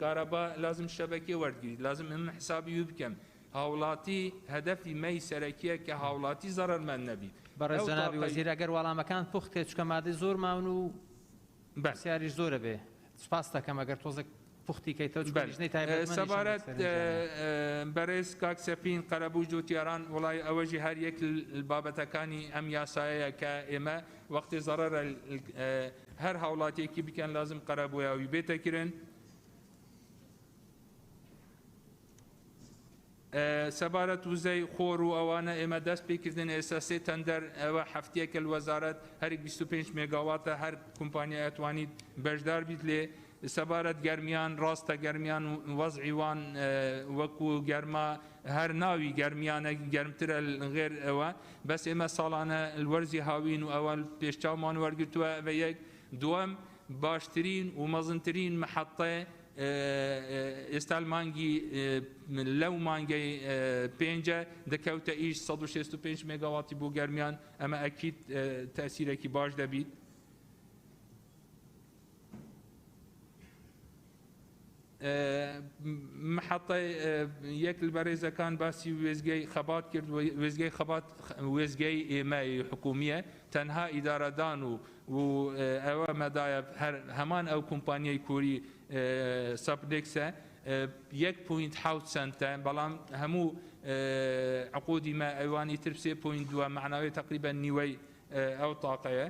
کارەبا لازم شەبەکێ وەرگیت لازم من حسابی بکەم هاوڵاتی هەدەفی مەی سەرەکیە کە هاوڵاتی زەرەرمەند نەبیت بەڕێز جەنابی وەزیر ئەگەر وەڵامەکان پوختێ چکە مادەی زۆر ماون و پرسیاریش زۆرە بێ سپاس دەکەم ئەگەر تۆزێک پوختی کەیتەوە ژنەی تایبەتمەندیش سەبارەت بەڕێز کاک سەفین قەرەبوو جوتیاران وڵای ئەوەژی هەر یەک بابەتەکانی ئەم یاسایەیە کە ئێمە وەختی زەرەرە هەر هاوڵاتیەکی بکەن لازم قەرەبوویاوی بێتەکردن سەبارەت وزەی خۆر و ئەوانە ئێمە دەست پێکردن ئێستا سێ تەندەر ئەوە هەفتەیەکە وەزارەت هەرێک 25 مێگاواتە هەر کۆمپانیا ئەتوانیت بەشدار بیت لێ سەبارەت گەرمیان ڕاستە گەرمیان وەزعیوان وەکو گەرما هەر ناوی گەرمیانە گەرمترە غێر ئەوە بەس ئێمە ساڵانە وەرزی هاوین و ئەوە پێشچاومان وەرگرتووە بە یەک دووەم باشترین و مەزنترین محەتە ئێستا مانگی لەو مانگەی پێنجە دەکەوتە ئیش 165 مێگاواتی بۆ گەرمیان ئەمە ئەکید تەسیرێکی باش دەبیت محەتە یەک بەڕێزەکان باسی وێزگەی خەبات کرد وێزگەی خەبات وێزگەی ئێمەی حکومیە تەنها ئیدارەدان و ئەوە مەدایە هەمان ئەو کۆمپانیای کووری سەپلێکسە 1.7 سنتە بەڵام هەموو عقودی مە ئەوانی تر 3.2 معناوی تقریبا نیوەی ئەو تاقەیە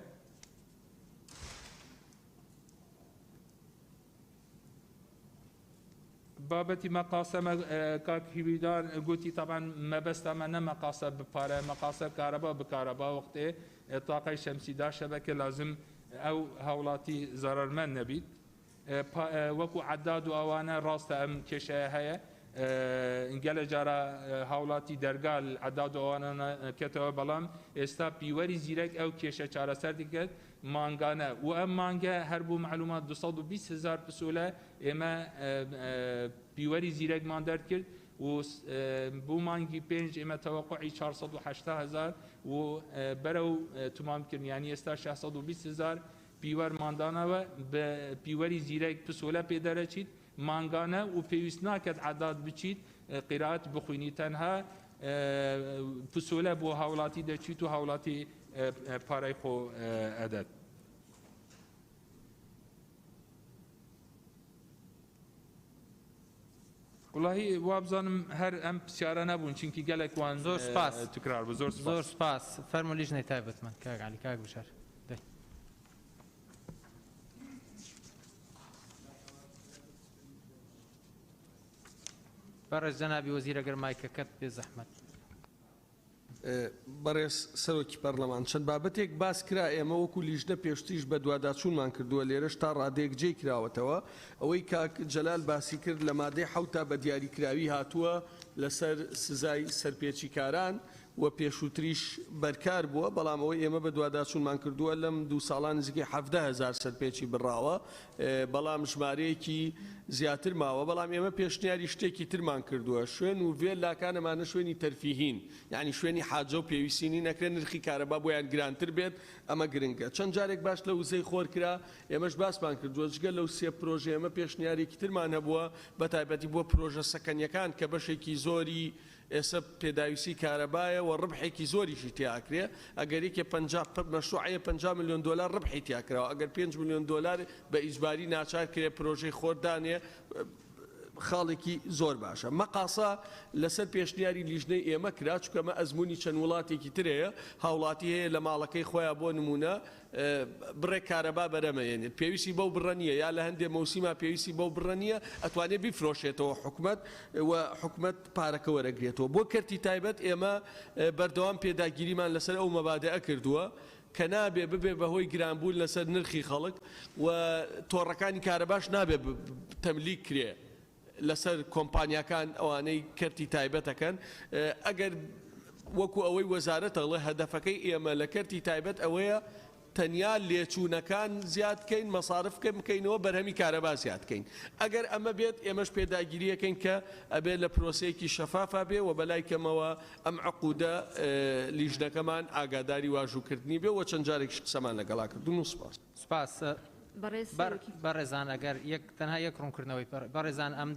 بابەتی مەقاسە کاک هیویدار گوتی طبعا مەبەستەمە نە مەقاسە بپارە مەقاسە کارەبا بکارەبا وەختێ تاقەی شەمسیدا شەبەکە لازم ئەو هاوڵاتی زەرەرمەند نەبیت وەکو عەداد و ئەوانە ڕاستە ئەم کێشەیە هەیە گەلە جارە هاوڵاتی دەرگال عەداد و ئەوانە کەتەوە بەڵام ئێستا پیوەری زیرەک ئەو کێشە چارەسەر دیکرد مانگانە و ئەم مانگە هەر بوو معلومات 220,000 پسولە ئێمە پیوەری زیرەکمان دەرکرد و بوو مانگی پێنج ئێمە تەوەقعی 480,000 و بەرەو تومامکردنیانی ئێستا 620,000 پیوەر ماندانەوە بە پیوەری زیرەک پسولە پێدەرەچیت مانگانە و پێویست ناکات عەداد بچیت قیرات بخوینی تەنها پسولە بۆ هاوڵاتی دەچیت و هاوڵاتی پارەی خۆ ئەدەت وڵاهی وابزانم هەر ئەم پرسیارە نەبوون چونکی گەلێکوان زۆر سپاس تکرار بوو زۆر سپاس فەرموو لیژنەی تایبەتمەند کاک عەلی کاک بشار بەڕێز جەنابی وەزیر ئەگەر مایکەکەت بێ زەحمەت بەڕێز سەرۆکی پەرلەمان چەند بابەتێک باس کرا ئێمە وەکو لیژنە پێشتیش بە دوواداچوونمان کردووە لێرەش تا ڕادەیەک جێ کراوەتەوە ئەوەی کاک جەلال باسی کرد لە مادەی حوتا بە دیاریکراوی هاتووە لەسەر سزای سەرپێچی کاران و پێشووتریش بەرکار بووە بەڵام ئەوەی ئێمە بە دوواداچوونمان کردووە لەم دوو ساڵان نزیکەی 17,000 سەرپێچی بڕاوە بەڵام ژمارەیەکی زیاتر ماوە بەڵام ئێمە پێشنیاری شتێکی ترمان کردووە شوێن و وێ لاکانەمانە شوێنی تەرفیهین یعنی شوێنی حاجە و پێویستینی نەکرێن نرخی کارەبا بۆیان گرانتر بێت ئەمە گرنگە چەند جارێک باش لە وزەی خۆر کرا ئێمەش باسمان کردووە جگە لەو سێ پرۆژە ئێمە پێشنیارێکی ترمان هەبووە بە تایبەتی بۆ پرۆژە سەکەنیەکان کە بەشێکی زۆری ئێستا پێداویستی کارەبایە و ڕبحێکی زۆریشی تیاکرێ ئەگەریکە مەشروعەیە 50 میلیۆن دلار ڕبحی تیاکراوە ئەگەر 5 میلیۆن دلار بە ئیجباری ناچار کرێ پرۆژەی خۆردانێ خاڵێکی زۆر باشە مەقاسە لەسەر پێشنیاری لیژنەی ئێمە کرا چکەمە ئەزمموی چەند وڵاتێکی ترەیە هاوڵاتی هەیە لە ماڵەکەی خۆیان بۆ نمونە بڕێک کارەبا بەرەمەێنێت پێویستی بەو بڕەنیە یا لە هەندێک مەوسیما پێویستی بەو بڕەنیە ئەتوانێت بیفرۆشێتەوە حکومەت پارەکە وەرەگرێتەوە بۆ کەرتی تایبەت ئێمە بەردەوام پێداگیریمان لەسەر ئەو مەبادەئە کردووە کە نابێ ببێ بەهۆی گرانبوون لەسەر نرخی خەڵک و تۆڕەکانی کارەباش نابێ تەملیک کرێ لەسەر کۆمپانیاکان ئەوانەی کەرتی تایبەتەکەن ئەگەر وەکو ئەوەی وەزارەتەڵێ هەدەفەکەی ئێمە لە کەرتی تایبەت ئەوەیە تەنیا لێچوونەکان زیادکەین مەصارف بکەینەوە بەرهەمی کارەبا زیادکەین ئەگەر ئەمە بێت ئێمەش پێداگیریەکەین کە ئەبێت لە پرۆسەیەکی شەفافا بێ و بەلای کەمەوە ئەم عقودە لیژنەکەمان ئاگاداری واژووکردنی بێ و چەند جارێکیش قسەمان لەگەڵا کردوون و سوپاس. بەڕێزان ئەگەر تەنها یەک ڕوونکردنەوەی بەڕێزان ئەم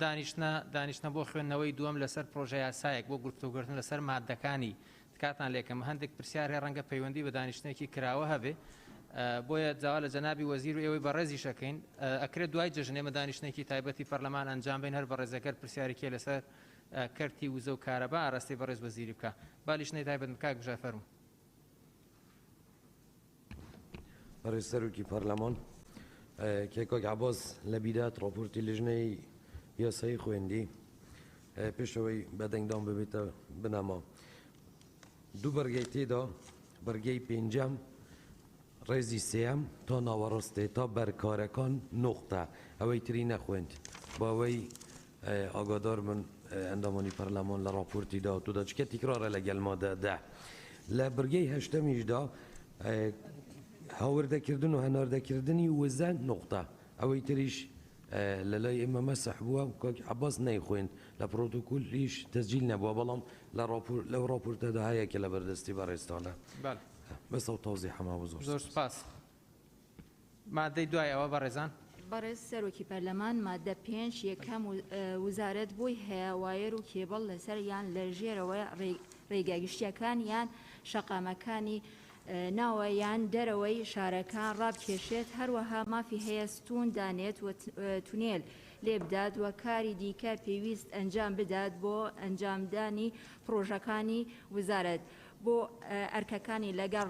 دانیشتە بۆ خوێندنەوەی دووەم لەسەر پرۆژە یاسایەک بۆ گفتوگرتن لەسەر مادەکانی کاتان لێکم هەندێک پرسیارێ ڕەنگە پەیوەندی بە دانیشتێکی کراوە هەبێ بۆیە جاوا لە جەنابی وەزیر و ئێوەی بەڕێزی شەکەین ئەکرێت دوای جژنێمە دانیشتێکی تایبەتی پەرلەمان ئەنجام بین هەر بەڕێزەکەر پرسیارێکی لەسەر کەرتی وزە و کارەبا ئاڕاستی بەڕێز وەزیری بکە بالیشتەی تایبەت کاک بژە فەرموو. بەڕێز سەرۆکی پەرلەمان کێکۆک عەباس لە بیدات ڕاپۆرتی لیژنەی یاسایی خوێندی پێشەوەی بەدەنگدان ببێتە بنەما دوو بەرگەی تێدا بەرگەی پێنجەم ڕێزی سێەم تا ناوەڕاستێ تا بەرکارەکان نۆختە ئەوەی تری نەخوێند بۆ ئەوەی ئاگادار من ئەندامانی پەرلەمان لە ڕاپۆرتی داوتودا چکە تیکرارە لەگەڵ مادە لە بەرگەی هەشتەمیشدا هاوردەکردن و هەناردەکردنی وزە نقطە ئەوەی تریش لە لای ئێمە مەسەح بووە و کاک عەباس نەیخوێن لە پرۆتۆکۆلیش تەسجیل نەبووە بەڵام لەو ڕاپۆرتەدا هەیەکە لە بەردەستی بەڕێستانە بەس ئەو تازی هەماوە زۆر سپاس. مادەی دوای ئەوە بەڕێزان بەڕێز سەرۆکی پەرلەمان مادە 5 یەکەم وزارەت بۆی هەیە وایر و کێبڵ لەسەر یان لە ژێرەوە ڕێگاگشتیەکان یان شەقامەکانی ناوە یان دەرەوەی شارەکان ڕابکێشێت هەروەها مافی هەیە ستون دانێت و تونێل لێ بدات و کاری دیکە پێویست ئەنجام بدات بۆ ئەنجامدانی پرۆژەکانی وزارەت بۆ ئەرکەکانی لەگەڵ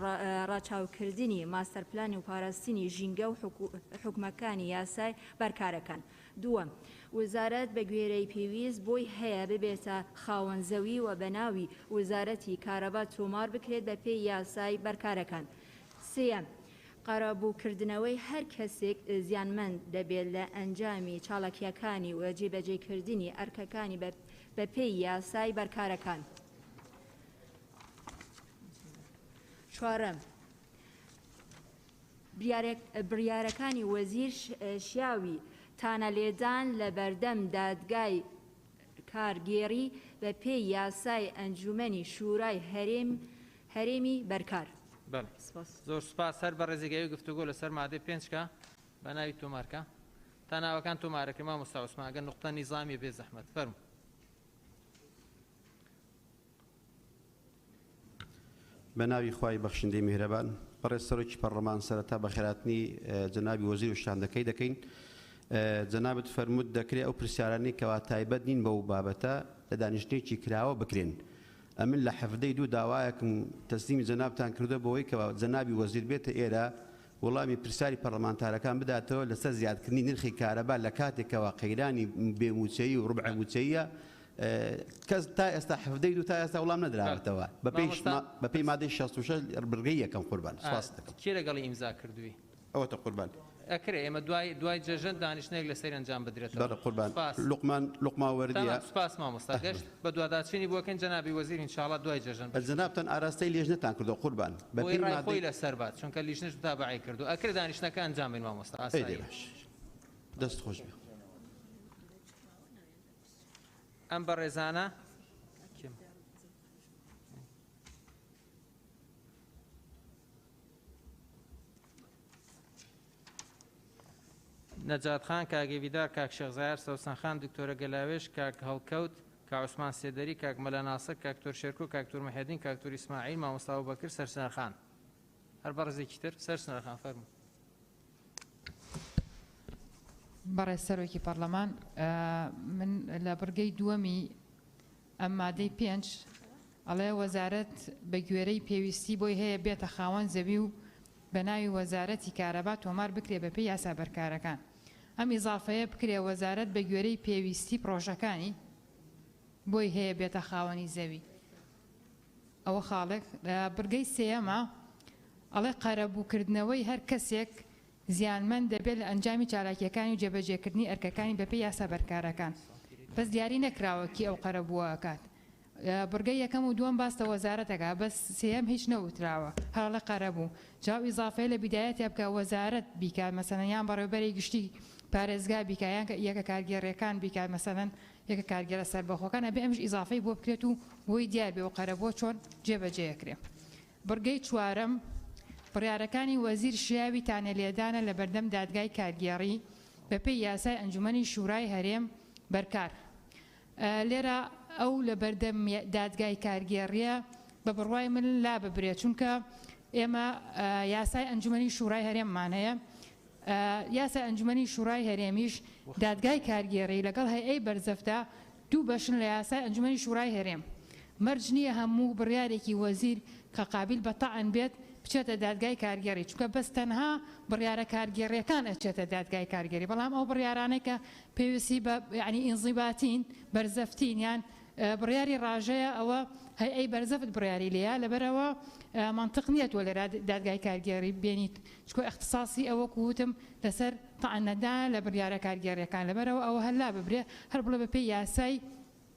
ڕاچاوکردنی ماستەرپلانی و پاراستنی ژینگە و حکومەکانی یاسای بەرکارەکان. دووەم وزارەت بە گوێرەی پێویست بۆی هەیە ببێتە خاوەنزەوی و بەناوی وزارەتی کارەبا تۆمار بکرێت بە پێی یاسای بەرکارەکان. سێەم قەرەبووکردنەوەی هەر کەسێک زیانمەند دەبێت لە ئەنجامی چاڵکیەکانی و جێبەجێکردنی ئەرکەکانی بە پێی یاسای بەرکارەکان. چوارەم بڕیارەکانی وەزیر شیاوی تانە لێدان لە بەردەم دادگای کارگێڕی بە پێی یاسای ئەنجومەنی شورای هەرێمی بەرکار. زۆر سپاس هەر بە ڕێزیگەی و گفتوگۆ لەسەر مادەی 5 بە ناوی تۆمارکە تا ناوەکان تۆمارەکە مامۆستا عوسمان ئەگەر نقطە نیزامی بێ زەحمەت فەرموو. بە ناوی خوای بەخشندەی میهرەبان بەڕێز سەرۆکی پەرلەمان سەرەتا بە خێراتنی جەنابی وەزیر و شاندەکەی دەکەین. جەنابەت فەرمووت دەکرێت ئەو پرسیارانەی کەوا تایبەت نین بەو بابەتە لە دانیشتێکی کراوە بکرێن. ئەمن لە حەفدەی دوو داوایەکم تەسلیمی جەنابتان کردو بەوەی کەوا جەنابی وەزیر بێتە ئێرە وەڵامی پرسیاری پەرلەمانتارەکان بداتەوە لەسەر زیادکردنی نرخی کارەبا لە کاتێکەوە قەیرانی بێموچەیی و ڕوبع موچەیە کەس تا ئێستا حەفدەی دوو تا ئێستا وەڵام نەدراوەتەوە بە پێی مادەی 66 بڕگەی یەکەم قوربان سواس دەکەم. کێ لەگەڵی ئیمزا کردووی؟ ئەوەتە قوربان. ئەکرێ ئێمە دوای جەژن دانیشتنێک لەسەر ئەنجام بدرێتەوە. بەڵێ قوربان. لوقمان وەردیە. سپاس مامۆستا گەشت بە دوواداچینی بۆکەن جەنابی وەزیر ئینشاءڵڵا دوای جەژن. جەنابتان ئاراستەی لیژنەتان کردو قوربان. بۆی ڕای خۆی لەسەر بات چونکە لیژنەش متابعەی کردو. ئەکرێ دانیشتەکە ئەنجام بین مامۆستا ئاسایی. دەست خۆش بێ. ئەم بەڕێزانە نەجات خان کاگەویدار کاک شێخزایار سەوسەن خان دکتۆرە گەلاوێش کاک هەڵکەوت کاک عوسمان سێدەری کاک مەلا ناسک کاک تۆر شێرکۆ کاک تۆر مەحێدین کاک تۆر ئیسماعیل مامۆستا ئەبوبەکر سەرسنەرخان هەر بەڕێزێکی تر سەرسنەرخان فەرموو. بەڕێز سەرۆکی پەرلەمان من لە بڕگەی دووەمی ئەم مادەی 5 ئەڵێ وەزارەت بە گوێرەی پێویستی بۆی هەیە بێتە خاوەن زەوی و بە ناوی وەزارەتی کارەبا تۆمار بکرێ بە پێی یاسا بەرکارەکان. ئەم ئیزافەیە بکرێ وەزارەت بە گوێرەی پێویستی پرۆژەکانی بۆی هەیە بێتە خاوەنی زەوی. ئەوە خاڵێک لە بڕگەی سێەمە ئەڵێ قەرەبووکردنەوەی هەر کەسێک زیانمەند دەبێت لە ئەنجامی چالاکیەکانی و جێبەجێکردنی ئەرکەکانی بە پێی یاسا بەرکارەکان. بەس دیاری نەکراوە کی ئەو قەرەبووە ئەکات. بڕگەی یەکەم و دووەم باستە وەزارەتەکە بەس سێم هیچ نەوتراوە هەڵە قەرەبوو جاو ئیزافەیە لە بیدایەتی بکە وەزارەت بیکات مەسەلەن یان بەڕێوەبەری گشتی پارێزگا بیکایان کە یەکە کارگێڕیەکان بیکات مەسەلەن یەکە کارگێرە سەربەخۆکان ئەبێ ئەمش ئیزافەی بۆ بکرێت و بۆی دیار بێ و قەرەبووە چۆن جێبەجێیەکرێ بڕگەی چوارەم بڕیارەکانی وەزیر شیاوی تانە لێدانە لە بەردەم دادگای کارگێڕی بەپێی یاسای ئەنجومەنی شورای هەرێم بەرکار لێرە ئەو لە بەردەم دادگای کارگێڕیە بە بڕوای من لا ببرێت چونکە ئێمە یاسای ئەنجومەنی شورای هەرێممان هەیە یاسای ئەنجومەنی شورای هەرێمیش دادگای کارگێڕی لەگەڵ هەیئەی بەرزەفدا دوو بەشن لە یاسای ئەنجومەنی شورای هەرێم مەرج نییە هەموو بڕیارێکی وەزیر کە قابل بە تەعن بێت بچێتە دادگای کارگێڕی چونکە بەس تەنها بڕیارە کارگێڕیەکان ئەچێتە دادگای کارگێڕی بەڵام ئەو بڕیارانەی کە پێویستی بە ینی ئینزیباتین بەرزەفتین یان بڕیاری ڕاژەیە ئەوە هەیئەی بەرزەفت بڕیاری لێیە لەبەرەوە منطق نییە تۆ لە دادگای کارگێڕی بێنیت چکۆ اختصاصی ئەوە کووتم لەسەر تەعنەدا لە بڕیارە کارگێڕیەکان لەبەرەوە ئەوە هەلا ببرێ هەر بڵێ بەپێی یاسای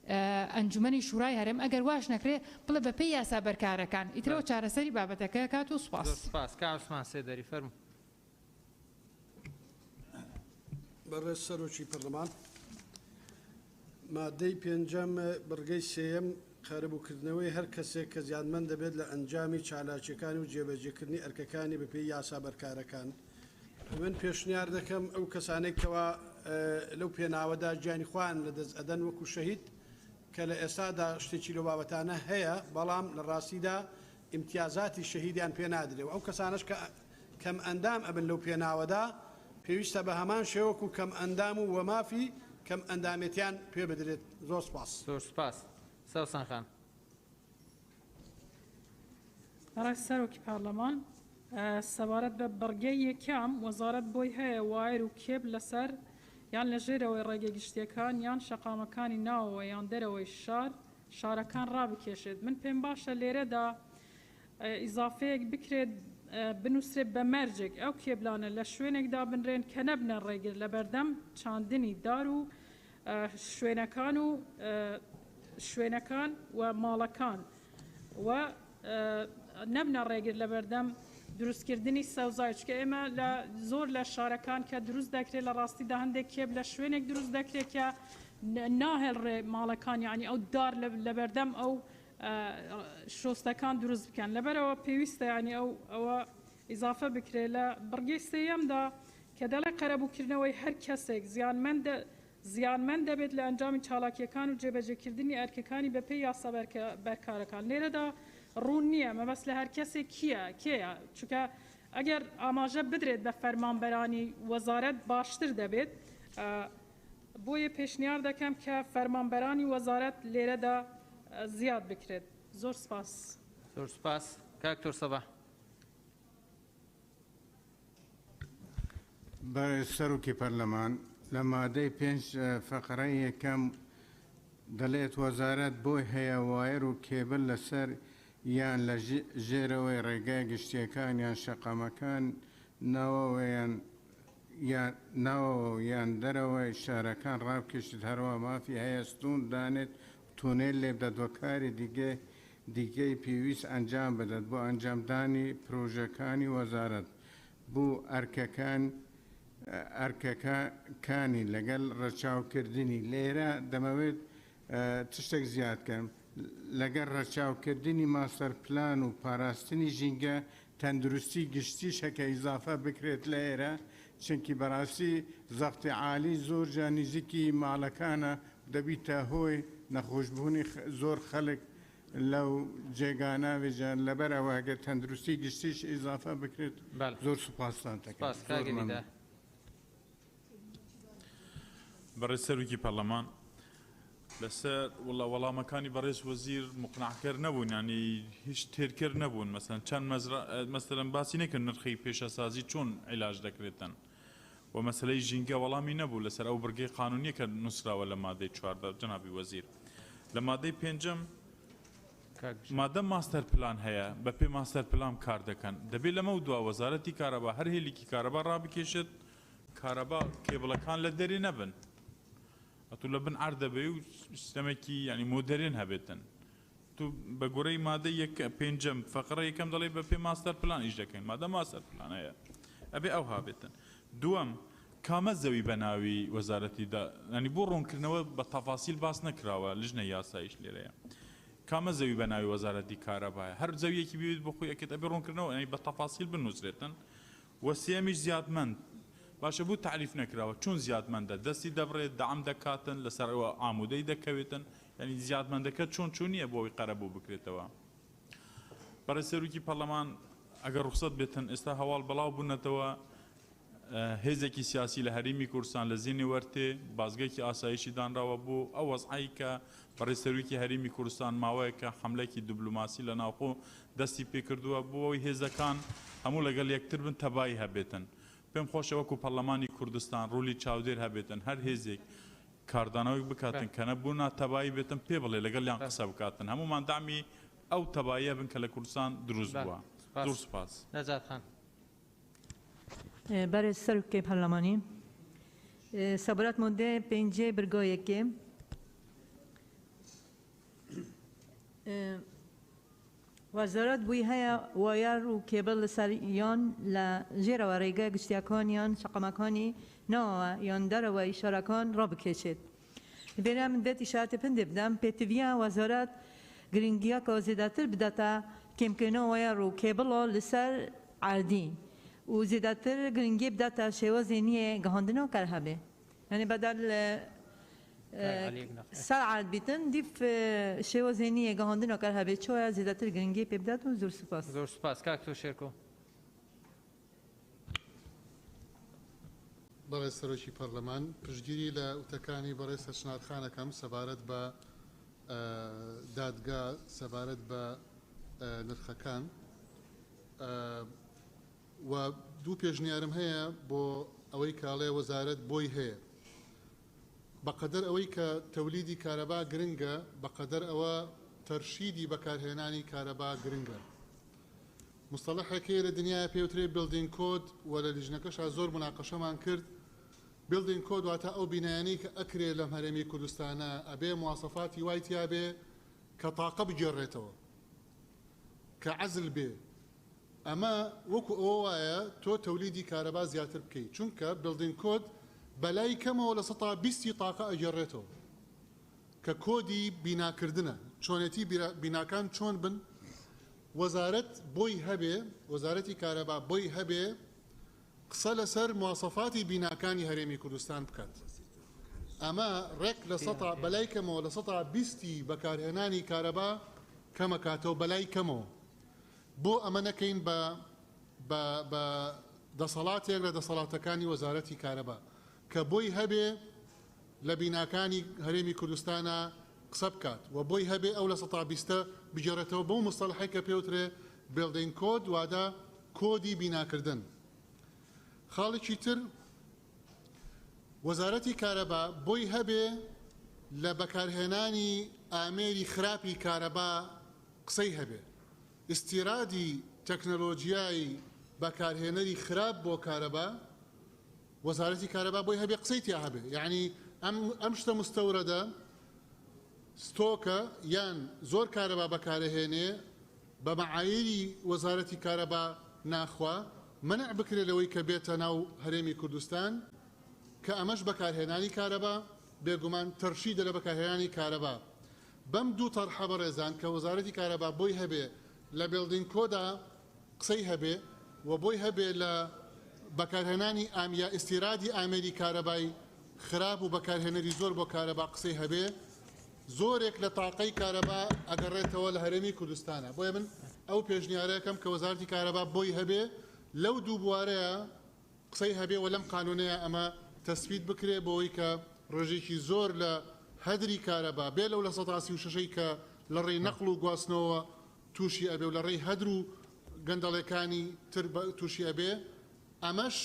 ئەنجومەنی شورای هەرێم ئەگەر واش نەکرێ بڵێ بەپێی یاسا بەرکارەکان ئیترەوە چارەسەری بابەتەکە کات و سوپاس سپاس کاوسمان سێدەری فەرمو بەڕێز سەرۆکی پەرلەمان مادەی پێنجەم بڕگەی سێیەم خەرەبووکردنەوەی هەر کەسێک کە زیانمەند دەبێت لە ئەنجامی چالاکیەکان و جێبەجێکردنی ئەرکەکانی بەپێی یاسا بەرکارەکان من پێشنیار دەکەم ئەو کەسانێک کەوا لەو پێناوەدا گیانی خوان لە دەست ئەدەن وەکو شەهید کە لە ئێستادا شتێکی لە بابەتانە هەیە بەڵام لە ڕاستیدا ئیمتیازاتی شەهیدیان پێ نادرێت ئەو کەسانش کە کەم ئەندام ئەبن لەو پێناوەدا پێویستە بە هەمان شێوەکو کەم ئەندام و وەمافی کەم ئەندامێتیان پێ بدرێت زۆر سپاس زۆر سپاس سەوسان خان ڕای سەرۆکی پارلەمان سەبارەت بە بەڕگەی یەکەم وەزارەت بۆی هەیە وایر و کێب لەسەر یان لە ژێرەوەی ڕێگەگشتیەکان یان شەقامەکانی ناوەوە یان دەرەوەی شارەکان ڕابکێشێت من پێم باشە لێرەدا ئیزافەیەک بکرێت بنووسێت بە مەرجێک ئەو کێبلانە لە شوێنێکدا بنرێن کە نەبنە ڕێگر لە بەردەم چاندنی دار و شوێنەکان و ماڵەکان و نەبنە ڕێگر لە بەردەم دروستکردنی سەوزای چکە ئێمە لە زۆر لە شارەکان کە دروست دەکرێت لە ڕاستیدا هەندێک کێب لە شوێنێک دروست دەکرێت کە ناهێڵڕێ ماڵەکان یعنی ئەو دار لە بەردەم ئەو شۆستەکان دروست بکەن لەبەرەوە پێویستە ینی ئەوە ئیزافە بکرێت لە بڕگەی سێیەمدا کە دەڵێ قەرەبووکردنەوەی هەر کەسێک زیانمەند دەبێت لە ئەنجامی چالاکیەکان و جێبەجێکردنی ئەرکەکانی بەپێی یاسا بەرکارەکان لێرەدا ڕوون نییە مەبەست لە هەر کەسێک کێیە چونکە ئەگەر ئاماژە بدرێت بە فەرمانبەرانی وەزارەت باشتر دەبێت بۆیە پێشنیار دەکەم کە فەرمانبەرانی وەزارەت لێرەدا زیاد بکرێت زۆر سپاس زۆر سپاس کاکتۆر سەبا بەڕێز سەرۆکی پەرلەمان لە مادەی 5 فەقرەی یەکەم دەڵێت وەزارەت بۆی هەیە وایر و کێبل لەسەر یان لە ژێرەوەی ڕێگای گشتیەکان یان شەقامەکان ناوەوە یان دەرەوەی شارەکان ڕابکەشت هەروە مافی هەیەستون دانێت تونێل لێ بدەدوەکاری دیگەی پێویست ئەنجام بدەت بۆ ئەنجامدانی پرۆژەکانی وەزارەت بوو ئەرکەکانی لەگەڵ ڕەچاوکردنی لێرە دەمەوێت تشتێک زیادکەم لەگەر ڕەچاوکردنی ماستەر پلان و پاراستنی ژینگە تەندروستی گشتی شەکە ئیزافە بکرێت لە ئێرە چونکی بەڕاستی زەختی عالی زۆر جا نزیکی ماڵەکانە دەبیتە هۆی نەخۆشبوونی زۆر خەڵک لەو جێگانە وێژان لەبەرەوە گە تەندروستی گشتیش ئیزافە بکرێت زۆر سوپاسان دەکەم بەڕێز سەرۆکی پەرلەمان لەسەر وەڵامەکانی بەڕێز وەزیر مقنعکەر نەبوون ینی هیچ تێرکرد نەبوون مەسەن چەند مەسەلەن باسی نەکرد نرخی پێشەسازی چۆن عیلاج دەکرێتن و مەسلەی ژینگە وەڵامی نەبوو لەسەر ئەو بڕگەی قانونیە کە نووسراوە لە مادەی 14 جنابی وەزیر لە مادەی 5 مادە ماستەر پلان هەیە بە پێ ماستەر پلان کار دەکەن دەبێت لەمە دوا وەزارەتی کارەبا هەر هێلێکی کارەبا ڕابکێشێت کارەبا کێبڵەکان لە دەرێ نەبن ئەتو لە بن عەر دەبێ و سیستەمێکی ینی مۆدەرن هەبێتن تو بە گۆرەی مادەی پێنجەم فەقڕە یەکەم دەڵێ بە پێ ماستەر پلان ئیش دەکەین مادە ماستەر پلانەیە ئەبێ ئەو هابێتن دووەم کامە زەوی بە ناوی وەزارەتیدا ینی بۆ ڕوونکردنەوە بە تەفاسیل باس نەکراوە لژنە یاسایش لێرەیە کامە زەوی بە ناوی وەزارەتی کارەبایە هەر زەویەکی بێت بۆ خۆی ئەکێت ئەبێ ڕوونکردنەوە ینی بە تەفاسیل بنووسرێتن وەسیەمیش زیادمەند باشە بوو تعریف نەکراوە چۆن زیادمەندە دەستی دەبڕێت دەعام دەکاتن لەسەرەوە ئامودەی دەکەوێتن ینی زیادمەندەکە چۆن چۆنیە بۆەوەی قەرەبوو بکرێتەوە بەڕێز سەرۆکی پەرلەمان ئەگەر ڕوخسەت بێتن ئێستا هەواڵ بەڵاو بوونەتەوە هێزێکی سیاسی لە هەرێمی کوردستان لە زیینی وەرتێ بازگەیەکی ئاسایشی دانراوە بۆ ئەو وەزعایی کە بەڕێز سەرۆکی هەرێمی کوردستان ماوەیە کە حملەیەکی دیبلۆماسی لە ناوخۆ دەستی پێکردووە بۆ ئەوی هێزەکان هەموو لەگەڵ یەکتر بن تەبایی هەبێتن پێم خۆشە وەکو پەرلەمانی کوردستان ڕوولی چاودێر هەبێتن هەر هێزێک کاردانەوەی بکاتن کە نەبوونا تەبایی بێتن پێ بڵێ لەگەڵیان قسە بکاتن هەمومان دامی ئەو تەباییە بن کە لە کوردستان دروست بووە زۆر سوپاس نەجات خان برای سەرۆکی پەرلەمانی سەبارەت مۆدێ پێنجێ برگۆیەکێ وەزارەت بووی هەیە وایار و کێبڵ لەسەر یان لە ژێرەوە ڕێگە گشتیەکانیان شەقەمەکانی ناوەوە یان دەرەوەی شارەکان ڕابکێشێت لەبێرە من بێت ئیشارەتی پندێ بدەم پێتڤیە وەزارەت گرنگیەکە زیاتر بداتە کێمکردنەوە وایار و کێبڵۆ لەسەر عاردی و زیاتر گرنگی بداتە شێوەزی نییە گەهاندنەوە کار هەبێ یعنی بەدەر سەر عاد بیتن دیف شێوەزی نییە گەهاندنەوە کار هەبێ چۆیە زیاتر گرنگی پێ بدات و زۆر سوپاس زۆر سوپاس کاک تۆ شێرکۆ بەڕێز سەرۆکی پەرلەمان پشتگیری لە وتەکانی بەڕێز سەرچنارخانەکەم سەبارەت بە دادگا سەبارەت بە نرخەکان و دوو پێشنیارم هەیە بۆ ئەوەی کاڵێ وەزارەت بۆی هەیە بەقەدەر ئەوەی کە تەولیدی کارەبا گرنگە بەقەدەر ئەوە تەرشیدی بەکارهێنانی کارەبا گرنگە مستەڵەحێکی لە دنیای پێوترێ بڵدین کۆد و لە لیژنەکەشا زۆر مناقەشەمان کرد بڵدین کۆد واتە ئەو بینایانەی کە ئەکرێ لەم هەرێمی کوردستانە ئەبێ مواسەفاتی وای تیا بێ کە تاقە بگێڕێتەوە کە عەزل بێ ئەمە وەکو ئەوە وایە تۆ تەولیدی کارەبا زیاتر بکەیت چونکە بڵدین کۆد بەلای کەمەوە لە 120 تاقە ئەگەڕێتەوە کە کۆدی بیناکردنە چۆنێتی بیناکان چۆن بن وەزارەت بۆی هەبێ وەزارەتی کارەبا بۆی هەبێ قسە لەسەر مواسەفاتی بیناکانی هەرێمی کوردستان بکات ئەمە ڕێک لە بەلای کەمەوە لە 120 بەکارهێنانی کارەبا کەمەکاتەوە بەلای کەمەوە بۆ ئەمە نەکەین بە دەسەڵاتێک لە دەسەڵاتەکانی وەزارەتی کارەبا کە بۆی هەبێ لە بیناکانی هەرێمی کوردستانە قسە بکات و بۆی هەبێ ئەو لە 120 بجێڕێتەوە بەو مستەڵحی کە پێوترێ بڵدین کۆد وادە کۆدی بیناکردن خاڵێکی تر وەزارەتی کارەبا بۆی هەبێ لە بەکارهێنانی ئامێری خراپی کارەبا قسەی هەبێ استیرادی تەکنەلۆژیای بەکارهێنەری خراپ بۆ کارەبا وەزارەتی کارەبا بۆی هەبێ قسەی تیا هەبێ یعنی ئەم شتە مستەورەدە ستۆکە یان زۆر کارەبا بەکارهێنێ بە مەعایری وەزارەتی کارەبا ناخوا منع بکرێت لەوەی کە بێتە ناو هەرێمی کوردستان کە ئەمەش بەکارهێنانی کارەبا بێگومان تەرشیدە لە بەکارهێنانی کارەبا بەم دوو تەرحە بەڕێزان کە وەزارەتی کارەبا بۆی هەبێ لە بڵدین کۆدا قسەی هەبێ و بۆی هەبێ لە بەکارهێنانی ئامیا ئیستیرادی ئامێری کارەبای خراپ و بەکارهێنەری زۆر بۆ کارەبا قسەی هەبێ زۆرێک لە تاقەی کارەبا ئەگەڕێتەوە لە هەرێمی کوردستانە بۆیە من ئەو پێشنیارەکەم کە وەزارەتی کارەبا بۆی هەبێ لەو دوو بوارەیە قسەی هەبێ و لەم قانونەیە ئەمە تەسبیت بکرێ بۆەوەی کە ڕۆژێکی زۆر لە هەدری کارەبا بێ لەو لە 136 کە لە ڕێی نەقل و گواستنەوە تووشی ئەبێ و لە ڕێی هەدر و گەندەڵەکانی تر تووشی ئەبێ ئەمەش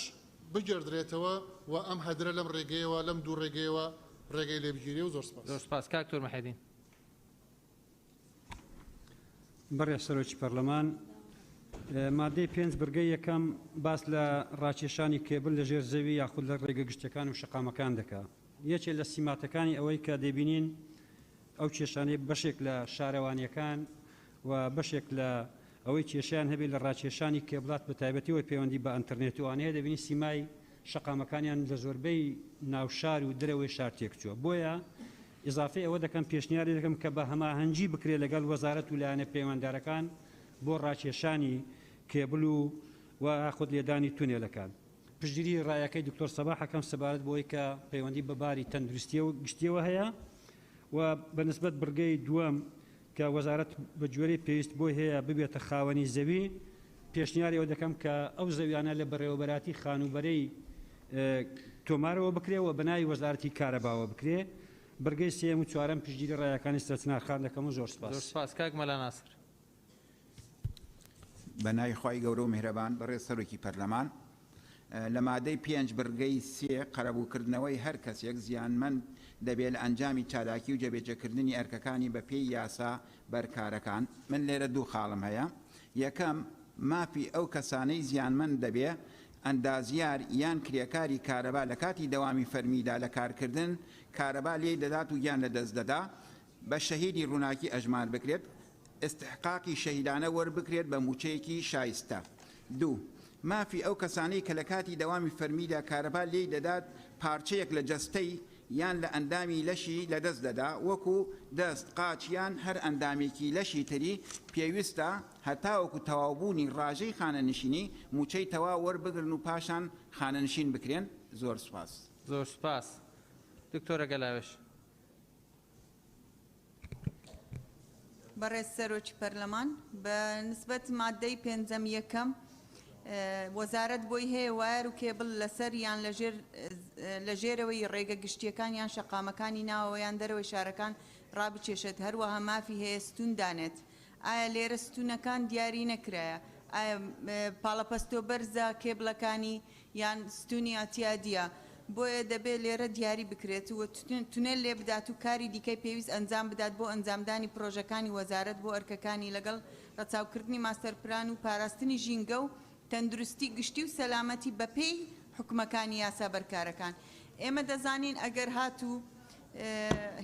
بگەردرێتەوە و ئەم هەدرە لەم ڕێگەیەوە لەم دوو ڕێگەیەوە ڕێگەی لێبگیری و زۆر سپاس کاک تۆر مەحەدین بەڕێز سەرۆکی پەرلەمان مادەی 5 برگەی یەکەم باس لە ڕاکێشانی کێبل لە ژێر زەوی یاخود لە ڕێگە گشتەکان و شەقامەکان دەکات یەکێک لە سیماتەکانی ئەوەی کە دەبینین ئەو کێشانەی بەشێک لە شارەوانیەکان و بەشێک لە ئەوەی کێشیان هەبێت لە ڕاکێشانی کێبڵات بە تایبەتیەوەی پەیوەندی بە ئەنتەرنێت و ئەوانەیە دەبینی سیمای شەقامەکانیان لە زۆربەی ناوشار و درەوەی شار تێکچووە. بۆیە ئیزافی ئەوە دەکەم پێشنیاری دەکەم کە بە هەماهەنگی بکرێت لەگەڵ وەزارەت و لایەنە پەیوەنددارەکان بۆ ڕاکێشانی کێبڵ و خۆت لێدانی تونێلەکان. پشتگیری ڕایەکەی دکتۆر سەباح حەکەم سەبارەت بۆی کە پەیوەندی بە باری تەندروستی و گشتیەوە هەیە و بەنسبەت بڕگەی دووەم کە وەزارەت بە جوێرەی پێویست بۆی هەیە ببێتە خاوەنی زەوی، پێشنیاری ئەوە دەکەم کە ئەو زەویانە لە بەڕێوەبەراتی خانوبەرەی تۆمارەوە بکرێەوە بە ناوی وەزارەتی کارەباوە بکرێ. بەرگەی سێم و چوارەم پشتگیری ڕایەکانی سەرچنارخان دەکەم و زۆر سپاس. زۆر سپاس کاک مەلا ناسر. بە ناوی خی گەورە و میهرەبان بەڕێز سەرۆکی پەرلەمان لە مادەی 5 بڕگەی 3 قەرەبووکردنەوەی هەر کەسێک زیانمەند دەبێت لە ئەنجامی چالاکی و جێبەجێکردنی ئەرکەکانی بە پێی یاسا بەرکارەکان. من لێرە دوو خاڵم هەیە. یەکەم مافی ئەو کەسانەی زیانمەند دەبێ ئەندازیار یان کرێکاری کارەبا لە کاتی دەوامی فەرمیدا لە کارکردن کارەبا لێی دەدات و یان لە دەست دەدا بە شەهیدی ڕووناکی ئەژمار بکرێت، استحقاقی شەهیدانە وەربکرێت بە موچەیەکی شایستە. دوو مافی ئەو کەسانەی کە لە کاتی دەوامی فەرمیدا کارەبا لێی دەدات پارچەیەک لە جەستەی یان لە ئەندامی لەشی لە دەست دەدا وەکو دەست قاچیان هەر ئەندامێکی لەشی تری پێویستە هەتاوەکو تەواوبوونی ڕاژەی خانەنشینی موچەی تەوا وەربگرن و پاشان خانەنشین بکرێن. زۆر سپاس. زۆر سپاس. دکتۆرە گەلاوێش. بەڕێز سەرۆکی پەرلەمان بە نسبەت مادەی 5 یەکەم وەزارەت بۆی هەیە وایر و کێبڵ لەسەر یان لە ژێرەوەی ڕێگە گشتیەکان یان شەقامەکانی ناوەوەیان دەرەوەی شارەکان ڕابچێشێت، هەروەها مافی هەیە ستون دانێت. ئایا لێرە ستونەکان دیاری نەکرایە؟ ئایا پاڵەپەستۆ بەرزە کێبڵەکانی یان ستونی ئاتیادیە؟ بۆیە دەبێت لێرە دیاری بکرێت و تونێل لێ بدات و کاری دیکەی پێویست ئەنجام بدات بۆ ئەنجامدانی پرۆژەکانی وەزارەت بۆ ئەرکەکانی لەگەڵ ڕەچاوکردنی ماستەرپلان و پاراستنی ژینگە و تەندروستی گشتی و سەلامەتی بەپێی حکومەکانی یاسا بەرکارەکان. ئێمە دەزانین ئەگەر هاتوو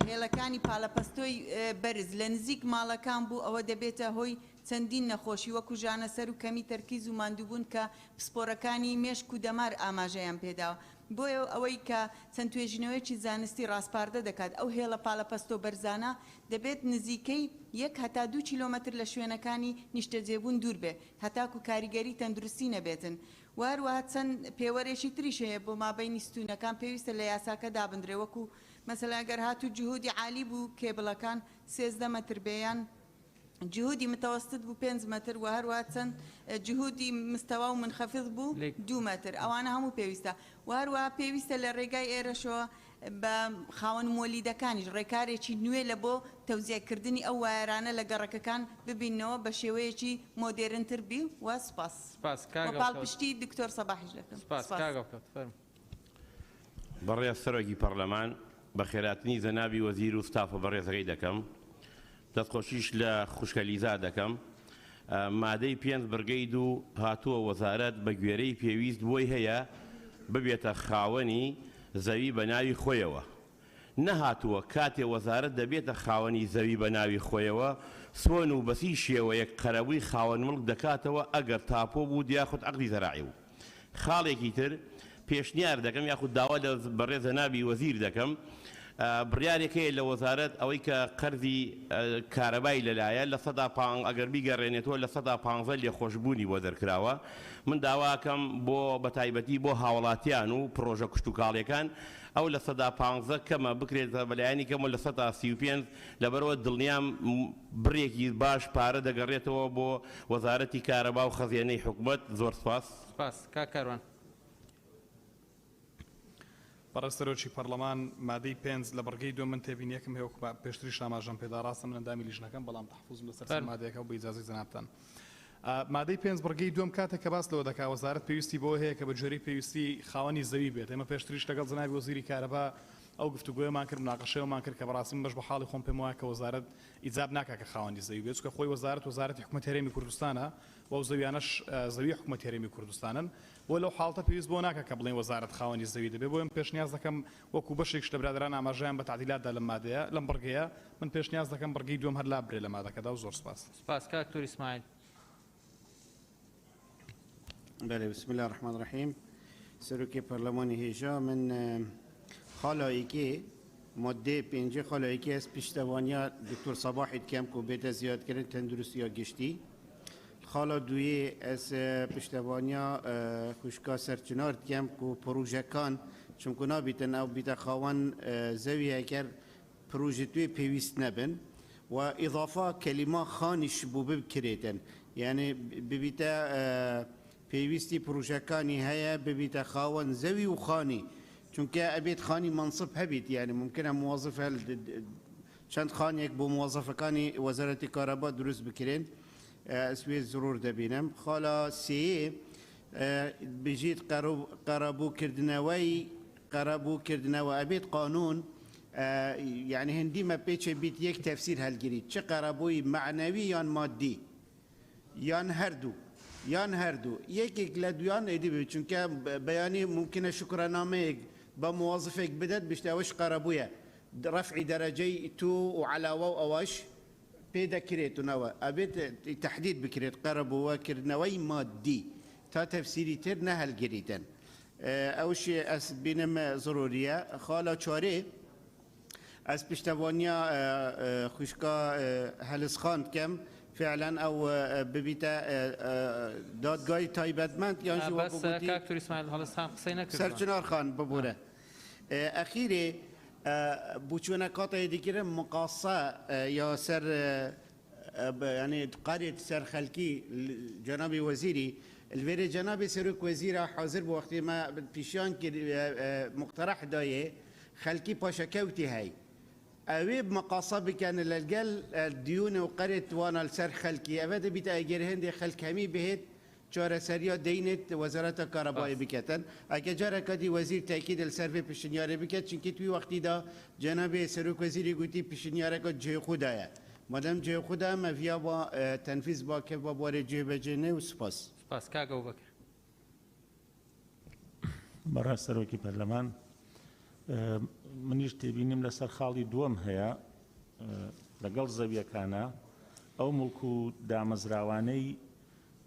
هێڵەکانی پاڵەپەستۆی بەرز لە نزیک ماڵەکان بوو ئەوە دەبێتە هۆی چەندین نەخۆشی وەکو ژانەسەر و کەمی تەرکیز و ماندووبوون کە پسپۆرەکانی مێشک و دەمار ئاماژەیان پێداوە. بۆیە ئەوەی کە چەند توێژینەوەیکی زانستی ڕاستپاردە دەکات ئەو هێڵە پاڵەپەستۆ بەرزانە دەبێت نزیکەی 1 هەتا 2 کیلۆمەتر لە شوێنەکانی نیشتەجێبوون دوور بێ هەتاکو کاریگەری تەندروستی نەبێتن. واروها چەند پێوەرێکی تریش هەیە بۆ مابەینی ستونەکان پێویستە لە یاساکە دابدرێ وەکو مەسەلا ئەگەر هاتوو جهودی عالی بوو کێبڵەکان 13 مەتر بێیان جهودی متوسط بوو 5 متر و هەروە چەند جهودی مستەوا و منخەفض بوو 2 متر ئەوانە هەموو پێویستە. و هەروە پێویستە لە ڕێگای ئێرەشەوە بە خاوەن مۆلیدەکانیش ڕێکارێکی نوێ لە بۆ تەوزیعکردنی ئەو وایرانە لە گەڕەکەکان ببینەوە بە شێوەیەکی مۆدێرنتر بی و سپاس. پاڵپشتی دکتۆر سەباحیش دەکەم. بەڕێز سەرۆکی پەرلەمان بە خێراتنی جەنابی وەزیر و ستافە بەڕێزەکەی دەکەم. دەستخۆشیش لە خوشکەلیزا دەکەم. مادەی 5 بڕگەی 2 هاتووە وەزارەت بە گوێرەی پێویست بۆی هەیە ببێتە خاوەنی زەوی بە ناوی خۆیەوە. نەهاتووە کاتێ وەزارەت دەبێتە خاوەنی زەوی بە ناوی خۆیەوە سۆن و بەسی شێوەیەک قەرەبووی خاوەن مڵک دەکاتەوە ئەگەر تاپۆ بوو یاخود عەقدی زەراعی بوو. خاڵێکی تر پێشنیار دەکەم یاخود داوا لە بەڕێز جەنابی وەزیر دەکەم بڕیارێک هەیە لە وەزارەت ئەوەی کە قەرزی کارەبای لەلایە لە ئەگەر بیگەڕێنێتەوە لە 115 لێخۆشبوونی بۆ دەرکراوە. من داواکەم بۆ بەتایبەتی بۆ هاوڵاتیان و پرۆژە کشتتوکاڵیەکان ئەو لە 115 کەمە بکرێتە بەلایانی کەمە لە 135 لەبەرەوە دڵنیام بڕێکی باش پارە دەگەڕێتەوە بۆ وەزارەتی کارەبا و خەزیێنەی حکوومەت. زۆر سپاس. کاکاروان. بەڕێستەرۆکی پەرلەمان مادەی 5 لە بڕگەی 2 من تێبینیەکەم هەیە پێشتری شاماژەم پێدا ڕاستم ئەندامی لیژنەکەم بەڵام تەحفوزم لەسەر مادەیەکە بە ئیجازەی جەنابتان. مادەی 5 بڕگەی 2 کاتێک کە باس لەوە دەکا وەزارەت پێویستی بۆ هەیە کە بە جۆرەی پێویستی خاوەنی زەوی بێت. ئێمە پێشتریش لەگەڵ جەنابی وەزیری کارەبا ئەو گفتوگوێمان کرد مناقەشەیەمان کرد کە بەڕاستی بەش بە حاڵی خۆم پێم وایە کە وەزارەت ئیجاب ناکات کە خاوەنی زەوی بێت چونکە خۆی وەزارەتی حکوومەت هەرێمی کوردستانە و ئەو زەویانەش زەوی حکوومەت هەرێمی کوردستانن. بۆ لەو حاڵتە پێویست بۆ ناکە کە بڵێن وەزارەت خاوەنی زەوی دەبێت بۆ ئەم پێشنیاز دەکەم وەکو بەشێک لە برادران ئاماژەیان بە تعدیلاتدا لەم مادەیە لەم بڕگەیە من پێشنیاز دەکەم بڕگەی دووەم هەر لا برێ لە مادەکەدا و زۆر سپاس. سپاس کاکتۆر ئیسماعیل. بله بسم الله الرحمن الرحیم. سروکی پارلمانی هیجا من خالایکی ماده 5 خالایکی از پشتوانیا دکتر صباحی کم کو بیت زیاد کردن تندرستی یا گشتی. خالا دوی از پشتوانیا خوشکا سرچنار کم کو پروژه کان چون کنا بیتن او بیت خواهان زویه کر پروژه توی پیوست نبن و اضافه کلمه خانش بوبب کریتن یعنی ببیت پیوستی پروژه کانی هیا ببیت خواهان زوی و خانی چون که ابيت خاني منصب هبيت يعني ممكن موظف چند خان یک بو موظف کانی وزارت کهرباء درست بکرین اسوی ضرور دبینم خالا سی بجید قرابو کردنوی ابيت قانون يعني هندي ما بيتش بيت یک تفسير هالجريد چه قرابوی معنوي يان مادي يان هردو یک لدویان ایدی چون که بیانی ممکنه شکرنامه با موظفك بدت بيشتاوش قرابويا رفع درجي تو وعلاوة أواش بيدا كريتو نوا أبيت تحديد بكريت قرابوا كرنوي مادي تا تفسيري ترنا هالجريدن أوش أس بينما ضرورية خالا شاري أس بيشتوانيا خوشكا هلسخان كم فعلا او ببيتا دادگاهی تایبەتمەند یان جواب بس کاکتۆر ئیسماعیل هەڵەستان قسەی نەکردووە سەرچنار خان ببوورە ئەخیرێ بچوونەکاتەی دیکرە مقاسە یا سەر يعني قرية سر خلكي جناب وزيري الفيري جناب سروك وزير حاضر بوقت ما بيشان مقترح دايه خلكي باشا كوتي هاي اويب مقاصب كان للجل الديون وقريت وانا السر خلكي ابدا بيتا اجر هندي خلك همي بهت جار سريا دينت وزارة الكهرباء بكتن اجا جار كدي وزير تاكيد السيرفي بشنيار بكت چونكي توي وقتي دا جناب سروك وزيري قلتي بشنيار كد جي خدايا مادام جي خدا ما فيها با تنفيذ با كيف بواري جي بجنه وسپاس سپاس كاغا ابو بكر برا سروكي برلمان منیش تبینیم لەسەر خاڵی دووەم هەیە لەگەڵ زەویەکانە ئەو مڵک و دامەزراوانەی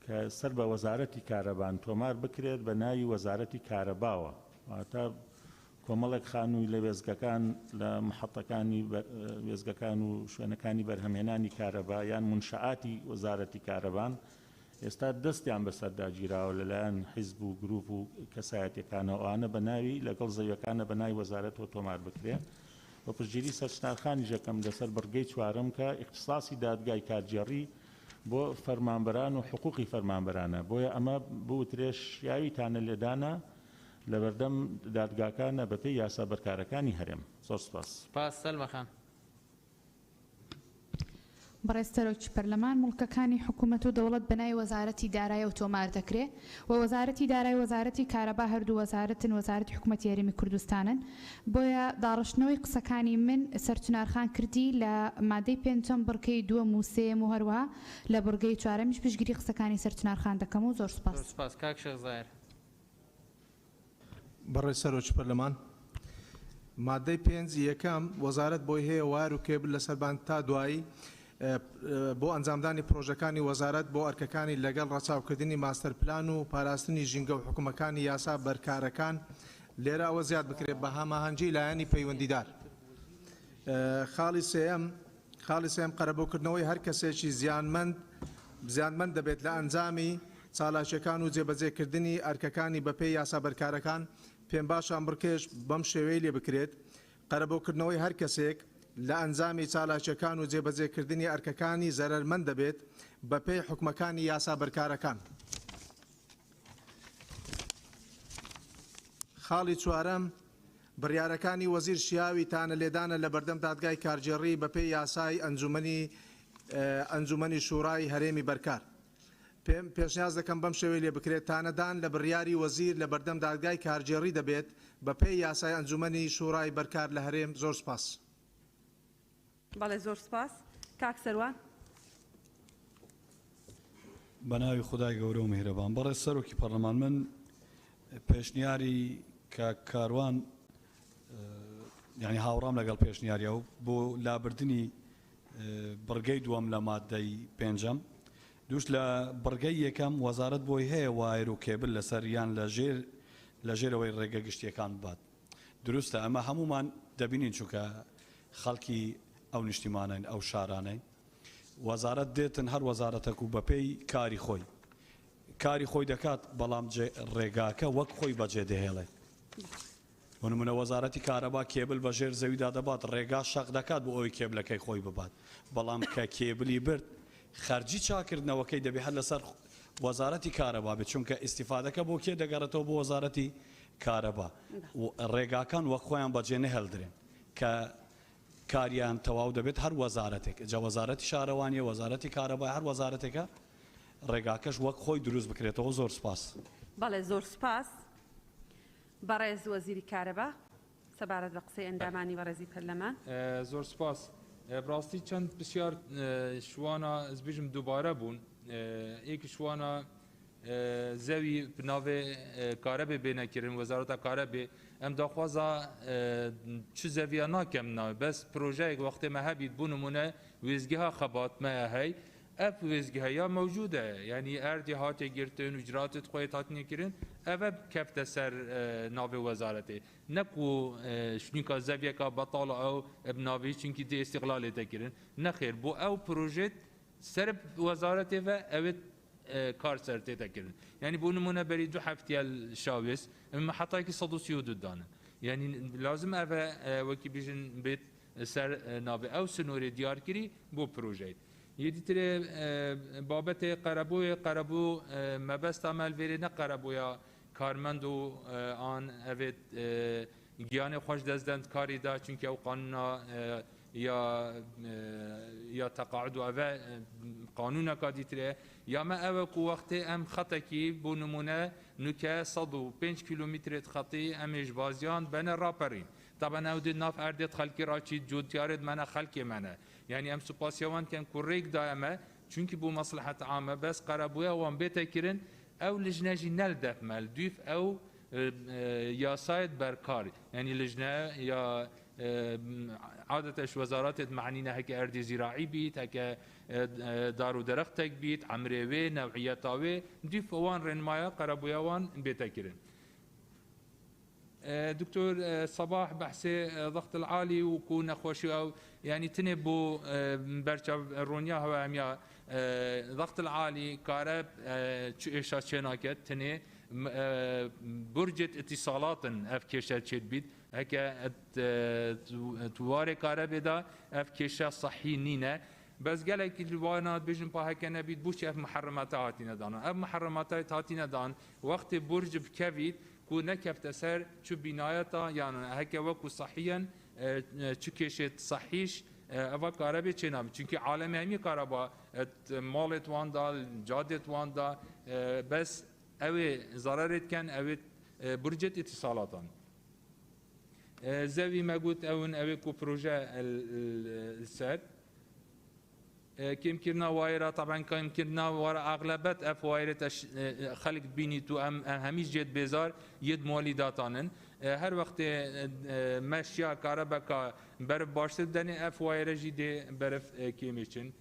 کە سەر بە وەزارەتی کارەبان تۆمار بکرێت بە ناوی وەزارەتی کارەباوە واتە کۆمەڵێک خانووی لە وێزگەکان لە محەتەکانی وێزگەکان و شوێنەکانی بەرهەمهێنانی کارەبا یان منشعاتی وەزارەتی کارەبان ئێستا دەستیان بەسەرداگیراوە لەلایەن حیزب و گروپ و کەسایەتەکانەوە ئەوانە بە ناوی لەگەڵ زەویەکانە بە ناوی وەزارەتەوە تۆمار بکرێ بە پشتگیری سەرچنارخانی ژەکەم لەسەر بڕگەی چوارەم کە اختصاصی دادگای کارجێڕی بۆ فەرمانبەران و حقوقی فەرمانبەرانە بۆیە ئەمە بوترێ شیاویتانە لێدانە لە بەردەم دادگاکانە بەپێی یاسا بەرکارەکانی هەرێم زۆر سپاس. سپاس سەلمە خان. بەڕێستەرۆکی پەرلەمان مڵکەکانی حکوومەت و دەوڵەت بەنای وەزارەتی دارایی و تۆمار دەکرێت و وەزارەتی دارایی وەزارەتی کارەبا هەردوو وەزارەتن وەزارەتی حکوومەتی یاریمی کوردستانن بۆیە داڕشتنەوەی قسەکانی من سەرچنارخان کردی لە مادەی پێنجەم بڕکەی دووەم و سێم و هەروەها لە بڕگەی چوارەمیش پشتگیری قسەکانی سەرچنارخان دەکەم و زۆر سپاس. سپاس کاک شێخزایر. بەڕێستەرۆکی پەرلەمان مادەی پێنج یەکەم وەزارەت بۆی هەیە وار و کێبل لە سەربان تا دوایی بۆ ئەنجامدانی پرۆژەکانی وەزارەت بۆ ئەرکەکانی لەگەڵ ڕەچاوکردنی ماستەر پلان و پاراستنی ژینگە و حکوومەکانی یاسا بەرکارەکان لێرە ئەوە زیاد بکرێت بە هەماهەنگی لایەنی پەیوەندیدار. خاڵی سێم قەرەبووکردنەوەی هەر کەسێکی زیانمەند دەبێت لە ئەنجامی چالاکیەکان و جێبەجێکردنی ئەرکەکانی بەپێی یاسا بەرکارەکان پێم باشان بڕکێش بەم شێوەیە لێ بکرێت قەرەبووکردنەوەی هەر کەسێک لە ئەنجامی چالاکیەکان و جێبەجێکردنی ئەرکەکانی زەرەرمەند دەبێت بەپێی حکومەکانی یاسا بەرکارەکان. خاڵی چوارەم بڕیارەکانی وەزیر شیاوی تانە لێدانە لە بەردەم دادگای کارجێڕی بەپێی یاسای ئەنجومەنی شوڕای هەرێمی بەرکار. پێم پێشنیاز دەکەم بەم شێوەیە لێ بکرێت تانەدان لە بڕیاری وەزیر لە بەردەم دادگای کارجێڕی دەبێت بەپێی یاسای ئەنجومەنی شوڕای بەرکار لە هەرێم. زۆر سپاس. بەڵێ زۆر سپاس. کاک سەروان. بەناوی خودای گەورە و میهرەبان. بەڕێز سەرۆکی پەرلەمان من پێشنیاری کە کاروان یعنی هاوڕام لەگەڵ پێشنیاریە و بۆ لابردنی بڕگەی دووەم لە مادەی پێنجەم دووش لە بڕگەی یەکەم وەزارەت بۆی هەیە وایر و کێبل لەسەر یان لە ژێرەوەی ڕێگە گشتیەکان بات دروستە ئەمە هەمومان دەبینین چونکە خەڵکی ئەو نیشتیمانین ئەو شارانەی وەزارەت دێتن هەر وەزارەتەک و بەپێی کاری خۆی دەکات بەڵام ڕێگاکە وەک خۆی بەجێ دەهێڵێ ونمونە وەزارەتی کارەبا کێبل بەژێر زەویدا دەبات ڕێگا شەق دەکات بۆ ئەوی کێبلەکەی خۆی ببات بەڵام کە کێبلی برد خەرجی چاکردنەوەکەی دەبێت هەر لەسەر وەزارەتی کارەبا بێت چونکە ئیسیفادەکە بۆ کێ دەگەڕێتەوە بۆ وەزارەتی کارەبا ڕێگاکان وەک خۆیان بەجێ نەهێڵدرێن کە کاریان تەواو دەبێت هەر وەزارەتێک جا وەزارەتی شارەوانیە وەزارەتی کارەبا هەر وەزارەتێکە ڕێگاکەش وەک خۆی دروست بکرێتەوە زۆر سپاس بەڵێ زۆر سپاس بەڕێز وەزیری کارەبا سەبارەت بە قسەی ئەندامانی بەڕێزی پەرلەمان زۆر سپاس بڕاستی چەند پرسیار شوانە زبیژم دووبارە بوون ئێکی شوانە زەوی ناوێ کارەبێ بێنەکردن وەزارەتە کارەبێ ئەم داخوازە چ زەویە ناکەم ناوێ بەس پرۆژەیەک وەختێمە هەبیت بوو نمونە وێزگیها خەباتمەیە هەی ئەف وێزگیهەیە موجودە یعنی ئەردی هاتێ گرتن و جراتت خۆی هاتنێکردن ئەvە کەفتە سەر ناوێ وەزارەتێ نەکو شنیکە زەویەکە بەتاڵە ئەو ناوی چونکی دێ ئیستیقلالێ دەکردن نەخێر بۆ ئەو پرۆژێت سەر وەزارەتێڤە ئەوێت کار سەرتێ دەکردن یعنی بۆ نمونە بەری دوو هەفتیە شاوێست ئەمە حتایکی 132 دانن یعنی لازم ئەvە وەکی بژن بێت سەر ناوێ ئەو سنوورێ دیارکردی بۆ پرۆژەیت یدیترێ بابەتێ قەرەبوو مەبەستا مەلڤێرێ نە قەرەبووە کارمەند و ئان ئەوێت گیانێ خۆش دەستدەند کاریدا چونکە ئەو قانونا یا تەقاعد و ئەvە قانونەکە دیترێ یامە ئەوە کو وەختێ ئەم خەتێکی بۆ نمونە نوکە 105 کیلومترێت خەتی ئەمێژ بازیان بەنە ڕاپەرین طبعا ئەو دێت ناف ئەردێت خەلکی ڕاچیت جوتیارێت منە خەلکێ منە یعنی ئەم سوپاسیەوان کەم کوڕێک دایەمە چونکی بۆ مەسلحەت عامە بەس قەرەبووە وان بێتەکردن ئەو لژنەژی نەل دەفمەل دویف ئەو یاسایت بەرکاری یعنی لژنە یا عادەتەش وەزارەتێت معنینە هەکە ئەردی زیراعی بیت هەکە دار و دەرەختێک بیت عەمرێوێ نەوعیەتاوێ دویف ئەوان ڕێنمایە قەرەبوویەوان بێتەکردن دكتور صباح بحثي ضغط العالي وكون نخوشي او يعني تني بو برشا رونيا هو اميا ضغط العالي كارب ايشا شناكت تني برجة اتصالات اف كيشا تشبيت هكا تواري كارب دا اف كيشا صحي نينا بس قالك الوانات بيجن با هكا نبيت بوش اف محرمات هاتينا دانا اف محرمات هاتينا دان وقت برج بكفيت کو نکفت سر چو بینایتا یعنی هک وکو صحیحاً چو کشت صحیح اوا کاربی چه نام چونکه عالم همی کاربا مالت واندا جادت واندا بس اوی ضررت کن اوی برجت اتصالاتان زوی مگوت اون اوی کو پروژه السر كم كرنا وايرة طبعا كم كرنا ورا أغلبت أف وايرة خلق بيني تو أم هميش جد بزار يد مالي داتانن هر وقت ماشيا كهرباء برف باشتر دني أف وايرة جدي برف كيميشن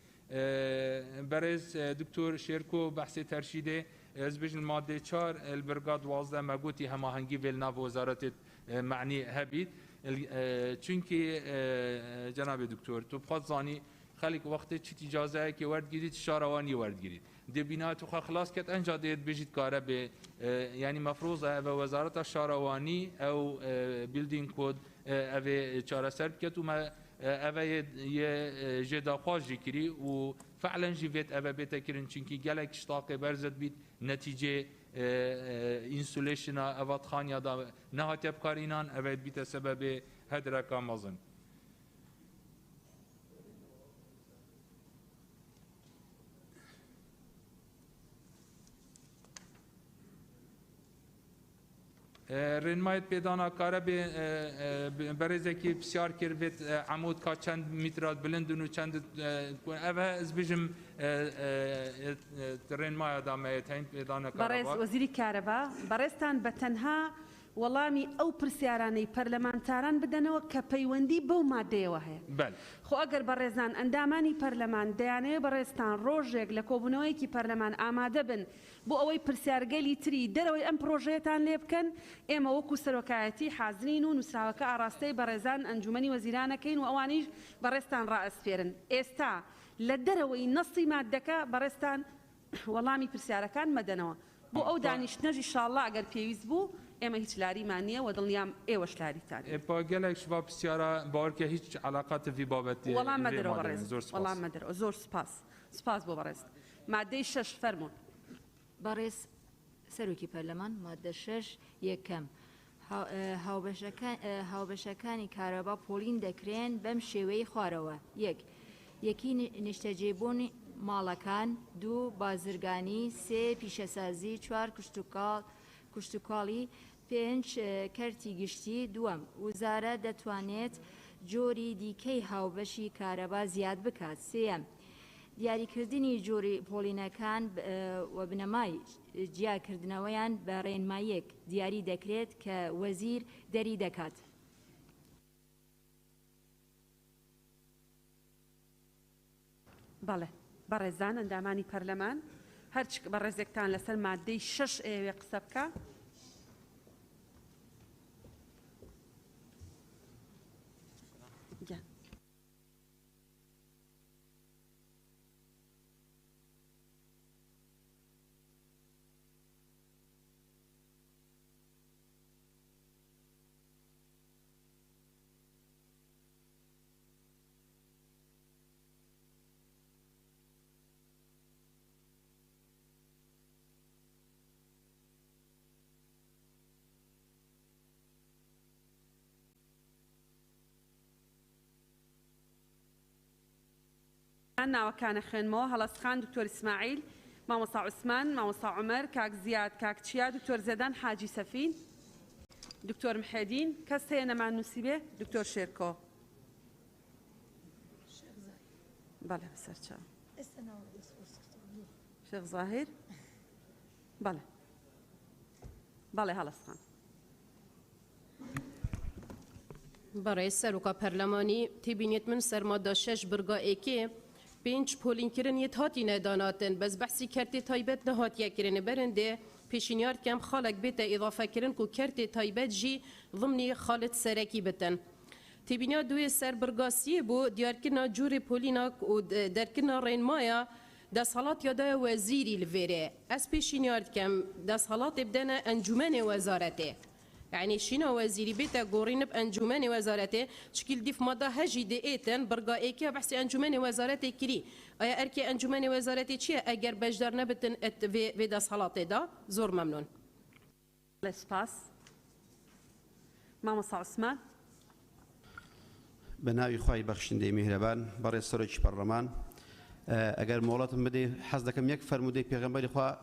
برز دكتور شيركو بحث ترشيده ازبج المادة 4 البرغاد 12 مگوتی هماهنگی ولنا وزارت معني هبید چونکی جناب دکتر تو بخواد زانی خلق وقت چی اجازه که ورد گیرید شاروانی ورد گیرید دبینا تو خلاص کت انجا دید بجید کاره به یعنی مفروضه و وزارت شاروانی او بیلدینگ کد او چاره سرب کت و ما او یه جدا خواهی کری و فعلا جیوید او بیتا کرن چونکی گلک اشتاق برزد بید نتیجه اینسولیشن اوات خانیا دا نهات بکارینان او بیتا سبب هدرکا مازن رنمایت پیدانا کاره به برزه که بسیار کرد عمود که چند مترات بلندن و چند اوه از بیشم رنمای دامه تین پیدانا کاره برز وزیری کاربا برستان بتنها وەڵامی ئەو پرسیارانەی پەرلەمانتاران بدەنەوە کە پەیوەندی بەو مادەیەوە هەیە. خۆ ئەگەر بەڕێزان ئەندامانی پەرلەمان دەیانەوە بەڕێستان ڕۆژێک لە کۆبوونەوەیەکی پەرلەمان ئامادە بن بۆ ئەوەی پرسیارگەلی تری دەرەوەی ئەم پرۆژەیەتان لێ بکەن، ئێمە وەکو سەرۆکایەتی حازرین و نووسراوەکە ئاراستەی بەڕێزان ئەنجومەنی وەزیرانەکەین و ئەوانیش بەڕێستان ڕائەسفێرن. ئێستا لە دەرەوەی نەسی مادەکە بەڕێستان وەڵامی پرسیارەکان مەدەنەوە بۆ ئەو دانیشتنەژی شاڵڵا ئەگەر پێویست بوو ئێمە هیچ لاریمان نییە و دڵنیام ئێوەش لاریتان. با گەلێک شوا پرسیارە باوەڕکە هیچ علاقات وی بابەتی وەڵام مەدەرەوە بەڕێز وەڵام مەدەرەوە زۆر سپاس سپاس بۆ بەڕێز. مادەی 6 فەرموون. بەڕێز سەرۆکی پەرلەمان مادە 6 یەکەم هاوبەشەکانی کارەبا پۆلین دەکرێن بەم شێوەی خوارەوە. یەکی نیشتەجێبوونی ماڵەکان، 2 بازرگانی، 3 پیشەسازی، 4 کوشتتوکاڵی، 5 کەرتی گشتی. دووەم وزارە دەتوانێت جۆری دیکەی هاوبەشی کارەبا زیاد بکات. سێەم دیاریکردنی جۆری پۆلینەکان و بنەمای جیاکردنەوەیان بە ڕێنماییەک دیاری دەکرێت کە وەزیر دەری دەکات. بەڵێ بەڕێزان ئەندامانی پەرلەمان هەرچ بەڕێزێکتان لەسەر مادەی 6 ئێوێ قسە بکە. ناوەکانە خوێنمەوە هەڵەسخان دکتۆر ئیسماعیل، مامۆستا عوسمان، مامۆستا عومەر، کاک زیاد، کاک چیا، دکتۆر زێدان حاجی سەفین، دکتۆر محێدین. کەس هەیە نەمان نووسی بێ؟ دکتۆر شێرکۆ. بەڵێ بەسەرچاو. شێخ زاهیر. بەڵێ بەڵێ هەڵەسخان. برای سروکا پرلمانی تبینیت من سرماده 6 برگا ایکی 5 پولین کرن یه هاتی نداناتن بس بحثی کرتی تایبت نهات یکرن برنده پیشینیار کم خالق بیت اضافه کرن کو کرتی تایبت جی ضمنی خالد سرکی بتن. تبینیات دوی سر برگاسی بو دیار کنا جوری پولینا و در کنا رین مایا دست حالات یاده وزیری الویره. از پیشینیار کم دست حالات بدن انجمن وزارته. يعني شينا وزيري بيتا قورين بأنجمان وزارته شكل ديف مادا هجي دقيتن برقا ايكا بحثي أنجمان وزارته كري ايا اركي أنجمان وزارته چيه اگر بجدار نبتن في دا صلاته دا زور ممنون. سپاس. مامۆستا عوسمان. بەناوی خوای بەخشندەی میهرەبان بەڕێز سەرۆکی پەرلەمان ئەگەر مۆڵەتم بدەی حەز دەکەم یەک فەرمودەی پێغەمبەری خوا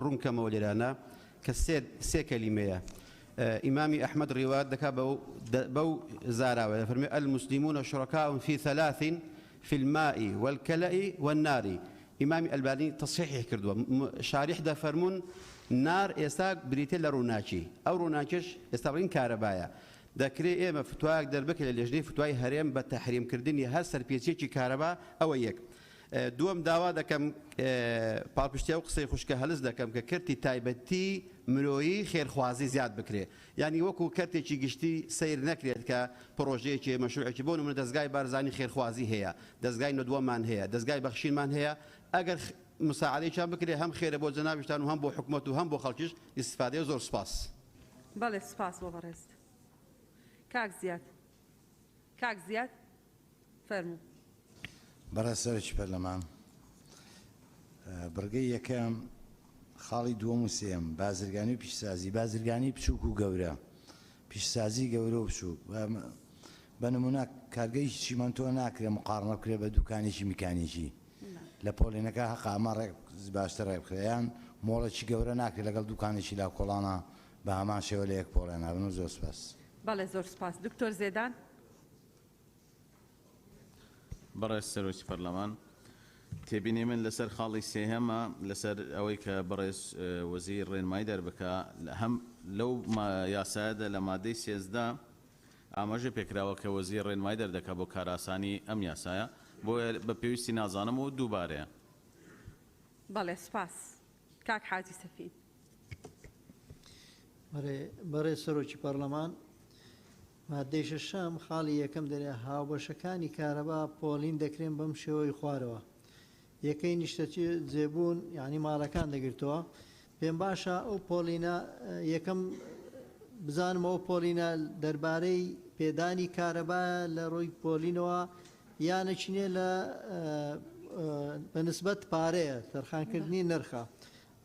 ڕوونکەمەوە لێرانە کە سێ کەلیمەیە. إمامي أحمد رواية دكا بو زاراوي فرمي المسلمون شركاء في 3 في الماء والكلأ والنار. إمامي الباني تصحيح كردوا شارح دا فرمون نار يستاق بريتي لروناچي أو روناچش يستاقين كهربايا دكري إما فتواك دربك للجني فتواي هريم بتحريم كردني هر سربيتشي كهربا أو يك. دوم داوا دەکەم پاڵپشتیا و قسەی خوشکە هەلس دەکەم کە کەرتی تایبەتی مرۆیی خێرخوازی زیاد بکرێ. یعنی وەکو کەرتێکی گشتی سیر نەکرێت کە پرۆژەیەکی مەشروعێکی بۆ نمونە دەستگای بارزانی خێرخوازی هەیە، دەستگای نۆدووەمان هەیە، دەستگای بەخشینمان هەیە. ئەگەر مساعدەیەکیان بکرێ هەم خێرە بۆ جەنابیشتان و هەم بۆ حکومەت و هەم بۆ خەڵکیش ئیستیفادەیە زۆر سپاس. بەڵێ سپاس بۆ بەڕێز. کاک زیاد فەرموو. بەڕێز سەرۆکی پەرلەمان بڕگەی یەکەم خاڵی دووەم و سێم بازرگانی و پیشسازی بازرگانی بچووک و گەورە پیشسازی گەورە و بچووک بە نمونە کارگەی چیمەنتۆ ناکرێ مقارنە بکرێ بە دوکانێکی میکانیکی لە پۆلێنەکە حەق ئامە باشتر ڕێ بکرێیان مۆڵێکی گەورە ناکرێت لەگەڵ دوکانێکی لا کۆڵانە بە هەمان شێوە لە یەک پۆڵێ نابن و زۆر سپاس. بەڵێ زۆر سپاس. دکتۆر زێدان. بەڕێز سەرۆکی پەرلەمان، تێبینی من لەسەر خاڵی سێهەمە لەسەر ئەوەی کە بەڕێز وەزیر ڕێنمایی دەربکە هەم لەو یاسایەدا لە مادەی 13 ئاماژە پێکراوە کە وەزیر ڕێنمایی دەردەکە بۆ کاراسانی ئەم یاسایە بۆ بە پێویستی نازانم و دووبارەیە. بەڵێ سپاس. کاک حاجی سەفین. بەڕێز سەرۆکی پەرلەمان، مادەی شەشەم خاڵی یەکەم دەرێ هاوبەشەکانی کارەبا پۆلین دەکرێن بەم شێوەی خوارەوە. یەکەی نیشتەچی جێبوون یعنی ماڵەکان دەگرتەوە. پێم باشە ئەو پۆلینە یەکەم بزانم ئەو پۆلینە دەربارەی پێدانی کارەبا لە ڕۆی پۆلینەوە یانەچینێ لە بەنسبەت پارەیە تەرخانکردنی نرخە.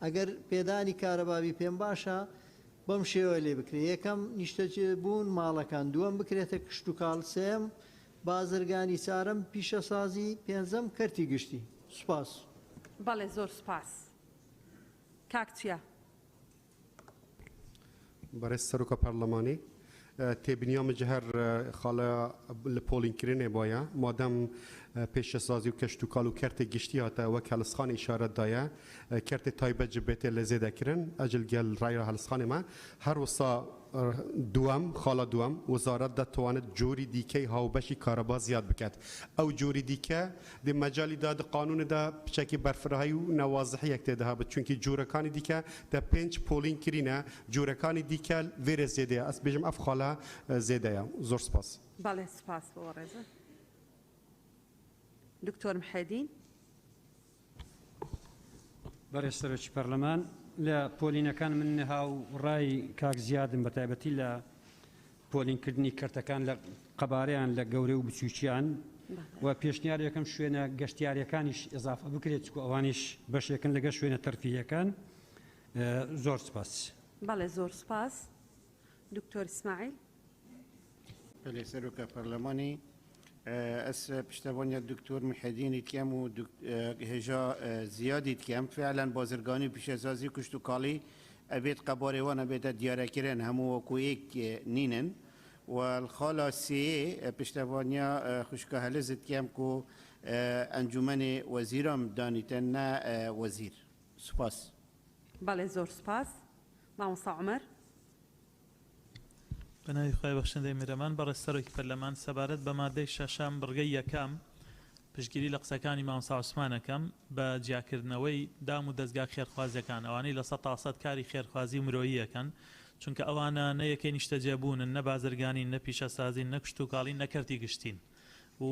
ئەگەر پێدانی کارەباوی پێم باشە بەم شێوە لێ بکرێت. یەکەم نیشتەچی بوون ماڵەکان، دووەم بکرێتە کشت و کاڵ، سێم بازرگانی چارەم پیشەسازی، پێنجەم کەرتی گشتی. سپاس. بەڵێ زۆر سپاس. کاک چیا؟ بەڕێز سەرۆکە پەرلەمانی، تێبینیامە هەر خاڵە لە پۆلینکردنێ بایە مادەم پێشەسازی و کەشت و کاڵ و کەرتێ گشتی هاتە وەک هەلسخان ئیشارەت دایە کەرتێ تایبەت ji بێتێ لە زێدەکردن ئەجل گەل ڕایە هەلسخانێ مە هەر وسا دووەم خاڵە دووەم وەزارەت دەتوانێت جۆری دیکەی هاوبەشی کارەبا زیاد بکات. ئەو جۆری دیکە دێ مەجالیدا دە قانونەدا پچێکی بەرفرایی و نەوازحەیەک تێدا هەبێت چونکی جۆرەکانی دیکە دە 5 پۆلینکردینە جۆرەکانی دیکە وێرە زێدەیە. ئەس بێژم ئەف خاڵە زێدەیە. زۆر سپاس. بەڵێ سپاس بۆ ڕێزە. دکتۆر محەدین. بەڕێز سەرۆکی پەرلەمان، لە پۆلینەکان من هاو ڕای کاک زیادم بە تایبەتی لە پۆلینکردنی کەرتەکان لە قەبارەیان لە گەورە و بچووکیان و پێشنیار یەکەم شوێنە گەشتیاریەکانیش ئەزافە بکرێت و ئەوانیش بەشێکن لەگە شوێنە تەرفیەکان. زۆر سپاس. بەڵێ زۆر سپاس. دکتۆر ئیسماعیل. بەڵێ سەرۆکە پەرلەمانی، ئەس پشتەوانیا دکتۆر محەدینی تکەم و هێژا زیادی تکەم فعلا بازرگانی پیشەسازی کشت و کاڵی ئەبێت قەبارێوان ئەبێتە دیارەکردن هەموو وەکوەیەک نینن و الخاڵە سێ پشتەوانیا خوشکە هەلزت تکەم و ئەنجومەنێ وەزیرام دانیتە نە وەزیر. سپاس. بەڵێ زۆر سپاس. مامۆستا عومەر. بەناوی خۆی بەخشندەی میرەمان، بەڕێز سەرۆکی پەرلەمان، سەبارەت بە مادەی شەشەم بڕگەی یەکەم پشتگیری لە قسەکانی مامۆستا عوسمانەکەم بە جیاکردنەوەی دام و دەستگا خێرخوازیەکان ئەوانەی لە 100% کاری خێرخوازی و مرۆییەکەن، چونکە ئەوانە نە یەکەی نیشتەجێبوونن، نە بازرگانین، نە پیشەسازین، نە کشت و کاڵین، نە کەرتی گشتین و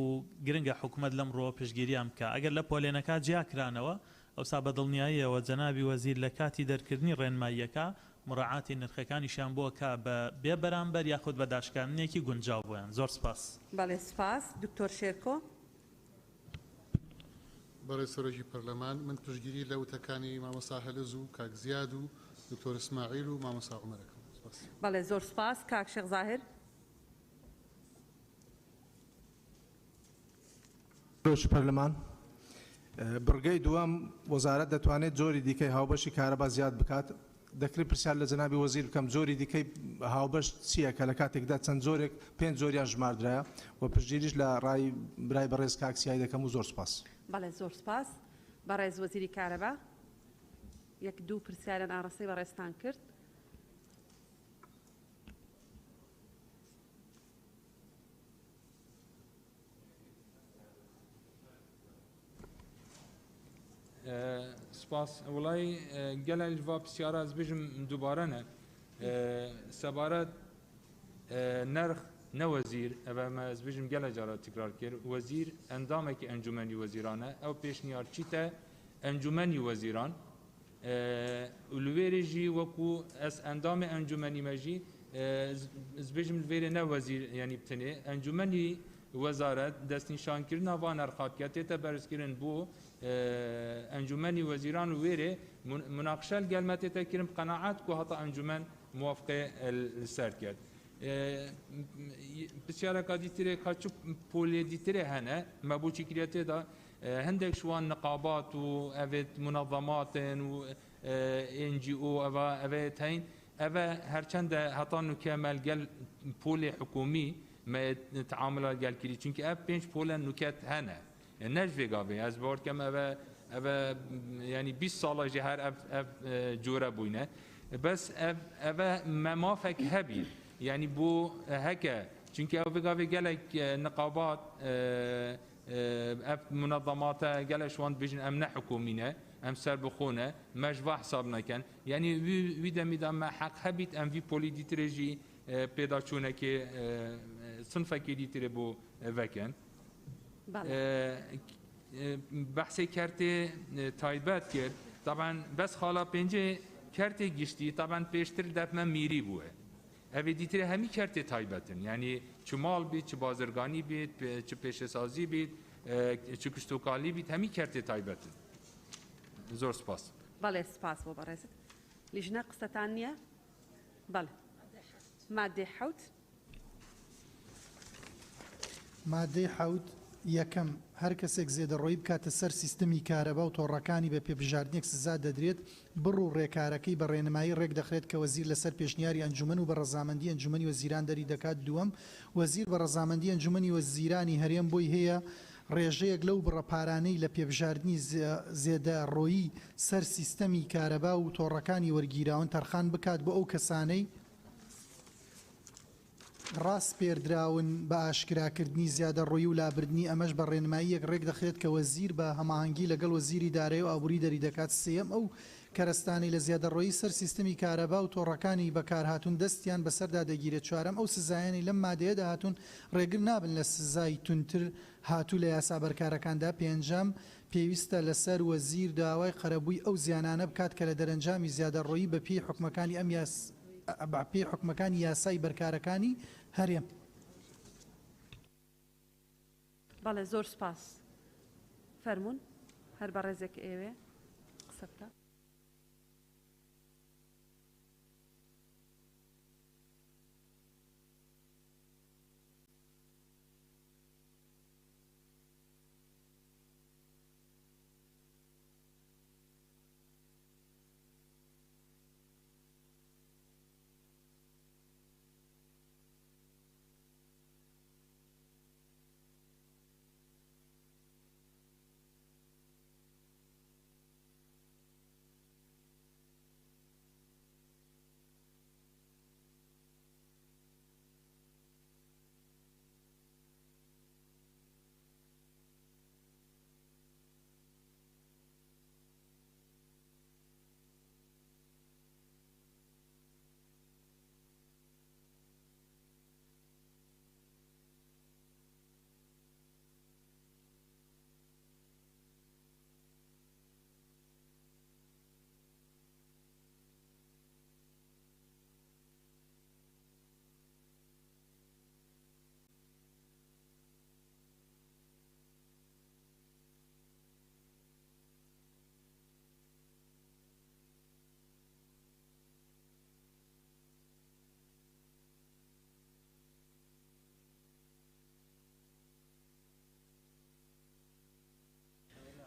گرنگە حکوومەت لەمڕۆ پشتگیریان بکە. ئەگەر لە پۆلێنەکە جیاکرانەوە ئەوسا بەدڵنیاییەوە جەنابی وەزیر لە کاتی دەرکردنی ڕێنماییەکە مڕعاتی نرخەکانیشان بۆ کە بە بێ بەرامبەر یاخود بە داشکاندنێکی گونجاو بۆیان. زۆر سپاس. بەڵێ سپاس. دکتۆر شێرکۆ. بەڕێز سەرۆکی پەرلەمان، من پشتگیری لە وتەکانی مامۆستا هەلز و کاک زیاد و دکتۆر ئیسماعیل و مامۆستا عومەرەکەم. بەڵێ زۆر سپاس. کاک شێخ زاهر. سەرۆکی پەرلەمان، بڕگەی دووەم وەزارەت دەتوانێت جۆری دیکەی هاوبەشی کارەبا زیاد بکات. دەکرێت پرسیار لە جەنابی وەزیر بکەم جۆری دیکەی هاوبەش چییە کە لە کاتێکدا چەند جۆرێک 5 جۆریان ژماردرایە و پشتگیریش لە ڕای برای بەڕێز کاکسیایی دەکەم و زۆر سپاس. بەڵێ زۆر سپاس. بەڕێز وەزیری کارەبا، یەک دوو پرسیاران ئاڕاستەی بەڕێزتان کرد. سپاس. وڵی گەلە ڤا پرسیارە ئەس بژم دووبارەنە سەبارەت نرخ نەوەزیر ئەمە ئەس بژم گەلە جارە تکرار کرد وەزیر ئەندامێکی ئەنجومەنی وەزیرانە ئەو پێشنیار چیتە ئەنجومەنی وەزیران لوێرێژی وەکو ئەس ئەندامی ئەنجومەنی مەژی بژم لێرە نەوەزیر ینی بتنێ ئەنجومەنی وەزارەت دەستنیشانکردنا وا نرخاتکە تێتە بەرزکردن بۆ ئەنجومەنی وەزیران و وێرێ مناقشە گەلمە تێتە کردن قەناعات و هەتا ئەنجومەن موافقێ سەر کرد. پرسیارەکە دیترێ کاچوو پۆلێ دیترێ هەنە مەبووچی کرێت تێدا هەندێک شوان نقابات و ئەوێت منەظەماتن و NGO ئەوێت هەین أبا هرچند هتانو كمال قال بولي حكومي ما تعامل قال كذي چونك أب بينش بولا نكات هنا الناس في قابي از بورد كم أبا يعني 20 سال جهر أب جورا بوينه بس أبا ما فك هبي يعني بو هكا چونك أبا قابي قالك نقابات منظمات قال شوان بيجن أمن حكومينا ام سر بخونه مجوا حسابنا كان يعني ويدا ميدا ما حق هبيت ام في بوليتيرجي پیدا چونه که صنف کی بو وکن بحث کرته تایبات کرد طبعا بس خالا پنجه کرته گشتی طبعا پیشتر دفمه میری بوه اوی دیتر همی کرته تایباتن یعنی چه مال بید چه بازرگانی بید چه پیش سازی بید چه کشتوکالی بید همی کرته تایباتن زور سپاس بله سپاس بو برزت لجنة قصة تانية بله مادة حوت مادەی حەوت یەکەم هەر کەسێک زێدەڕۆیی بکاتە سەر سیستەمی کارەبا و تۆڕەکانی بە پێبژاردنێک سزا دەدرێت بڕ و ڕێکارەکەی بە ڕێنمایی ڕێک دەخرێت کە وەزیر لەسەر پێشنیاری ئەنجومەن و بە ڕەزامەندی ئەنجومەنی وەزیران دەری دەکات. دووەم وەزیر بە ڕەزامەندی ئەنجومەنی وەزیرانی هەرێم بۆی هەیە ڕێژەیەک لەو بڕەپارانەی لە پێبژاردننی زێدەڕۆیی سەر سیستەمی کارەبا و تۆڕەکانی وەرگیراون تەرخان بکات بۆ ئەو کەسانەی ڕاست پێردراون بە ئاشکراکردنی زیادە ڕۆیی و لابردنی ئەمەش بە ڕێنماییەک ڕێک دەخرێت کە وەزیر بە هەماهەنگی لەگەڵ وەزیری دارایی و ئابووری دەری دەکات. سێم ئەو کەرەستانی لە زیادە ڕۆیی سەر سیستەمی کارەبا و تۆڕەکانی بەکارهاتوون دەستیان بەسەردا دەگیرێت. چوارەم ئەو سزایانی لەم مادەیەدا هاتوون ڕێگر نابن لە سزای تونتر هاتوو لە یاسا بەرکارەکاندا. پێنجەم پێویستە لەسەر وەزیر داوای قەرەبووی ئەو زیانانە بکات کە لە دەرەنجامی زیادە ڕۆیی بە پێی حکومەکانی ئەم پێی حکومەکانی یاسای بەرکارەکانی هەرێم. بەڵێ زۆر سپاس فەرمونون هەر بە ڕێزێک ئێوێ قسە بکە.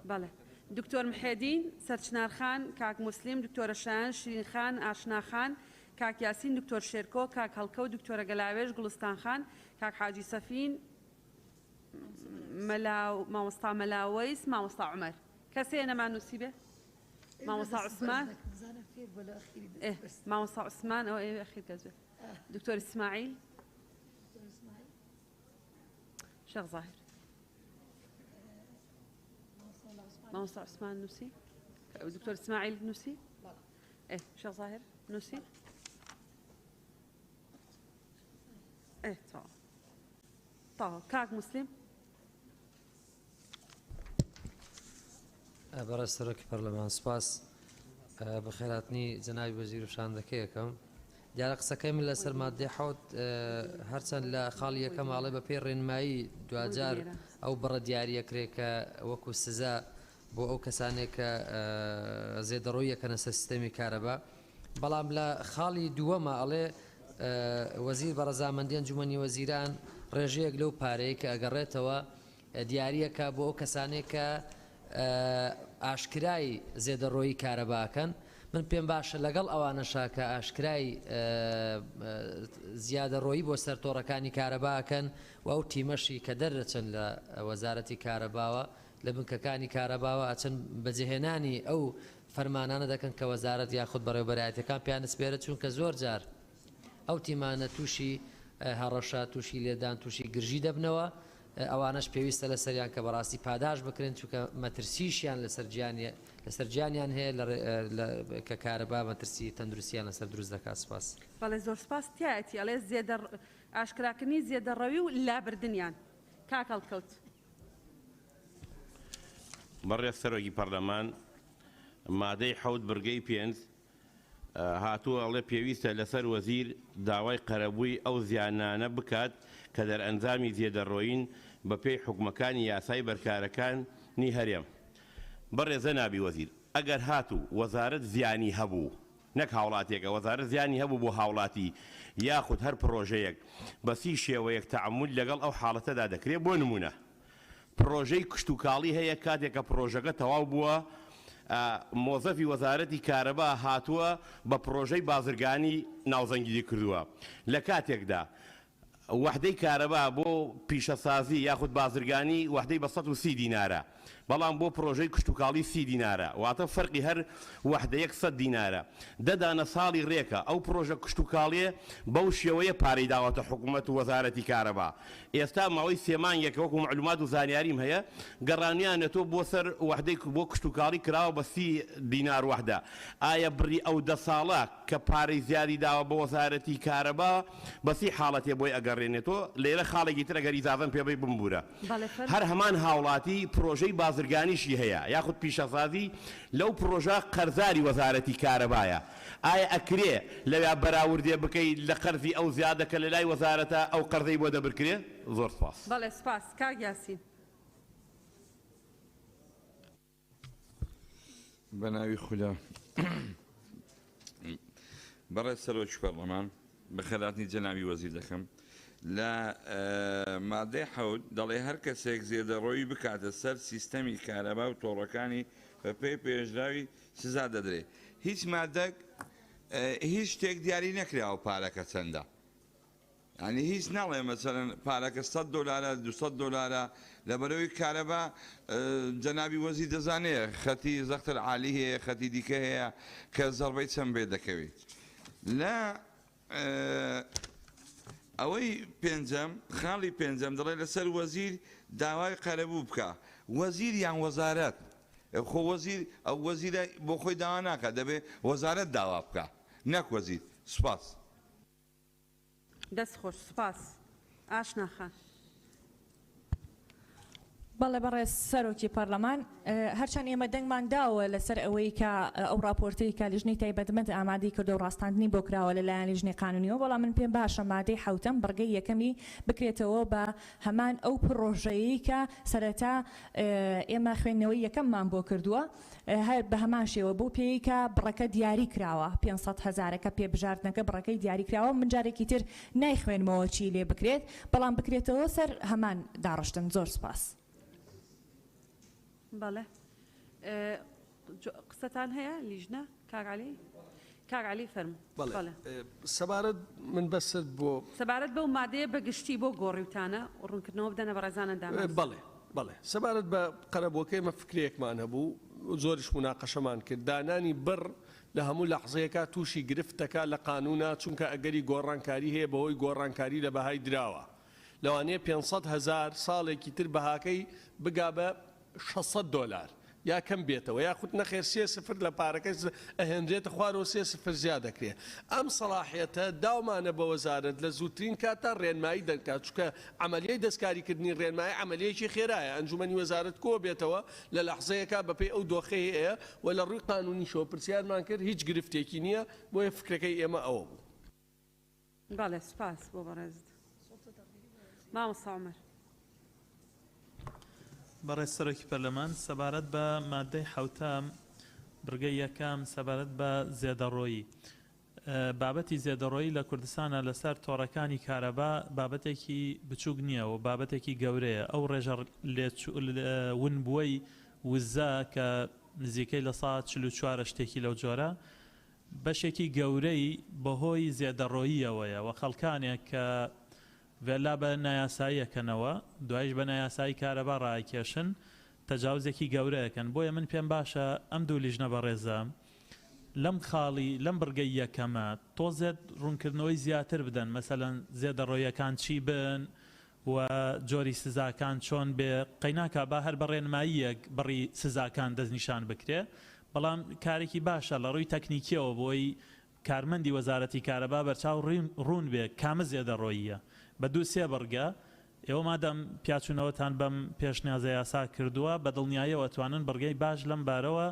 بله دکتۆر محێدین سەرچنار خان کاک مسلیم دکتۆرە شایان شیرین خان ئاشنا خان کاک یاسین دکتۆر شێرکۆ کاک هەڵکە و دکتۆرە گەلاوێژ گوڵستان خان کاک حاجی سەفین مامۆستا مەلاوەیس مامۆستا عومەر کەسێ نەمان نووسی بێ مامۆستا عوسمان مامۆستا عوسمان ئەو ئێوە ئەخیر گەزێ دکتۆر ئیسماعیل شێخ زاهر مامۆستا عوسمان نووسی دکتۆر ئیسماعیل نووسی شێخ زاهر نووسی تاوە کاک مسلیم بەڕێز سەرۆکی پەرلەمان سپاس بە خێراتنی جەنابی وەزیر و شاندەکەی یەکەم دیارە قسەکەی من لەسەر مادەی حەوت هەرچەند لە خاڵی یەکەم ماڵێ بە پێی ڕێنمایی دوجار ئەو بڕە دیاریەکرێ کە وەکو سزا بۆ ئەو کەسانێک کە زێدەڕۆیەکەنە سەر سیستەمی کارەبا بەڵام لە خاڵی دووەمە ئەڵێ وەزیر بە ڕەزامەندی ئەنجومەنی وەزیران ڕێژەیەک لەو پارەیە کە ئەگەڕێتەوە دیاریەکە بۆ ئەو کەسانێک کە ئاشکرای زێدەڕۆیی کارەباکەن من پێم باشە لەگەڵ ئەوانەشا کە ئاشکرای زیادە ڕۆیی بۆ سەر تۆڕەکانی کارەباکەن و ئەو تیمەشی کە دەردەچن لە وەزارەتی کارەباوە لە بنکەکانی کارەباوە ئەچەن بەجێهێنانی ئەو فەرمانانە دەکەن کە وەزارەت یاخود بەڕێوەبەرایەتەکان پیان سپێرە چونکە زۆر جار ئەو تیمانە تووشی هەڕەشە تووشی لێدان تووشی گرژی دەبنەوە ئەوانش پێویستە لە سەریان کە بەڕاستی پاداش بکرێن چونکە مەترسیشیان لەسەر گیانیان هەیە کە کارەبا مەترسی تەندروستیان لەسەر دروست دەکات. سپاس. بەڵێ زۆر سپاس تایەتی ئەڵێ ئاشکراکردنی زیێدەڕەوی و لابردنیان کاکەڵکەوت. بەڕێز سەرۆکی پەرلەمان مادەی 7 بڕگەی 5 هاتووە ئەڵێ پێویستە لەسەر وەزیر داوای قەرەبووی ئەو زیانانە بکات کە دەرئەنجامی زیێدەڕۆین بە پێی حکومەکانی یاسای بەرکارەکانی هەرێم. بەڕێزە نابی وەزیر ئەگەر هاتوو وەزارەت زیانی هەبوو نەک هاوڵاتێکە وەزارەت زیانی هەبوو بۆ هاوڵاتی یاخود هەر پرۆژەیەک بەسی شێوەیەک تەعامل لەگەڵ ئەو حاڵەتەدا دەکرێت بۆ نمونە پرۆژەی کشتتوکاڵی هەیە کاتێک کە پرۆژەکە تەواو بووە مۆزەفی وەزارەتی کارەبا هاتووە بە پرۆژەی بازرگانی ناوزەنگیری کردووە لە کاتێکدا وحدەی کارەبا بۆ پیشەسازی یاخود بازرگانی وحدەی بە 130 دینارە بەڵام بۆ پرۆژەی کشتتوکاڵی 30 دینارە واتە فەرقی هەر وحدەیەک 100 دینارە دەدانە ساڵی ڕێکە ئەو پرۆژە کشتتوکاڵیە بەو شێوەیە پارەی داوەتە حکوومەت و وەزارەتی کارەبا ئێستا ماوەی سێمانیەکە وەکو معلومات و زانیاریم هەیە گەڕانیانەتۆ بۆ سەر وحدەی بۆ کشتتوکاڵی کراوە بە 30 دینار وحدە ئایا بڕی ئەو 10 ساڵە کە پارەی زیادی داوە بە وەزارەتی کارەبا بەسی حاڵەتێ بۆی ئەگەڕێنێتەوە لێرە خاڵێکی تر ئەگەر ئیزازەم پێبەی بمبورە هەر هەمان هاوڵاتی پرۆژەی بازرگانیشی هەیە یاخود پیشەسازی لەو پرۆژە قەرزاری وەزارەتی کارەبایە ئایا ئەکرێ لەوێ بەراوردێ بکەیت لە قەرزی ئەو زیادەکە لە لای وەزارەتە ئەو قەرزەی بۆ دەبرکرێ زۆر سپاس. بەڵێ سپاس کاک یاسین. بەناوی خوددا بەڕێز سەرۆکی پەرلەمان بە خێراتنی جەنابی وەزیر دەکەم لە مادەی 7 دەڵێ هەر کەسێک زیێدەڕۆیی بکاتە سەر سیستەمی کارەبا و تۆڕەکانی بە پێی پێشراوی سزا دەدرێت هیچ مادەک هیچ شتێک دیاری نەکراوە پارەکە چەندە ینی هیچ ناڵێ مەسەرەن پارەکە 100 دلارە 200 دلارە لەبەرەوەی کارەبا جەنابی وەزیر دەزانێت خەتی زەختر عالی هەیە خەتی دیکە هەیە کە زەڕبەی چەند بێ دەکەوێت لە ئەوەی پێنجەم خاڵی پێنجەم دەڵێ لەسەر وەزیر داوای قەرەبوو بکە وەزیر یان وەزارەت خۆ وەزیر ئەو وەزیرە بۆ خۆی داوا ناکات دەبێت وەزارەت داوا بکە نەک وەزیر. سوپاس. دەست خۆش سپاس. ئاشناخان. بەڵێ بەڕێز سەرۆکی پەرلەمان هەرچەند ئێمە دەنگمان داوە لەسەر ئەوەی کە ئەو راپۆرتەی کە لیژنەی تایبەتمەند ئامادەی کردو و ڕاستاندنی بۆ کراوە لەلایەن لیژنەی قانونیەوە بەڵام من پێم باشە مادەی 7 بڕگەی یەکەمی بکرێتەوە بە هەمان ئەو پرۆژەیە کە سەرەتا ئێمە خوێندنەوەی یەکەممان بۆ کردووە هەر بە هەمان شێوە بۆ پێی کە بڕەکە دیاری کراوە 500,000ەکە پێبژاردنەکە بڕەکەی دیاری کراوە من جارێکی تر نایخوێنمەوە چی لێ بکرێت بەڵام بکرێتەوە سەر هەمان داڕشتن. زۆر سپاس. بەڵێ قسەتان هەیە لیژنە کاگعلی فەرمو. بەڵێ سەبارەت من بەسەر بۆ سەبارەت بەو مادەیە بەگشتی بۆ گۆڕیوتانە ڕوونکردنەوە بدەنە بە ڕێزانە دامان. بەڵێ سەبارەت بە قەرەبۆکەی مە فکرێکمان هەبوو زۆریش مناقەشەمان کرد دانانی بڕ لە هەموو لەحظەیەکە تووشی گرفتەکە لە قانونە چونکە ئەگەری گۆڕانکاری هەیە بەهۆی گۆڕانکاری لە بەهای دراوە لەوانەیە 500,000 ساڵێکی تر بەهاکەی بگا بە 600 دلار یا کەم بێتەوە یاخود نەخێر 3 لە پارەکە ئەهێنرێتە خوارەوە 3 زیاد دەکرێت ئەم سەلاحیەتە داومانە بە وەزارەت لە زووترین کاتە ڕێنمایی دەکات چونکە عملیای دەستکاریکردنی ڕێنمایی عملیەیەکی خێرایە ئەنجومەنی وەزارەت کۆ بێتەوە لە لەحزەیەکە بەپێی ئەو دۆخەیە هەیە و لە ڕووی قانونی شۆ پرسیارمان کرد هیچ گرفتێکی نییە بۆیە فکرەکەی ئێمە ئەوە بوو. بەڵێ سپاس بۆ بەڕێزت مامۆستا عومەر. بەڕێز سەرۆکی پەرلەمان سەبارەت بە مادەی 7 بڕگەی یەکەم سەبارەت بە زێدەڕۆیی بابەتی زێدەڕۆیی لە کوردستانە لەسەر تۆڕەکانی کارەبا بابەتێکی بچووک نییە و بابەتێکی گەورەیە ئەو ڕێژە ونبووەی وزە کە نزیکەی لە 144 شتێکی لەو جۆرە بەشێکی گەورەی بەهۆی زێدەڕۆییەوەیە و خەڵکانێک کە ڤێلا بە نایاساییەکەنەوە دوایش بە نایاسایی کارەبا ڕایکێشن تەجاوزێکی گەورەیەکەن. بۆیە من پێم باشە ئەم دوو لیژنە بەڕێزە لەم خاڵی لەم بڕگەی یەکەمە تۆزێت ڕوونکردنەوەی زیاتر بدەن، مەسەلەن زێدەڕۆیەکان چی بن و جۆری سزاکان چۆن بێ، قەیناکە با هەر بە ڕێنماییەک بڕی سزاکان دەستنیشان بکرێ. بەڵام کارێکی باشە لە ڕووی تەکنیکیەوە بۆی کارمەندی وەزارەتی کارەبا بەرچاو ڕوون بێ کامە زێدەڕۆییە بە دوو سێ بڕگە. ئێوە مادەم پیاچوونەوەتان بەم پێشنیازە یاسا کردووە بە دڵنیاییەوە توانن بڕگەی باش لەم بارەوە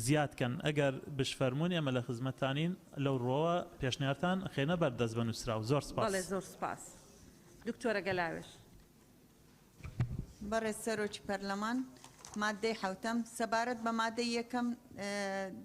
زیادکەن. ئەگەر بشفەرمونون ئێمە لە خزمەتتانین لەو ڕۆوە پێشنیارتان خێنە بەردەست بە نووسراو. زۆر سپاس. زۆر سپاس. دکتۆرە گەلاوێش. بەڕێز سەرۆکی پەرلەمان مادەی حوتەم سەبارەت بە مادەی یەکەم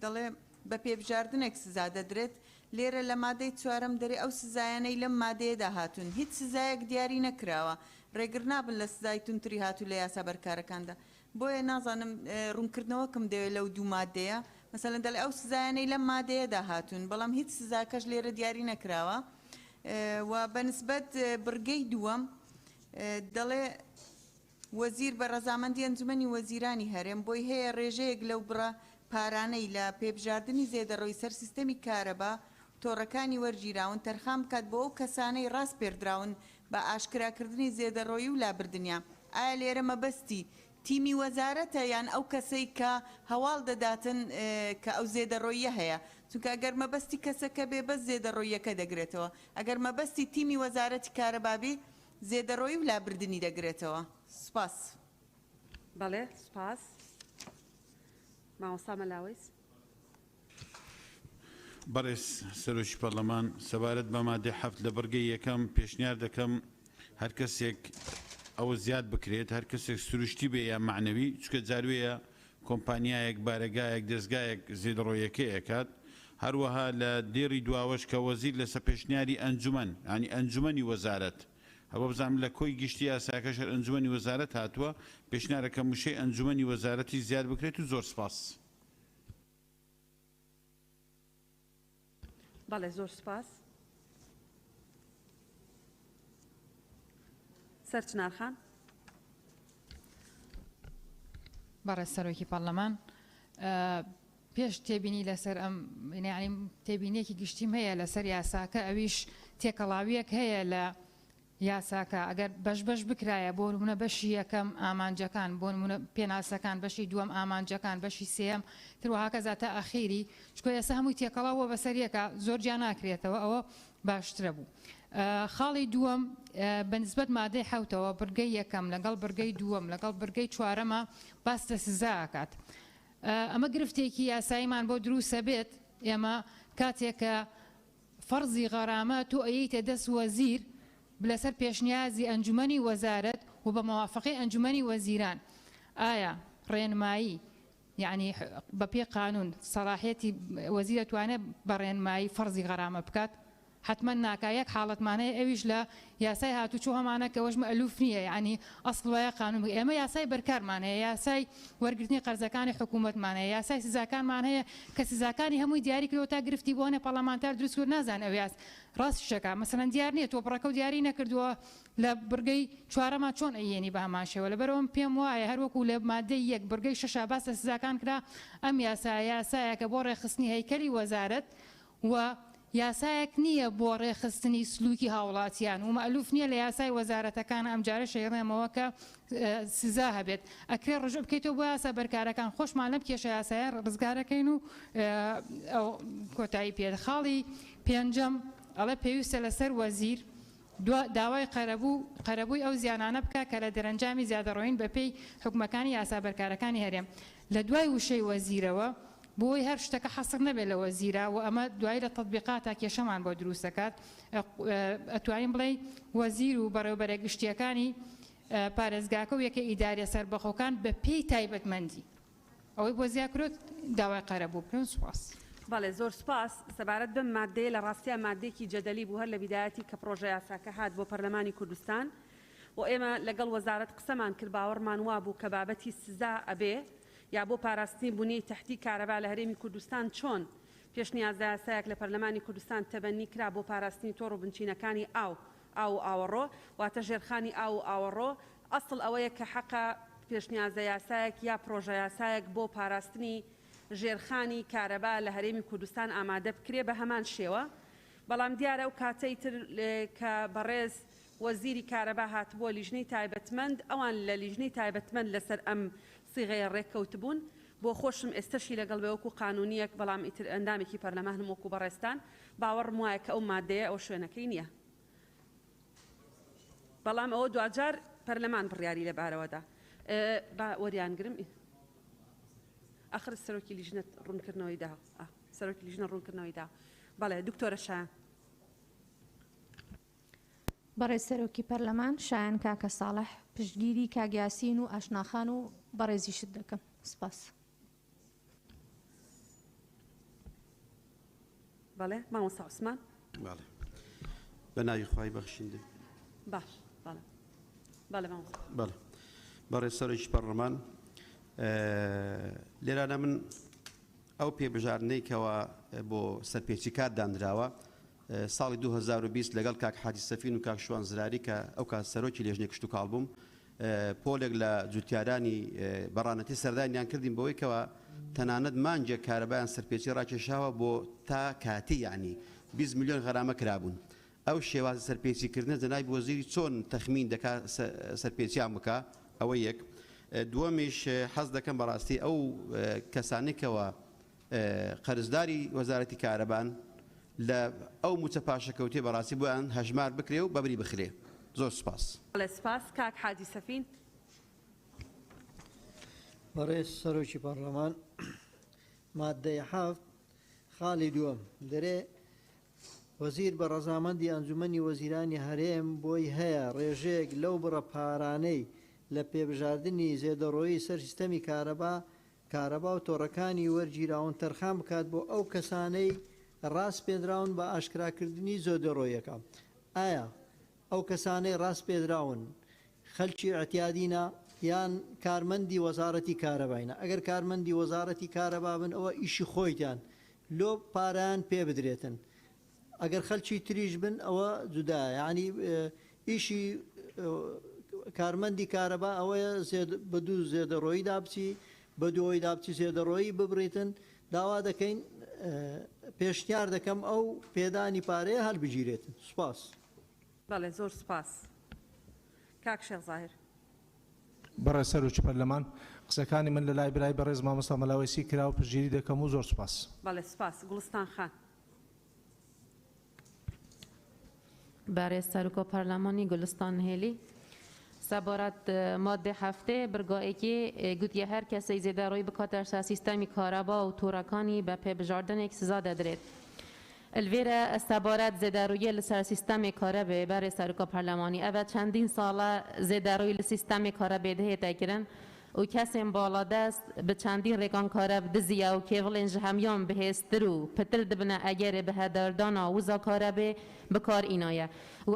دەڵێ بە پێبژاردنێک سزا دەدرێت. لێرە لە مادەی چوارەم دەرێ ئەو سزایانەی لەم مادەیەدا هاتوون هیچ سزایەک دیاری نەکراوە، ڕێگر نابن لە سزای تونتری هاتوو لە یاسا بەرکارەکاندا. بۆیە نازانم ڕوونکردنەوەکم دەوێت لەو دوو مادەیە، مەسەلەن دەڵێ ئەو سزایانەی لەم مادەیەدا هاتوون بەڵام هیچ سزاکەش لێرە دیاری نەکراوە. و بەنسبەت بڕگەی دووەم دەڵێ وەزیر بە ڕەزامەندی ئەنجومەنی وەزیرانی هەرێم بۆی هەیە ڕێژەیەک لەو بڕە پارانەی لە پێبژاردننی زێدەڕۆی سەر سیستەمی کارەبا تۆڕەکانی وەرگیراون تەرخام بکات بۆ ئەو کەسانەی ڕاست پێردراون بە ئاشکراکردنی زێدەڕۆیی و لابردنیا. ئایا لێرە مەبەستی تیمی وەزارەتە یان ئەو کەسەی کە هەواڵ دەداتن کە ئەو زێدەڕۆیە هەیە؟ چونکە ئەگەر مەبەستی کەسەکە بێ بەس زێدەڕۆیەکە دەگرێتەوە، ئەگەر مەبەستی تیمی وەزارەتی کارەبابی زێدەڕۆیی و لابردنی دەگرێتەوە. سپاس. بەڵێ سپاس. ماوەسا مەلاوەیس. بەڕێز سەرۆکی پەرلەمان سەبارەت بە مادەی حەفت لە بەرگەی یەکەم پێشنیار دەکەم هەر کەسێک ئەوە زیاد بکرێت، هەر کەسێک سروشتی بێ یا معنەوی، چکە جاروەیە کۆمپانیایەک بارەگایەک دەستگایەک زێدەڕۆیەکەی ئەکات. هەروەها لە دێڕی دواوەش کە وەزیر لەسەر پێشنیاری ئەنجومەن ینی ئەنجومەنی وەزارەت هەوە بزانام لە کۆی گشتی یاساکەش ئەنجومەنی وەزارەت هاتووە پێشنیارەکە موشەی ئەنجومەنی وەزارەتی زیاد بکرێت و زۆر سپاس. بەڵێ زۆر سپاس. سەرچنارخان. بەڕێز سەرۆکی پەرلەمان پێش تێبینی لەسەر ئەم ینی تێبینێکی گشتیم هەیە لەسەر یاساکە، ئەویش تێکەڵاویەک هەیە لە یاساکە ئەگەر بەش بکرایە بۆ نمونە بەشی یەکەم ئامانجەکان، بۆ نمونە پێناسەکان، بەشی دووەم ئامانجەکان، بەشی سێم تروەها کەزا تا ئەخیری، چکۆ ئێستا هەمووی تێکەڵاوە بەسەریەکە زۆر جا ناکرێتەوە، ئەوە باشترە بوو. خاڵی دووەم بەنسبەت مادەی حوتەوە بڕگەی یەکەم لەگەڵ بڕگەی دووەم لەگەڵ بڕگەی چوارەمە باستە سزا ئاکات. ئەمە گرفتێکی یاساییمان بۆ دروستە بێت. ئێمە کاتێکە فەرزی غەرامە تۆ ئەیتە دەست وەزیر لەسەر پێشنیازی ئەنجومەنی وەزارەت و بە موافقەی ئەنجومەنی وەزیران، ئایا ڕێنمایی یعنی بە پێ قانون سەلاحیەتی وەزیر دەتوانێت بە ڕێنمایی فەرزی غەرامە بکات؟ حتمما ناکایەک حاڵەتمانەیە ئەویش لە یاسای هاتوچۆ هەمانە کە وەژمە ئەلوف نییە، ینی ئەسڵ وایە قانون. ئێمە یاسای بەرکارمانەیە، یاسای وەرگرتنی قەرزەکانی حکوومەتمانەیە، یاسای سزاکانمان هەیە کە سزاکانی هەمووی دیاری کرێەوە تا گرفتی بۆنە پەرلەمانتار دروست کرد نازان ئەو یاس ڕاستی شەکە مەسەلەن دیار نییە، تۆپڕەکە و دیاری نەکردووە لە بڕگەی چوارەما چۆن ئەیێنی بە هەمان شێوە. لەبەرەوەم پێم وایە هەروەکو لە مادەی یەک بڕگەی شەشا باسە سزاکان کرا، ئەم یاسایە کە بۆ ڕێخستنی هەیکەلی وەزارەت و یاسایەک نییە بۆ ڕێخستنی سلوکی هاوڵاتیان و مەئلوف نییە لە یاسای وەزارەتەکان ئەم جارە شەیڕێمەوە کە سزا هەبێت. ئەکرێ ڕژە بکەیتەوە بۆ یاسا بەرکارەکان خۆشمان لەم کێشە یاسایە ڕزگارەکەین و ئەو کۆتایی پێ. خاڵی پێنجەم ئەڵێ پێویستە لەسەر وەزیر داوای قەرەبووی ئەو زیانانە بکە کە لە دەرەنجامی زیادەڕۆین بەپێی حکومەکانی یاسا بەرکارەکانی هەرێم. لە دوای وشەی وەزیرەوە بۆی هەر شتەکە حەسر نەبێت لە وەزیرە و ئەمە دوای لە تەطبیقاتە کێشەمان بۆ دروست دەکات. ئەتوانین بڵێ وەزیر و بەڕێوەبەرە گشتیەکانی پارێزگاکە و یەکە ئیداریە سەربەخۆکان بە پێی تایبەتمەندی ئەوەی بۆ زیاکرۆت داوای قەرەبوو بکەن. سوپاس. بەڵێ زۆر سپاس. سەبارەت بەم مادەیە لە ڕاستیە مادەیەکی جەدەلی بوو هەر لە بیدایەتی کە پرۆژە یاساکە هات بۆ پەرلەمانی کوردستان و ئێمە لەگەڵ وەزارەت قسەمان کرد، باوەڕمان وا بوو کە بابەتی سزا ئەبێ یا بۆ پاراستنی بوونی تەحتی کارەبا لە هەرێمی کوردستان چۆن پێشنیازە یاسایەک لە پەرلەمانی کوردستان تەبەنی کرا بۆ پاراستنی تۆڕ و بنچینەکانی ئاو ئاوەڕۆ واتە ژێرخانی ئاو ئاوەڕۆ ئەسڵ ئەوەیە کە حەقە پێشنیازە یاسایەک یا پرۆژە یاسایەک بۆ پاراستنی ژێرخانی کارەبا لە هەرێمی کوردستان ئامادە بکرێ بە هەمان شێوە بەڵام دیارە ئەو کاتەی تر کە بەڕێز وەزیری کارەبا هاتبووە لیژنەی تایبەتمەند ئەوان لە لیژنەی تایبەتمەند لەسەر ئەم سیغەیە ڕێککەوت بوون بۆ خۆشم ئێستەشی لەگەڵ بەوەکو قانونیەک بەڵام ئیتر ئەندامێکی پەرلەمانم وەکو بەڕێستان باوەڕم وایە کە ئەو مادەیە ئەو شوێنەکەی نییە بەڵام ئەوە دوجار پەرلەمان بڕیاری لەبارەوەدا وەریانگرم ئەخر سەرۆکی لیژنە ڕوونکردنەوەی دا سەرۆکی لیژنە ڕوونکردنەوەی دا بەڵێ دکتۆرە شایان بەڕێز سەرۆکی پەرلەمان شایان کاکە ساڵح پشتگیری کاگیاسین و ئاشناخان و بەڕێزیشت دەکەم سپاس بەڵێ مامۆستا عوسمان بەڵێ بە ناوی خوای بەخشینده باش بەڵێ بەڵێ مامۆستا بەڵێ بەڕێز سەرۆکی پەرلەمان لێرانە من ئەو پێبژارنەیەکەوە بۆ سەرپێچی کار دانراوە ساڵی 2020 لەگەڵ کاک حاجی سەفین و کاک شوان زراری کە ئەو کات سەرۆکی لێژنەی کشت و کاڵ بووم پۆلێک لە جوتیارانی بەڕانەتی سەردانیان کردین بۆی کەوە تەنانەت مانجێ کارەبایان سەرپێچی ڕاکێشاوە بۆ تا کاتی یعنی 20 میلیۆن غەرامە کرابوون ئەو شێوازە سەرپێچیکردنە جەنابی وەزیری چۆن تەخمین دەکات سەرپێچیان بکە ئەوە یەک دووەمیش حەز دەکەم بەڕاستی ئەو کەسانێکەوە قەرزداری وەزارەتی کارەبان لە ئەو موچە پاشەکەوتێ بەڕاستی بۆیان هەژمار بکرێ و بەبری بخرێ زۆر سپاس بەڵێ سپاس کاک حاجی سەفین بەڕێز سەرۆکی پەرلەمان مادەی حەفت خاڵی دووەم دەرێ وەزیر بە ڕەزامەندی ئەنجومەنی وەزیرانی هەرێم بۆی هەیە ڕێژەیەک لەو بڕە پارانەی لە پێبژاردننی زێدەڕۆیی سەر سیستەمی کارەبا و تۆڕەکانی وەرگیراون تەرخان بکات بۆ ئەو کەسانەی ڕاست پێدراون بە ئاشکراکردنی زۆدەڕۆیەکە ئایا ئەو کەسانەی ڕاست پێدراون خەلکی ئەتیادینە یان کارمەندی وەزارەتی کارەباینە ئەگەر کارمەندی وەزارەتی کارەبا بن ئەوە ئیشی خۆیتان لۆ پاران پێ بدرێتن ئەگەر خەلکی تریش بن ئەوە جودایە یعنی ئیشی کارمەندی کارەبا ئەوەیە بە دوو زێدەڕۆیی دابچی بە دوۆی دابچی زێدەڕۆیی ببڕیتن داوا دەکەین پێشنیار دەکەم ئەو پێدانی پارەیە هەڵبگیرێتن سوپاس بەڵێ زۆر سپاس کاک شێخ زاهیر بەڕێز سەرۆکی پەرلەمان قسەکانی من لە لای برای بەڕێز مامۆستا مەلاوێسی کرا و پشتگیری دەکەم و زۆر سپاس بەڵێ سپاس گوڵستان خان برای سرکو پارلمانی گلستان هلی سبارت ماده هفته برگاهی که گویی هر کسی زیاده روی بکاتر سیستمی کاربا و تورکانی به پی بجاردن یک سزا دادرد. الویره سبارت زیاده روی لسر سیستم کاربه برای سرکو پارلمانی اول چندین ساله زیاده روی لسیستم کاربه ده تکرن و کسی بالا دست به چندین رکان کارب دزیا و کیول انج همیان به هسترو پتل دبنا اگر به هدردانا وزا کاربه بکار اینایه و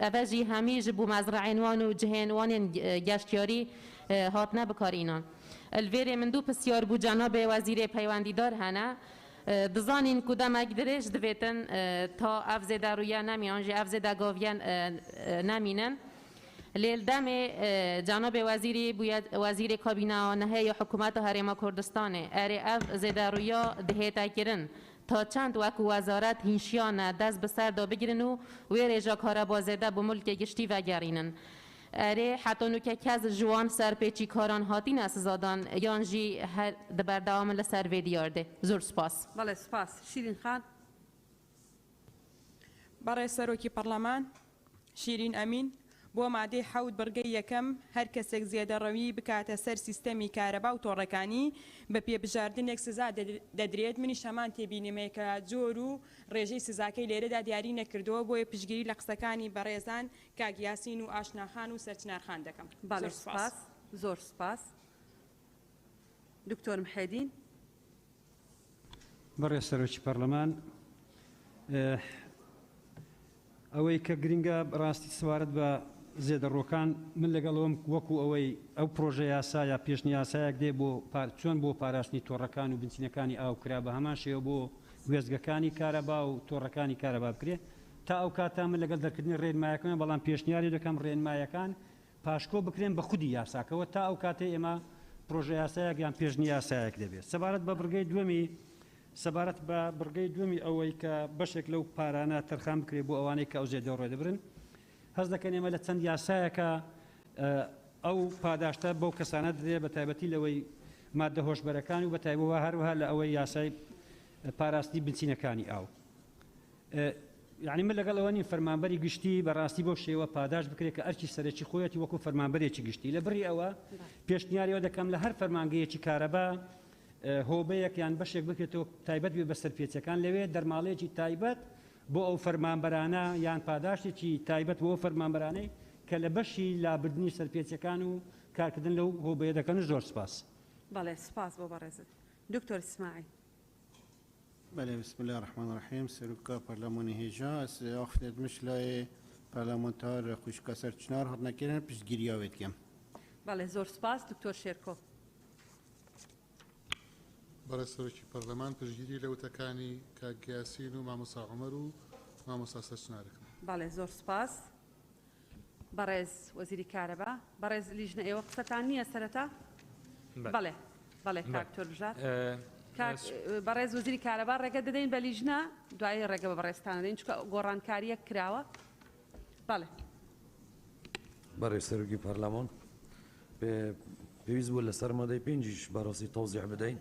اوجی همیج بو مزرعینوان و جهنوان گشتیاری هاتنه بکار اینان الویر من دو پسیار بو جناب وزیر پیوندیدار هنه دزانین کدام اگدرش دویتن تا افزده رویا نمیان جه افزده گاویان نمینن لیل دم جناب وزیر کابینه نهایی حکومت هرما کردستانه اری اف زده رویا دهیتا کرن تا چند وکو وزارت هینشیان دست به سر دا بگیرن و رجا کارا بازده به ملک گشتی و گرینن اری حتی نو که کز جوان سرپیچی کاران هاتین از زادان یانجی دبر دوام لسر ویدیارده زور سپاس بله سپاس شیرین خان برای سروکی پارلمان شیرین امین بۆ مادەی حەوت بەرگەی یەکەم هەر کەسێک زیێدەڕەوی بکاتە سەر سیستەمی کارەبا و تۆڕەکانی بە پێبژاردنێک سزا دەدرێت منیش هەمان تێبینیمەیە کە جۆر و ڕێژەی سزاکەی لێرەدا دیاری نەکردەوە بۆیە پشتگیری لە قسەکانی بەڕێزان کاگیاسین و ئاشناخان و سەرچنارخان دەکەم. بەڵێ سپاس زۆر سپاس دکتۆر محەدین بەڕێز سەرۆکی پەرلەمان ئەوەی کە گرنگە ڕاستی سوارت بە زێدەڕۆکان من لەگەڵەوەم وەکو ئەوەی ئەو پرۆژە یاسا یا پێشنی یاسایەک دێ بۆ چۆن بۆ پاراستنی تۆڕەکان و بنچینەکانی ئاوکرا بە هەمان شێوە بۆ وێزگەکانی کارەبا و تۆڕەکانی کارەبا بکرێت تا ئەو کاتا من لەگەڵ دەرکردنی ڕێنمایەکان بەڵام پێشنیاری دەکەم ڕێنمایەکان پاشکۆ بکرێن بە خودی یاساکەوە تا ئەو کاتێ ئێمە پرۆژە یاسایەک یان پێشنی یاسایەک دەبێت سەبارەت بە بڕگەی دووەمی ئەوەی کە بەشێک لەو پارانە تەرخان بکرێت بۆ ئەوانەی کە ئەو زێدەڕێ دەبرن هەست دەکەن ئێمە لە چەند یاسایەکە ئەو پاداشتە بەو کەسانە دەدرێت بە تایبەتی لەوەی مادە هۆشبەرەکانی و بە تایبەتەوە هەروەها لە ئەوەی یاسای پاراستی بنچینەکانی ئاو یعنی من لەگەڵ ئەوە نیم فەرمانبەری گشتی بەڕاستی بۆ شێوە پاداش بکرێت کە ئەرکی سەرەکی خۆیەتی وەکو فەرمانبەرێکی گشتی لە بڕی ئەوە پێشنیاریەوە دەکەم لە هەر فەرمانگەیەکی کارەبا هۆبەیەک یان بەشێک بکرێتەوە تایبەت بێ بە سەرپێچەکان لەوێ دەرماڵەیەکی تایبەت بۆ ئەو فەرمانبەرانە یان پاداشتێکی تایبەت بۆ فەرمانبەرانەی کە لە بەشی لابردنی سەرپێچەکان و کارکردن لەو هۆبەیە دەکەن زۆر سپاس. بەڵێ سپاس بۆ بەڕێزت. دکتۆر اسماعیل. بله بسم الله الرحمن الرحیم سروکا پارلمانی هیجا از افتاد مشلای پارلمانتار خوشکا سرچنار هات نکردن پشتگیری آوید کم. بله زۆر سپاس دکتۆر شێرکۆ. بەڕێز سەرۆکی پەرلەمان پشتگیری لە وتەکانی کاگیاسین و مامۆستا عومەر و مامۆستا سەرچنارەکەم. بەڵێ زۆر سپاس. بەڕێز وەزیری کارەبا بەڕێز لیژنە ئێوە قسەتان نییە سەرەتا؟ بەڵێ بەڵێ کاکتۆر بژار. بەڕێز وەزیری کارەبا ڕێگە دەدەین بە لیژنە دوای ڕێگە بە بەڕێستان دەین چکە گۆڕانکاریەک کراوە. بەڵێ. بەڕێز سەرۆکی پەرلەمان پێویست بوو لەسەر مادەی پێنجیش بەڕاستی تەوزیح بدەین.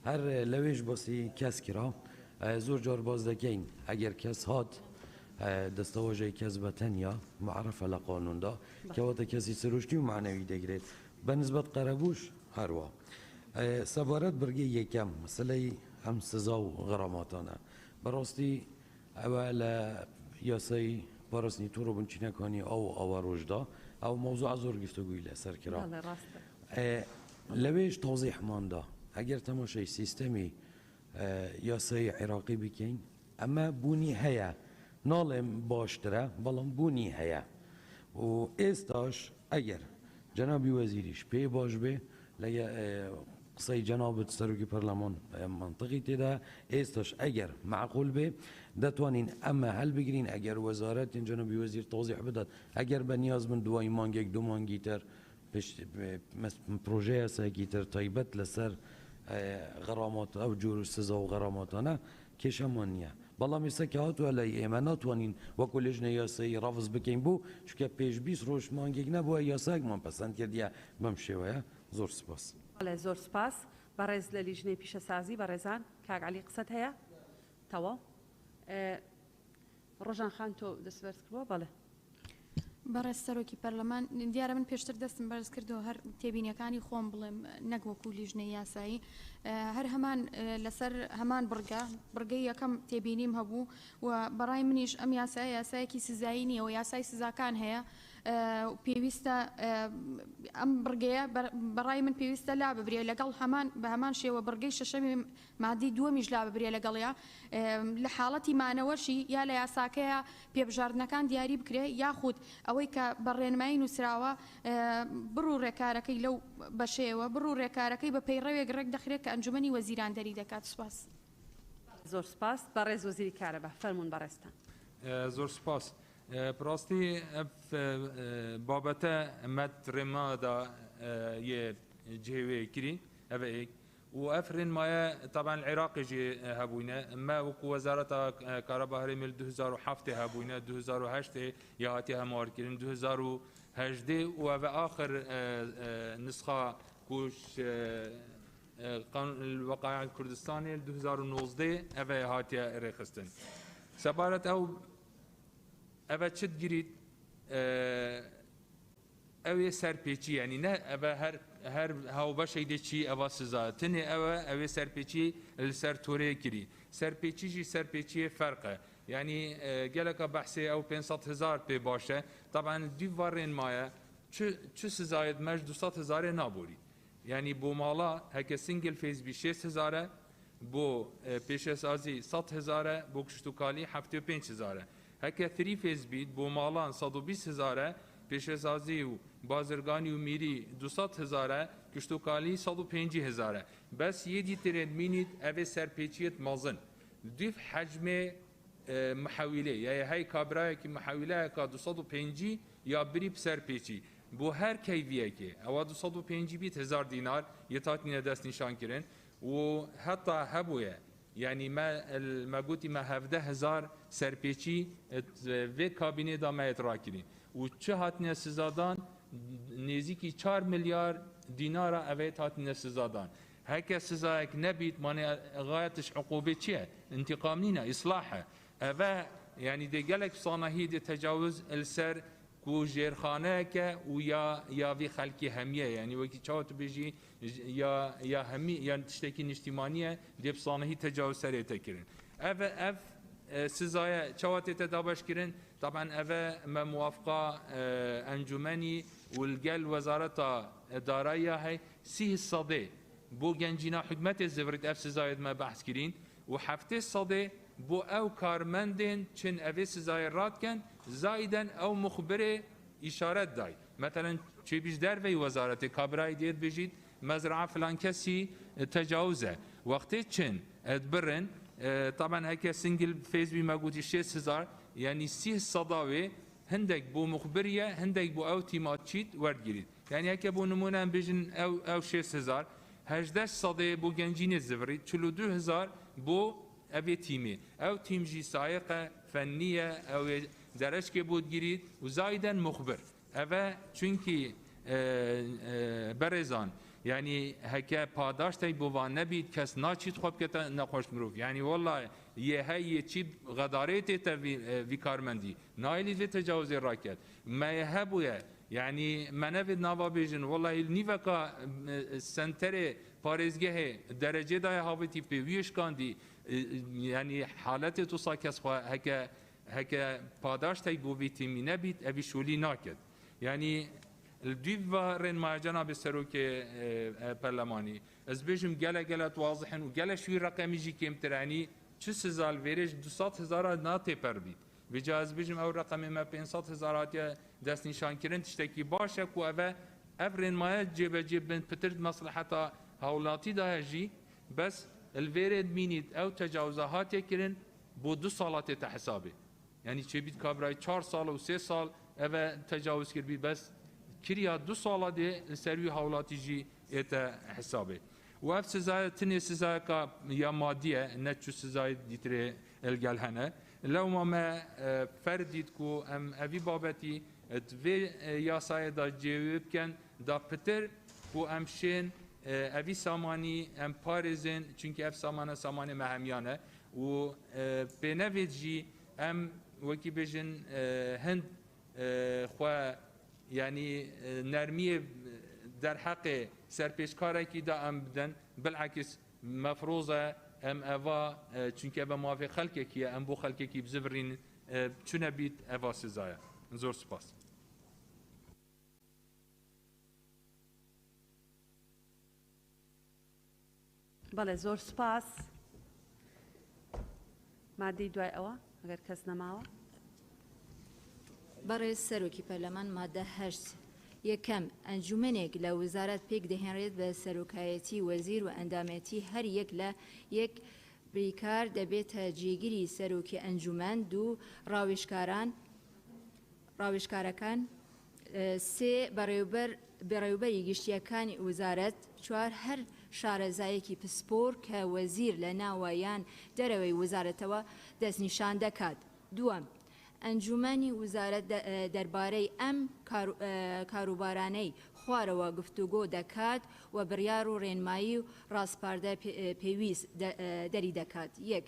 هەر لەوێش باسی کەس کرا زۆر جار باز دەکەین ئەگەر کەس هات دەستەوەژەی کەس بە تەنیا معرفە لە قانوندا کەواتە کەسی سروشتی و معنەوی دەگرێت بە نسبەت قەرەبوش هەروە. سەبارەت بڕگەی یەکەم مەسەلەی ئەم سزا و غەڕاماتانە بەڕاستی ئەوە لە یاسای پاراستنی تۆڕ و بنچینەکانی ئەو ئەوە ڕۆژدا ئەو مۆزوع زۆر گفتوگوی لەسەر کرا لەوێش تەوزیحماندا ئەگەر تەماشای سیستەمی یاسای عێراقی بکەین ئەمە بوونی هەیە ناڵێم باشترە بەڵام بوونی هەیە و ئێستاش ئەگەر جەنابی وەزیریش پێ باش بێ لە قسەی جەنابەت سەرۆکی پەرلەمان منطقی تێدا ئێستاش ئەگەر معقول بێ دەتوانین ئەمە هەلبگرین ئەگەر وەزارەتین جەنابی وەزیر تەوزیح بدات ئەگەر بە نیاز من دوای مانگێک دو مانگی تر پرۆژەیە یاسایەکی تر تایبەت لەسەر غەڕامات ئەو جۆر سزا و غەڕاماتانە کێشەمان نییە بەڵام ئێستا کە هاتووە لای ئێمە ناتوانین وەکو لێژنە یاسایی ڕەڤز بکەین بوو چکە پێش 20 ڕۆژ مانگێک نەبووە یاسایەکمان پەسەند کردیە بەم شێوەیە زۆر سپاس. بەڵێ زۆر سپاس بەڕێز لە لیژنەی پیشەسازی بەڕێزان کاک عەلی قسەت هەیە؟ تەواو ڕۆژان خان تۆ دەستبەرز کردووە بەڵێ. بەڕێز سەرۆکی پەرلەمان دیارە من پێشتر دەستم بەرز کردەوە هەر تێبینیەکانی خۆم بڵێم نەک وەکو لیژنەی یاسایی هەر هەمان لەسەر هەمان بڕگەی یەکەم تێبینیم هەبوو و بەڕای منیش ئەم یاسایەکی سزایی نییە و یاسای سزاکان هەیە پێویستە ئەم بڕگەیە بەڕای من پێویستە لا ببرێ لەگەڵ بە هەمان شێوە بڕگەی شەشەمی مادی دووەمیش لا ببرێ لەگەڵەیە لە حاڵەتی مانەوەشی یا لە یاساکەیە پێبژاردنەکان دیاری بکرێ یاخود ئەوەی کە بەڕێنمایی نووسراوە بڕوو ڕێکارەکەی لەو بەشەیەوە بڕوو ڕێکارەکەی بە پەیڕەوێک ڕێک دەخرێت کە ئەنجومەنی وەزیران دەری دەکات. سوپاس. زۆر سپاس بەڕێز وەزیری کارەبا فەرموون بەڕێستان. زۆر سپاس. پراستی بابەتە ئەمەد ڕێمادا یە جێوەیە کری ئەvە ئێک و ئەف ڕێنمایە طبعا العێراقی جێ هەبووینە ئەمە وەکو وەزارەتە کارەبا هەرێمی 2007 هەبووینە 2008 یا هاتی هەموارکردن 2018 و ئەvە آخر نسخە کوش الوقائع الكردستاني 2019 ئەvە هاتیە ڕێخستن سەبارەت ئەو ئەvە چت گیریت ئەوێ سەرپێچی ینی نە ئەvە هەر هاوبەشێک دێکی ئەوە سزا تنێ ئەوێ سەرپێچی لەسەر تۆرەیە کردی سەرپێچیژی سەرپێچیە فەرقە ینی گەلەکە بەحسێ ئەو 500,000 پێ باشە طبعا دیڤ ڕێنمایە چ سزایەت مەش 200,000 نابووری ینی بۆ ماڵا هەکە سنگل فێزبی 6,000 بۆ پێشەسازی 100,000 بۆ کشتتوکالی 75,000 هکه 3 فیز بیت بو مالان 120,000 پیشسازی و بازرگانی و میری 200,000 کشتوکالی 150,000 بس یه دیترین مینید اوه سرپیچیت مازن دیف حجم محاوله یعنی های کابرای که محاوله که 250 یا بری بسرپیچی بو هر کیویه که او 250 بیت 1000 دینار یه تاتنین دست نشان کرن و حتی هبویه يعني ما قلتي ما 17,000 سرپیچی و کابینه دا ما اتراکرین و چه هاتنه سزادان نزدیکی 4 میلیارد دینار اوه هاتنه سزادان هكا سزاك نبيت ماني غايتش عقوبة چيه انتقام نينا إصلاحه أفا يعني دي قالك صانهي دي تجاوز السر كو جيرخانه ويا في خلقي همية يعني وكي تشاوت بيجي يا همي يا تشتكي اجتماعية دي بصانهي تجاوز سري تكرن أفا سزايا تشاوت تدابش كرن طبعا أفا ما موافقة أنجمني والقال وزارة دارية هاي سيه الصدي بو جنجينا حكمت الزفرت اف سزايد ما بحث كرين وحفته الصدي بو او كارمندين چن اوه سزايد رات كان زايدا او مخبره اشارت داي مثلا چه بيش در في وزارت كابراي ديت بيجيد مزرعه فلان كسي تجاوزه وقتی چن ادبرن طبعا هيك سنجل فيز بما قلت 6,000 يعني 6 صداوي هندك بو مخبريه هندك بو او تيمات شيت ورد جريد يعني هيك بو نمونه بيجن او 6,000 18 صدي بو جنجين الزفري 42,000 بو أبي تيمي أو تيم جي سائقة فنية أو درجة بود جريد وزايدا مخبر أبا چونكي برزان يعني هكا پاداش تاي بوان نبيد كس ناچيت خوب كتا نخوش مروف يعني والله هي چي غداريتي تا في كارمندي نايلي في تجاوز الراكات ما يهبويا يعني ما نفيد نافا بيجن والله النيفكا سنتر باريزگه درجه دای هاوتي بيويش كاندي يعني حالته توصا كسخوا هكا پاداش تاي بو فيتامين بيت ابي شولي ناكد يعني الديفارن مع جناب السروك برلماني از بيجم جلا واضحن وجلا شوي رقمي جي كيمتراني چه سزال فيرج 200,000 ناتي بربيت بجاز بيجم او رقم ما 500,000 دست نشان كرن تشتكي باشك وأفا أفرن ما جيب بن بترد مصلحة هولاتي ده جي بس الفيرد مينيت أو تجاوزات كرن بو 2 صالات تحسابه يعني شي بيت كابراي 4 صال و 3 صال أفا تجاوز كربي بس كريا 2 صالات دي سروي هولاتي جي إتا حسابه وأف سزايا تني سزايا يا مادية نتشو سزايا ديتري الجالهنة لو ما فرديت كو ام افي بابتي في ياساي دا جيوب كان دا بتر كو ام شين افي ساماني ام باريزن چونكي اف سامانه مهميانه و بنفيد جي ام وكي بيجن هند خوا يعني نرميه در حق سرپیشکاری که دا ام بدن بالعکس مفروضه ام اوا چونکه به موافق خلقه که ام بو خلقه که بزفرین چونه بیت اوا سزایا زور سپاس بله زور سپاس مادی دوای ئەوە ئەگەر کەس نەماوە بەڕێز سەرۆکی پەرلەمان مادە 8 یەکەم ئەنجومەنێک لە وزارەت پێک دەهێنرێت بە سەرۆکایەتی وەزیر و ئەندامەتی هەر یەک لە یەک بریکار دەبێتە جێگیری سەرۆکی ئەنجومەن دوو ڕاوێژکارەکان سێ بەڕێوبەری گشتیەکانی وزارەت چوار هەر شارەزایەکی پسپۆر کە وەزیر لە ناوایان دەرەوەی وزارەتەوە دەستنیشان دەکات دووەم ئەنجومەنی وزارەت دەربارەی ئەم کاروبارانەی خوارەوە گفتوگۆ دەکات و بڕیار و ڕێنمایی و ڕاستپاردە پێویست دەری دەکات یەک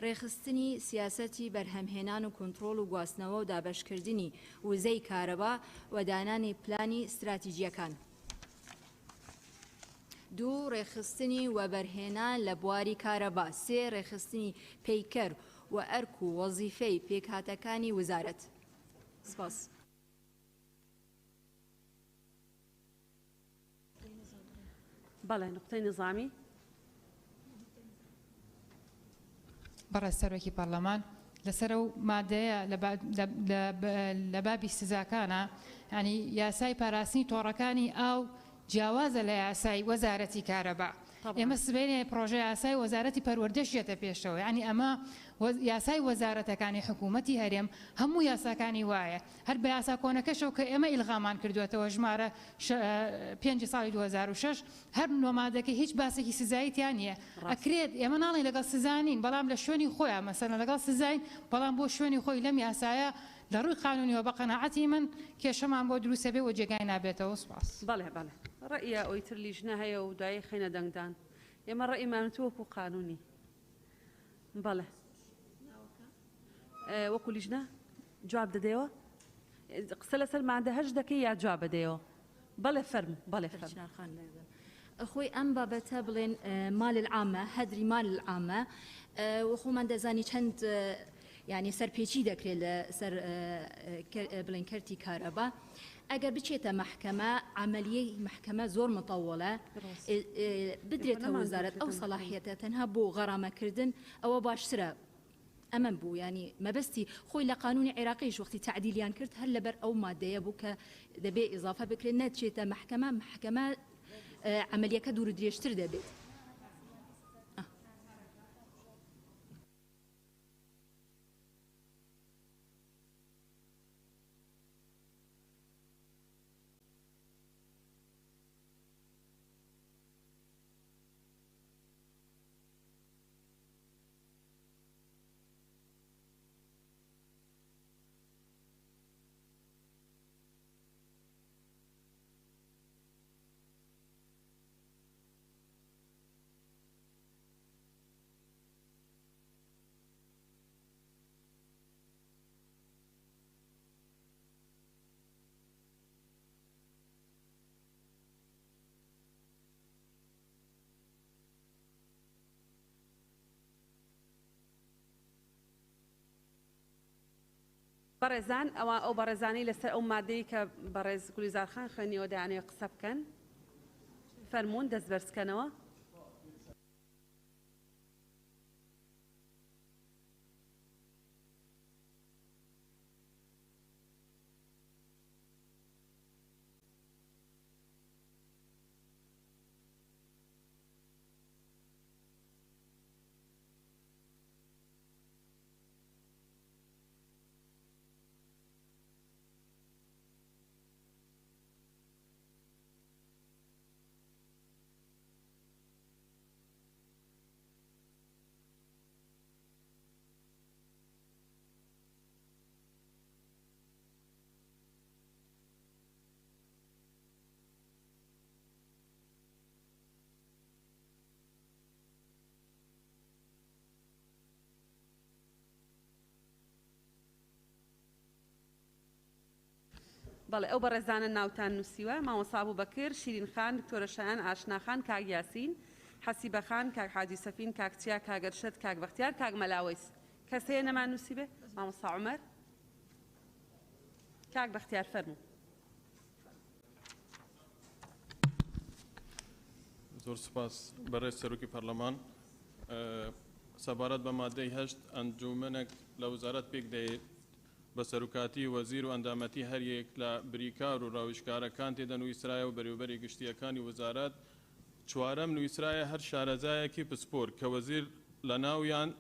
ڕێخستنی سیاسەتی بەرهەمهێنان و کۆنتڕۆڵ و گواستنەوە و دابەشکردنی وزەی کارەبا و دانانی پلانی استراتیژیەکان دوو ڕێخستنی وەبەرهێنان لە بواری کارەبا سێ ڕێخستنی پەیکەر و ئەرک و وەزیفەی پێکهاتەکانی وزارەت سپاس بەڵێ نقطەی نظامی بەڕێز سەرۆکی پەرلەمان لەسەر و مادەیە لە بابی سزاکانە ینی یاسای پاراستنی تۆڕەکانی ئاو جیاوازە لە یاسای وەزارەتی کارەبا. ئێمە سبێنێ پرۆژه یاسای وەزارەتی پەروەردەشێتە پێشەوە، ینی ئەمە یاسای وەزارەتەکانی حکوومەتی هەرێم هەموو یاساکانی وایە، هەر بە یاسا کۆنەکەشەوە کە ئێمە ئیلغامان کردوێتەوە ژمارە 5 ساڵی 2006 هەر نۆمادەکە هیچ باسێکی سزاییتیان نییە. ئەکرێت ئێمە ناڵی لەگەڵ سزانین بەڵام لە شوێنی خۆیان مەسەلەن لەگەڵ سزاین بەڵام بۆ شوێنی خۆی لەم یاسایە لە ڕووی قانونیەوە بە قەناعەتی من کێشەمان بۆ دروستە بێ و جێگای نابێتەوە. سوپاس. بەڵێ بەڵێ ڕەئیە ئەوی تر لیژنە هەیە و دوایی خەینە دەنگدان ئێمە ڕەئیمانەوە وەکو قانونی. بەڵێ وەکو لیژنە جواب دەدەیەوە قسە لەسەر مادە هەش دەکەی یا جواب بدەیەوە. بەڵێ فەرمو بەڵێ خۆی ئەم بابەتە بڵێن مال العامە هەدری مال العامە وەخۆمان دەزانی چەند یعنی سەرپێچی دەکرێت لە سەر بڵێن کەرتی کارەبا. ئەگەر بچێتە محکەمە عملیەی محکەمە زۆر متەوڵە بدرێتە وەزارەت ئەو سەلاحیەتە تەنها بۆ غەرامەکردن ئەوە باشترە. ئەمە بوو ینی مەبەستی خۆی لە قانونی عێراقیش وەختی تعدیلیان کرد هەر لەبەر ئەو مادەیە بوو کە دەبێ ئیزافە بکرێت نەچێتە محکەمە عملیەکە دوور درێژتر دەبێت. بەڕێزان ئەو بەڕێزانەی لەسەر ئەو مادەی کە بەڕێز گولیزارخان خوێنیەوە دەیانەوێت قسە بکەن فەرموون دەست بەرزکەنەوە. بەڵێ ئەو بەڕێزانە ناوتان نووسیوە مامۆستا بووبەکر شیرین خان دکتۆرە شایان ئاشنا خان کاک یاسین حەسیبە خان کاک حاجی سەفین کاک چیا کاگەرشەد کاک بەختیار کاک مەلاوەیس کەس هەیە نەمان نووسی بێ مامۆستا عومەر کاک بەختیار فەرموو. زۆر سپاس بەڕێز سەرۆکی پەرلەمان. سەبارەت بە مادەی 8 ئەنجومەنێک لە وەزارەت پێک دەیێت بە سەرۆکاتی وەزیر و ئەندامەتی هەر یەک لە بریکار و ڕاویشکارەکان تێدە نوویسرایە و بەریوبەری گشتیەکانی وەزارەت چوارەم نوویسرایە هەر شارەزایەکی پسپۆر کە وەزیر لە ناویان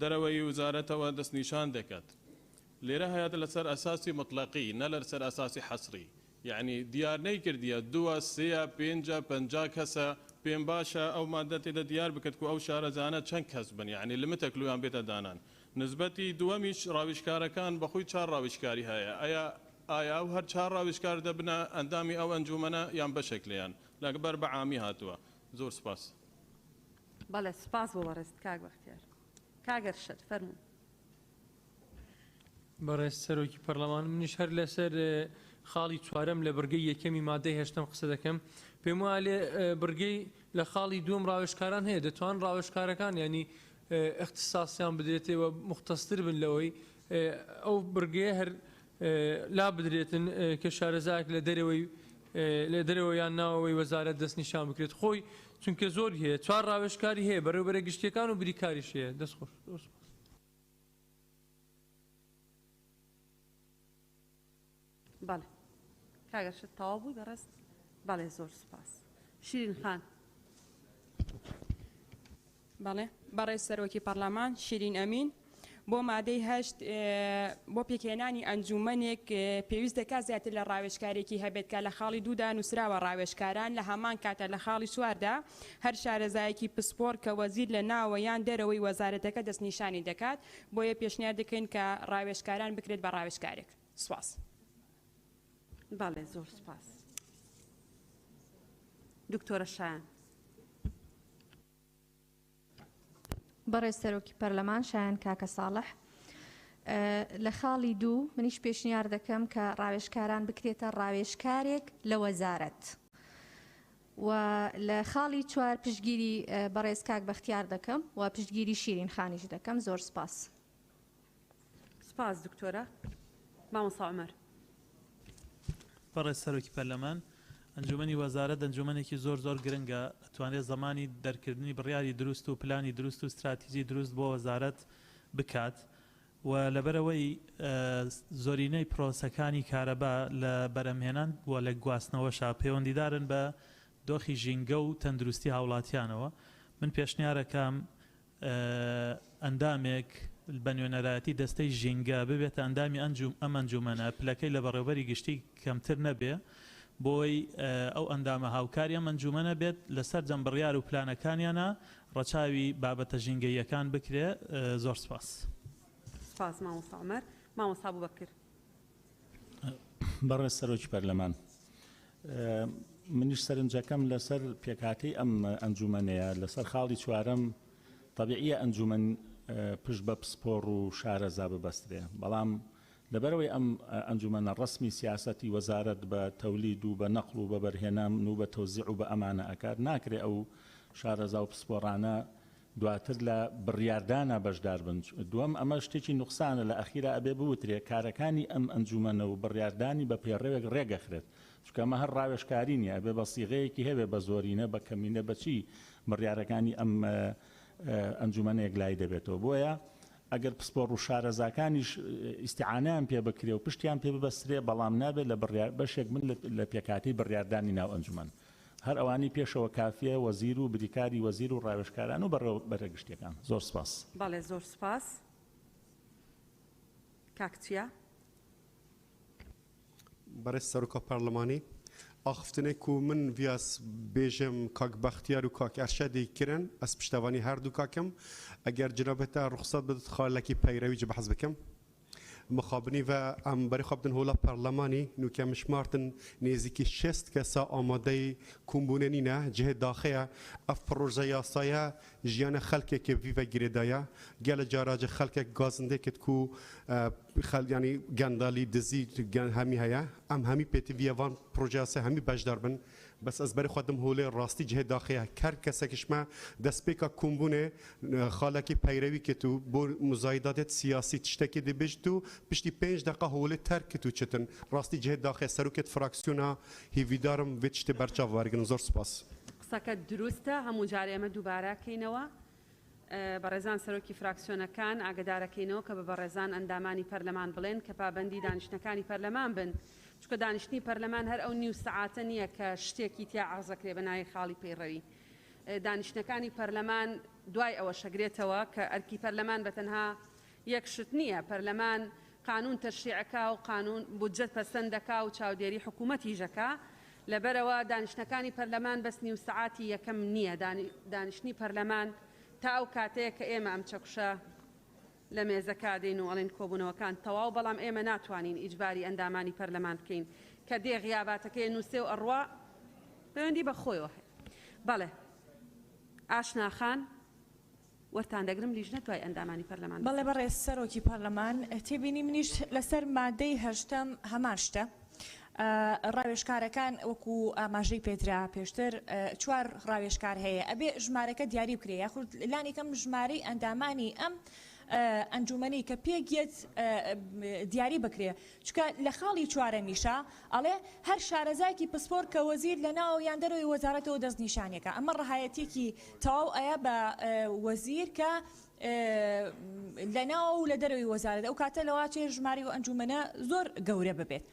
دەرەوەی وزارەتەوە دەستنیشان دەکات. لێرە هەیەتە لەسەر ئەساسی مطلقی نە لەسەر ئەساسی حەسری، یعنی دیار نەیکردیە 2 3 5 50 کەسە پێم باشە ئەو مادە تێدە دیار بکات و ئەو شارەزانە چەند کەس بن، یعنی لمتە کلویان بێتە دانان. نسبەتی دووەمیش ڕاویشکارەکان بەخۆی 4 ڕاویشکاری هەیە. ئایا ئەو هەر 4 ڕاویشکار دەبنە ئەندامی ئەو ئەنجومەنە یان بەشێک لێیان لەبەر بە عامی هاتووە. زۆر سپاس. بەڵێ سپاس بۆ بەڕێز کاک بەختیار. کاگەرشەد فەرموون. بەڕێز سەرۆکی پەرلەمان منیش هەر لەسەر خاڵی چوارەم لە بڕگەی یەکەمی مادەی 8 قسە دەکەم. پێم وایە لێ بڕگەی لە خاڵی دووەم ڕاوێژکاران هەیە دەتوان ڕاوێژکارەکان ینی اختصاصیان بدرێتەوە مختصر بن لەوەی ئەو بڕگەیە هەر لا بدرێتن کە شارەزایەک لە دەرەوەیان ناوەوەی وەزارەت دەستنیشان بکرێت خۆی چونکە زۆر هەیە 4 ڕاوێژکاری هەیە بەڕێوەبەرە گشتیەکان و بریکاریش هەیە. دەستخۆش. بەڵێ کاگەشت تەواو بووی بەڕست بەڵێ زۆر سوپاس شیرین خان بەڵێ بەڕێز سەرۆکی پەرلەمان شیرین ئەمین بۆ مادەی هەشت بۆ پێکهێنانی ئەنجومەنێک پێویست دەکات زیاتر لە ڕاوێژکارێکی هەبێت کە لە خاڵی دوودا نووسراوە ڕاوێژکاران لە هەمان کاتە لە خاڵی چواردا هەر شارەزایەکی پسپۆر کە وەزیر لە ناوە یان دەرەوەی وەزارەتەکە دەستنیشانی دەکات بۆیە پێشنیار دەکەین کە ڕاوێژکاران بکرێت بە ڕاوێژکارێک سواس بەڵێ زۆر سپاس دکتۆرە شایان بەڕێز سەرۆکی پەرلەمان شایان کاکە ساڵح لە خاڵی دوو منیش پێشنیار دەکەم کە ڕاوێژکاران بکرێتە ڕاوێژکارێک لە وەزارەت و لە خاڵی چوار پشتگیری بەڕێز کاک بەختیار دەکەم و پشتگیری شیرین خانیش دەکەم زۆر سپاس سپاس دکتۆرە مامۆستا عومەر بەڕێز سەرۆکی پەرلەمان ئەنجومەنی وەزارەت ئەنجومەنێکی زۆر گرنگە ئەتوانێت زمانی دەرکردنی بڕیاری دروست و پلانی دروست و استراتیژی دروست بۆ وەزارەت بکات و لەبەرەوەی زۆرینەی پرۆسەکانی کارەبا لە بەرەمهێنان بووە لە گواستنەوەشا پەیوەندیدارن بە دۆخی ژینگە و تەندروستی هاوڵاتیانەوە من پێشنیارەکەم ئەندامێک بە نوێنەرایەتی دەستەی ژینگە ببێتە ئەندامی ئەم ئەنجومەنە پلەکەی لە بەڕێوەبەری گشتی کەمتر نەبێ بۆی ئەو ئەندامە هاوکاری ئەم ئەنجومەنە بێت لەسەر جەمبڕیار و پلانەکانیانە ڕەچاوی بابەتە ژینگەییەکان بکرێ زۆر سپاس سپاس مامۆستا عومەر مامۆستا بوبەکر بەڕێز سەرۆکی پەرلەمان منیش سەرنجەکەم لەسەر پێکهاتەی ئەم ئەنجومەنەیە لەسەر خاڵی چوارەم طبیعیە ئەنجومەن پشت بە پسپۆڕ و شارەزا ببەسترێ بەڵام لەبەرەوەی ئەم ئەنجومەنە ڕسمی سیاسەتی وەزارەت بە تەولید و بە نەقڵ و بە بەرهێنان و بە تەوزیع و بە ئەمانە ئەکار ناکرێ ئەو شارەزا و پسپۆڕانە دواتر لە بڕیاردانە بەشدار بن دووەم ئەمە شتێکی نوقسانە لە ئەخیرا ئەبێ بوترێ کارەکانی ئەم ئەنجومەنە و بڕیاردانی بە پێڕێوێک ڕێگەخرێت چکە ئەمە هەر ڕاوێژکاری نیە ئەبێ بە سیغەیەکی هەبێ بە زۆرینە بە کەمینە بەچی بڕیارەکانی ئەم ئەنجومەنەیەک لای دەبێتەوە بۆیە ئەگەر پسپۆڕ و شارەزاکانیش ئیسیعانیان پێ بکرێ و پشتیان پێ ببەسترێ بەڵام نابێت لە بەشێک من لە پێکاتی بڕیاردانی ناو ئەنجومەن هەر ئەوانی پێشەوە کافیە وەزیر و بریکاری وەزیر و ڕاوێژکاران و بەرەگشتیەکان زۆر سپاس بەڵێ زۆر سپاس کاکچیا بەڕێز سەرۆکە پەرلەمانی ئاخفتنێک و من ڤیاس بێژم کاک بەختیار و کاک ئەرشەدی کرن ئەس پشتەوانی هەردوو کاکم ئەگەر جنابەتە ڕوخسەت بدت خاڵێکی پەیرەوی بەحەز بکەم مخابنی و ئەم بەری خوابدن هۆڵە پەرلەمانی نوکە مشمارتن نێزیکی 6 کەسە ئامادەی کومبوونێنینە جهێ داخەیە ئەف پرۆژە یاسایە ژیانە خەلکێکی ڤیڤە گرێدایە گەلە جاراجە خەلکێک گازندێکت کو ینی گەندالی دزی هەمی هەیە ئەم هەمی پێتیڤیەوان پرۆژیاسە هەمی بەشدار بن بەس ئەس بەری خودم هۆلێ ڕاستی جهێ داخەیە کار کەسێکیشمە دەستپێکە کومبوونێ خاڵێکی پەیرەوی کت و بۆ مزایداتێت سیاسی تشتێکی دەبێژت و پشتی 5 دقه هۆلێ تەرکت و چتن ڕاستی جهێ داخێ سەرۆکێت فراکسیۆنا هیویدارم وێت شتێ بەرچاو وارگن زۆر سپاس قسەکە دروستە هەموو جارێ ئەمە دووبارەکەینەوە بەڕێزان سەرۆکی فراکسیۆنەکان ئاگدارەکەینەوە کە بە بەڕێزان ئەندامانی پەرلەمان بڵێن کە پابەندی دانیشتەکانی پەرلەمان بن چکە دانیشتنی پەرلەمان هەر ئەو نیو سعاتە نییە کە شتێکی تیا عەرزەکرێ بە ناوی خاڵی پەیڕەوی دانیشتەکانی پەرلەمان دوای ئەوە شەگرێتەوە کە ئەرکی پەرلەمان بەتەنها یەک شت نییە پەرلەمان قانون تەشریعەکە و قانون بودجەت پەسەندەکە و چاودێری حکوومەتی ژەکە لەبەرەوە دانیشتەکانی پەرلەمان بەس نیو سعاتی یەکەم نییە دانیشتنی پەرلەمان تا ئەو کاتەیە کە ئێمە ئەم چەکشە لە مێزەکە دێن و ئەڵێن کۆبوونەوەکان تەواو بەڵام ئێمە ناتوانین ئیجباری ئەندامانی پەرلەمان بکەین کە دێ غیاباتەکەی نووسێ و ئەڕوا پەیوەندی بە خۆیەوە هەیە بەڵێ ئاشناخان وەرتان دەگرم لیژنە دوای ئەندامانی پەرلەمان بەڵێ بەڕێز سەرۆکی پەرلەمان تێبینی منیش لەسەر مادەی هەشتم هەمان شتە ڕاوێژکارەکان وەکو ئاماژەی پێدرا پێشتر چوار ڕاوێژکار هەیە ئەبێ ژمارەکە دیاری بکرێ یاخود لانێکم ژمارەی ئەندامانی ئەم ئەنجومەنی کە پێگێت دیاری بکرێ چکە لە خاڵی چوارەمیشە ئەڵێ هەر شارەزایکی پسپۆر کە وەزیر لە ناو یان دەرەوەی وەزارەتەوە دەستنیشانەکە ئەمە ڕەهایەتێکی تەواو ئەیە بە وەزیر کە لەناو لە دەروی وەزارەت ئەو کاتە لەواچێ ژماری و ئەنجومەنە زۆر گەورە ببێت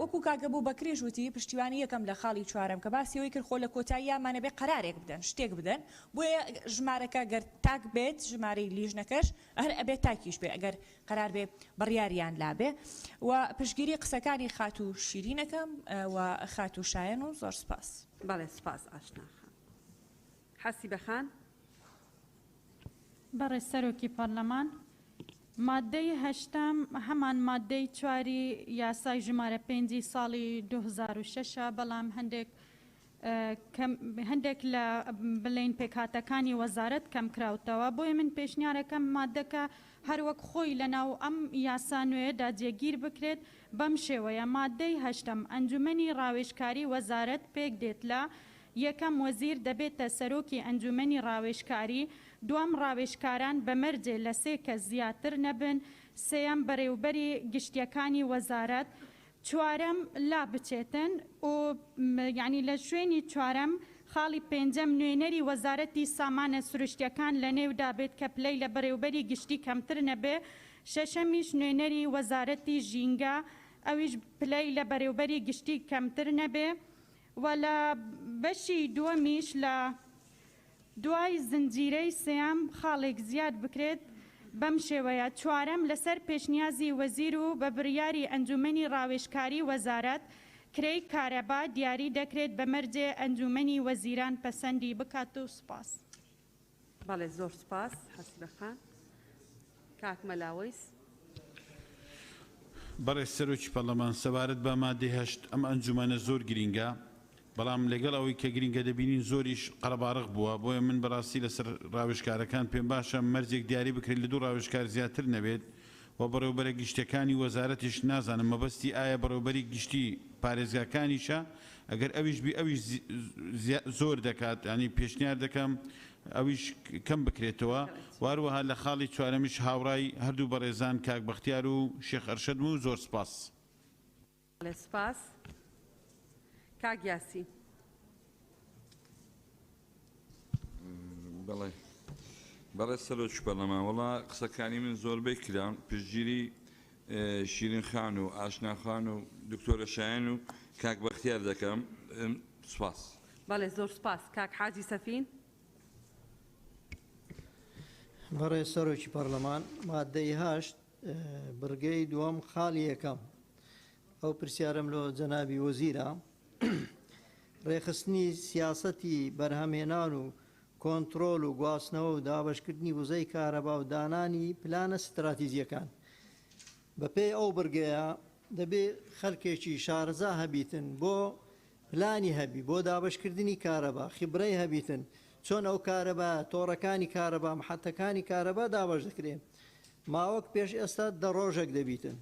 وەکو کاگەبوو بەکرێژ وتی پشتیوانی یەکەم لە خاڵی چوارەم کە باسیەوەی کرد خۆ لە کۆتاییامانە بێ قەرارێک بدەن شتێک بدەن بۆیە ژمارەکە گەر تاک بێت ژمارەی لیژنەکەش هەر ئەبێت تاکیش بێ ئەگەر قەرار بێ بڕیاریان لابێ و پشتگیری قسەکانی خات و شیرینەکەم و خات و شایەن و زۆر سپاس. بەڵێ سپاس ئاشناخان حەسی بەخان بەڕێز سەرۆکی پەرلەمان مادەی هەشتم هەمان مادەی چواری یاسای ژمارە 5 ساڵی 2006 بەڵام هەندێک لە بڵین پێکهاتەکانی وەزارەت کەم کراوتەوە بۆیە من پێشنیارەکەم مادەکە هەروەک خۆی لەناو ئەم یاسا نوێدا جێگیر بکرێت بەم شێوەیە مادەی هەشتم ئەنجومەنی ڕاوێژکاری وەزارەت پێک دێت لە یەکەم وەزیر دەبێتە سەرۆکی ئەنجومەنی ڕاوێژکاری دوام ڕاوێژکاران بەمەرجێ لە 3 کەس زیاتر نەبن سێەم بەڕێوبەری گشتیەکانی وەزارەت چوارەم لا بچێتن و یعنی لە شوێنی چوارەم خاڵی پێنجەم نوێنەری وەزارەتی سامانە سروشتیەکان لە نێودا بێت کە پلەی لە بەڕێوبەری گشتی کەمتر نەبێ شەشەمیش نوێنەری وەزارەتی ژینگە ئەویش پلەی لە بەڕێوبەری گشتی کەمتر نەبێ و لە بەشی دووەمیش لە دوای زنجیرەی سێەم خاڵێک زیاد بکرێت بەم شێوەیە چوارەم لەسەر پێشنیازی وەزیر و بە بڕیاری ئەنجومەنی ڕاوێژکاری وەزارەت کرێی کارەبا دیاری دەکرێت بە مەرجێ ئەنجومەنی وەزیران پەسەندی بکات و سپاس. بەڵێ زۆر سپاس حەسی بەخان کاک مەلاوەیس. بەڕێز سەرۆکی پەرلەمان سەبارەت بە مادەی هەشت ئەم ئەنجومەنە زۆر گرینگە بەڵام لەگەڵ ئەوەی کە گرینگە دەبینین زۆریش قەرەباڕق بووە بۆیە من بەڕاستی لەسەر ڕاوێژکارەکان پێم باشە مەرجێک دیاری بکرێت لە دوو ڕاوێژکار زیاتر نەبێت و بەڕێوبەرە گشتەکانی وەزارەتیش نازانم مەبەستی ئایا بەڕێوبەری گشتی پارێزگاکانیشە ئەگەر ئەویش بی ئەویش زۆر دەکات ینی پێشنیار دەکەم ئەویش کەم بکرێتەوە واروەها لە خاڵی چوارەمیش هاوڕای هەردوو بەڕێزان کاک بەختیار و شێخ ئەرشەد و زۆر سپاس. سپاس کاک یاسی. بەڵێ بەڕێز سەرۆکی پەرلەمان وەڵا قسەکانی من زۆربەی کران پشتگیری شیرین خان و ئاشنا خان و دکتۆرە شایەن و کاک بەختیار دەکەم سپاس. بەڵێ زۆر سپاس کاک حاجی سەفین. بەڕێز سەرۆکی پەرلەمان مادەی هەشت بڕگەی دووەم خاڵی یەکەم ئەو پرسیارم لۆ جەنابی وەزیرە ڕێخستنی سیاسەتی بەرهەمهێنان و کۆنتترۆل و گواستنەوە و دابشکردنی وزەی کارەبا و دانانی پلانە استراتیزیەکان بەپێی ئەو بڕگەیە دەبێت خەڵکێکی شارەزا هەبیتن بۆ پلانی هەبی بۆ دابشکردنی کارەبا خیبرەی هەبیتن چۆن ئەو کارەبا تۆڕەکانی کارەبا محەتەکانی کارەبا دابش دەکرێن ماوەک پێش ئێستا دە ڕۆژێک دەبیتن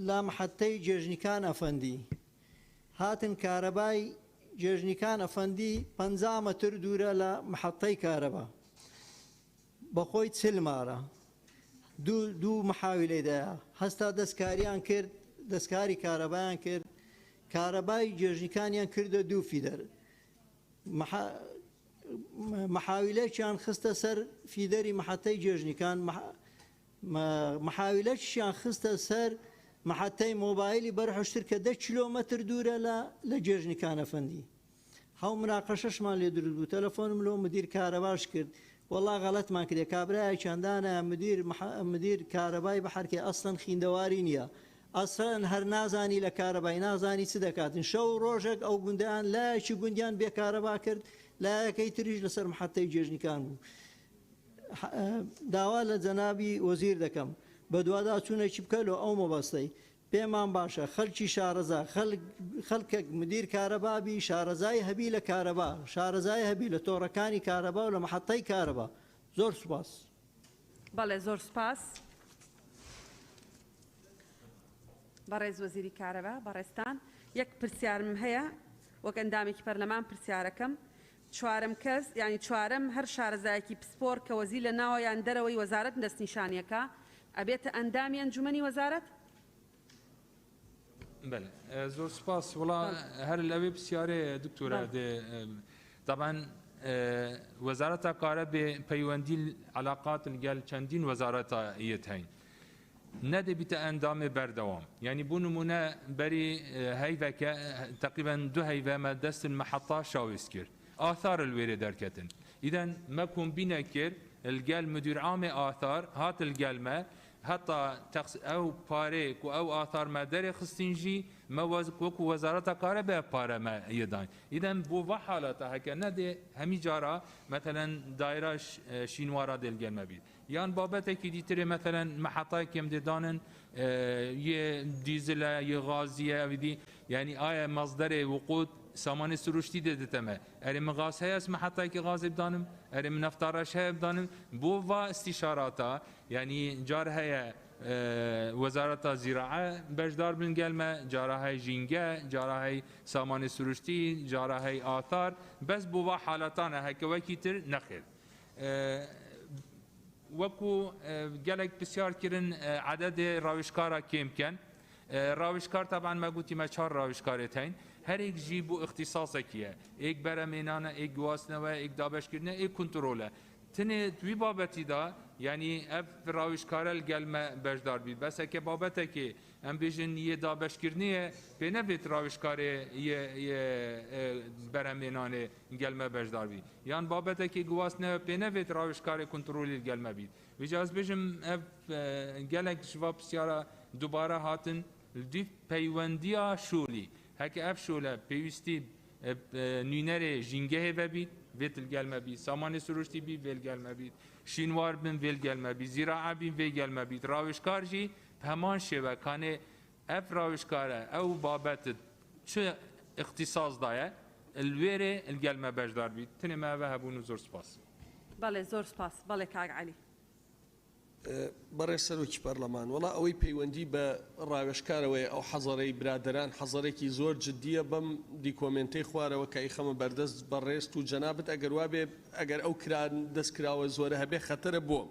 لە محەتەی جێژنیکان ئەفەندی هاتن کارەبای جێژنیکان ئەفەندی 50 مەتر دوورە لە محەتەی کارەبا بەخۆی 40 مارە دوو محاویلەیدایە هەستا دەستکاریان کرد دەستکاری کارەبایان کرد کارەبای جێژنیکانیان کردە 2 فیدەر محاویلەیان خستە سەر فیدەری محەتەی جێژنیکان محاویلەشیان خستە سەر محەتەی مۆبایلی بەرحشتر کە 10 کیلۆمەتر دوورە لە جێژنیکان ئەفەندی هەو مناقەشەشمان لێ دروست بوو تەلەفۆنم لۆ مدیر کارەباش کرد وەڵا غەڵەتمان کرێ کابرای چەندانە مدیر کارەبای بەحەرکێ ئەسڵەن خیندەواری نییە ئەسڵەن هەر نازانی لە کارەبای نازانی چ دەکاتن شەو ڕۆژێک ئەو گوندیان لایەکی گوندیان بێ کارەبا کرد لایەکەی تریش لەسەر محەتەی جێژنیکان بوو داوا لە جەنابی وەزیر دەکەم بە دوادا چوونێکی بکەلەوە ئەو مەبەستەی پێمان باشە خەڵکی شارەزا خەڵکێک مدیر کارەبابی شارەزای هەبی لە کارەبا شارەزای هەبی لە تۆڕەکانی کارەبا و لە محەتەی کارەبا زۆر سوپاس. بەڵێ زۆر سپاس. بەڕێز وەزیری کارەبا بەڕێستان یەک پرسیارم هەیە وەک ئەندامێکی پەرلەمان پرسیارەکەم چوارم کەس ینی چوارم هەر شارەزایەکی پسپۆر کە وەزیر لە ناوەیان دەرەوەی وەزارەت دەستنیشانیەکە ئەبێتە ئەندامی ئەنجومەنی وەزارەت؟ بله زۆر سپاس وڵا هەر لەوێ پرسیارێ دکتۆرە طبعا وزارة كهرباء بيوندي العلاقات الجال چندين وزارة يتهين نده بيت اندام بردوام يعني بونمونه بري هيفا تقريبا 2 هيفا ما دست المحطة شاوسكر آثار الويري دركتن اذا ما كون بينا كير الجال مدير عام آثار هات الجال ما حتى او باريك او آثار ما دري خستنجي ما وكو وزارة كهرباء بارا ما يدان اذا بو حالتها كنده همي جارا مثلا دايره شينوارا دلجال ما بيد يعني بابتك ديتري مثلا محطة كم دانن يه ديزل يه غازية ودي يعني آية مصدر وقود سامان سروشتي دتما ارم غاز هي اسم محطة كي غاز بدانم ارم نفتارش هي بدانم بوفا استشاراتا يعني جار هي وزارة الزراعة بجدار بن قلمة جارها هي جينجا جارها هي سامان سروشتي جارها هي آثار بس بوفا حالتانا هيك وكيتر نخل وكو جالك بسيار كرن عدد راوشكارا كيم كان راوشكار طبعا ما قلتي ما 4 راوشكارتين هر ایک جیبو اختصاصکیه ایک برامینانه ایک واسنوه ایک دابش کردنه ایک کنترله تنه توی بابتی دا یعنی اف راوشکارل گلمه بجدار بید بس که بابته که ام بیشن یه دابش کردنیه به نوید راوشکاره یه برامینانه گلمه بجدار بید یعنی بابته که گواسنه به نوید راوشکاره کنترلی گلمه بید ویجاز بیشم اف گلک شواب سیاره دوباره هاتن دی پیوندیا شولی هک اف شوله پیوستی نینر جینگه و بید ویتل گلمه بید سامان سروشتی بید ویل گلمه بید شینوار بین ویل گلمه بید زراعه بین ویل گلمه بید راوشکار جی همان شوه کانه اف راوشکاره او بابت چه اختصاص دایه الویره الگلمه بجدار بید تنه ما و هبونو زور سپاس بله زور سپاس بله کاغ علی بەڕێ سەرۆکی پەرلەمان وڵا ئەوەی پەیوەندی بە ڕاوێژکارەوەی ئەو حەزەرەی برادران حەزەرێکی زۆر جددیە بەم دیکۆمنتەی خوارەوە کە ئیخەمە بەردەست بەڕێست و جەنابەت ئەگەر وابێ ئەگەر ئەو کران دەستکراوە زۆرە هەبێ خەتەرە بۆ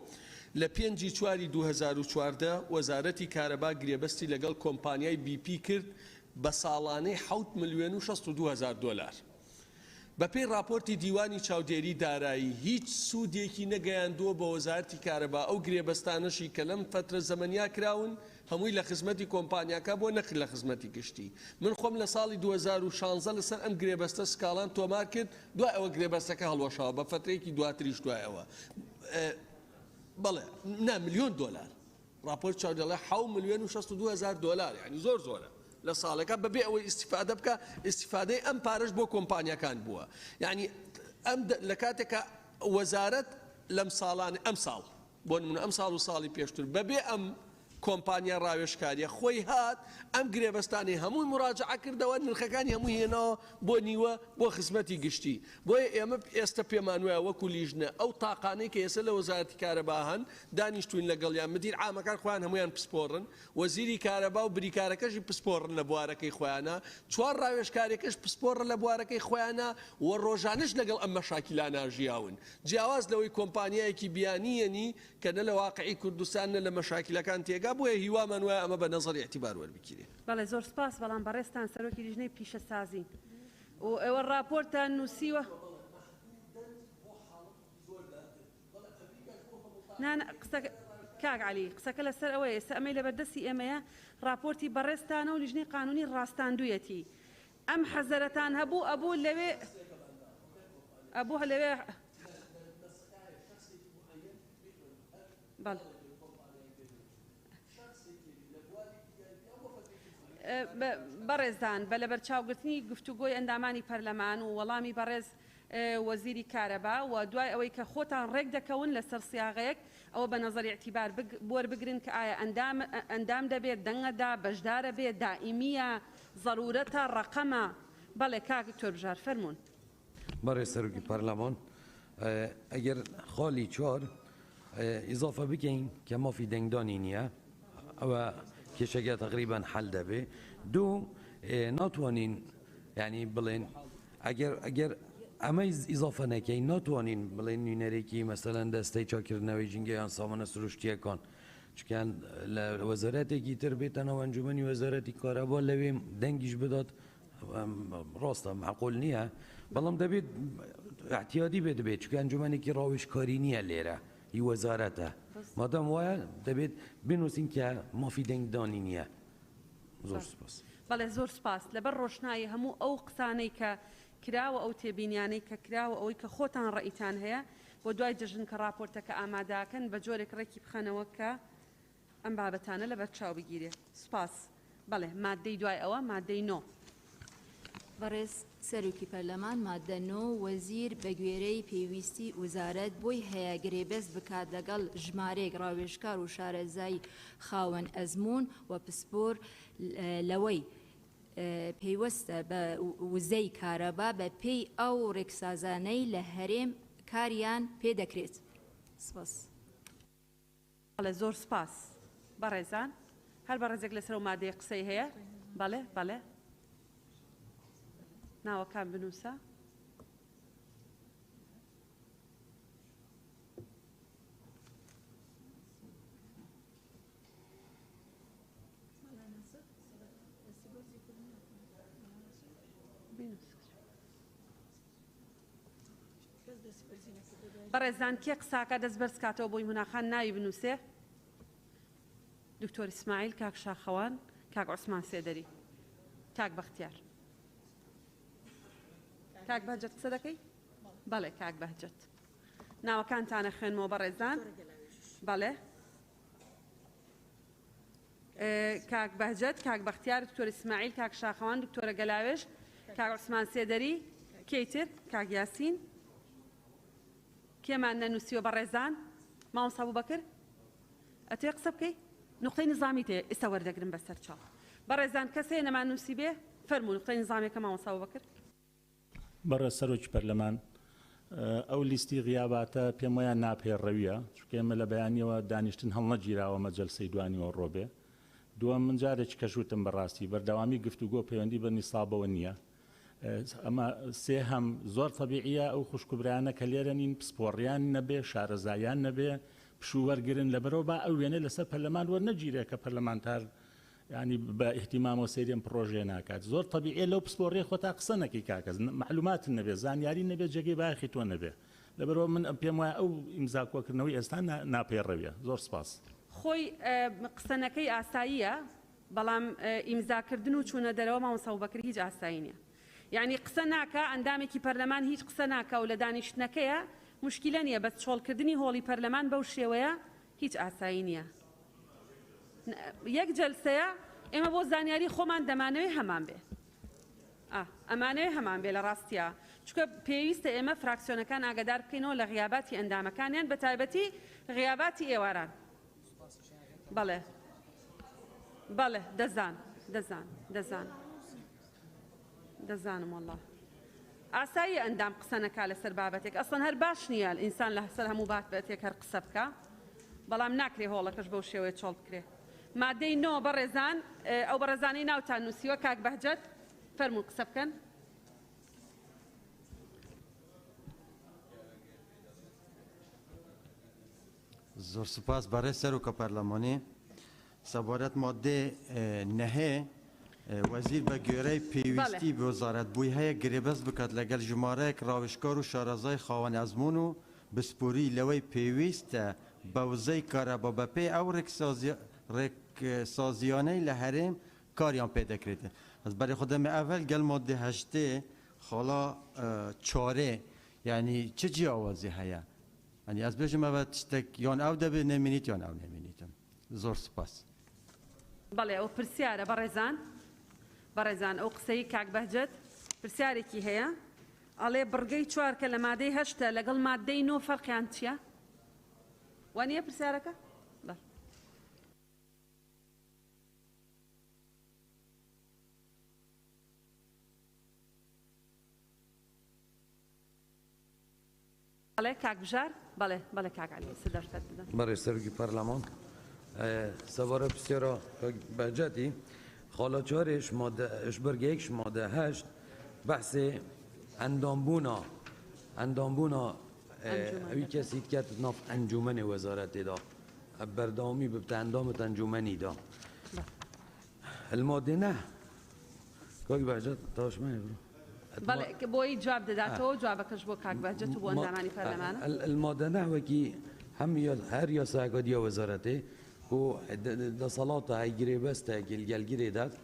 لە 5 چواری 2014 وەزارەتی کارەبا گرێبەستی لەگەڵ کۆمپانیای BP کرد بە ساڵانەی 7 ملیۆن و 62,000 دۆلار بە پێی راپۆرتی دیوانی چاودێری دارایی هیچ سوودێکی نەگەیاندووە بە وەزارەتی کارەبا ئەو گرێبەستانەشی کە لەم فترە زەمەنیا کراون هەمووی لە خزمەتی کۆمپانیاکە بۆ نەخل لە خزمەتی گشتی من خۆم لە ساڵی 2016 لەسەر ئەم گرێبەستە سکاڵان تۆمار کرد دوای ئەوە گرێبەستەکە هەڵوەشاوە بە فترەیەکی دواتریش دوایەوە بەڵێ نا ملیۆن دۆلار راپۆرت چاودێڵێ 7 ملیۆن و 62,000 دۆلار یعنی زۆر زۆرە لە ساڵەکە بەبێ ئەوەی ئیسیفادە بکە ئیسیفادەی ئەم پارەش بۆ کۆمپانیەکان بووە یعنی ئەم لە کاتێکە وەزارەت لەم ساڵانە ئەم ساڵ بۆ نمونە ئەم ساڵ و ساڵی پێشتر بەبێ ئەم کۆمپانیا ڕاوێژکاریە خۆی هات ئەم گرێبەستانی هەمووی مراجعە کردەوە نرخەکانی هەمووی هێنەوە بۆ نیوە بۆ خزمەتی گشتی بۆیە ئێمە ئێستا پێمان وایە وەکو لیژنە ئەو تاقانەی کە ئێستا لە وەزارەتی کارەبا هەن دانیشتوین لەگەڵیان مدیر عامەکان خۆیان هەمویان پسپۆڕن وەزیری کارەبا و بریکارەکەشی پسپۆڕن لە بوارەکەی خۆیانە 4 ڕاوێژکارێکەش پسپۆڕن لە بوارەکەی خۆیانە و ڕۆژانش لەگەڵ ئەم مەشاکیلانە ژیاون جیاواز لەوەی کۆمپانیایەکی بیانیەنی کە نە لە واقعی کوردستان نە لە مەشاکیلەکان تێگا بۆیە هیوامان وایە ئەمە بە نەزەری اعتیبار وەربگیرێ بەڵێ زۆر سپاس بەڵام بەڕێستان سەرۆکی لیژنەی پیشەسازی و ئێوە راپۆرتان نووسیوە کاک علی قسەکە لەسەر ئەوەیە ئێستا ئەمەی لەبەردەستی ئێمەیە راپۆرتی بەڕێستانە و لیژنەی قانونی ڕاستاندوویەتی ئەم حەزەرەتان هەبوو ئەبوو لەوێ بەڵێ بەڕێزان بە لە بەرچاوگرتنی گفتوگۆی ئەندامانی پەرلەمان و وەڵامی بەڕێز وەزیری کارەبا و دوای ئەوەی کە خۆتان ڕێک دەکەون لەسەر سیاغەیەک ئەوە بە نەزەری اعتیبار بۆربگرن کە ئایا ئەندام دەبێت دەنگەدا بەشدارە بێت دائیمیە ضرورەتە ڕەقەمە بەڵێ کاک تۆربژار فەرموون بەڕێز سەرۆکی پەرلەمان ئەگەر خاڵی 4 ئیزافە بکەین کە مافی دەنگدانی نییە ئەوە کێشەکە تقریبا حل دەبێ دوو ناتوانین یعنی بڵێن ئەگەر ئەمەی ئیزافە نەکەین ناتوانین بڵێن نوێنەرێکی مەسەلەن دەستەی چاکردنەوەی جینگەیان سامانە سروشتیەکان چکان لە وەزارەتێکی تر بێتەنەوە ئەنجومەنی وەزارەتی کارەبا لەوێ دەنگیش بدات ڕاستە معقول نییە بەڵام دەبێت احتیاطی بده بید چون انجمنی که راوش کاری نیه لیره ای وزارته مادام وای دبید بنووسین که مافی دنگدانی نیه زۆر سپاس بەڵێ زۆر سپاس لەبەر ڕۆشنایی هەموو ئەو قسانەی کە کراوە ئەو تێبینیانەی کە کراوە ئەوەی کە خۆتان ڕئیتان هەیە بۆ دوای جژن کە راپۆرتەکە ئاماداکەن بە جۆرێک ڕێکی بخەنەوە کە ئەم بابەتانە لەبەر چاو بگیرێ سپاس بەڵێ مادەی دوای ئەوە مادەی نۆ بەڕێز سەرۆکی پەرلەمان مادە نۆ وەزیر بە گوێرەی پێویستی وزارەت بۆی هەیە گرێبەست بکات لەگەڵ ژمارەیەک ڕاوێژکار و شارەزای خاوەن ئەزمون و پسپۆر لەوەی پێیوەستە بە وزەی کارەبا بە پێی ئەو ڕێکسازانەی لە هەرێم کاریان پێدەکرێت سپاس بەڵێ زۆر سپاس بەڕێزان هەر بەڕێزێک لەسەر و مادەی قسەی هەیە بەڵێ بەڵێ ناوەکان بنووسە بەڕێزان کێ قساکە دەست بەرز کاتەوە بۆی مناخان ناوی بنووسێ دکتۆر ئیسماعیل کاک شاخەوان کاک عوسمان سێدەری کاک بەختیار کاک بەهجەت قسە دەکەی؟ بەڵێ کاک بەهجەت ناوەکانتانە خوێنمەوە بەڕێزان بەڵێ کاک بەهجەت کاک بەختیار دکتۆر ئیسماعیل کاک شاخەوان دکتۆرە گەلاوێژ کاک عوسمان سێدەری کێیتر کاک یاسین کێمان نەنووسیوە بەڕێزان مامۆستا بووبەکر ئەتوێ قسە بکەی نقطەی نظامی تێ ئێستا وەردەگرن بەسەر چاو بەڕێزان کەسێ نەمان نووسی بێ فەرموو نقطەی نظامێکە مامۆستا بووبەکر بەڕێز سەرۆکی پەرلەمان ئەو لیستی غیاباتە پێم وایە ناپێڕەویە چونکە ئێمە لە بەیانیەوە دانیشتن هەڵنەگیراوە مەجەلسەی دوانیەوە ڕۆبێ دووەم من جارێکی کەژوتم بەڕاستی بەردەوامی گفتوگۆ پەیوەندی بە نیسابەوە نییە ئەمە سێ هەم زۆر تەبیعیە ئەو خوشکوبرانە کە لێرە نین پسپۆڕیان نەبێ شارەزایان نەبێ پشووەرگرن لەبەرەوە با ئەو وێنە لەسەر پەرلەمان وەرنەگیرێ کە پەرلەمانتار ینی بە احتیمام و سێریم پرۆژێ ناکات زۆر طبیعیە لەو پسپۆڕێ خۆتا قسە نەکەی کاکەس معلومات نەبێ زانیاری نەبێ جێگەی باخی تۆ نەبێ لەبەرەوە من پێم وایە ئەو ئیمزاکۆکردنەوەی ئێستا ناپێڕەویە زۆر سپاس خۆی قسەنەکەی ئاساییە بەڵام ئیمزاکردن و چوونە دەرەوە مامۆستا بووبەکر هیچ ئاسایی نییە یعنی قسە ناکە ئەندامێکی پەرلەمان هیچ قسە ناکە و لە دانیشتنەکەیە مشکلە نییە بە چۆڵکردنی هۆڵی پەرلەمان بەو شێوەیە هیچ ئاسایی نییە یەک جەلسەیە ئێمە بۆ زانیاری خۆمان دەمانەوێت هەمان بێ ئەمانەوێ هەمان بێ لە ڕاستیە چونکە پێویستە ئێمە فراکسیۆنەکان ئاگادار بکەینەوە لە غیاباتی ئەندامەکانیان بە تایبەتی غیاباتی ئێواران بەڵێ بەڵێ دەزانم وەڵڵا ئاسایی ئەندام قسە نەکا لەسەر بابەتێک ئەسڵەن هەر باش نییە ئینسان لە سەر هەموو بابەتێک هەر قسە بکە بەڵام ناکرێ هۆڵەکەش بەو شێوەیە چۆڵ بکرێ مادەی نۆ بەڕێزان ئەو بەڕێزانەی ناوتان نووسیوە کاک بەهجەت فەرموو قسە بکەن زۆر سوپاس بەڕێز سەرۆکە پەرلەمانی سەبارەت مادێ نەهێ وەزیر بە گوێرەی پێویستی بە وەزارەت بووی هەیە گرێبەست بکات لەگەڵ ژمارەیەک ڕاوێژکار و شارەزای خاوەن ئەزمون و بسپووری لەوەی پێویستە بە وزەی کارەبا بە پێی ئەو ڕێکسازیانەی لە هەرێم کاریان پێدەکرێتە ئەس بەری خودەمە ئەڤەل گەل مادێ هەشتێ خاڵا چارێ یعنی چ جیاوازی هەیە ئەنی ئەس بێژم ئەوە تشتێک یان ئەو دەبێ نەمێنیت یان ئەو نەمێنیتم زۆر سپاس بەڵێ ئەو پرسیارە بەڕێزان ئەو قسەی کاک بەهجەت پرسیارێکی هەیە ئەڵێ بڕگەی چوار کە لە مادەی هەشتە لەگەڵ مادەی نۆ فەرقیان چییە؟ وانە پرسیارەکە؟ بەڵێ کاک بژار بەڵێ کاک عەلی سەدەرفەت بدەن بەڕێز سەرۆکی پەرلەمان سەبارە پرسیارە بەهجەتی خاڵە چارێش برگەیەکش مادە هەشت بەحسێ ئەندامبوونا ئەوی کەسی کات ناف ئەنجومەنی وەزارەتێدا بەردەوامی ببتە ئەندامت ئەنجومەنیدا المادە نه کاک بەهجەت تاشمە بەڵێ بۆی جواب دەداتەوە جوابەکەش بۆ کاک بەهجەت و بۆ ئەندامانی پەرلەمانە المادة نحوكي هم هر ياساق ديا وزارته و دا صلاة هاي جريبست هاي جريدات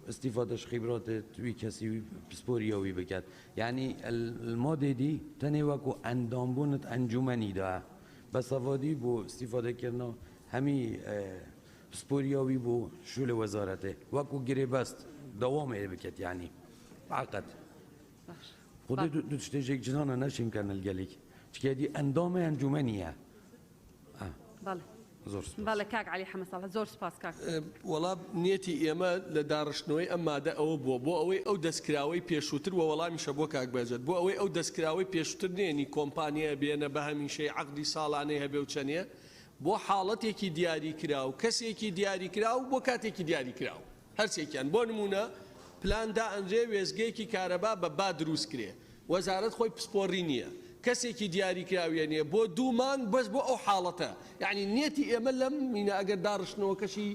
استفادهش خبرات توی کسی سپوریاوی بکرد یعنی الماده دی تنه وکو اندامبونت انجمنی ده بسوادی بو استفاده کردن همی سپوریاوی بو شول وزارته وکو گریبست دوامه بکرد یعنی عقد خودی دو تشتیجک جنانه نشیم کن الگلیک چکه دی اندام انجمنیه بله بەڵێ کاک علی حەمەساڵ زۆر سپاس کاک وەڵام نیەتی ئێمە لە داڕشتنەوەی ئەم مادە ئەوە بووە بۆ ئەوەی ئەو دەستکراوەی پێشووتر و وەڵامیشە بۆ کاک بەهجەت بۆ ئەوەی ئەو دەستکراوەی پێشووتر نێنی کۆمپانیە بێنە بە هەمیشەی عەقدی ساڵانەی هەبێ و چەندە بۆ حاڵەتێکی دیاری کراو کەسێکی دیاری کراو بۆ کاتێکی دیاری کراو هەرچێکیان بۆ نمونە پلاندا ئەنجێ وێزگەیەکی کارەبا بە با دروست کرێ وەزارەت خۆی پسپۆڕی نییە کەسێکی دیاری کراویە نیە بۆ دوومان بەس بۆ ئەو حاڵەتە یعنی نیەتی ئێمە لەم مینە ئەگەر داڕشتنەوە کەشی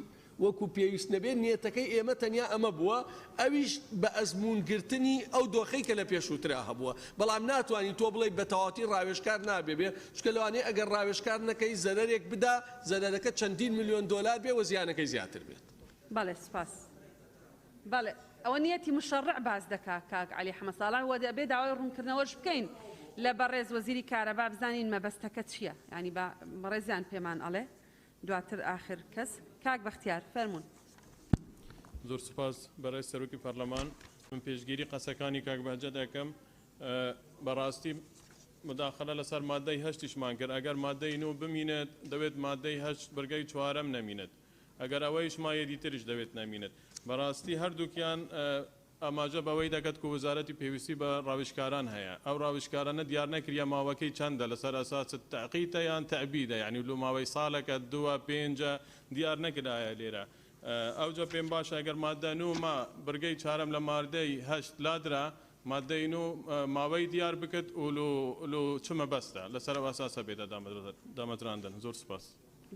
وەکو پێویست نەبێت نیەتەکەی ئێمە تەنیا ئەمە بووە ئەویش بە ئەزمونگرتنی ئەو دۆخەی کە لە پێشووترا هەبووە بەڵام ناتوانانی تۆ بڵێ بە تەواتی ڕاوێژکار نابێ چکە لەوانەیە ئەگەر ڕاوێژکار نەکەی زەرەرێک بدا زەرەرەکە چەندین ملیۆن دۆلار بێ و زیانەکەی زیاتر بێت بەڵێ سپاس بەڵێ ئەوە نیەتی مشەڕع باز دەکا کاک علی حەمەساڵان وە دەبێ داوای ڕوونکردنەوەش بکەین لە بەڕێز وەزیری کارەبا بزانین مەبەستەکە چییە ینی بە بەڕێزیان پێمان ئەڵێ دواتر ئاخر کەس کاک بەختیار فەرمونون زۆر سپاس بەڕێز سەرۆکی پەرلەمان من پێشگیری قەسەکانی کاک بەهجەت دەکەم بەڕاستی مداخلە لەسەر مادەی هەشتیشمان کرد ئەگەر مادەی نو بمینێت دەوێت مادەی هەشت بەرگەی چوارەم نەمینێت ئەگەر ئەوەیش مایەدی تریش دەوێت نەمینێت بەڕاستی هەردووکیان ئاماژە بەوەی دەکەت کە وەزارەتی پێویستی بە ڕاویشکاران هەیە ئەو ڕاویشکارانە دیار نەکریە ماوەکەی چەندە لەسەر ئەساس تەعقیتە یان تەعبیدە یعنی لە ماوەی ساڵێکە دووە پێنجە دیار نەکرایە لێرە ئەوجا پێم باشە ئەگەر مادە نوما بەرگەی چارەم لە مادەی هەشت لادرا مادەی نو ماوەی دیار بکەت و چمە بەستە لەسەر ئەساسە بێتە دامەتراندن زۆر سپاس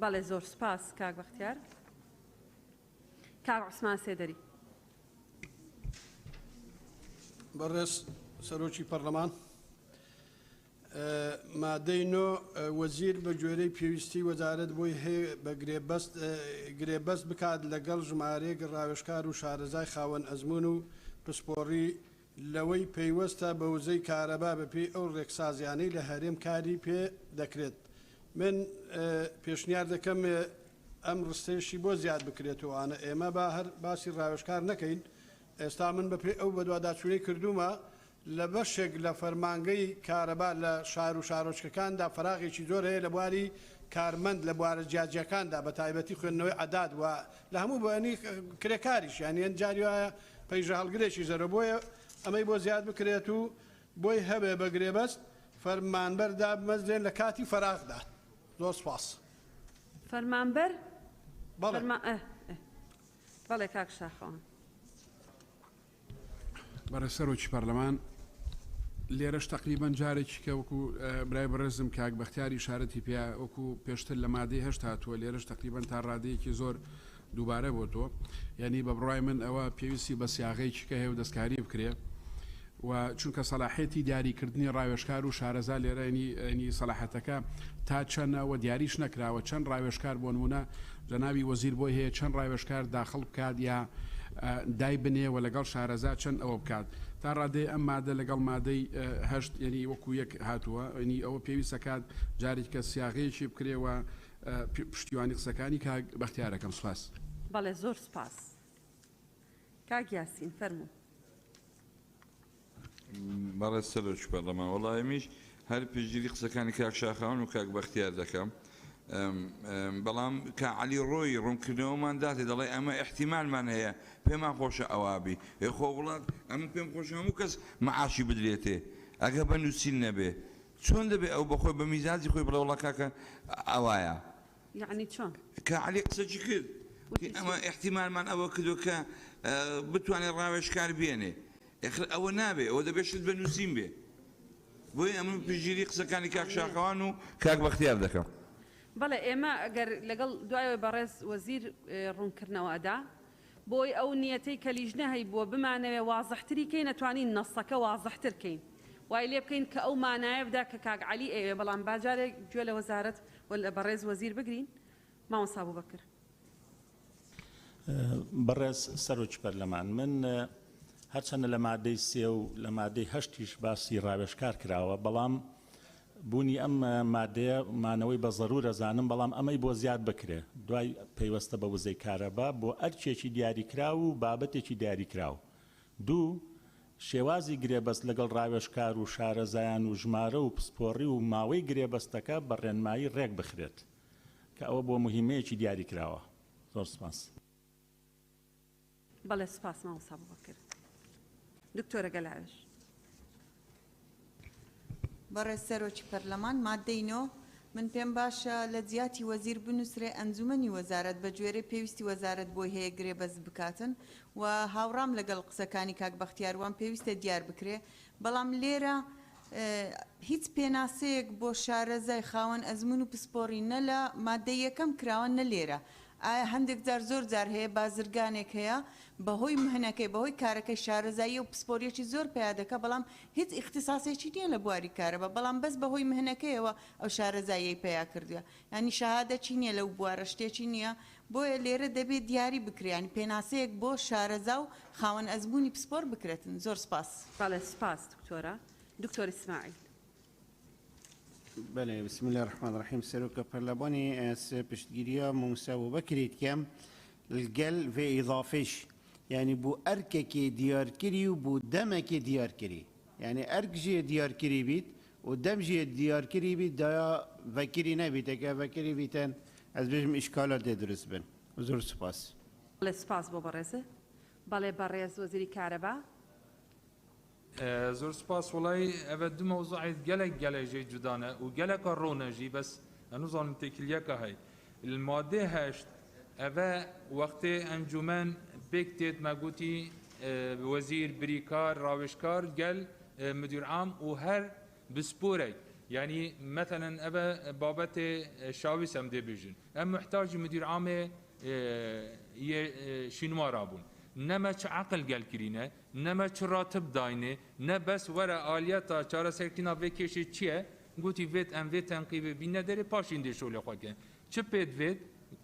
بەڵێ زۆر سپاس کاک بەختیار کاک عوسمان سێدەری بەڕێز سەرۆکی پەرلەمان مادەی نۆ وەزیر بە گوێرەی پێویستی وەزارەت بۆی هەیە بە گرێبەست بکات لەگەڵ ژمارەیەک ڕاوێژکار و شارەزای خاوەن ئەزمون و پسپۆڕی لەوەی پەیوەستە بە وزەی کارەبا بەپێی ئەو ڕێکسازیانەی لە هەرێم کاری پێ دەکرێت من پێشنیار دەکەم ئەم ڕستەیەشی بۆ زیاد بکرێتەوەوانە ئێمە با هەر باسی ڕاوێژکار نەکەین ئێستا من بەپێ ئەو بەدواداچوونەی کردومە لە بەشێک لە فەرمانگەی کارەبا لە شار و شارۆچکەکاندا فراغێکی زۆر هەیە لە بواری کارمەند لە بوارە جیاجیەکاندا بە تایبەتی خوێندنەوەی عەداد و لە هەموو بەنی کرێکاریش یعنی جاری وایە پەیژە هەڵگرێکی زەرە بۆیە ئەمەی بۆ زیاد بکرێت و بۆی هەبێ بە گرێبەست فەرمانبەردا بمەزرێن لە کاتی فەراغدا زۆر سپاس فەرمانبەر بەڵێ کاک شاخەوان بەڕێز سەرۆکی پەرلەمان لێرەش تقریبان جارێکی کە وەکو برای بەڕێزم کاک بەختیاری شارەتی پێ وەکو پێشتر لە مادەی هەشت هاتووە لێرەش تقریبان تا ڕادەیەکی زۆر دووبارە بۆ تۆ یعنی بە بڕای من ئەوە پێویستی بە سیاغەیەکی کە هەیە و دەستکاری بکرێ و چونکە سەلاحێتی دیاریکردنی ڕاوێژکار و شارەزا لێرە ینی سەلاحەتەکە تا چەندەوە دیاریش نەکراوە چەند ڕاوێژکار بۆ نمونە جەنابی وەزیر بۆی هەیە چەند ڕاوێژکار داخڵ بکات یا دای بنێ و لەگەڵ شارەزا چەند ئەوە بکات تا ڕادێ ئەم مادە لەگەڵ مادەی هەشت ینی وەکو یەک هاتووە ینی ئەوە پێویستەکات جارێک کە سیاغەیەکی بکرێەوە پشتیوانی قسەکانی کاک بەختیارەکەم سپاس بەڵێ زۆر سپاس کاک یاسین فەرموو بەڕێز سەرۆکی پەرلەمان وەڵایمیش هەر پێشگیری قسەکانی کاک شاخەوان و کاک بەختیار دەکەم بەڵام کە علی ڕۆی ڕوونکردنەوەمان داتێ دەڵێ ئەمە احتیمالمان هەیە پێمان خۆشە ئەوابی خۆ وڵات ئەمە پێم خۆشە هەموو کەس مەعاشی بدرێتێ ئەگە بە نووسین نەبێ چۆن دەبێ ئەو بەخۆی بە میزانجی خۆی بڵێ وڵا کاکە ئەوایە یعنی چۆن کە علی قسەی کرد ئەمە احتیمالمان ئەوە کردو کە بتوانێت ڕاوێژکار بێنێ ئەوە نابێ ئەوە دەبێت بە نووسین بێ بۆی ئەمە پێشگیری قسەکانی کاک شاخەوان و کاک بەختیار دەکەم بەڵێ ئێمە ئەگەر لەگەڵ دوایەوە بەڕێز وەزیر ڕوونکردنەوەدا بۆی ئەو نیەتەی کە لیژنە هەی بووە بمانەوێ وازحتری کەین نەتوانین نەسەکە وازحتر کەین وای لێ بکەین کە ئەو مانایە بدا کە کاک عەلی ئەوێ بەڵام باجارێک گوێ لە وەزارەت بەڕێز وەزیر بگرین مامۆستا بووبەکر. بەڕێز سەرۆکی پەرلەمان من هەرچەندە لە مادەی 3 و لە مادەی 8 باسی ڕاوێژکار کراوە بەڵام بوونی ئەم مادەیە مانەوەی بە ضرورە زانم بەڵام ئەمەی بۆ زیاد بکرێ دوای پەیوەستە بە وزەی کارەبا بۆ ئەرکێکی دیاریکراو و بابەتێکی دیاریکراو. دوو شێوازی گرێبەست لەگەڵ ڕاوێژکار و شارەزایان و ژمارە و پسپۆڕی و ماوەی گرێبەستەکە بە ڕێنمایی ڕێک بخرێت کە ئەوە بۆ مهمەیەکی دیاری کراوە. زۆر سپاس. بەڵێ سپاس مامۆستا بووبەکر. دکتۆرە گەلاوێش. بەڕێز سەرۆکی پەرلەمان مادەینەوە من پێم باشە لە جیاتی وەزیر بنووسرێ ئەنجومەنی وەزارەت بە گوێرەی پێویستی وەزارەت بۆی هەیە گرێبەست بکاتن و هاوڕام لەگەڵ قسەکانی کاک بەختیاروان پێویستە دیار بکرێ بەڵام لێرە هیچ پێناسەیەک بۆ شارەزای خاوەن ئەزمون و پسپۆڕی نە لە مادەی یەکەم کراوە نە لێرە. ئایا هەندێک زۆر جار هەیە بازرگانێک هەیە بەهۆی مهنەکەی بەهۆی کارەکەی شارەزایی و پسپۆریەکی زۆر پیا دەکە بەڵام هیچ اختصاسێکی نییە لە بواری کارەبە بەڵام بەس بەهۆی مهنەکەیەوە ئەو شارەزایی پیا کردووە ینی شەهادەی نییە لەو بوارە شتێکی نییە بۆیە لێرە دەبێت دیاری بکریانی پێناسەیەک بۆ شارەزا و خاوەن ئەزمموی پسپۆر بکرێتن. زۆر سپاس. بەڵێ سپاس دکتۆرە. دکتۆر ئیسماعیل. بله بسم الله الرحمن الرحیم سەرۆکە پەرلەمانی پشتگیریە مامۆستا بووبەکرێت کەم لەگەڵ vê îzafêş yani بۆ ئەرکێکی دیارکردی و بۆ دەمێکی دیارکردی yani ئەرک jê دیارکردی بیت و دەم jê دیارکردی بیت دایا vekirî nebît eke vekirî bîten ez bêjim îşkala dê durist bin. Zor spas. بەڵێ سپاس بۆ بەڕێزە. بەڵێ بەڕێز وەزیری کارەبا. زۆر سپاس وڵی ئەvە دوو مەوزوعیت gelek جودانە و geleka ڕۆنەژی بەس هەنووزانم تێکیلیەکە هەی المادێ هەشت ئەvە وەختێ ئەنجومەن پێک تێت مەگوتی وەزیر بریکار ڕاوێژکار gel مدیر عام و هەر بسپۆرێک yani مثلا ئەvە بابەتێ شاویس ئەم دێبێژن ئەم محتاجی مدیر عامێ شینوارا بوون نەمە چ عقل gelkirîne neme çi ratib dayne ne bes were aliyeta çareserkirina vê kêşê çi ye gotî vêt em vê tenqîbê bîne derê paşîn dê şolê xwe ke çi pêd vêt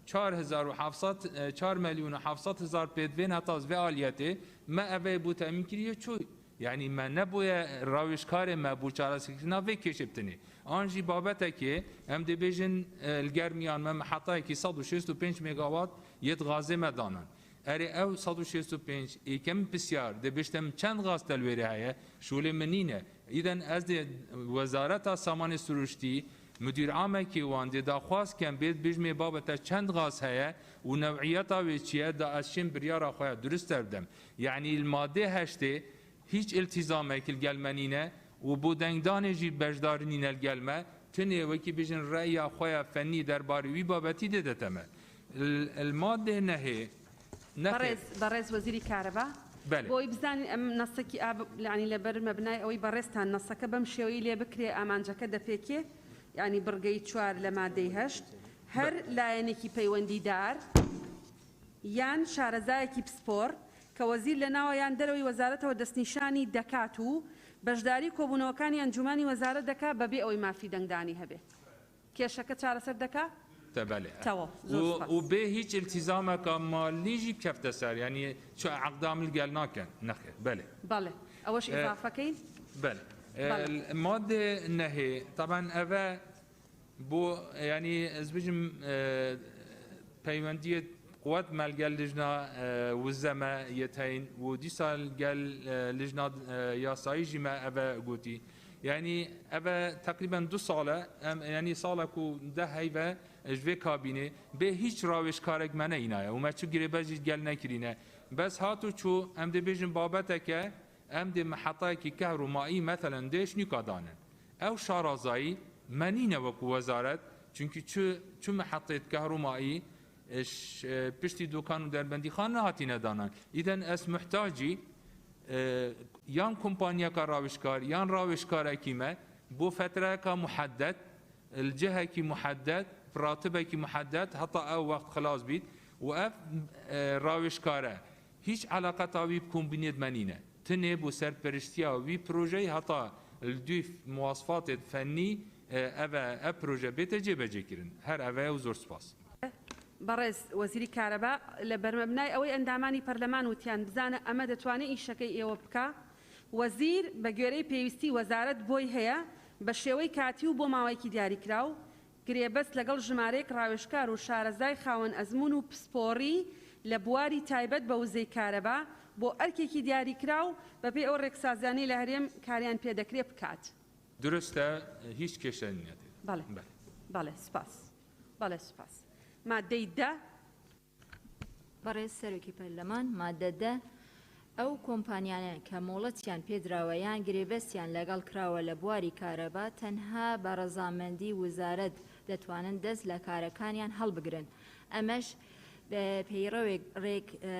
4,700,000 pêdvên heta vê aliyetê me evê bû temîn kiriye çû yani me nebûye rawêjkarê me bû çareserkirina vê kêşê bitinê an jî babetekê em dibêjin li germiyan me mehetayekî 165 megawatt yê gazê me danan erê ew 165 êkem pisyar dibiştem çend gaz telwêrê heye şolê min nîne îden ez dê wezareta samanê siruştî müdîr amekî wan dê daxwaz kem bêt bijmê babete çend gaz heye û newîyeta wê çi ye da ez şên biryara xwe ya durist erdem yani il madê heştê hiç iltizamekî li gel me nîne û bo dengdanê jî beşdarî nîne li gel me tinê wekî bijin reya xwe ya fenî derbarî wî babetî dê dete me il madê nehê بەڕێز وەزیری کارەبا بۆی بزانین ئەم نەسەکی ینی لەبەر مەبنای ئەوەی بەڕێستان نەسەکە بەم شێوەی لێ بکرێ ئامانجەکە دەپێکێ ینی بڕگەی 4 لە مادەی 8 هەر لایەنێکی پەیوەندیدار یان شارەزایەکی پسپۆر کە وەزیر لە ناوە یان دەرەوەی وەزارەتەوە دەستنیشانی دەکات و بەشداری کۆبوونەوەکانی ئەنجومانی وەزارەت دەکات بەبێ ئەوەی مافی دەنگدانی هەبێ کێشەکە چارەسەر دەکات بله و به هیچ التزامك مالی جی کفته سر یعنی شو اقدام الگل نکن نخیر بله بله اولش اضافه کین بله الماده نهی طبعا اوه بو يعني ازبجم پیوندی قوت ملگل لجنا وزما يتين ودي سال قال لجنا ياساي جما اوه قوتي يعني اوه تقريبا 2 ساله يعني ساله كو ده هيفه جوی کابینه به هیچ راوشکارک منه اینایه و ما چو گریبازی گل نکرینه بس هاتو چو ام دی بیجن بابته که ام دی محطه که کهرومایی مثلا دیش نیکادانن او شارازایی منینه وکو وزارت چونکه چو محطه کهرومایی پشتی دوکان و دربندی خان نهاتی ندانن ایدن اس محتاجی یان کمپانیا که راوشکار یان راوشکار اکیمه بو فتره که محدد الجهه که محدد راتبه محدد حتى او وقت خلاص بيت واف راوشكاره هیچ علاقەتاوی بکوم بنێدمەنینە تنێ بۆ سەرپەرشتیاوی پرۆژەی هەتا دوی مواصفاتێت فەنی ئەە پرۆژە بێتە جێبەجێکردن هەر ئەوەیە و زۆر سپاس. بەڕێز وەزیری کارەبا لە بەرمەبنای ئەوەی ئەندامانی پەرلەمان وتیان بزانە ئەمە دەتوانێت ئیشەکەی ئێوە بکە وەزیر بە گوێرەی پێویستی وەزارەت بۆی هەیە بە شێوەی کاتی و بۆ ماوەیەکی دیاریکراو گرێبەست لەگەڵ ژمارەیەک ڕاوێژکار و شارەزای خاوەن ئەزمون و پسپۆڕی لە بواری تایبەت بە وزەی کارەبا بۆ ئەرکێکی دیاریکراو بەپێی ئەو ڕێکسازیانی لە هەرێم کاریان پێدەکرێت بکات. درستە هیچ کێشە نیەت. بەڵێ سپاس. بەڵێ سپاس. مادەی دە بەڕێز سەرۆکی پەرلەمان مادە دە ئەو کۆمپانیانە کە مۆڵەتیان پێدراوەیان گرێبەستیان لەگەڵ کراوە لە بواری کارەبا تەنها بە ڕەزامەندی وزارەت دەتوانن دەست لە کارەکانیان هەڵبگرن ئەمەش پەیڕەوێک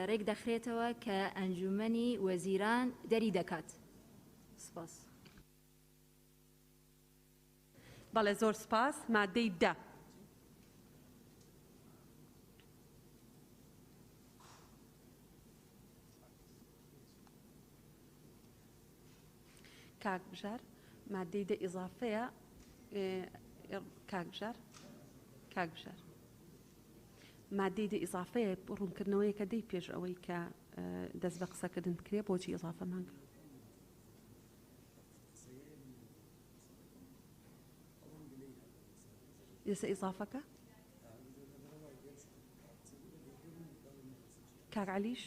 ڕێک دەخرێتەوە کە ئەنجومەنی وەزیران دەری دەکات. سپاس. بەڵێ زۆر سپاس. مادەی دە کاک بژار مادەی دە ئیزافەیە کاک بژار مادەی دە ئیزافەیە ڕوونکردنەوەی کە دەی پێش ئەوەی کە دەست بە قسەکردن بکرێ بۆچی ئیزافەمان کرد ئێستا ئیزافەکە کاک عەلیش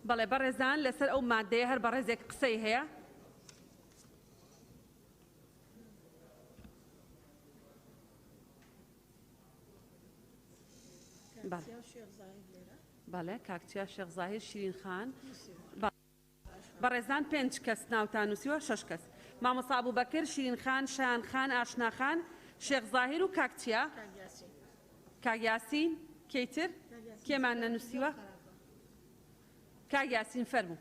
بەڵێ بەڕێزان لەسەر ئەو مادەیە هەر بەڕێزێک قسەی هەیە بەڵێ کاکچیا شێخ زاهیر شیرین خان بەڕێزان 5 کەس ناوتان نووسیوە 6 کەس مامۆستا ئەبوبەکر شیرین خان شایان خان ئاشنا خان شێخ زاهیر و کاکچیا کاک یاسین کەیتر کێمان نەنووسیوە کاک یاسین فەرموو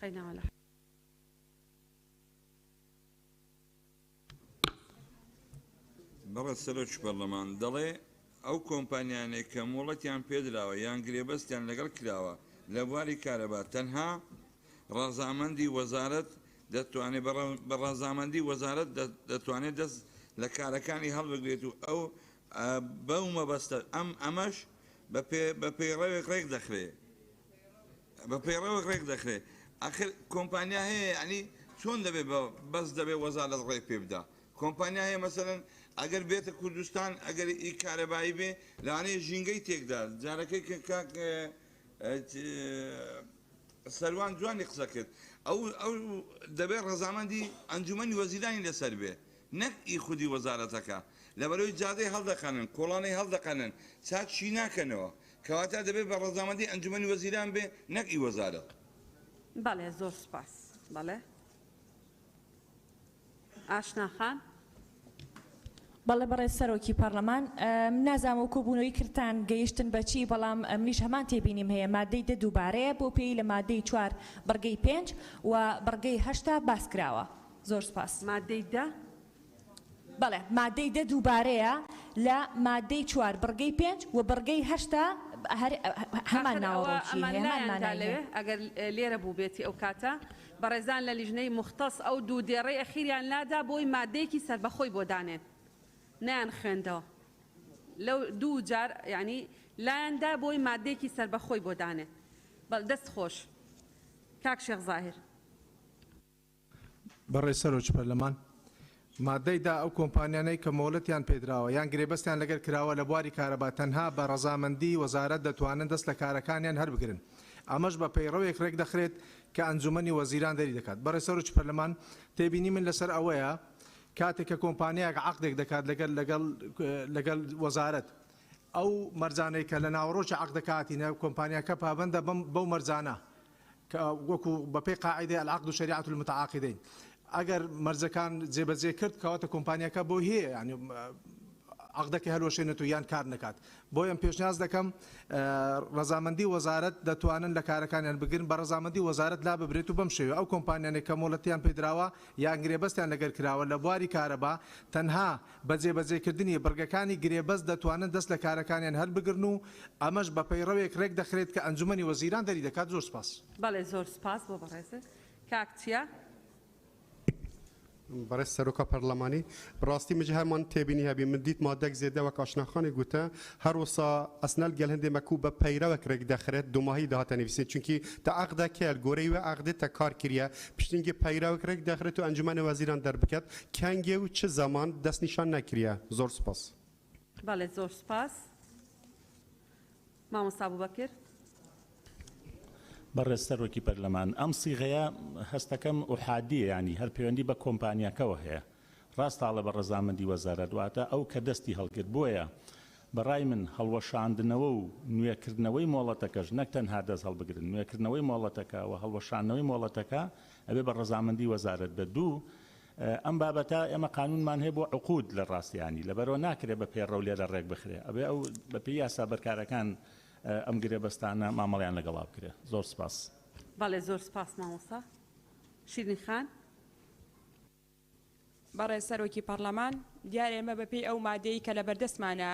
قەیناوەلە بەڕێز سەرۆکی پەرلەمان دەڵێ ئەو کۆمپانیانێک کە مۆڵەتیان پێدراوە یان گرێبەستیان لەگەڵ کراوە لە بواری کارەبا تەنها ڕەزامەندی وەزارەت دەتوانێت بە ڕەزامەندی وەزارەت دەتوانێت دەست لە کارەکانی هەڵبگرێت و ئەو بەو مەبەستە ئەمەش بە پەیڕەوێک ڕێک دەخرێت بە پەیڕەوێک ڕێک دەخرێت ئاخر کۆمپانیا هەیە ینی چۆن دەبێت بەس دەبێت وەزارەت ڕێ پێ بدا کۆمپانیا هەیە مەسەرەن ئەگەر بێتە کوردستان ئەگەر ئی کارەبایی بێ لەوانەیە ژینگەی تێکدا جارەکەی کاک سەروان جوانی قسە کرد ئەو دەبێت ڕەزامەندی ئەنجومەنی وەزیرانی لەسەر بێ نەک ئی خودی وەزارەتەکە لەبەرەوەی جادەی هەڵدەقەنن کۆڵانەی هەڵدەقەنن چاک چی ناکەنەوە کەواتە دەبێت بە ڕەزامەندی ئەنجومەنی وەزیران بێ نەک ئی وەزارەت بەڵێ زۆر سپاس بەڵێ ئاشنا خان بەڵێ بەڕێز سەرۆکی پەرلەمان نازانم و کۆبوونەوەی کرتان گەیشتن بەچی بەڵام منیش هەمان تێبینیم هەیە مادەی دە دووبارەیە بۆ پێی لە مادەی 4 بەرگەی 5 و بەرگەی 8 باس کراوە زۆر سپاس مادەی دە بەڵێ مادەی دە دووبارەیە لە مادەی 4 بەرگەی 5 و بەرگەی 8 هەمان ناوەڕۆکی هەیە ئەگەر لێرە بوو بێتی ئەو کاتە بەڕێزان لە لیژنەی مختص ئەو دوو دێڕەی ئەخیریان لادا بۆی مادەیەکی سەربەخۆی بۆ دانێت نیان خوێندەوە لەو دوو جار یعنی لایەندا بۆی مادەیەکی سەربەخۆی بۆ دانێت بەڵ دەست خۆش کاک شێخ زاهر بەڕێز سەرۆکی پەرلەمان مادەیدا ئەو کۆمپانیانەی کە مۆڵەتیان پێدراوە یان گرێبەستیان لەگەر کراوە لە بواری کارەبا تەنها بە ڕەزامەندی وەزارەت دەتوانن دەست لە کارەکانیان هەر بگرن ئەمەش بە پەیڕەوێک ڕێک دەخرێت کە ئەنجومەنی وەزیران دەری دەکات بەڕێز سەرۆکی پەرلەمان تێبینی من لەسەر ئەوەیە کاتێک کە کۆمپانیاک عەقدێک دەکات لەگەڵ وەزارەت ئەو مەرجانەی کە لە ناوەڕۆکی عەقدەکاتینە کۆمپانیاکە پابەندە بەو مەرجانە کە وەکو بەپێی قاعدەی العەقد و شەریعەت المتعاقدین ئەگەر مەرجەکان جێبەجێ کرد کەواتە کۆمپانیاکە بۆ هەیە ینی عەقدەکەی هەلوەشێنێت و یان کار نکات بۆیە پێشنیاز دەکەم ڕەزامەندی وەزارەت دەتوانن لە کارەکانیان بگرن بە ڕەزامەندی وەزارەت لا ببرێت و بەم شێوە ئەو کۆمپانیانێک کە مۆڵەتیان پێدراوە یان گرێبەستیان لەگەر کراوە لە بواری کارەبا تەنها بە جێبەجێکردنی بەرگەکانی گرێبەست دەتوانن دەست لە کارەکانیان هەر بگرن و ئەمەش بە پەیڕەوێک ڕێک دەخرێت کە ئەنجومەنی وەزیران دەری دەکات زۆر سپاس بەڵێ زۆر سپاس بۆ بەڕێزت کاکچیا بەڕێز سەرۆکە پەرلەمانی بڕاستی مژ هەرمان تێبینی هەبی من دیت مادەک زێدەوە کاشناخانی گوتە هەروەسا ئەسنەل گەل هەندێ مەکوو بە پەیرەوەک ڕێک دەخرێت دوماهی داهاتە نویسێت چونکی تا عەقدەکە گۆرەی وە عەقدێت تا کار کریە پشتینگی پەیرەوەک ڕێک دەخرێت و ئەنجومەنی وەزیران دەربکات کەنگێ و چ زەمان دەست نیشان نەکریە زۆر سپاس بەڵێ زۆر سپاس مامۆستا بوبەکر بەڕێز سەرۆکی پەرلەمان ئەم سیغەیە هەستەکەم ئوحادیە ینی هەر پەیوەندی بە کۆمپانیاکەوە هەیە ڕاستاڵە بە ڕەزامەندی وەزارەت واتە ئەو کە دەستی هەڵگرت بۆیە بەڕای من هەڵوەشاندنەوە و نوێکردنەوەی مۆڵەتەکەش نەک تەنها دەست هەڵبگرن نوێکردنەوەی مۆڵەتەکە و هەڵوەشاندنەوەی مۆڵەتەکە ئەبێ بە ڕەزامەندی وەزارەت بە دوو ئەم بابەتە ئێمە قانونمان هەیە بۆ عقود لە ڕاستیانی لەبەرەوە ناکرێت بە پێڕەو لێرە ڕێک بخرێ ئەبێ ئەو بە پێی یاسا بەرکارەکان ئەم گرێبەستانە مامەڵیان لەگەڵا بکرێ زۆر سپاس بەڵێ زۆر سپاس مامۆستا شیرین خان بەڕێز سەرۆکی پەرلەمان دیارە ئێمە بەپێی ئەو مادەی کە لە بەردەستمانە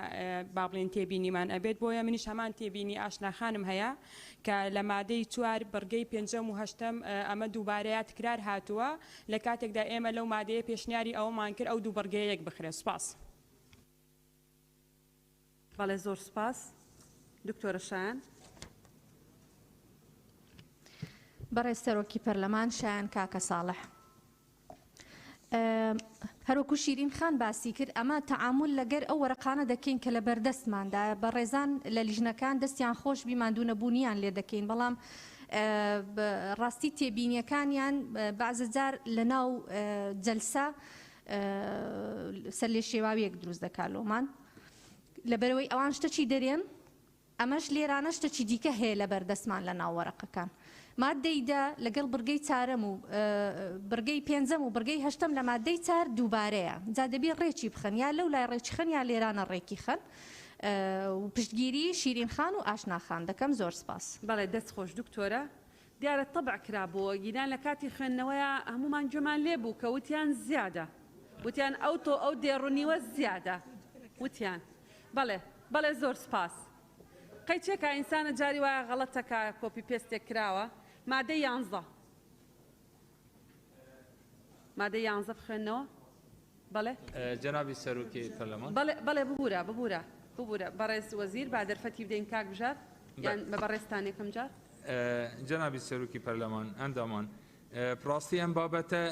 با بڵێن تێبینیمان ئەبێت بۆیە منیش هەمان تێبینی ئاشناخانم هەیە کە لە مادەی 4 بەرگەی 5 و 8 ئەمە دووبارەیە تکرار هاتووە لە کاتێکدا ئێمە لەو مادەیە پێشنیاری ئەومان کرد ئەو دوو بەرگەیە یەک بخرێ سپاس بەڵێ زۆر سپاس دکتۆرە شایان بەڕێز سەرۆکی پەرلەمان شایان کاکە ساڵح هەروەکو شیرین خان باسی کرد ئەمە تەعامل لەگەر ئەو وەرەقانە دەکەین کە لە بەردەستماندا بە ڕێزان لە لیژنەکان دەستیان خۆش بیماندوونەبوونیان لێ دەکەین بەڵام ڕاستی تێبینیەکانیان بەعزە جار لە ناو جەلسە سەر لێ شێواویەک دروست دەکات لۆمان لەبەرەوەی ئەوان شتەچی دەرێن ئەمەش لێرانە شتێکی دیکە هەیە لە بەردەستمان لە ناو وەرەقەکان مادەیدا لەگەڵ بڕگەی 4 و بڕگەی 5 و بڕگەی 8 لە مادەی 4 دووبارەیە جا دەبێ ڕێکی بخەن یا لەو لای ڕێکی خەن یا لێرانە ڕێکی خەن و پشتگیری شیرین خان و ئاشنا خان دەکەم زۆر سپاس بەڵێ دەست خۆش دکتۆرە دیارە تەبع کرابەوە گیران لە کاتی خوێندنەوەیە هەمومان گوێمان لێ بوو کە وتیان زیادە وتیان ئەو تۆ ئەو دێڕونیوە زیادە وتیان بەڵێ زۆر سپاس قەیچێکە ئینسانە جاری وایە غەڵەتەکە کۆپی پێستێک کراوە مادەی 11 مادەی 11 بخوێنەوە بەڵێ جەنابی سەرۆکی پەرلەمان بەڵێ ببوورە بەڕێز وەزیر با دەرفەتی بدەین کاک بژار یان بە بەڕێستان یەکەم جار جەنابی سەرۆکی پەرلەمان ئەندامان پراستی ئەم بابەتە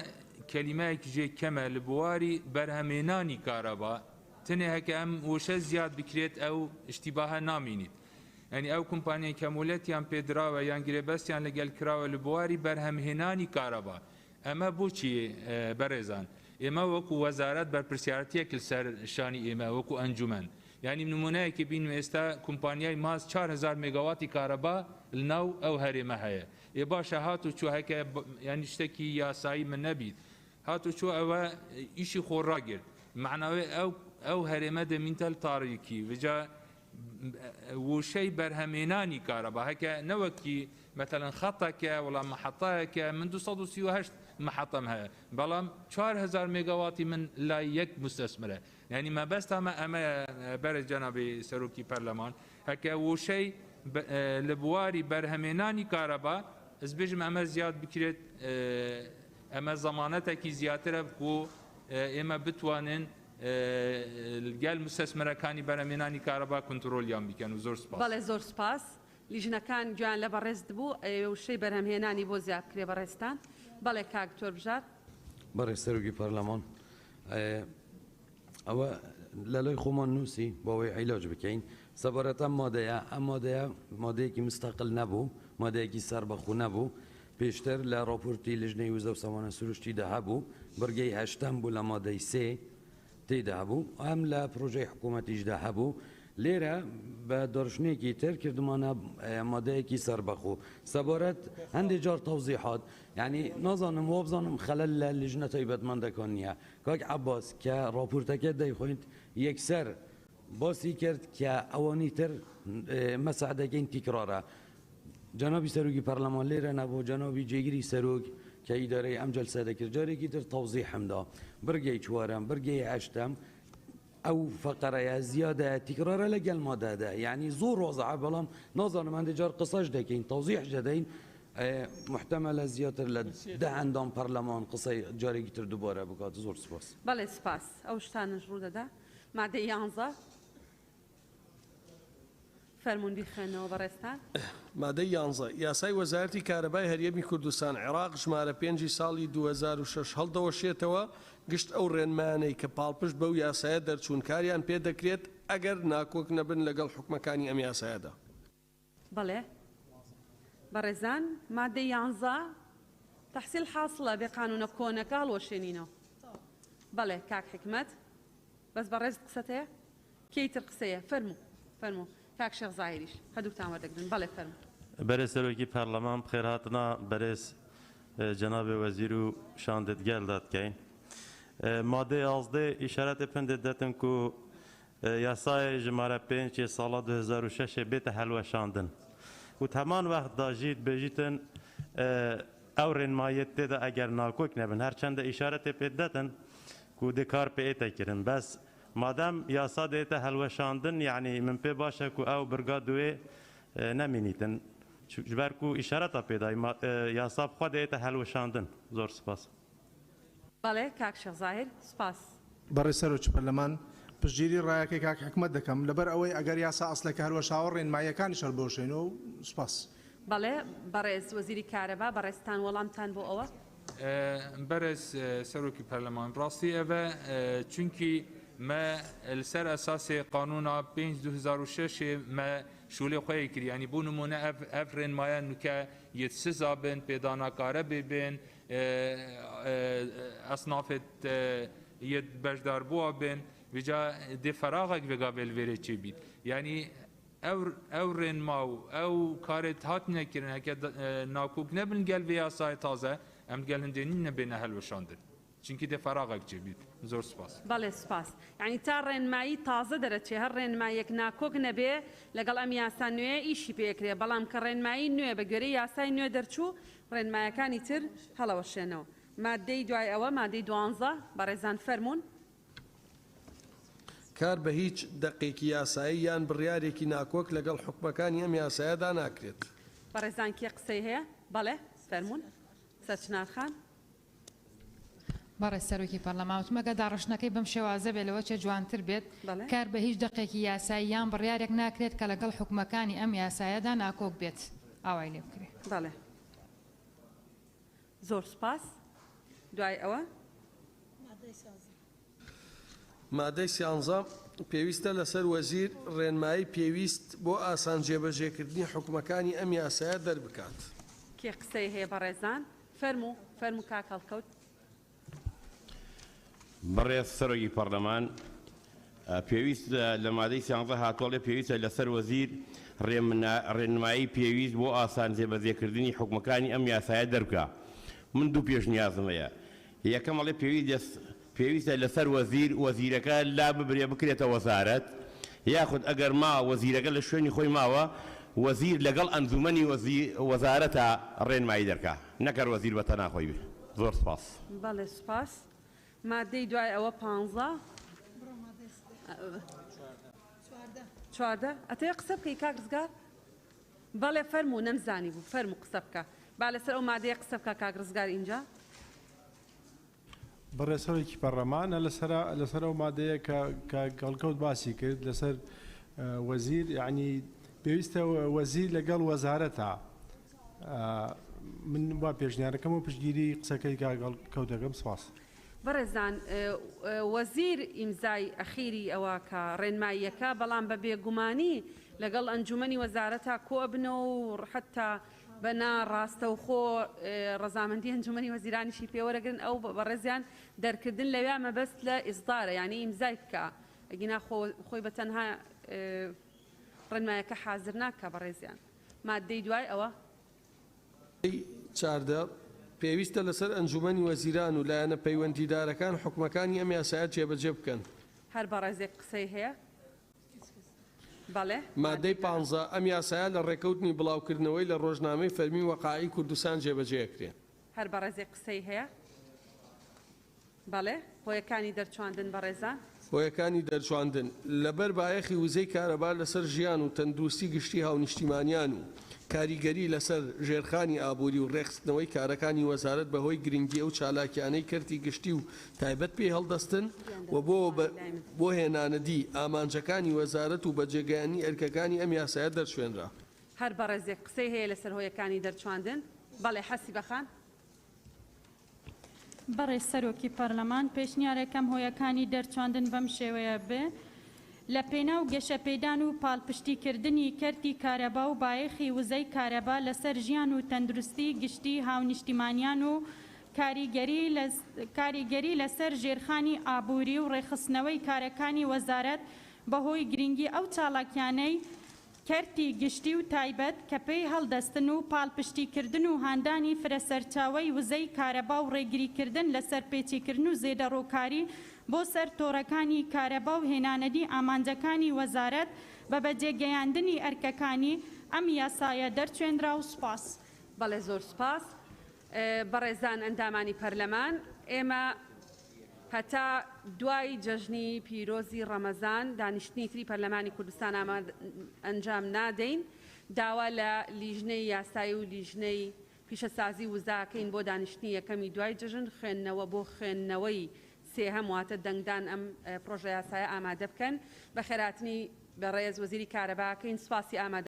کەلیمایەکی ژێ کەمە لە بواری بەرهەمێنانی کارەبا تنێ هەکە ئەم وشە زیاد بکرێت ئەو اشتیباهە نامینیت ینی ئەو کۆمپانیای کەمولەتیان پێدراوە یان گرێبەستیان لەگەل کراوە لە بواری بەرهەمهێنانی کارەبا ئەمە بۆچی بەڕێزان ئێمە وەکو وەزارەت بەرپرسیارەتیەک لەسەر شانی ئێمە وەکو ئەنجومەن یعنی نمونەیەکی بین ئێستا کۆمپانیای ماز 4000 مێگاواتی کارەبا لەناو ئەو هەرێمە هەیە ێ باشە هاتوچوو هەکە ینی شتێکی یاسایی من نەبیت هاتوچوو ئەوە ئیشی خۆڕاگرت معناوێ ئەو هەرێمە دەمینتە تاریکی وجا وشەی بەرهەمێنانی کارەبا هەکە نەوەکی مثلا خەتەکە وڵام محەتایەکە من 238 محەتەم هەیە بەڵام 4000 مێگاواتی من لای یەک مستەسمرە یعنی مەبەست ئەمە بەرز جەنابی سەرۆکی پەرلەمان هەکە وشەی لە بواری بەرهەمێنانی کارەبا ئەس بێژم ئەمە زیاد بکرێت ئەمە زەمانەتێکی زیاترە بکو ئێمە بتوانن گەل مستەسمەرەکانی بەرهەمێنانی کارەبا کنترۆلیان بیکەن و زۆر سپاس. بەڵێ زۆر سپاس لیژنەکان گویان لە بەڕێز بوو وشەی بەرهەمهێنانی بۆ زیاد بکرێ بەڕێستان بەڵێ کاک تۆربژار بەڕێز سەرۆکی پەرلەمان ئەوە لە لای خۆمان نووسی بۆەوەی عیلاج بکەین سەبارەت ئەم مادەیە ئەم مادەیەکی مستەقل نەبوو مادەیەکی سەربەخۆ نەبوو پێشتر لە ڕاپۆرتی لیژنەی وزە و سامانە سروشتیدا هەبوو بڕگەی هەشتم بوو لە مادەی سێ تێدا هەبوو ئەم لە پرۆژەی حکوومەتیشدا هەبوو لێرە بە دۆڕژنێکی تر کردمانە مادەیەکی سەربەخۆ سەبارەت هەندێک جار تەوزیحات یعنی نازانم وە بزانم خەلەل لە لیژنە تایبەتمەندەکان نییە کاک عەباس کە ڕاپۆرتەکە دەیخوێند یەکسەر باسی کرد کە ئەوانی تر مەسەعدەکەین تیکرارە جەنابی سەرۆکی پەرلەمان لێرە نەبوو جەنابی جێگیری سەرۆک کە ئیدارەی ئەم جەلسە دەکرد جارێکی تر تەوزیحمدا بڕگەی چوارەم بڕگەی هەشتەم ئەو فەقەرەیە زیادە تیکرارە لەگەڵ مادەدا یعنی زۆر ڕۆزعە بەڵام نازانم هەندێک جار قسەش دەکەین تەوزیح دەدەین محتەمەلە زیاتر لە دە ئەندام پەرلەمان قسەی جارێکی تر دووبارە بکات زۆر سپاس. بەڵێ سپاس ئەو شتانش ڕوو دەدا مادەی 11 فەرموندی خوێنەوە بەڕێستان مادەی 11 یاسای وەزارەتی کارەبای هەرێمی کوردستان عێراق ژمارە 5 ساڵی 2006 هەڵدەوەشێتەوە گشت ئەو ڕێنمانەی کە پاڵپشت بەو یاسایە دەرچوونکاریان پێ دەکرێت ئەگەر ناکۆک نەبن لەگەڵ حکومەکانی ئەم یاسایەدا. بەڵێ بەڕێزان مادەی 11 تەحسیل حاصلە بێ قانونە کۆنەکە هەڵوەشێنینەوە. بەڵێ کاک حکمەت بەس بەڕێز قسەت هەیە کەیتر قسەیە فەرموو کاک شێخ زاهیریش هەردووکتان وەردەگرن بەڵێ فەرموو. بەرێز سەرۆکی پەرلەمان بخێر هاتنە بەرێز جەنابێ وەزیر و شاندتگەل دادکەین مادەی 11 ئیشارەتی پندێت دەتن و یاسای ژمارە 5 ساڵە 2006 بێتە هەلوەشاندن و هەمان وەخت داژیت بێژیتن ئەو ڕێنمایەت تێدا ئەگەر ناکۆک نەبن هەرچەندە ئیشارەتی پێ دەتن و دێکار پێێتەکردن بەس مادام یاسا دێتە هەلوەشاندن یعنی من پێ باشە و ئەو برگا دوێ نەمینیتن ژبەر و ئیشارەتە پێدای یاسا بخوا دێتە هەلوەشاندن زۆر سپاس. بەڵێ کاک شێخ زاهیر سپاس. بەڕێز سەرۆکی پەرلەمان پشتگیری ڕایەکەی کاک حکومەت دەکەم لەبەر ئەوەی ئەگەر یاسا ئەسلەکە هەروەشاوە ڕێنماییەکانی شەر بۆشێنەوە سپاس. بەڵێ بەڕێز وەزیری کارەبا بەڕێستان وەڵامتان بۆ ئەوە بەرز سەرۆکی پەرلەمان ڕاستی ئەوە چونکی ما لەسەر ئەساسی قانونا 5/2006 ما شولێ خۆی کرد ینی بوو نمونە ئەف ڕێنمایان نوکە یەت سزا بن پێداناکارە ببن ئەسنافت یەت بەشدار بووە بن ویجا دێ فەراغێک vega belvêrê çê bît yanî ew rênma û ew karê hat nekirin heke nakûk nebin gel vê yasayê taze em gel hindênî nebêne helweşandin çünkü de feraغek çê bît zor spas. بەڵێ سپاس یعنی تا ڕێنمایی تازە دەرەچێ هەر ڕێنمایەک ناکۆک نەبێ لەگەڵ ئەم یاسا نوێ ئیشی پێکرێ بەڵام کە ڕێنمایی نوێ بە گوێرەی یاسای نوێ دەرچوو ڕێنمایەکانی تر هەڵەوەشێنەوە. مادەی دوای ئەوە مادەی 12 بەڕێزان فەرموون کار بە هیچ دەقێکی یاسایی یان بڕیارێکی ناکۆک لەگەڵ حکومەکانی ئەم یاسایەدا ناکرێت. بەڕێزان کێ قسەی هەیە بەڵێ فەرموون سەرچنارخان. بەڕێز سەرۆکی پەرلەمان وتمەگە داڕشنەکەی بەم شێوازە بێ لەوە چێ جوانتر بێت کار بە هیچ دەقێکی یاسایی یان بڕیارێک ناکرێت کە لەگەڵ حکومەکانی ئەم یاسایەدا ناکۆک بێت ئاوای لێ بکرێت. بەڵێ زۆر سپاس دوای ئەوە مادەی سیانزە پێویستە لەسەر وەزیر ڕێنمایی پێویست بۆ ئاسان جێبەجێکردنی حکومەکانی ئەم یاسایە دەربکات. کێ قسەی هەیە بەڕێزان فەرموو کاک هەڵکەوت. بەڕێز سەرۆکی پەرلەمان پێویست لە مادەی سیانزە هاتوڵێ پێویستە لەسەر وەزیر ڕێنمایی پێویست بۆ ئاسان جێبەجێکردنی حکومەکانی ئەم یاسایە دەربکات. من دوو پێشنیازم هەیە. یەکەم ئەڵێ پێویستە لەسەر وەزیرەکە لا ببرێ بکرێتە وەزارەت یاخود ئەگەر ما وەزیرەکە لە شوێنی خۆی ماوە وەزیر لەگەڵ ئەنجومەنی وەزارەتە ڕێنمایی دەرکا نەکەر وەزیر بە تەناخۆی بێ. زۆر سپاس. بەڵێ سپاس. مادەی دوای ئەوە 15 چواردە ئەتەیە قسە بکەی کاک ڕزگار؟ بەڵێ فەرموو نەمزانی بوو فەرموو قسە بکە. با لەسەر ئەو مادەیە قسە بکە کاک ڕزگار اینجا. بەڕێسەرێکی پەرلەمانە لەسەر ئەو مادەیە کە گەڵکەوت باسی کرد لەسەر وەزیر یعنی پێویستە وەزیر لەگەڵ وەزارەتە. من وا پێشنیارەکەم و پشتگیری قسەکەی کەوتەکەم سپاس. بەڕێزان وەزیر ئیمزای ئەخیری ئەوە کە ڕێنماییەکە بەڵام بە بێگومانی لەگەڵ ئەنجومەنی وەزارەتە کۆبنەوە و حتا بەنا ڕاستەوخۆ ڕەزامەندی ئەنجومەنی وەزیرانیشی پێوەرەگرن ئەو بەڕێزیان دەرکردن لەوێ مەبەست لە ئیزدارە یعنی ئیمزای بکە ئەگینا خۆی بە تەنها ڕێنمایەکە حازر ناکە بەڕێزیان. مادەی دوای ئەوە چاردە پێویستە لەسەر ئەنجومەنی وەزیران و لایەنە پەیوەندیدارەکان حکومەکانی ئەم یاسایە جێبەجێ بکەن. هەر بەڕێزێک قسەی هەیە؟ بەڵێ. مادەی 15 ئەم یاسایە لە ڕێکەوتنی بڵاوکردنەوەی لە ڕۆژنامەی فەرمی وەقاعی کوردستان جێبەجێکرێن. هەر بەڕێزێک قسەی هەیە؟ بەڵێ هۆیەکانی دەرچواندن بەڕێزان؟ هۆیەکانی دەرچواندن لەبەر بایەخی وزەی کارەبا لەسەر ژیان و تەندروستی گشتی هاونیشتیمانیان و کاریگەری لەسەر ژێرخانی ئابووری و ڕێخستنەوەی کارەکانی وەزارەت بەهۆی گرنگی ئەو چالاکیانەی کردی گشتی و تایبەت پێی هەڵدەستن و بۆ هێنانەدی ئامانجەکانی وەزارەت و بەجێگەیانی ئەرکەکانی ئەم یاسایە دەرچوێنرا. هەر بەڕێزێک قسەی هەیە لەسەر هۆیەکانی دەرچواندن؟ بەڵێ حەسی بەخان. بەڕێز سەرۆکی پەرلەمان پێشنیارێکم هۆیەکانی دەرچواندن بەم شێوەیە بێ لە پێناو گەشەپێدان و پاڵپشتیکردنی کەرتی کارەبا و بایەخی وزەی کارەبا لەسەر ژیان و تەندروستی گشتی هاونیشتیمانیان و کاریگەری لەسەر ژێرخانی ئابووری و ڕێخستنەوەی کارەکانی وەزارەت بەهۆی گرنگی ئەو چالاکیانەی کەرتی گشتی و تایبەت کە پێی هەڵدەستن و پاڵپشتیکردن و هاندانی فرەسەرچاوی وزەی کارەبا و ڕێگریکردن لەسەر پێچیکردن و زێدەڕۆکاری بۆ سەر تۆڕەکانی کارەبا و هێنانەدی ئامانجەکانی وەزارەت بە بەجێگەیاندنی ئەرکەکانی ئەم یاسایە دەرچوێنرا و سوپاس. بەڵێ زۆر سوپاس. بەڕێزان ئەندامانی پەرلەمان ئێمە هەتا دوای جەژنی پیرۆزی ڕەمەزان دانیشتنی تری پەرلەمانی کوردستان ئەنجام نادەین. داوا لە لیژنەی یاسایی و لیژنەی پیشەسازی وزاکەین بۆ دانیشتنی یەکەمی دوای جەژن خوێندنەوە بۆ خوێندنەوەی سێهەم واتە دەنگدان ئەم پرۆژە یاسایە ئامادە بکەن. بە خێراتنی بەڕێز وەزیری کارەباکەین سوپاسی ئامادە